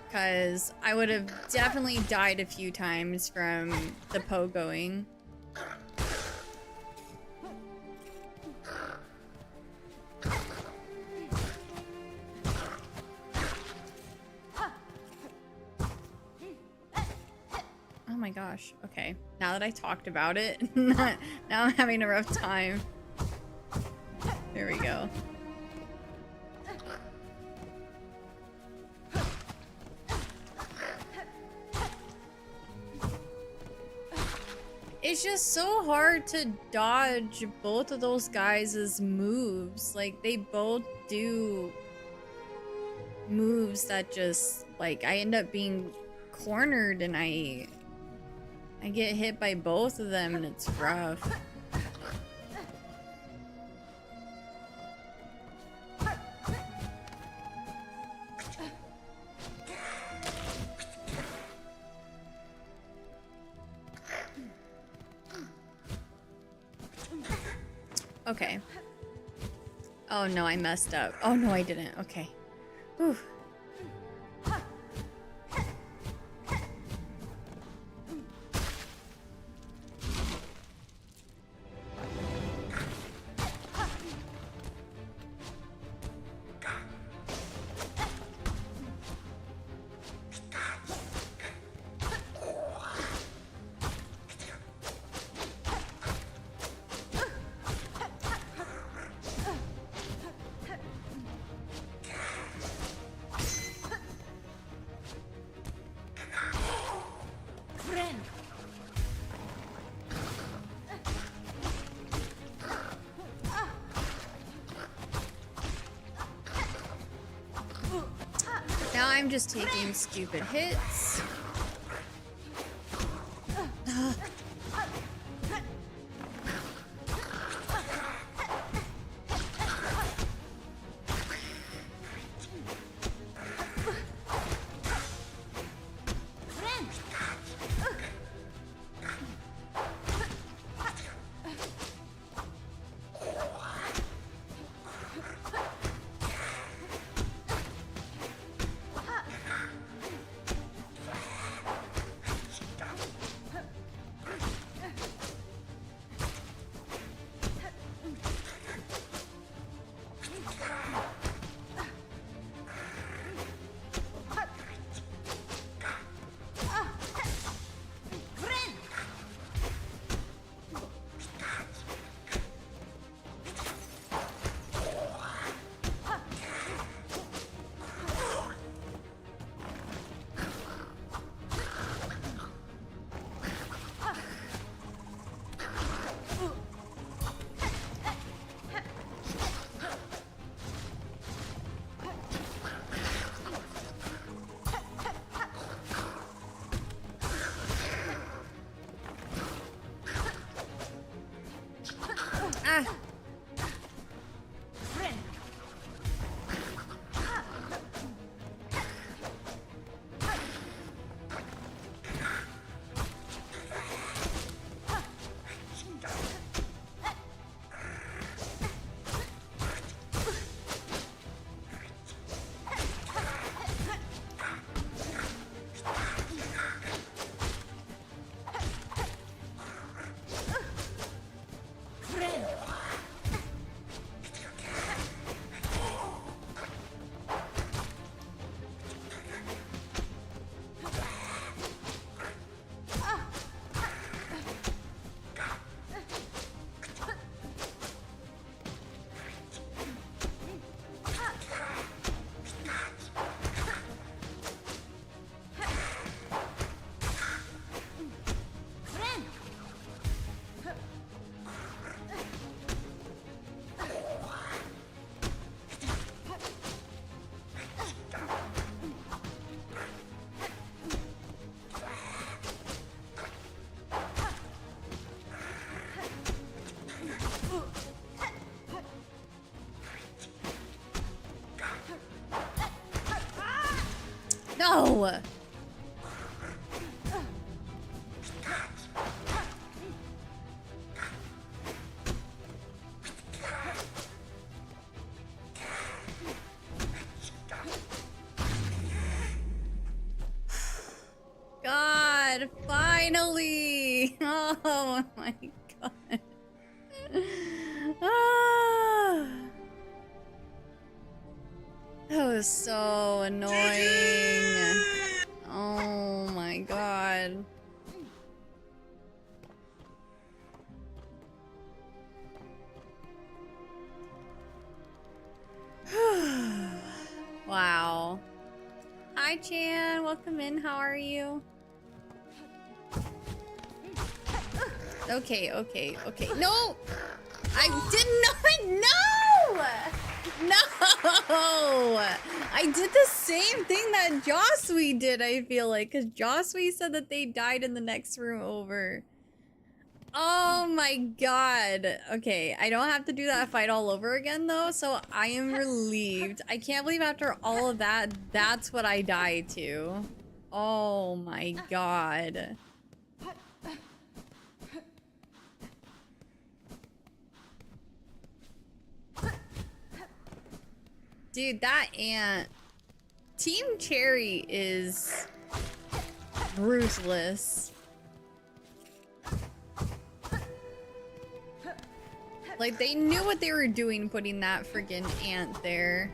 Because I would have definitely died a few times from the pogoing. Oh my gosh. Okay. Now that I talked about it, now I'm having a rough time. There we go. It's just so hard to dodge both of those guys' moves. Like, they both do moves that just, like, I end up being cornered and I get hit by both of them and it's rough. Okay. Oh no, I messed up. Oh no, I didn't. Okay. Whew. Now I'm just taking stupid hits. Ah. No! God, finally! Oh my god. Ah. That was so annoying. Oh my god. Wow. Hi, Chan. Welcome in. How are you? Okay. No! I did not. No! I did the same thing that Joswy did, I feel like. Because Joswy said that they died in the next room over. Oh my god. Okay, I don't have to do that fight all over again though, so I am relieved. I can't believe after all of that, that's what I died to. Oh my god. Dude, that ant. Team Cherry is ruthless. Like, they knew what they were doing putting that friggin' ant there.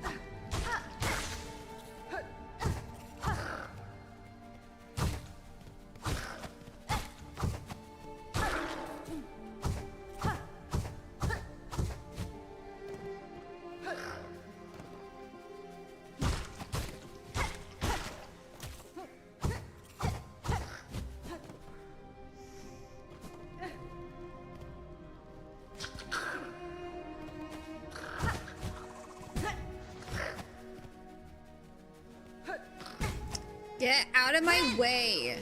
Get out of my way.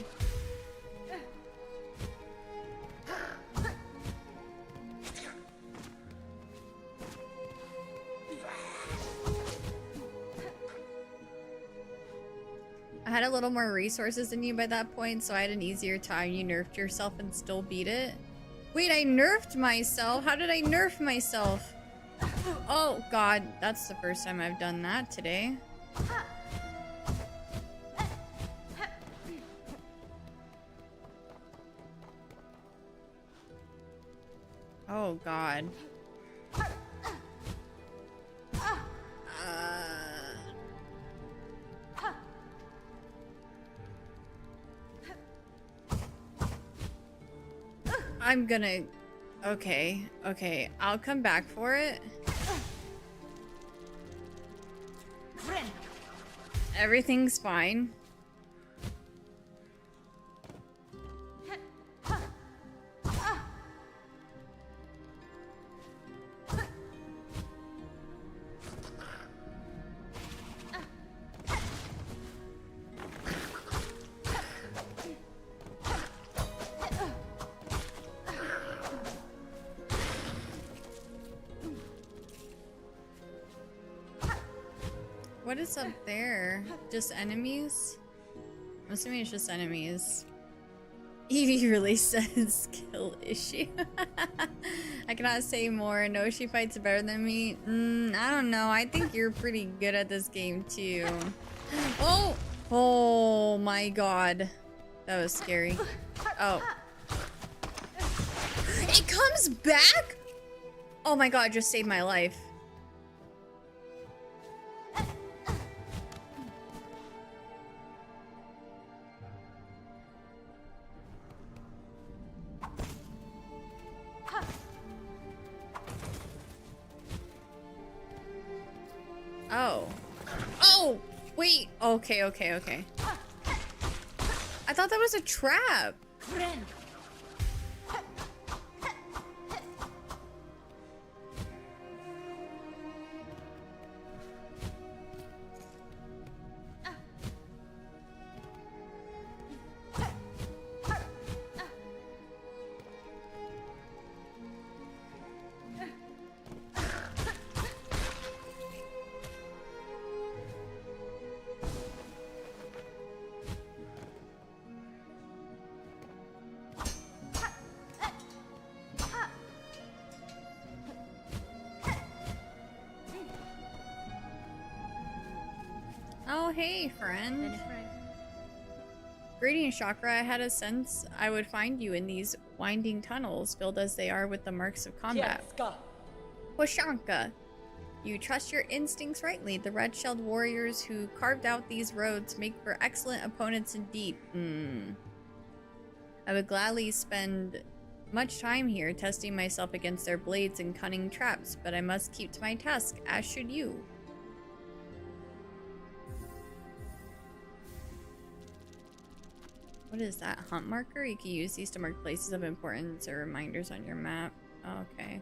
I had a little more resources than you by that point, so I had an easier time. You nerfed yourself and still beat it. Wait, I nerfed myself? How did I nerf myself? Oh god, that's the first time I've done that today. Oh god. I'm gonna... Okay, I'll come back for it. Everything's fine. What is up there? Just enemies? I'm assuming it's just enemies. Evie really says skill issue. I cannot say more. No, she fights better than me. I don't know. I think you're pretty good at this game too. Oh! Oh my god. That was scary. Oh. It comes back?! Oh my god, just saved my life. Oh. Oh! Wait. Okay. I thought that was a trap. Oh, hey, friend. Greetings, Chakra. I had a sense I would find you in these winding tunnels, filled as they are with the marks of combat. Washanka. You trust your instincts rightly. The red-shelled warriors who carved out these roads make for excellent opponents indeed. I would gladly spend much time here testing myself against their blades and cunning traps, but I must keep to my task, as should you. What is that? Hunt marker? You can use these to mark places of importance or reminders on your map. Oh, okay.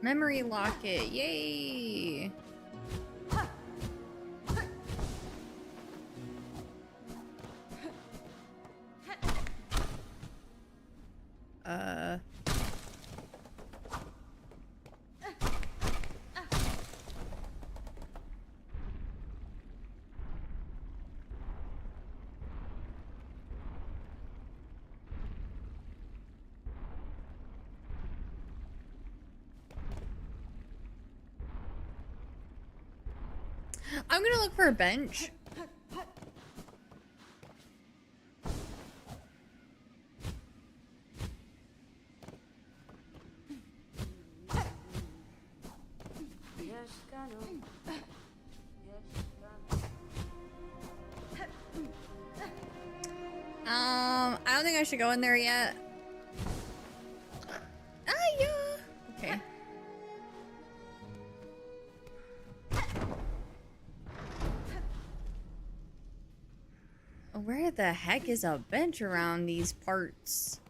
Memory locket, yay! I'm gonna look for a bench. I don't think I should go in there yet. Ah, yeah. Okay. Where the heck is a bench around these parts?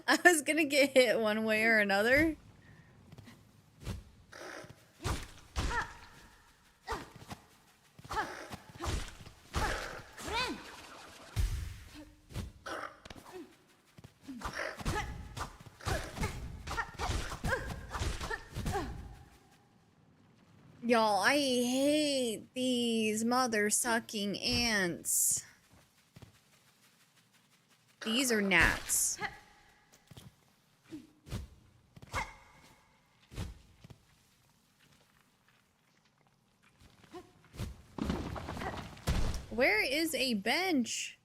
I was gonna get hit one way or another. Y'all, I hate these mother-sucking ants. These are gnats. Where is a bench?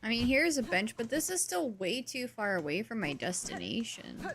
I mean, here's a bench, but this is still way too far away from my destination.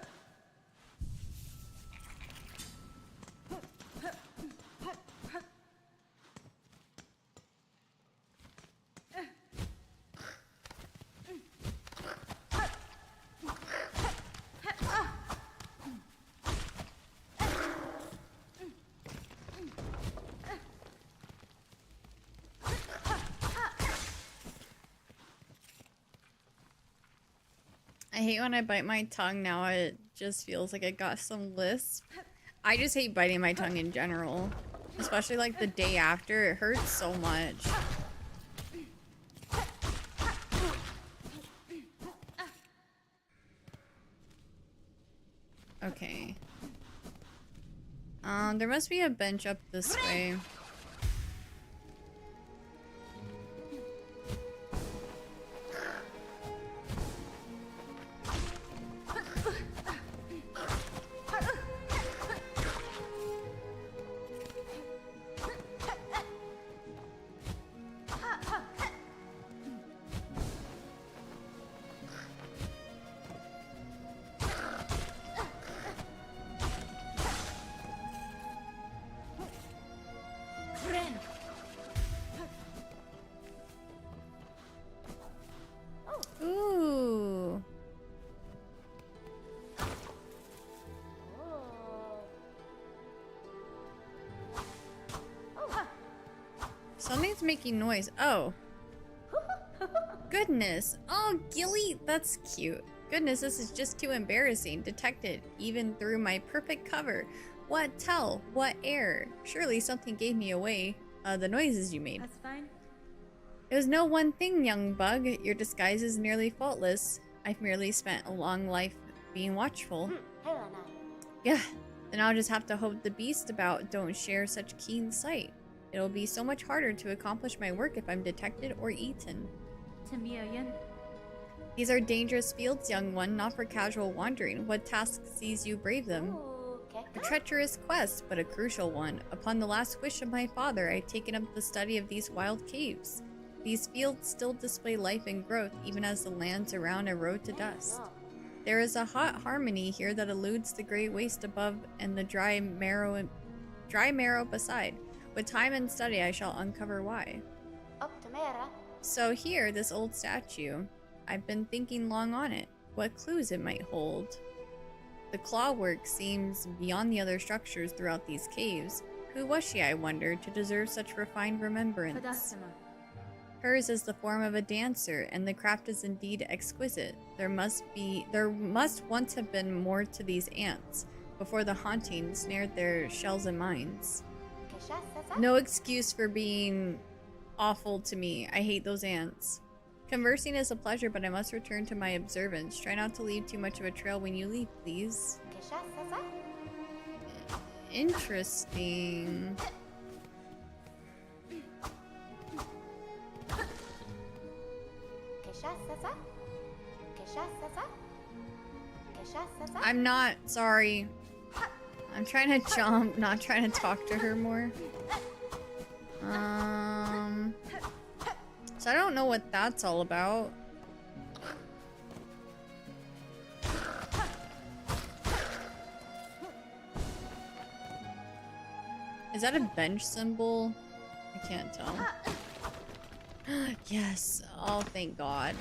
I hate when I bite my tongue now. It just feels like I got some lisp. I just hate biting my tongue in general. Especially like the day after. It hurts so much. Okay. There must be a bench up this way. Ooh. Something's making noise. Oh. Goodness. Oh, Gilly, that's cute. Goodness, this is just too embarrassing. Detected, even through my perfect cover. What tell? What error? Surely something gave me away. the noises you made. That's fine. It was no one thing, young bug. Your disguise is nearly faultless. I've merely spent a long life being watchful. Yeah, then I'll just have to hope the beast about don't share such keen sight. It'll be so much harder to accomplish my work if I'm detected or eaten. These are dangerous fields, young one, not for casual wandering. What task sees you brave them? A treacherous quest, but a crucial one. Upon the last wish of my father, I've taken up the study of these wild caves. These fields still display life and growth, even as the lands around erode to dust. There is a hot harmony here that eludes the great waste above and the dry marrow beside. With time and study, I shall uncover why. So here, this old statue. I've been thinking long on it. What clues it might hold. The clawwork seems beyond the other structures throughout these caves. Who was she, I wonder, to deserve such refined remembrance? Hers is the form of a dancer, and the craft is indeed exquisite. There must once have been more to these ants, before the haunting snared their shells and minds. No excuse for being awful to me. I hate those ants. Conversing is a pleasure, but I must return to my observance. Try not to leave too much of a trail when you leave, please. Interesting. I'm not sorry. I'm trying to jump, not trying to talk to her more. So I don't know what that's all about. Is that a bench symbol? I can't tell. Yes. Oh, thank God.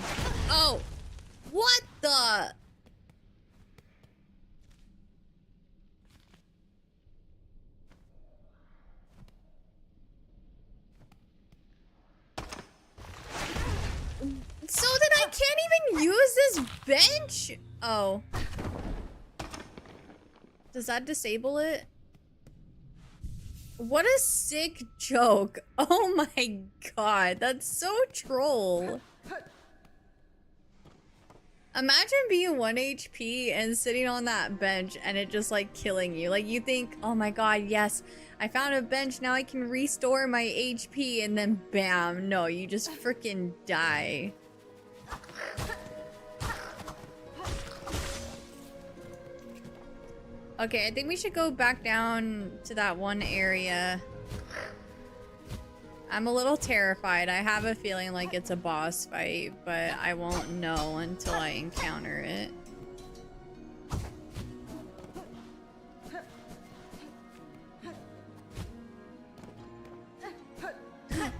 Oh! What the? So then I can't even use this bench? Oh. Does that disable it? What a sick joke. Oh my God, that's so troll. Imagine being 1 HP and sitting on that bench and it just like killing you. Like you think, oh my God, yes, I found a bench, now I can restore my HP, and then bam, no, you just freaking die. Okay, I think we should go back down to that one area. I'm a little terrified. I have a feeling like it's a boss fight, but I won't know until I encounter it.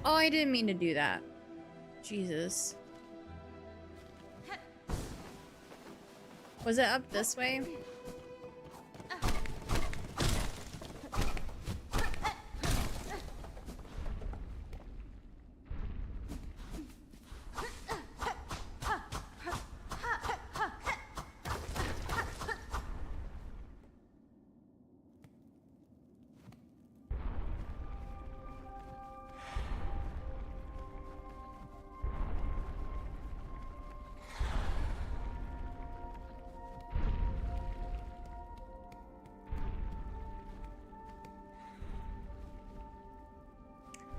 Oh, I didn't mean to do that. Jesus. Was it up this way?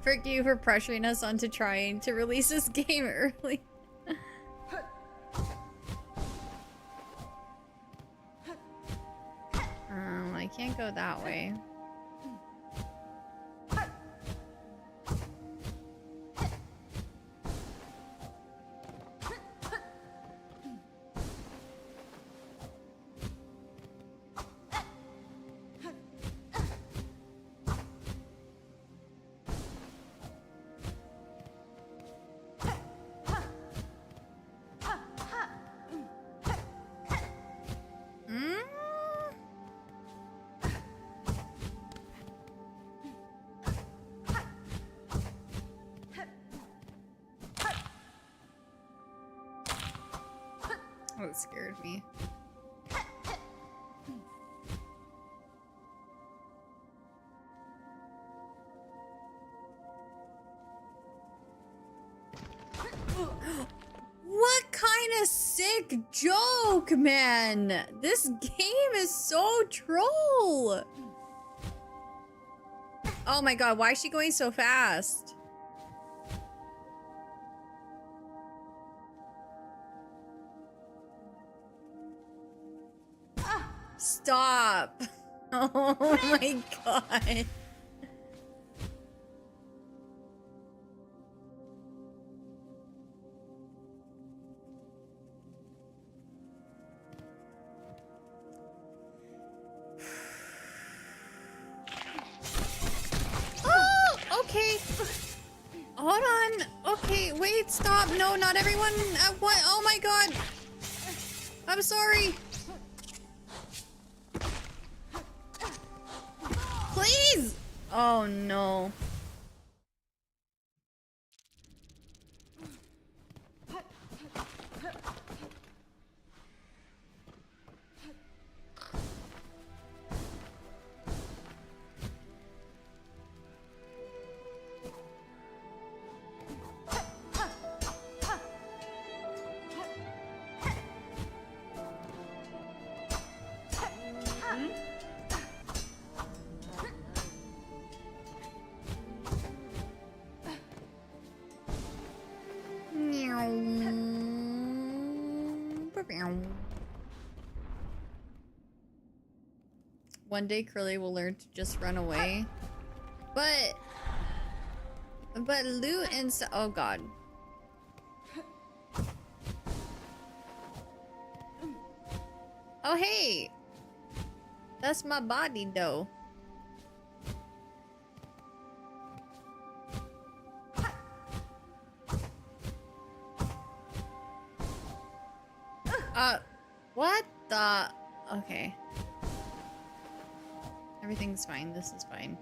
Frick you for pressuring us onto trying to release this game early. I can't go that way. Oh, it scared me. What kind of sick joke, man? This game is so troll. Oh my god, why is she going so fast? Stop. Oh my god. Oh, okay. Hold on. Okay, wait, stop. No, not everyone. What? Oh my god. I'm sorry. Please! Oh no. One day Curly will learn to just run away. But loot and oh god. Oh hey. That's my body though. What the? Okay. Everything's fine. This is fine.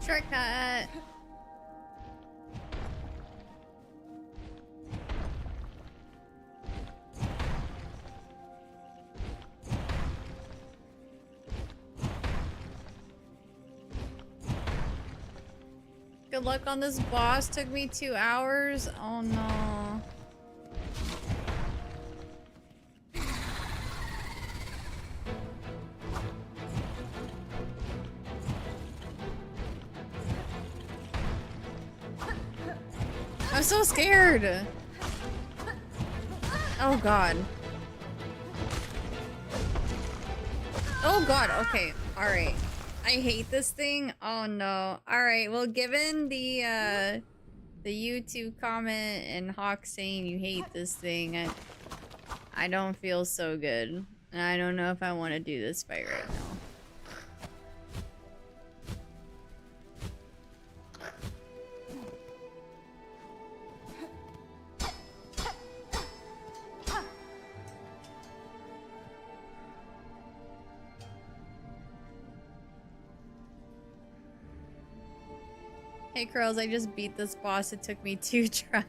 Shortcut. Good luck on this boss. Took me 2 hours. Oh no. I'm so scared. Oh god. Oh god, okay. Alright. I hate this thing. Oh no. Alright, well given the YouTube comment and Hawk saying you hate this thing, I don't feel so good. And I don't know if I want to do this fight right now. Hey Curls, I just beat this boss. It took me 2 tries.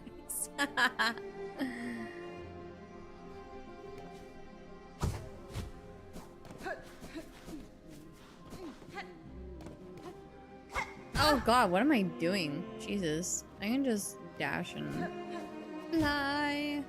Oh god, what am I doing? Jesus. I can just dash and fly.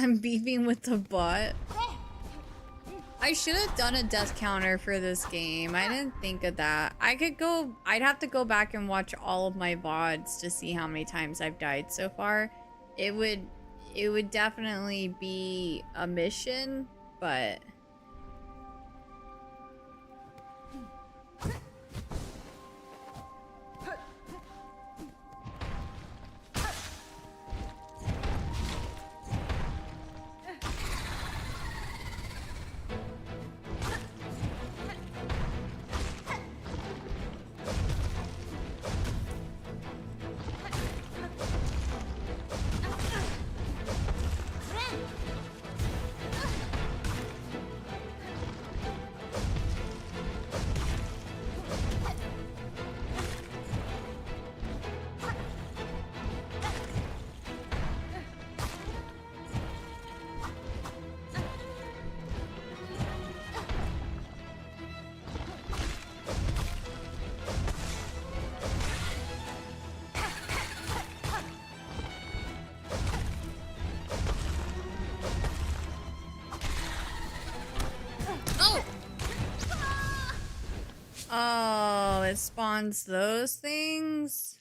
I'm beefing with the bot. I should have done a death counter for this game. I didn't think of that. I'd have to go back and watch all of my VODs to see how many times I've died so far. It would definitely be a mission, but oh, it spawns those things.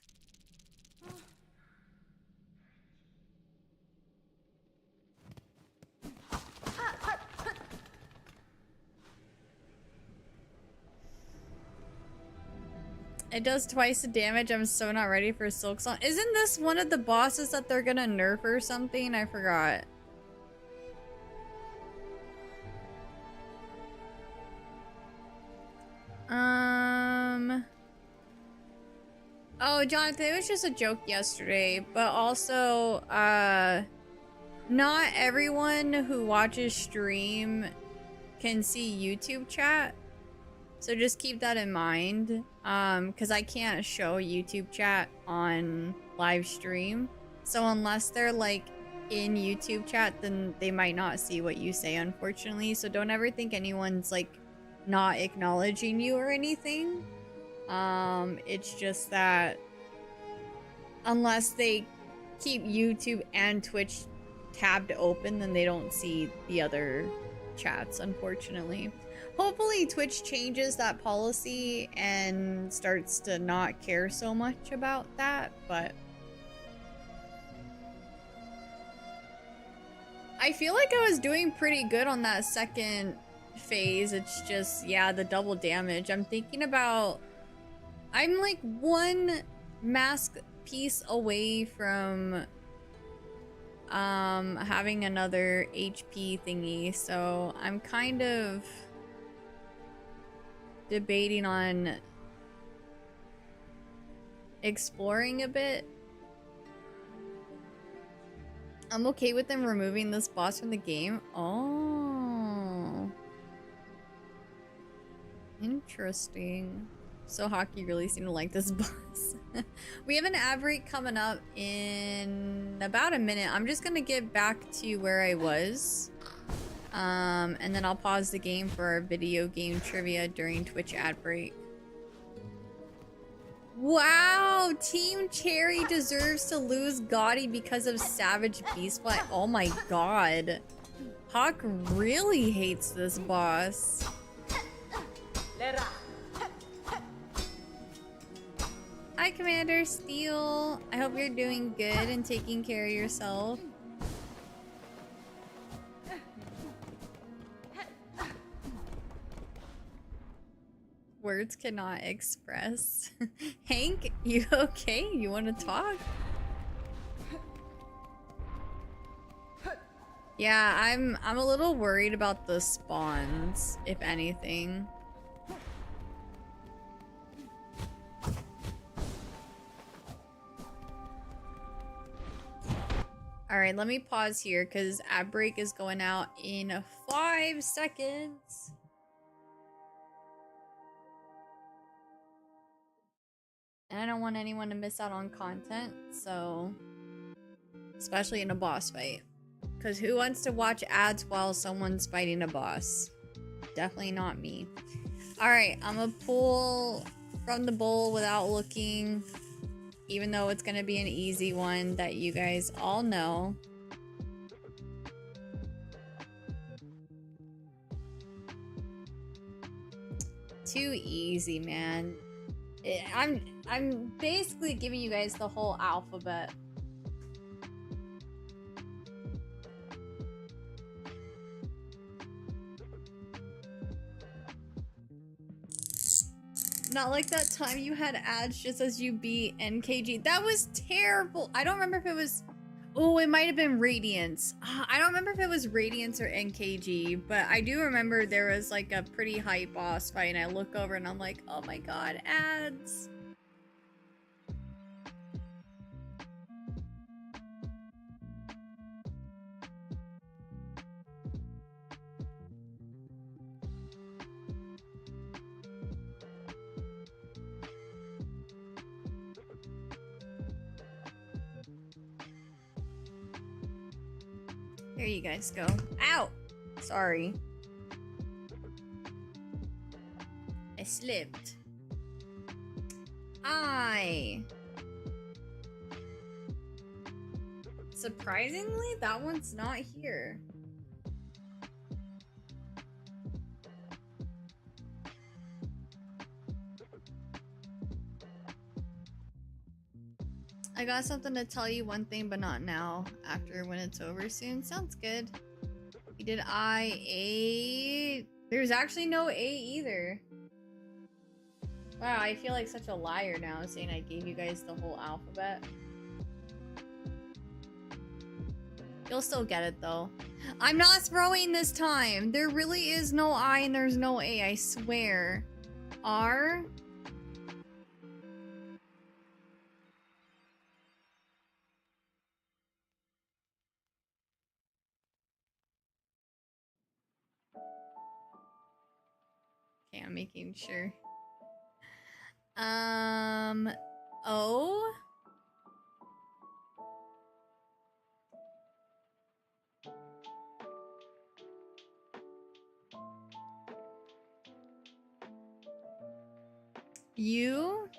It does twice the damage. I'm so not ready for Silksong. Isn't this one of the bosses that they're gonna nerf or something? I forgot. Oh, Jonathan, it was just a joke yesterday, but also, not everyone who watches stream can see YouTube chat. So just keep that in mind, because I can't show YouTube chat on live stream. So unless they're like in YouTube chat, then they might not see what you say, unfortunately. So don't ever think anyone's like not acknowledging you or anything. It's just that unless they keep YouTube and Twitch tabbed open, then they don't see the other chats, unfortunately. Hopefully Twitch changes that policy and starts to not care so much about that, but I feel like I was doing pretty good on that second phase. It's just, yeah, the double damage. I'm thinking about, I'm like one mask piece away from having another HP thingy, so I'm kind of debating on exploring a bit. I'm okay with them removing this boss from the game. Oh, interesting. So Hockey really seemed to like this boss. We have an ad break coming up in about a minute. I'm just gonna get back to where I was. And then I'll pause the game for our video game trivia during Twitch ad break. Wow! Team Cherry deserves to lose Gotti because of Savage Beastfly. Oh my god. Hawk really hates this boss. Hi, Commander Steel. I hope you're doing good and taking care of yourself. Words cannot express. Hank, you okay? You want to talk? Yeah, I'm a little worried about the spawns, if anything. Alright, let me pause here because ad break is going out in 5 seconds. And I don't want anyone to miss out on content, so... especially in a boss fight. Because who wants to watch ads while someone's fighting a boss? Definitely not me. Alright, I'm gonna pull from the bowl without looking. Even though it's gonna be an easy one that you guys all know. Too easy, man. I'm basically giving you guys the whole alphabet. Not like that time you had ads just as you beat NKG. That was terrible. I don't remember if it was... Oh, it might have been Radiance. I don't remember if it was Radiance or NKG, but I do remember there was like a pretty high boss fight, and I look over and I'm like, oh my god, ads. There you guys go. Ow! Sorry. I slipped. Surprisingly, that one's not here. I got something to tell you, one thing, but not now. After, when it's over soon. Sounds good. You did A? There's actually no A either. Wow, I feel like such a liar now saying I gave you guys the whole alphabet. You'll still get it though. I'm not throwing this time. There really is no I and there's no A, I swear. R? Okay, I'm making sure. O? U?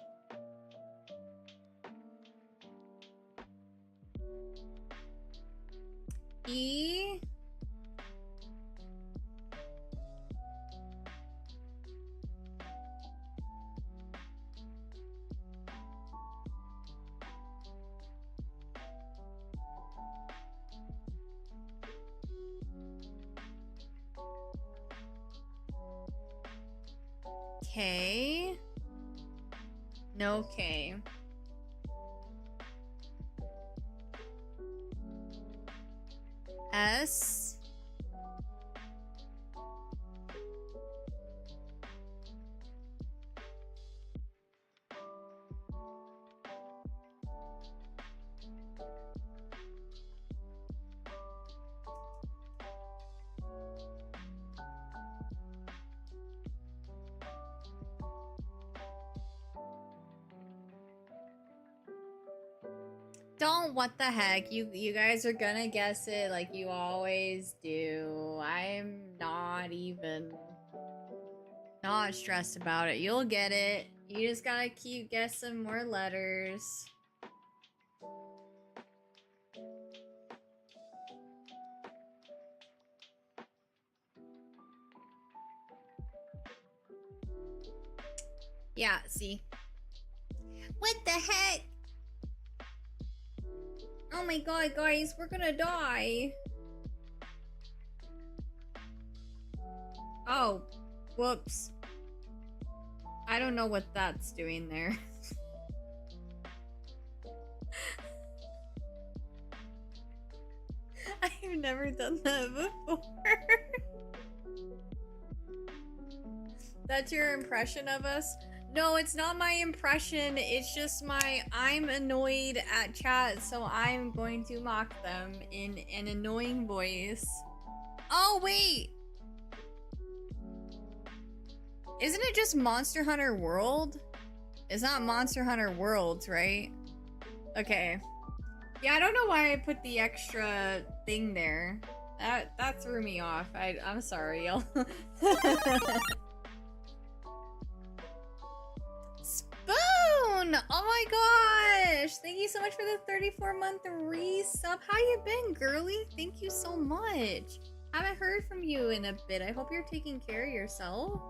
E? K? No K. S? Don't, what the heck? You guys are gonna guess it like you always do. I'm not even not stressed about it. You'll get it. You just gotta keep guessing more letters. Yeah, see? What the heck? Oh my god, guys, we're gonna die. Oh, whoops. I don't know what that's doing there. I've never done that before. That's your impression of us? No, it's not my impression. It's just I'm annoyed at chat, so I'm going to mock them in an annoying voice. Oh, wait. Isn't it just Monster Hunter World? It's not Monster Hunter Worlds, right? Okay. Yeah, I don't know why I put the extra thing there. That threw me off. I'm sorry, y'all. Spoon! Oh my gosh! Thank you so much for the 34-month resub. How you been, girly? Thank you so much. Haven't heard from you in a bit. I hope you're taking care of yourself.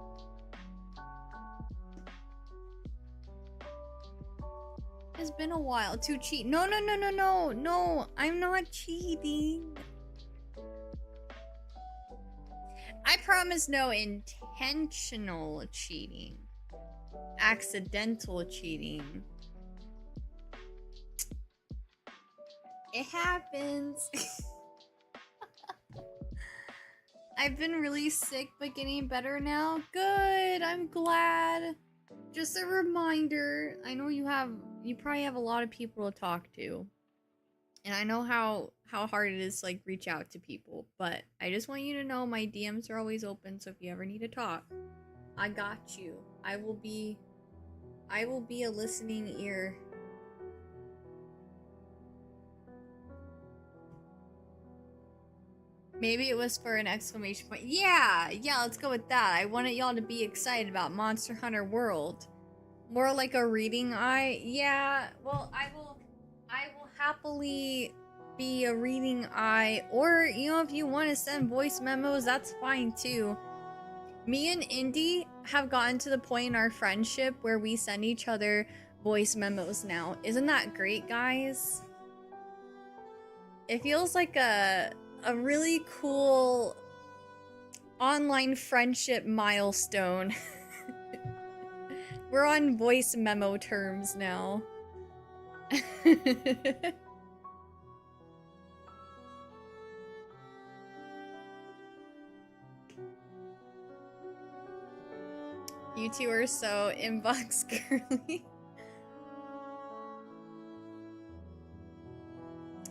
It's been a while to cheat. No, no, no, no, no, no. I'm not cheating. I promise no intentional cheating. Accidental cheating. It happens. I've been really sick, but getting better now. Good, I'm glad. Just a reminder, I know you probably have a lot of people to talk to. And I know how hard it is to like reach out to people, but I just want you to know my DMs are always open, so if you ever need to talk, I got you. I will be a listening ear. Maybe it was for an exclamation point. Yeah, let's go with that. I wanted y'all to be excited about Monster Hunter World. More like a reading eye. Yeah, well, I will happily be a reading eye. Or, you know, if you want to send voice memos, that's fine too. Me and Indy have gotten to the point in our friendship where we send each other voice memos now. Isn't that great, guys? It feels like a really cool online friendship milestone. We're on voice memo terms now. You two are so inbox girly.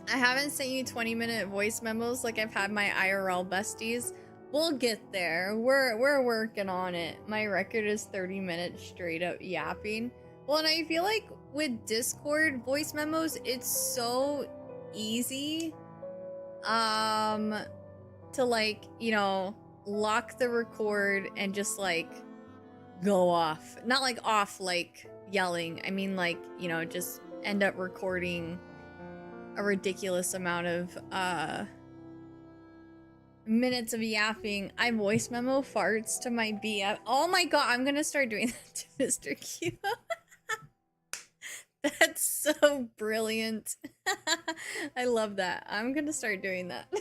I haven't sent you 20-minute voice memos like I've had my IRL besties. We'll get there. We're working on it. My record is 30 minutes straight up yapping. Well, and I feel like with Discord voice memos, it's so easy to like, you know, lock the record and just like go off. Not like off like yelling. I mean like, you know, just end up recording a ridiculous amount of minutes of yapping. I voice memo farts to my BF. Oh my god, I'm gonna start doing that to Mr. Q. That's so brilliant. I love that. I'm gonna start doing that.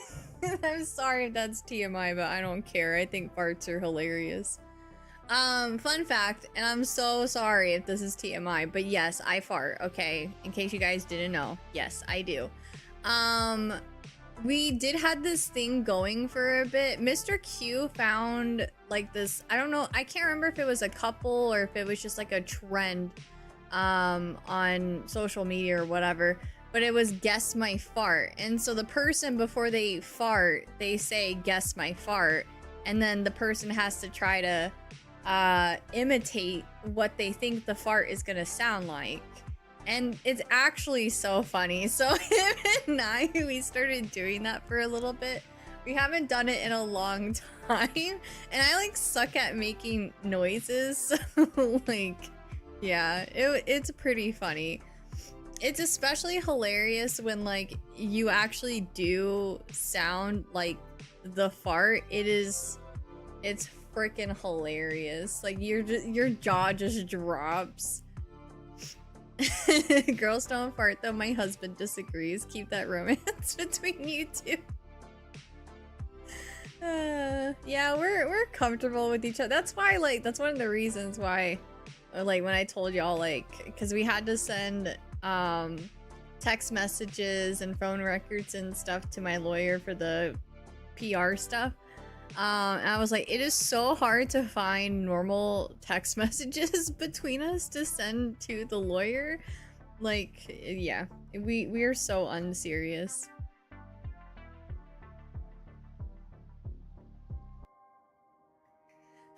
I'm sorry if that's TMI, but I don't care. I think farts are hilarious. Fun fact, and I'm so sorry if this is TMI, but yes, I fart, okay? In case you guys didn't know. Yes, I do. We did have this thing going for a bit. Mr. Q found like this, I don't know, I can't remember if it was a couple or if it was just like a trend on social media or whatever, but it was guess my fart. And so the person before they fart, they say guess my fart, and then the person has to try to imitate what they think the fart is gonna sound like. And it's actually so funny. So him and I, we started doing that for a little bit. We haven't done it in a long time, and I like suck at making noises, so like, yeah, it's pretty funny. It's especially hilarious when like you actually do sound like the fart. It's freaking hilarious. Like your jaw just drops. Girls don't fart though. My husband disagrees. Keep that romance between you two. Yeah, we're comfortable with each other. That's why, like, that's one of the reasons why, like, when I told y'all, like, because we had to send text messages and phone records and stuff to my lawyer for the PR stuff. And I was like, it is so hard to find normal text messages between us to send to the lawyer. Like, yeah, we are so unserious.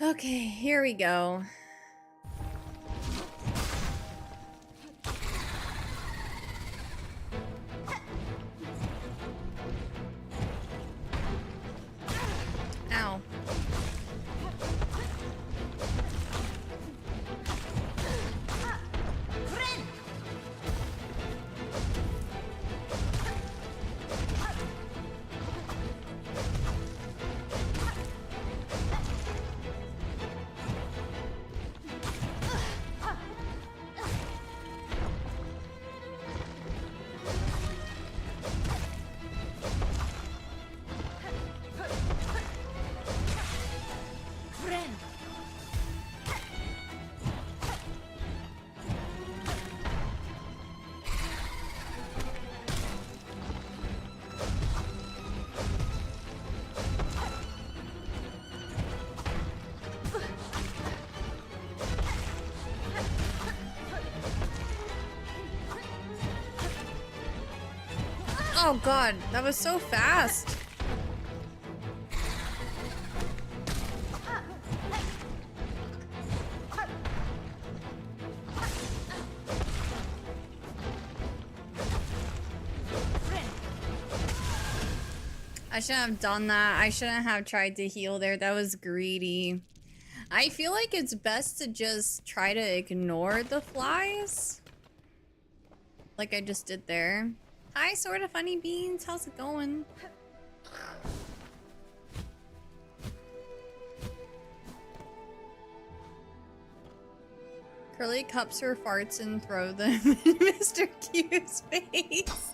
Okay, here we go. Ow. Oh god, that was so fast. I shouldn't have done that. I shouldn't have tried to heal there. That was greedy. I feel like it's best to just try to ignore the flies. Like I just did there. Hi, sort of funny beans. How's it going? Curly cups her farts and throw them in Mr. Q's face.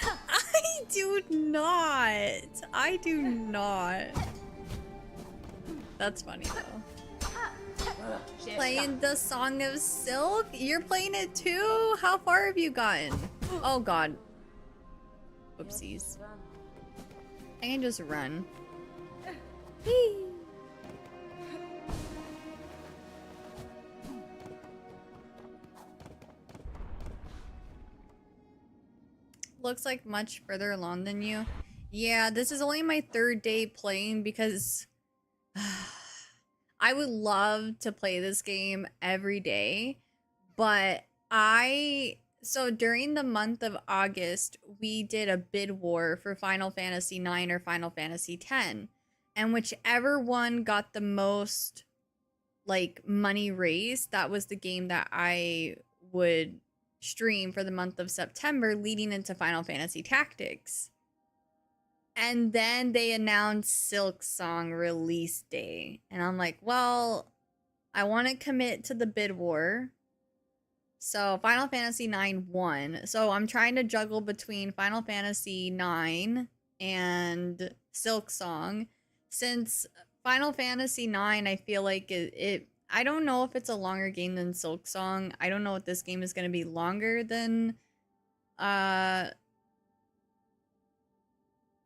I do not. I do not. That's funny though. Playing the Song of Silk? You're playing it too? How far have you gotten? Oh god. Oopsies. I can just run. Whee! Looks like much further along than you. Yeah, this is only my 3rd day playing because I would love to play this game every day, but so during the month of August, we did a bid war for Final Fantasy 9 or Final Fantasy 10, and whichever one got the most like money raised, that was the game that I would stream for the month of September leading into Final Fantasy Tactics. And then they announced Silksong release day. And I'm like, well, I want to commit to the bid war. So Final Fantasy 9 won. So I'm trying to juggle between Final Fantasy 9 and Silksong. Since Final Fantasy 9, I feel like I don't know if it's a longer game than Silksong. I don't know if this game is going to be longer than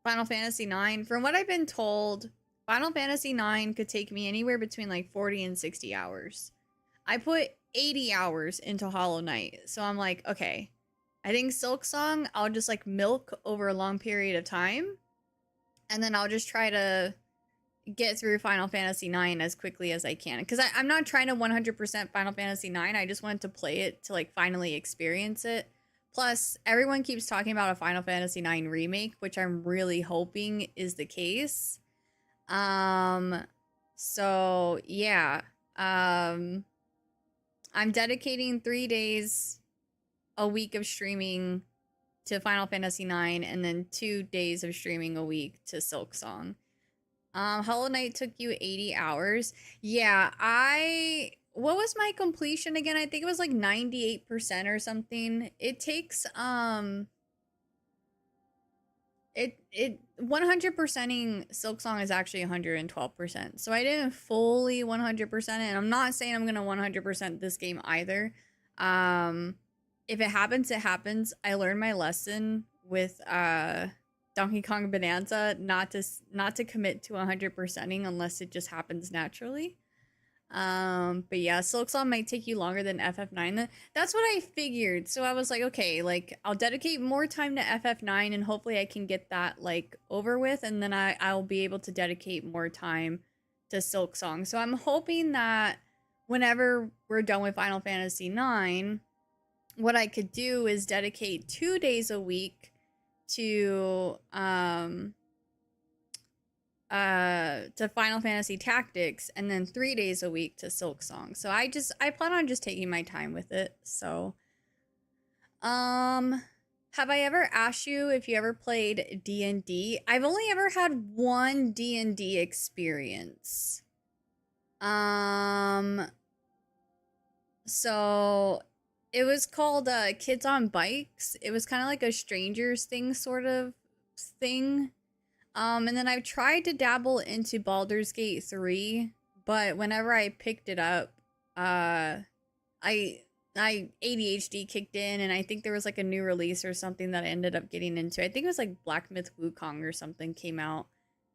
Final Fantasy 9. From what I've been told, Final Fantasy 9 could take me anywhere between like 40 and 60 hours. I put 80 hours into Hollow Knight. So I'm like, okay, I think Silksong, I'll just like milk over a long period of time. And then I'll just try to get through Final Fantasy 9 as quickly as I can. Because I'm not trying to 100% Final Fantasy 9. I just wanted to play it to like finally experience it. Plus, everyone keeps talking about a Final Fantasy 9 remake, which I'm really hoping is the case. So yeah. I'm dedicating 3 days a week of streaming to Final Fantasy 9 and then 2 days of streaming a week to Silksong. Hollow Knight took you 80 hours. Yeah, what was my completion again? I think it was like 98% or something. It takes 100%ing Silksong is actually 112%. So I didn't fully 100% it, and I'm not saying I'm gonna 100% this game either. If it happens, it happens. I learned my lesson with Donkey Kong Bonanza not to commit to 100%ing unless it just happens naturally. But yeah, Silksong might take you longer than FF9. That's what I figured. So I was like, okay, like I'll dedicate more time to FF9 and hopefully I can get that like over with, and then I'll be able to dedicate more time to Silksong. So I'm hoping that whenever we're done with Final Fantasy 9, what I could do is dedicate 2 days a week to Final Fantasy Tactics and then 3 days a week to Silksong. So I plan on just taking my time with it. So have I ever asked you if you ever played D&D? I've only ever had one D&D experience. So it was called Kids on Bikes. It was kind of like a Strangers thing sort of thing. And then I've tried to dabble into Baldur's Gate 3, but whenever I picked it up, I ADHD kicked in, and I think there was like a new release or something that I ended up getting into. I think it was like Black Myth Wukong or something came out,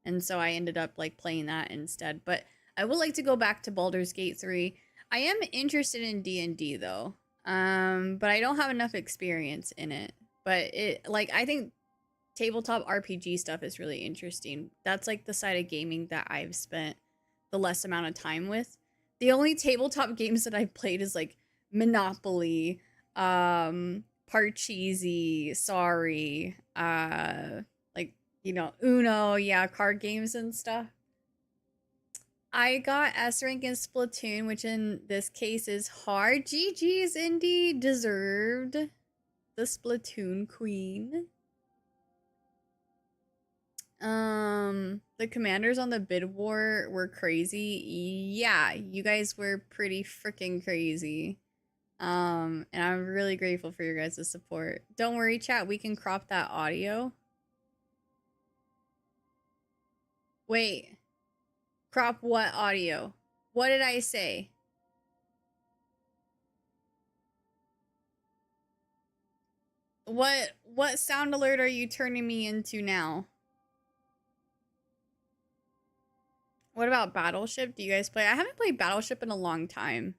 and so I ended up like playing that instead. But I would like to go back to Baldur's Gate 3. I am interested in D&D though, but I don't have enough experience in it. But it, like, I think tabletop RPG stuff is really interesting. That's like the side of gaming that I've spent the less amount of time with. The only tabletop games that I've played is like Monopoly, Parcheesi, Sorry, like, you know, Uno, yeah, card games and stuff. I got S rank in Splatoon, which in this case is hard. GG's, Indy, deserved. The Splatoon queen. The commanders on the bid war were crazy. Yeah, you guys were pretty freaking crazy. And I'm really grateful for your guys' support. Don't worry, chat, we can crop that audio. Wait. Crop what audio? What did I say? What sound alert are you turning me into now? What about Battleship? Do you guys play? I haven't played Battleship in a long time.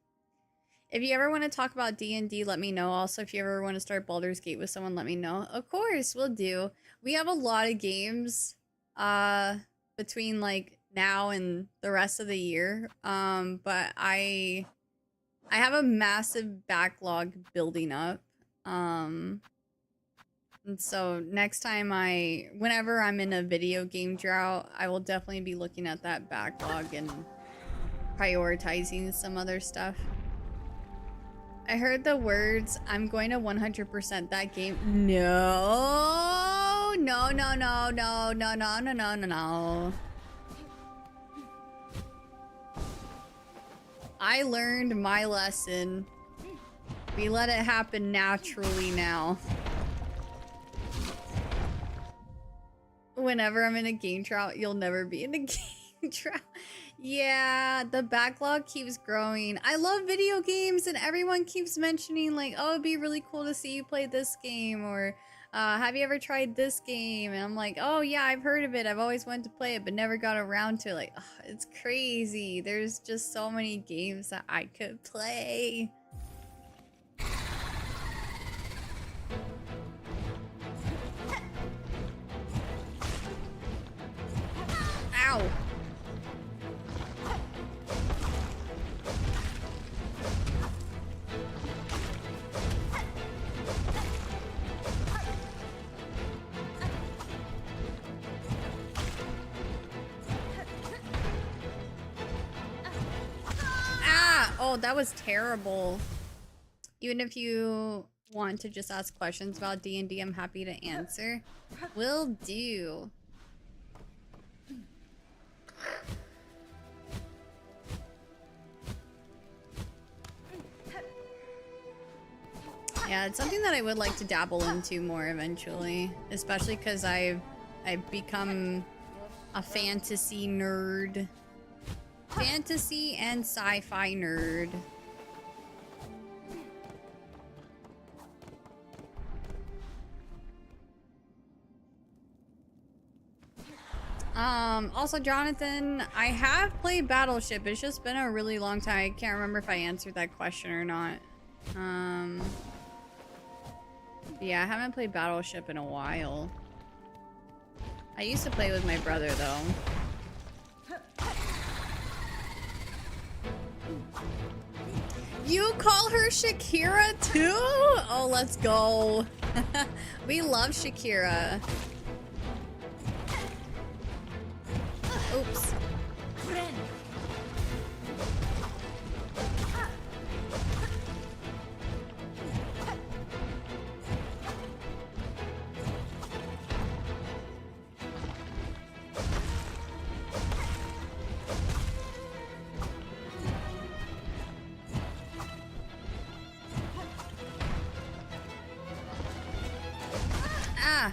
If you ever want to talk about D&D, let me know. Also, if you ever want to start Baldur's Gate with someone, let me know. Of course, we'll do. We have a lot of games between like now and the rest of the year. But I have a massive backlog building up. And so next time whenever I'm in a video game drought, I will definitely be looking at that backlog and prioritizing some other stuff. I heard the words, I'm going to 100% that game. No, no, no, no, no, no, no, no, no, no, no. I learned my lesson. We let it happen naturally now. Whenever I'm in a game drought, you'll never be in a game drought. Yeah, the backlog keeps growing. I love video games and everyone keeps mentioning like, oh, it'd be really cool to see you play this game, or have you ever tried this game? And I'm like, oh yeah, I've heard of it. I've always wanted to play it, but never got around to it. Like, ugh, it's crazy. There's just so many games that I could play. Ow. Ah! Oh, that was terrible. Even if you want to just ask questions about D&D, I'm happy to answer. Will do. Yeah, it's something that I would like to dabble into more eventually, especially because I've become a fantasy nerd. Fantasy and sci-fi nerd. Also, Jonathan, I have played Battleship. It's just been a really long time. I can't remember if I answered that question or not. Yeah, I haven't played Battleship in a while. I used to play with my brother, though. You call her Shakira, too? Oh, let's go. We love Shakira. Oops. Ah.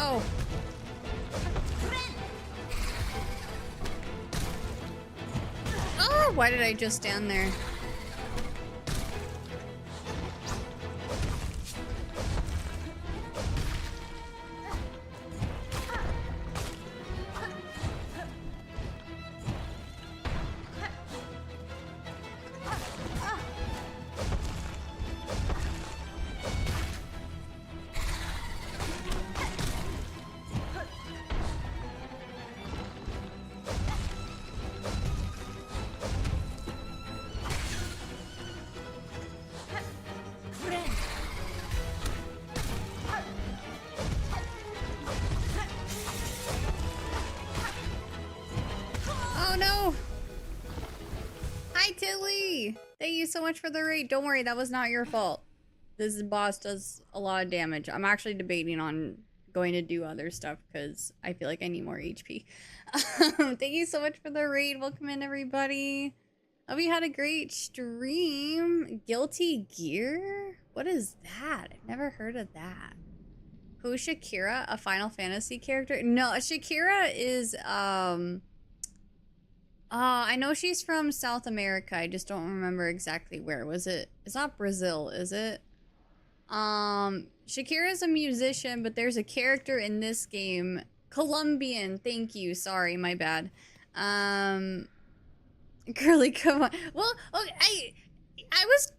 Oh. Oh, why did I just stand there? Oh no! Hi Tilly! Thank you so much for the raid. Don't worry, that was not your fault. This boss does a lot of damage. I'm actually debating on going to do other stuff because I feel like I need more HP. Thank you so much for the raid. Welcome in everybody. Hope you had a great stream. Guilty Gear? What is that? I've never heard of that. Who's Shakira? A Final Fantasy character? No, Shakira is, I know she's from South America. I just don't remember exactly where. Was it? It's not Brazil, is it? Shakira is a musician, but there's a character in this game. Colombian. Thank you. Sorry, my bad. Girly, come on. Well, okay, I was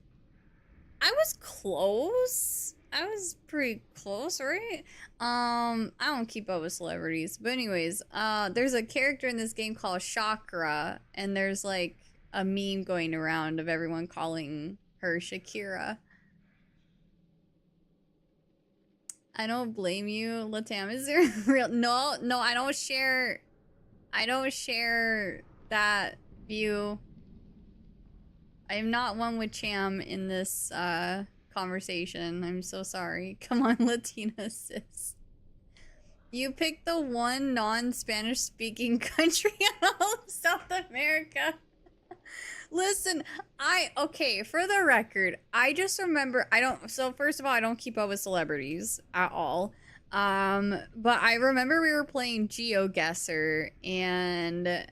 close. I was pretty close, right? I don't keep up with celebrities. But anyways, there's a character in this game called Chakra, and there's like a meme going around of everyone calling her Shakira. I don't blame you, Latam. Is there real? No, I don't share that view. I am not one with Cham in this conversation. I'm so sorry. Come on, Latina sis. You picked the one non-Spanish speaking country in all of South America. Listen, okay, for the record, I just remember, so first of all, I don't keep up with celebrities at all. But I remember we were playing GeoGuessr, and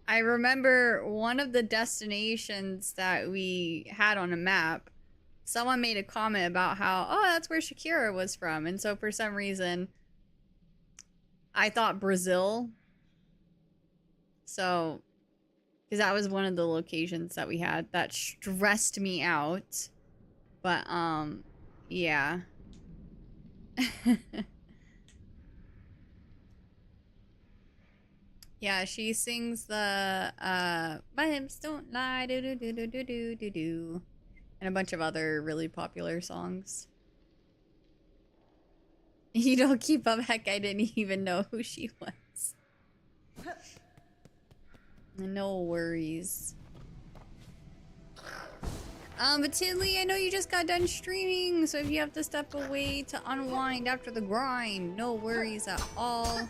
I remember one of the destinations that we had on a map, someone made a comment about how, oh, that's where Shakira was from. And so for some reason, I thought Brazil. So, because that was one of the locations that we had that stressed me out. But, yeah. Yeah, she sings the, My Hips Don't Lie, do do do do do do do do, and a bunch of other really popular songs. You don't keep up? Heck, I didn't even know who she was. No worries. But Tidley, I know you just got done streaming, so if you have to step away to unwind after the grind, no worries at all.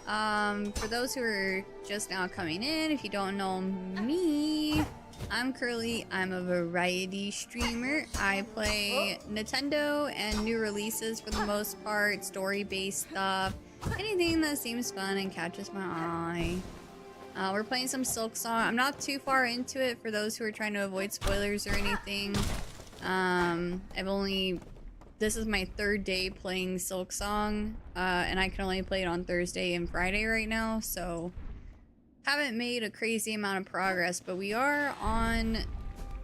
For those who are just now coming in, if you don't know me, I'm Curly. I'm a variety streamer. I play Nintendo and new releases for the most part, story-based stuff, anything that seems fun and catches my eye. We're playing some Silksong. I'm not too far into it for those who are trying to avoid spoilers or anything. This is my third day playing Silksong, and I can only play it on Thursday and Friday right now, so haven't made a crazy amount of progress, but we are on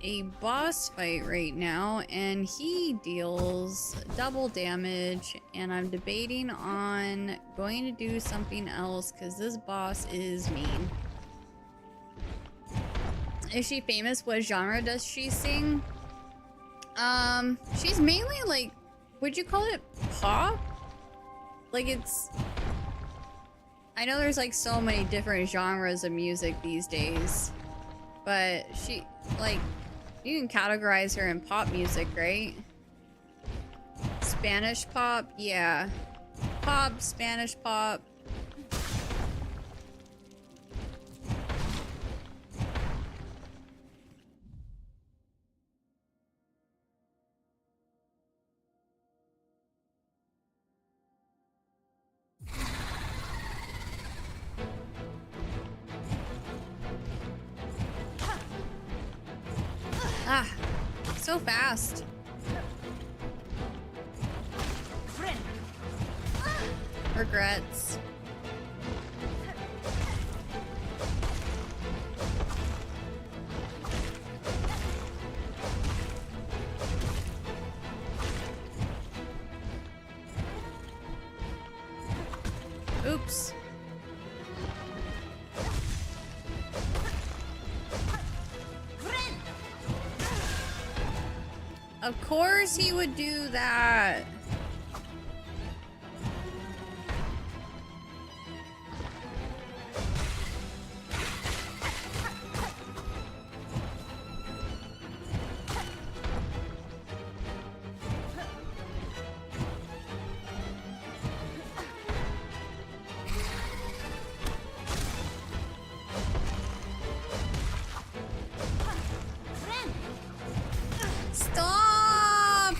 a boss fight right now, and he deals double damage, and I'm debating on going to do something else because this boss is mean. Is she famous? What genre does she sing? She's mainly like, would you call it pop? Like it's, I know there's like so many different genres of music these days, but she, like, you can categorize her in pop music, right? Spanish pop? Yeah. Pop, Spanish pop. so fast. Regrets. Oops. Of course he would do that. Stop!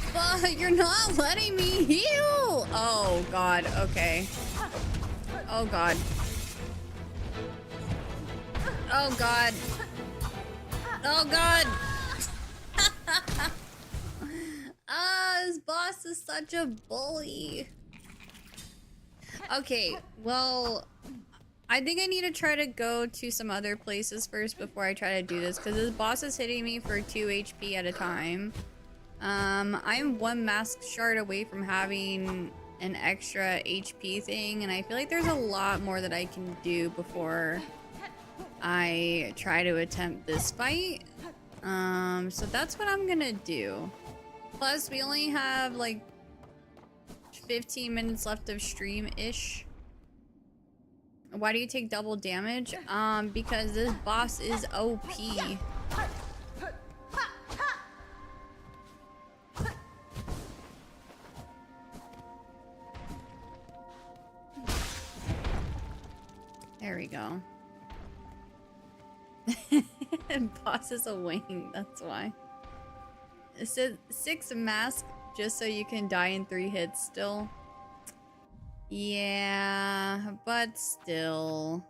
You're not letting me heal! Oh god, okay. Oh god. Oh god. Oh god! This boss is such a bully. Okay, well, I think I need to try to go to some other places first before I try to do this, because this boss is hitting me for 2 HP at a time. I'm 1 mask shard away from having an extra HP thing, and I feel like there's a lot more that I can do before I try to attempt this fight. So that's what I'm gonna do. Plus, we only have like 15 minutes left of stream-ish. Why do you take double damage? Because this boss is OP. There we go. Boss is a wing, that's why. It says 6 mask just so you can die in 3 hits still. Yeah, but still.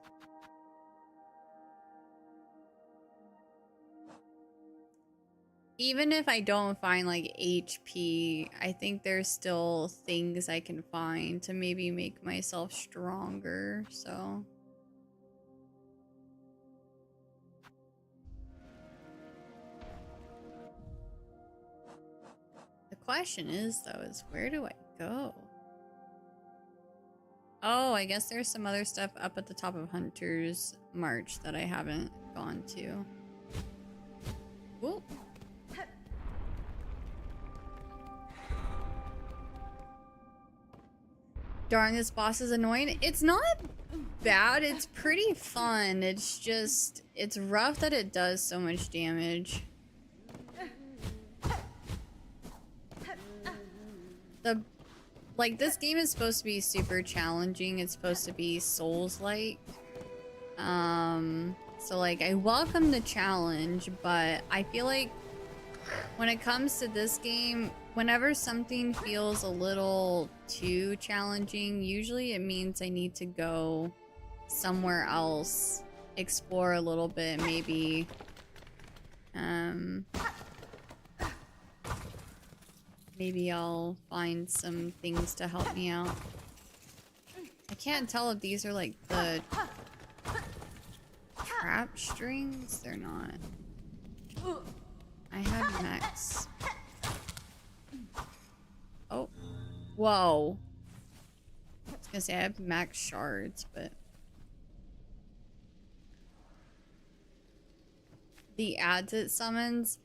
Even if I don't find like HP, I think there's still things I can find to maybe make myself stronger, so. The question is, though, is where do I go? Oh, I guess there's some other stuff up at the top of Hunter's March that I haven't gone to. Whoop. Darn, this boss is annoying. It's not bad. It's pretty fun. It's just, it's rough that it does so much damage. This game is supposed to be super challenging. It's supposed to be Souls-like. So like, I welcome the challenge, but I feel like when it comes to this game, whenever something feels a little too challenging, usually it means I need to go somewhere else, explore a little bit, maybe, maybe I'll find some things to help me out. I can't tell if these are like the trap strings. They're not. I have max. Oh. Whoa. I was gonna say I have max shards, but. The ads it summons.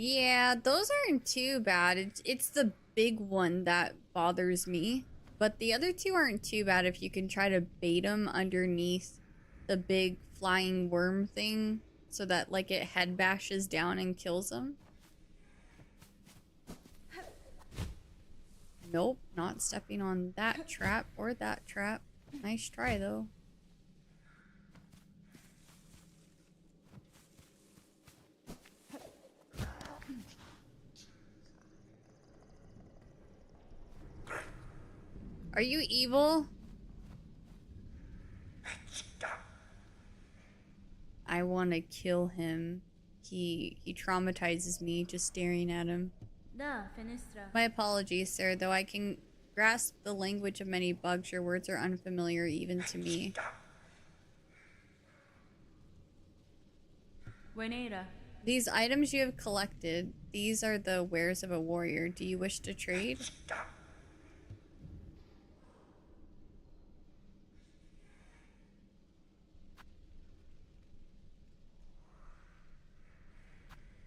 Yeah, those aren't too bad. It's the big one that bothers me. But the other two aren't too bad if you can try to bait them underneath the big flying worm thing so that like it head bashes down and kills them. Nope, not stepping on that trap or that trap. Nice try though. Are you evil? I want to kill him. he traumatizes me just staring at him. Da, fenestra. My apologies, sir, though I can grasp the language of many bugs, your words are unfamiliar even to me. Buenera. These items you have collected, these are the wares of a warrior. Do you wish to trade?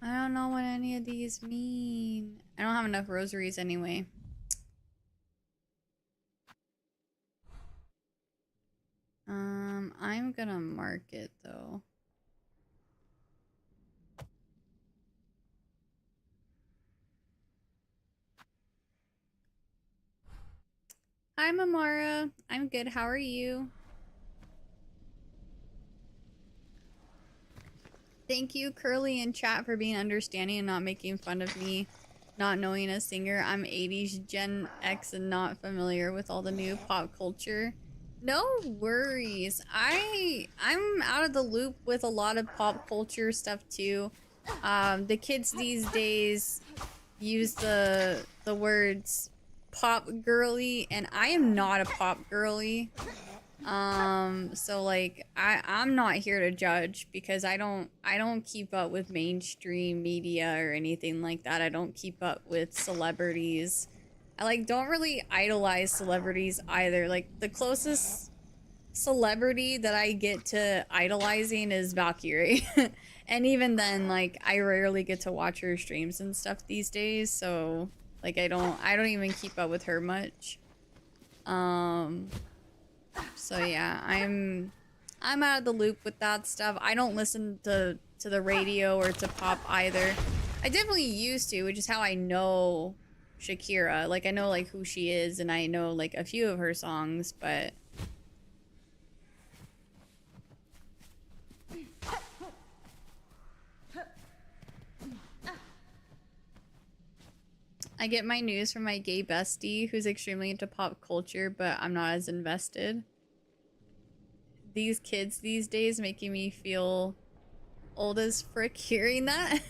I don't know what any of these mean. I don't have enough rosaries anyway. I'm gonna mark it though. Hi, Mamara. I'm good. How are you? Thank you, Curly, in chat for being understanding and not making fun of me not knowing a singer. I'm 80s Gen X and not familiar with all the new pop culture. No worries. I'm out of the loop with a lot of pop culture stuff too. The kids these days use the words pop girly, and I am not a pop girly. So like I'm not here to judge because I don't keep up with mainstream media or anything like that. I don't keep up with celebrities. I like don't really idolize celebrities either. Like the closest celebrity that I get to idolizing is Valkyrie. And even then, like I rarely get to watch her streams and stuff these days, so like I don't even keep up with her much. So yeah, I'm out of the loop with that stuff. I don't listen to the radio or to pop either. I definitely used to, which is how I know Shakira. Like I know like who she is and I know like a few of her songs, but I get my news from my gay bestie who's extremely into pop culture, but I'm not as invested. These kids these days making me feel old as frick hearing that.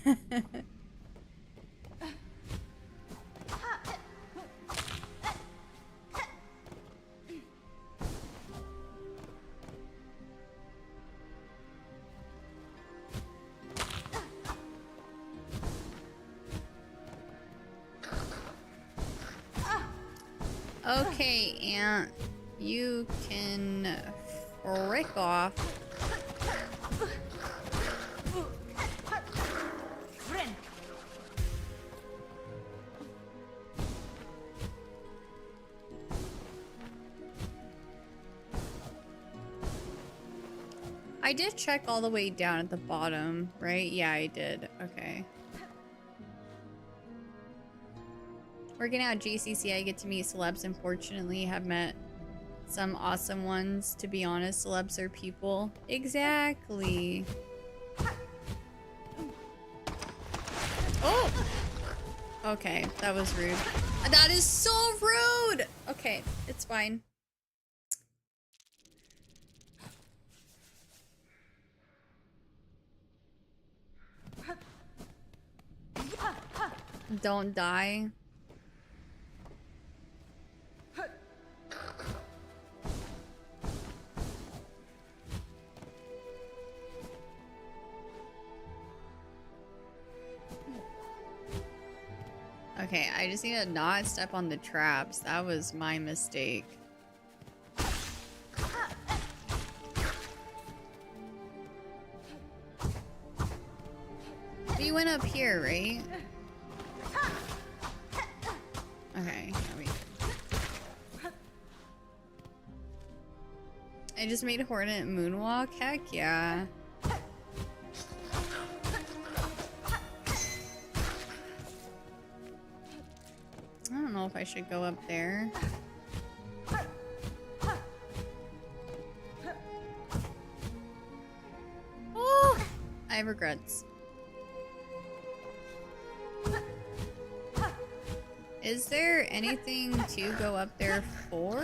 Okay, Aunt, you can frick off. I did check all the way down at the bottom, right? Yeah, I did. Okay. Working out at GCC, I get to meet celebs. Unfortunately, have met some awesome ones. To be honest, celebs are people. Exactly. Oh! Okay, that was rude. That is so rude! Okay, it's fine. Don't die. Okay, I just need to not step on the traps. That was my mistake. We went up here, right? Okay, I just made a Hornet moonwalk? Heck yeah. I don't know if I should go up there. Oh! I have regrets. Is there anything to go up there for?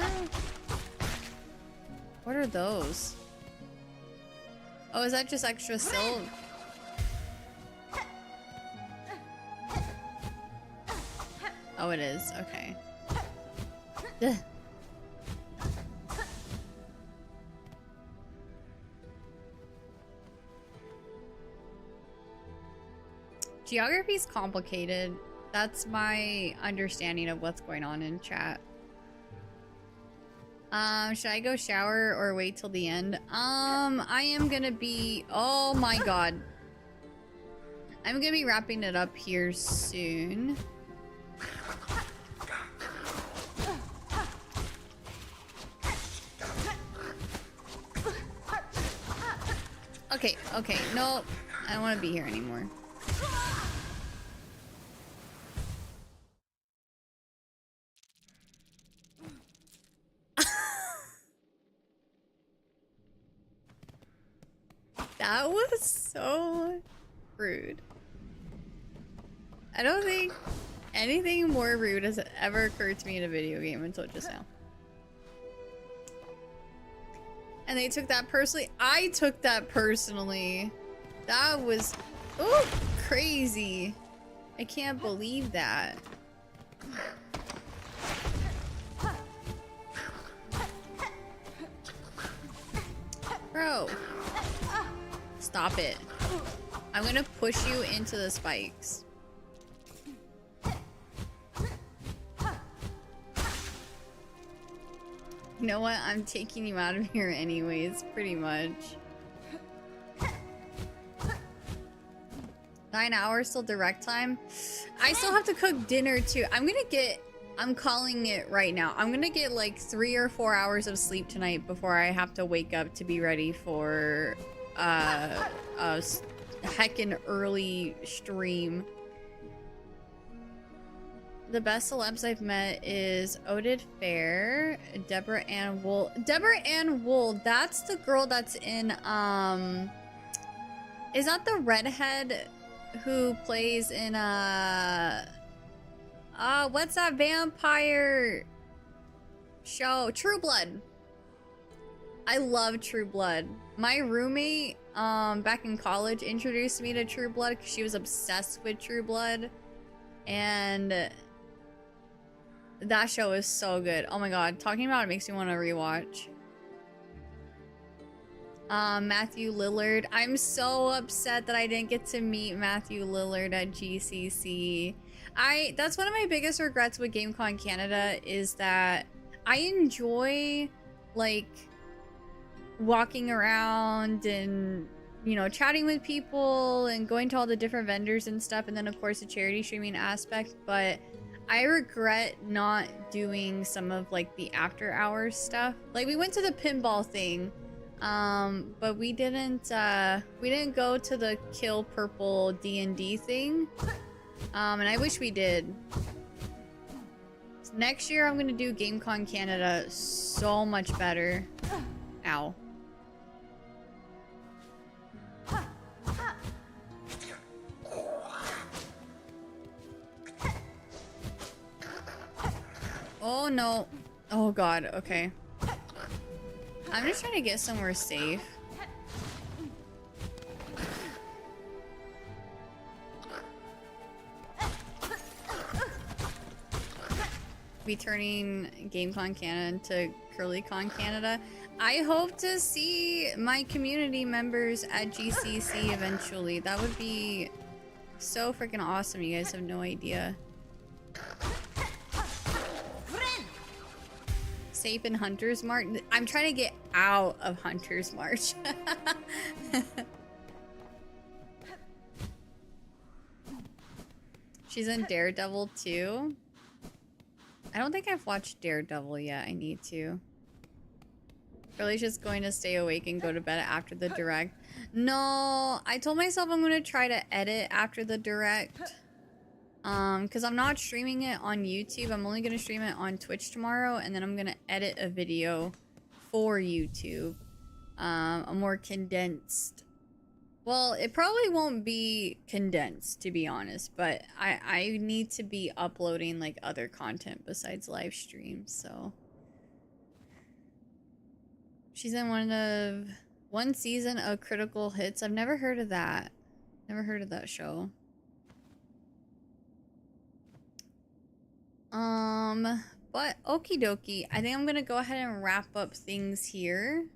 What are those? Oh, is that just extra silk? Oh, it is. Okay. Ugh. Geography's complicated. That's my understanding of what's going on in chat. Should I go shower or wait till the end? I am gonna be... Oh my god. I'm gonna be wrapping it up here soon. Okay, okay. No, I don't want to be here anymore. That was so rude. I don't think anything more rude has ever occurred to me in a video game until just now. And they took that personally. I took that personally. That was crazy. I can't believe that. Bro. Stop it. I'm gonna push you into the spikes. You know what? I'm taking you out of here anyways, pretty much. 9 hours till direct time. I still have to cook dinner too. I'm calling it right now. I'm gonna get like 3 or 4 hours of sleep tonight before I have to wake up to be ready for a heckin' early stream. The best celebs I've met is Oded Fair, Deborah Ann Wool. Deborah Ann Wool, that's the girl that's in, is that the redhead who plays in, what's that vampire show? True Blood. I love True Blood. My roommate, back in college introduced me to True Blood because she was obsessed with True Blood. And that show is so good. Oh my god, talking about it makes me want to rewatch. Matthew Lillard. I'm so upset that I didn't get to meet Matthew Lillard at GCC. That's one of my biggest regrets with GameCon Canada is that I enjoy, like, walking around and, you know, chatting with people and going to all the different vendors and stuff, and then of course the charity streaming aspect, but I regret not doing some of like the after hours stuff. Like we went to the pinball thing, but we didn't go to the Kill Purple D&D thing, and I wish we did. Next year I'm gonna do GameCon Canada so much better. Ow. Oh no. Oh god, okay. I'm just trying to get somewhere safe. Be turning GameCon Canada into CurlyCon Canada. I hope to see my community members at GCC eventually. That would be so freaking awesome. You guys have no idea. Safe in Hunter's March. I'm trying to get out of Hunter's March. She's in Daredevil too. I don't think I've watched Daredevil yet. I need to. Really just going to stay awake and go to bed after the direct. No, I told myself I'm going to try to edit after the direct. Because I'm not streaming it on YouTube. I'm only going to stream it on Twitch tomorrow, and then I'm going to edit a video for YouTube. A more condensed... Well, it probably won't be condensed, to be honest, but I need to be uploading, like, other content besides live streams, so... She's in one season of Critical Hits. I've never heard of that. Never heard of that show. But okie dokie. I think I'm gonna go ahead and wrap up things here.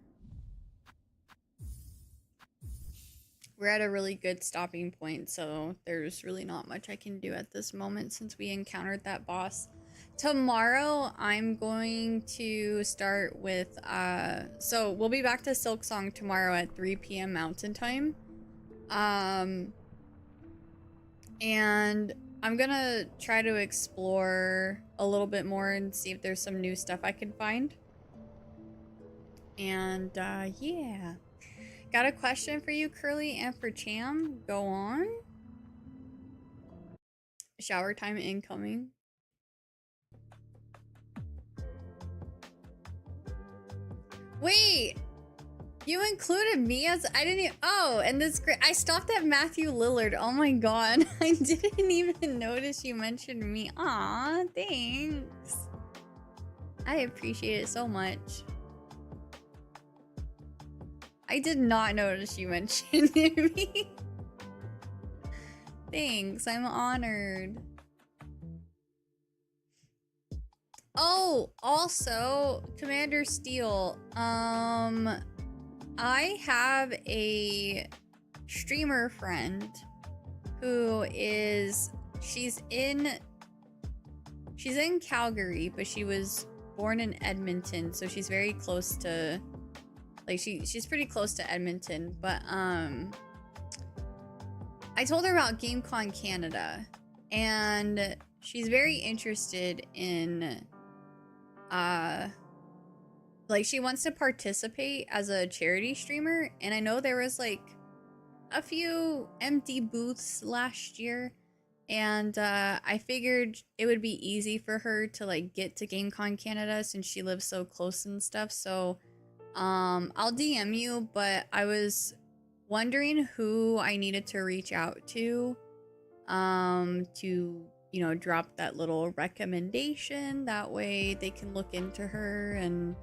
We're at a really good stopping point, so there's really not much I can do at this moment since we encountered that boss. Tomorrow, I'm going to start with, so we'll be back to Silksong tomorrow at 3 p.m. Mountain Time. And I'm gonna try to explore a little bit more and see if there's some new stuff I can find. And, yeah. Got a question for you, Curly, and for Cham. Go on. Shower time incoming. Wait! You included me as I didn't even, oh, and this great. I stopped at Matthew Lillard. Oh my god. I didn't even notice you mentioned me. Aw, thanks. I appreciate it so much. I did not notice you mentioned me. Thanks, I'm honored. Oh, also, Commander Steel, I have a streamer friend who is, she's in Calgary, but she was born in Edmonton, so she's very close to, like, she's pretty close to Edmonton, but I told her about GameCon Canada, and she's very interested in like, she wants to participate as a charity streamer, and I know there was like a few empty booths last year, and I figured it would be easy for her to like get to GameCon Canada since she lives so close and stuff. So I'll DM you, but I was wondering who I needed to reach out to you know, drop that little recommendation. That way they can look into her and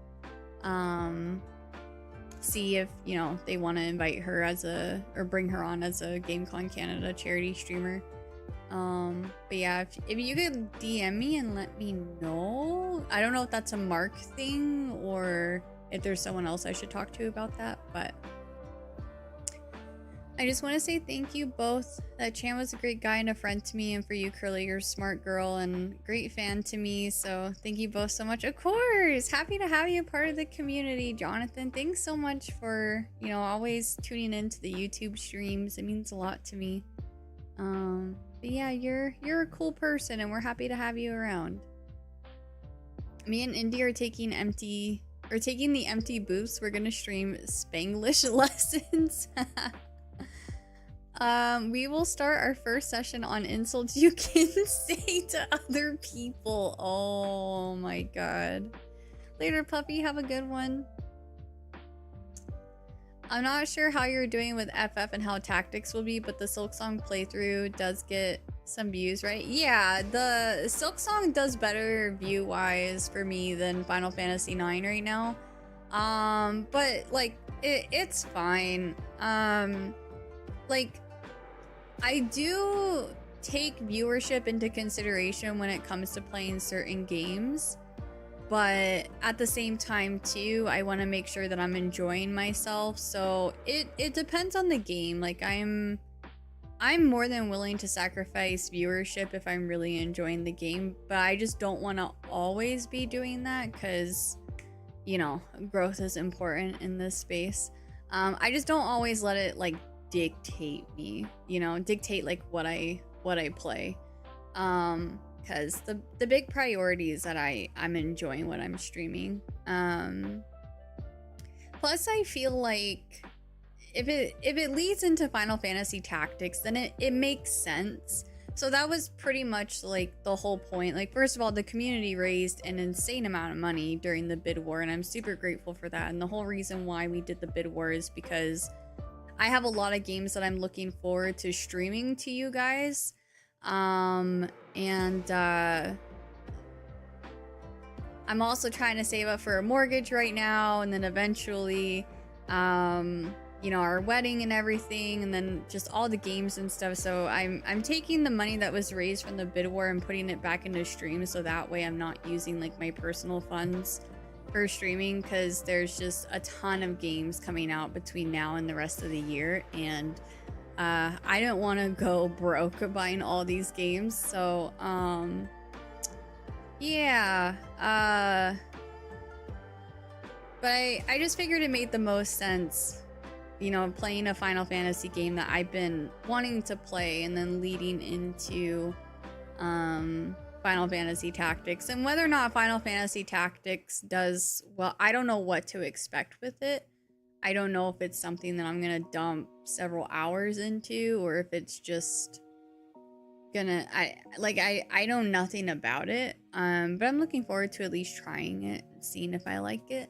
see if, you know, they want to invite her as a, or bring her on as a GameCon Canada charity streamer. But yeah, if you could DM me and let me know. I don't know if that's a Mark thing or if there's someone else I should talk to about that, but I just want to say thank you both. That Chan was a great guy and a friend to me, and for you, Curly, you're a smart girl and great fan to me, so thank you both so much. Of course! Happy to have you part of the community, Jonathan. Thanks so much for, you know, always tuning into the YouTube streams. It means a lot to me. But yeah, you're a cool person, and we're happy to have you around. Me and Indy are taking the empty booths. We're gonna stream Spanglish lessons. We will start our first session on insults you can say to other people. Oh my god. Later, puppy. Have a good one. I'm not sure how you're doing with FF and how tactics will be, but the Silksong playthrough does get some views, right? Yeah, the Silksong does better view-wise for me than Final Fantasy IX right now. But like, it's fine. Like, I do take viewership into consideration when it comes to playing certain games, but at the same time too, I want to make sure that I'm enjoying myself. So it depends on the game. Like, I'm more than willing to sacrifice viewership if I'm really enjoying the game, but I just don't want to always be doing that because, you know, growth is important in this space. I just don't always let it like dictate me, you know, dictate like what I play, because the big priority is that I'm enjoying what I'm streaming. Plus I feel like if it leads into Final Fantasy Tactics, then it makes sense. So that was pretty much like the whole point. Like, first of all, the community raised an insane amount of money during the bid war, and I'm super grateful for that. And the whole reason why we did the bid war is because I have a lot of games that I'm looking forward to streaming to you guys. I'm also trying to save up for a mortgage right now, and then eventually, you know, our wedding and everything, and then just all the games and stuff. So I'm taking the money that was raised from the bid war and putting it back into stream, so that way I'm not using like my personal funds for streaming, because there's just a ton of games coming out between now and the rest of the year, and I don't want to go broke buying all these games. So yeah, but I just figured it made the most sense, you know, playing a Final Fantasy game that I've been wanting to play, and then leading into Final Fantasy Tactics. And whether or not Final Fantasy Tactics does well, I don't know what to expect with it. I don't know if it's something that I'm gonna dump several hours into, or if it's just gonna I know nothing about it. But I'm looking forward to at least trying it and seeing if I like it.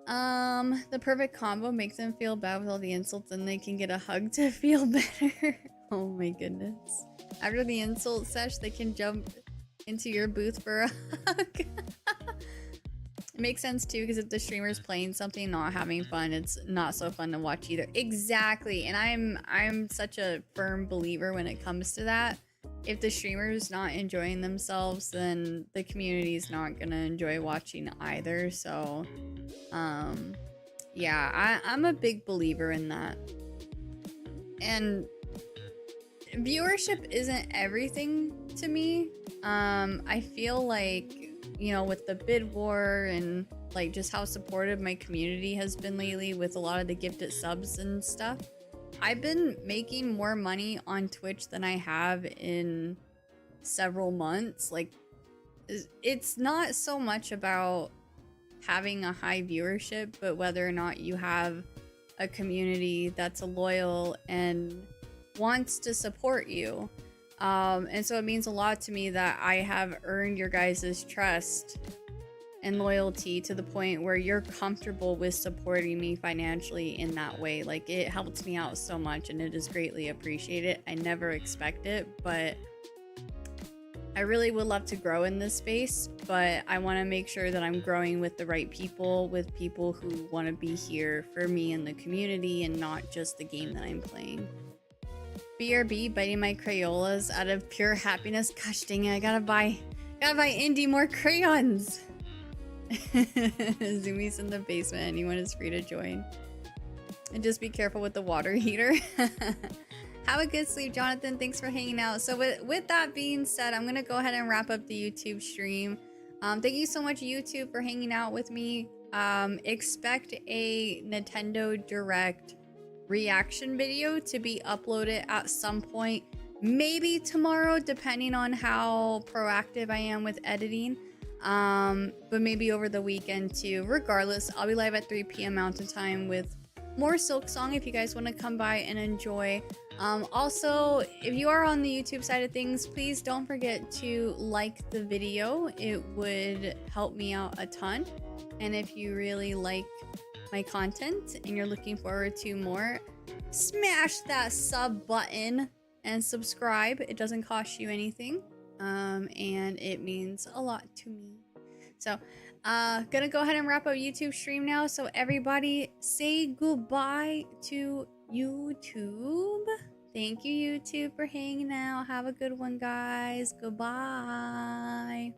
The perfect combo makes them feel bad with all the insults, and they can get a hug to feel better. Oh my goodness. After the insult sesh, they can jump into your booth for a hug. It makes sense too, because if the streamer's playing something not having fun, it's not so fun to watch either. Exactly. And I'm such a firm believer when it comes to that. If the streamer's not enjoying themselves, then the community's not gonna enjoy watching either. So yeah, I'm a big believer in that. And viewership isn't everything to me. I feel like, you know, with the bid war and like just how supportive my community has been lately with a lot of the gifted subs and stuff, I've been making more money on Twitch than I have in several months. Like, it's not so much about having a high viewership, but whether or not you have a community that's loyal and wants to support you. And so it means a lot to me that I have earned your guys' trust and loyalty to the point where you're comfortable with supporting me financially in that way. Like, it helps me out so much, and it is greatly appreciated. I never expect it, but I really would love to grow in this space, but I want to make sure that I'm growing with the right people, with people who want to be here for me and the community, and not just the game that I'm playing. BRB biting my Crayolas out of pure happiness. Gosh dang it, I gotta buy Indy more crayons. Zoomies in the basement. Anyone is free to join. And just be careful with the water heater. Have a good sleep, Jonathan. Thanks for hanging out. So with that being said, I'm gonna go ahead and wrap up the YouTube stream. Thank you so much, YouTube, for hanging out with me. Expect a Nintendo Direct reaction video to be uploaded at some point, maybe tomorrow, depending on how proactive I am with editing, but maybe over the weekend too. Regardless, I'll be live at 3 p.m. Mountain Time with more Silksong if you guys want to come by and enjoy. Also, if you are on the YouTube side of things, please don't forget to like the video. It would help me out a ton. And if you really like my content and you're looking forward to more, smash that sub button and subscribe. It doesn't cost you anything, and it means a lot to me. So gonna go ahead and wrap up YouTube stream now. So everybody say goodbye to YouTube. Thank you, YouTube, for hanging out. Have a good one, guys. Goodbye.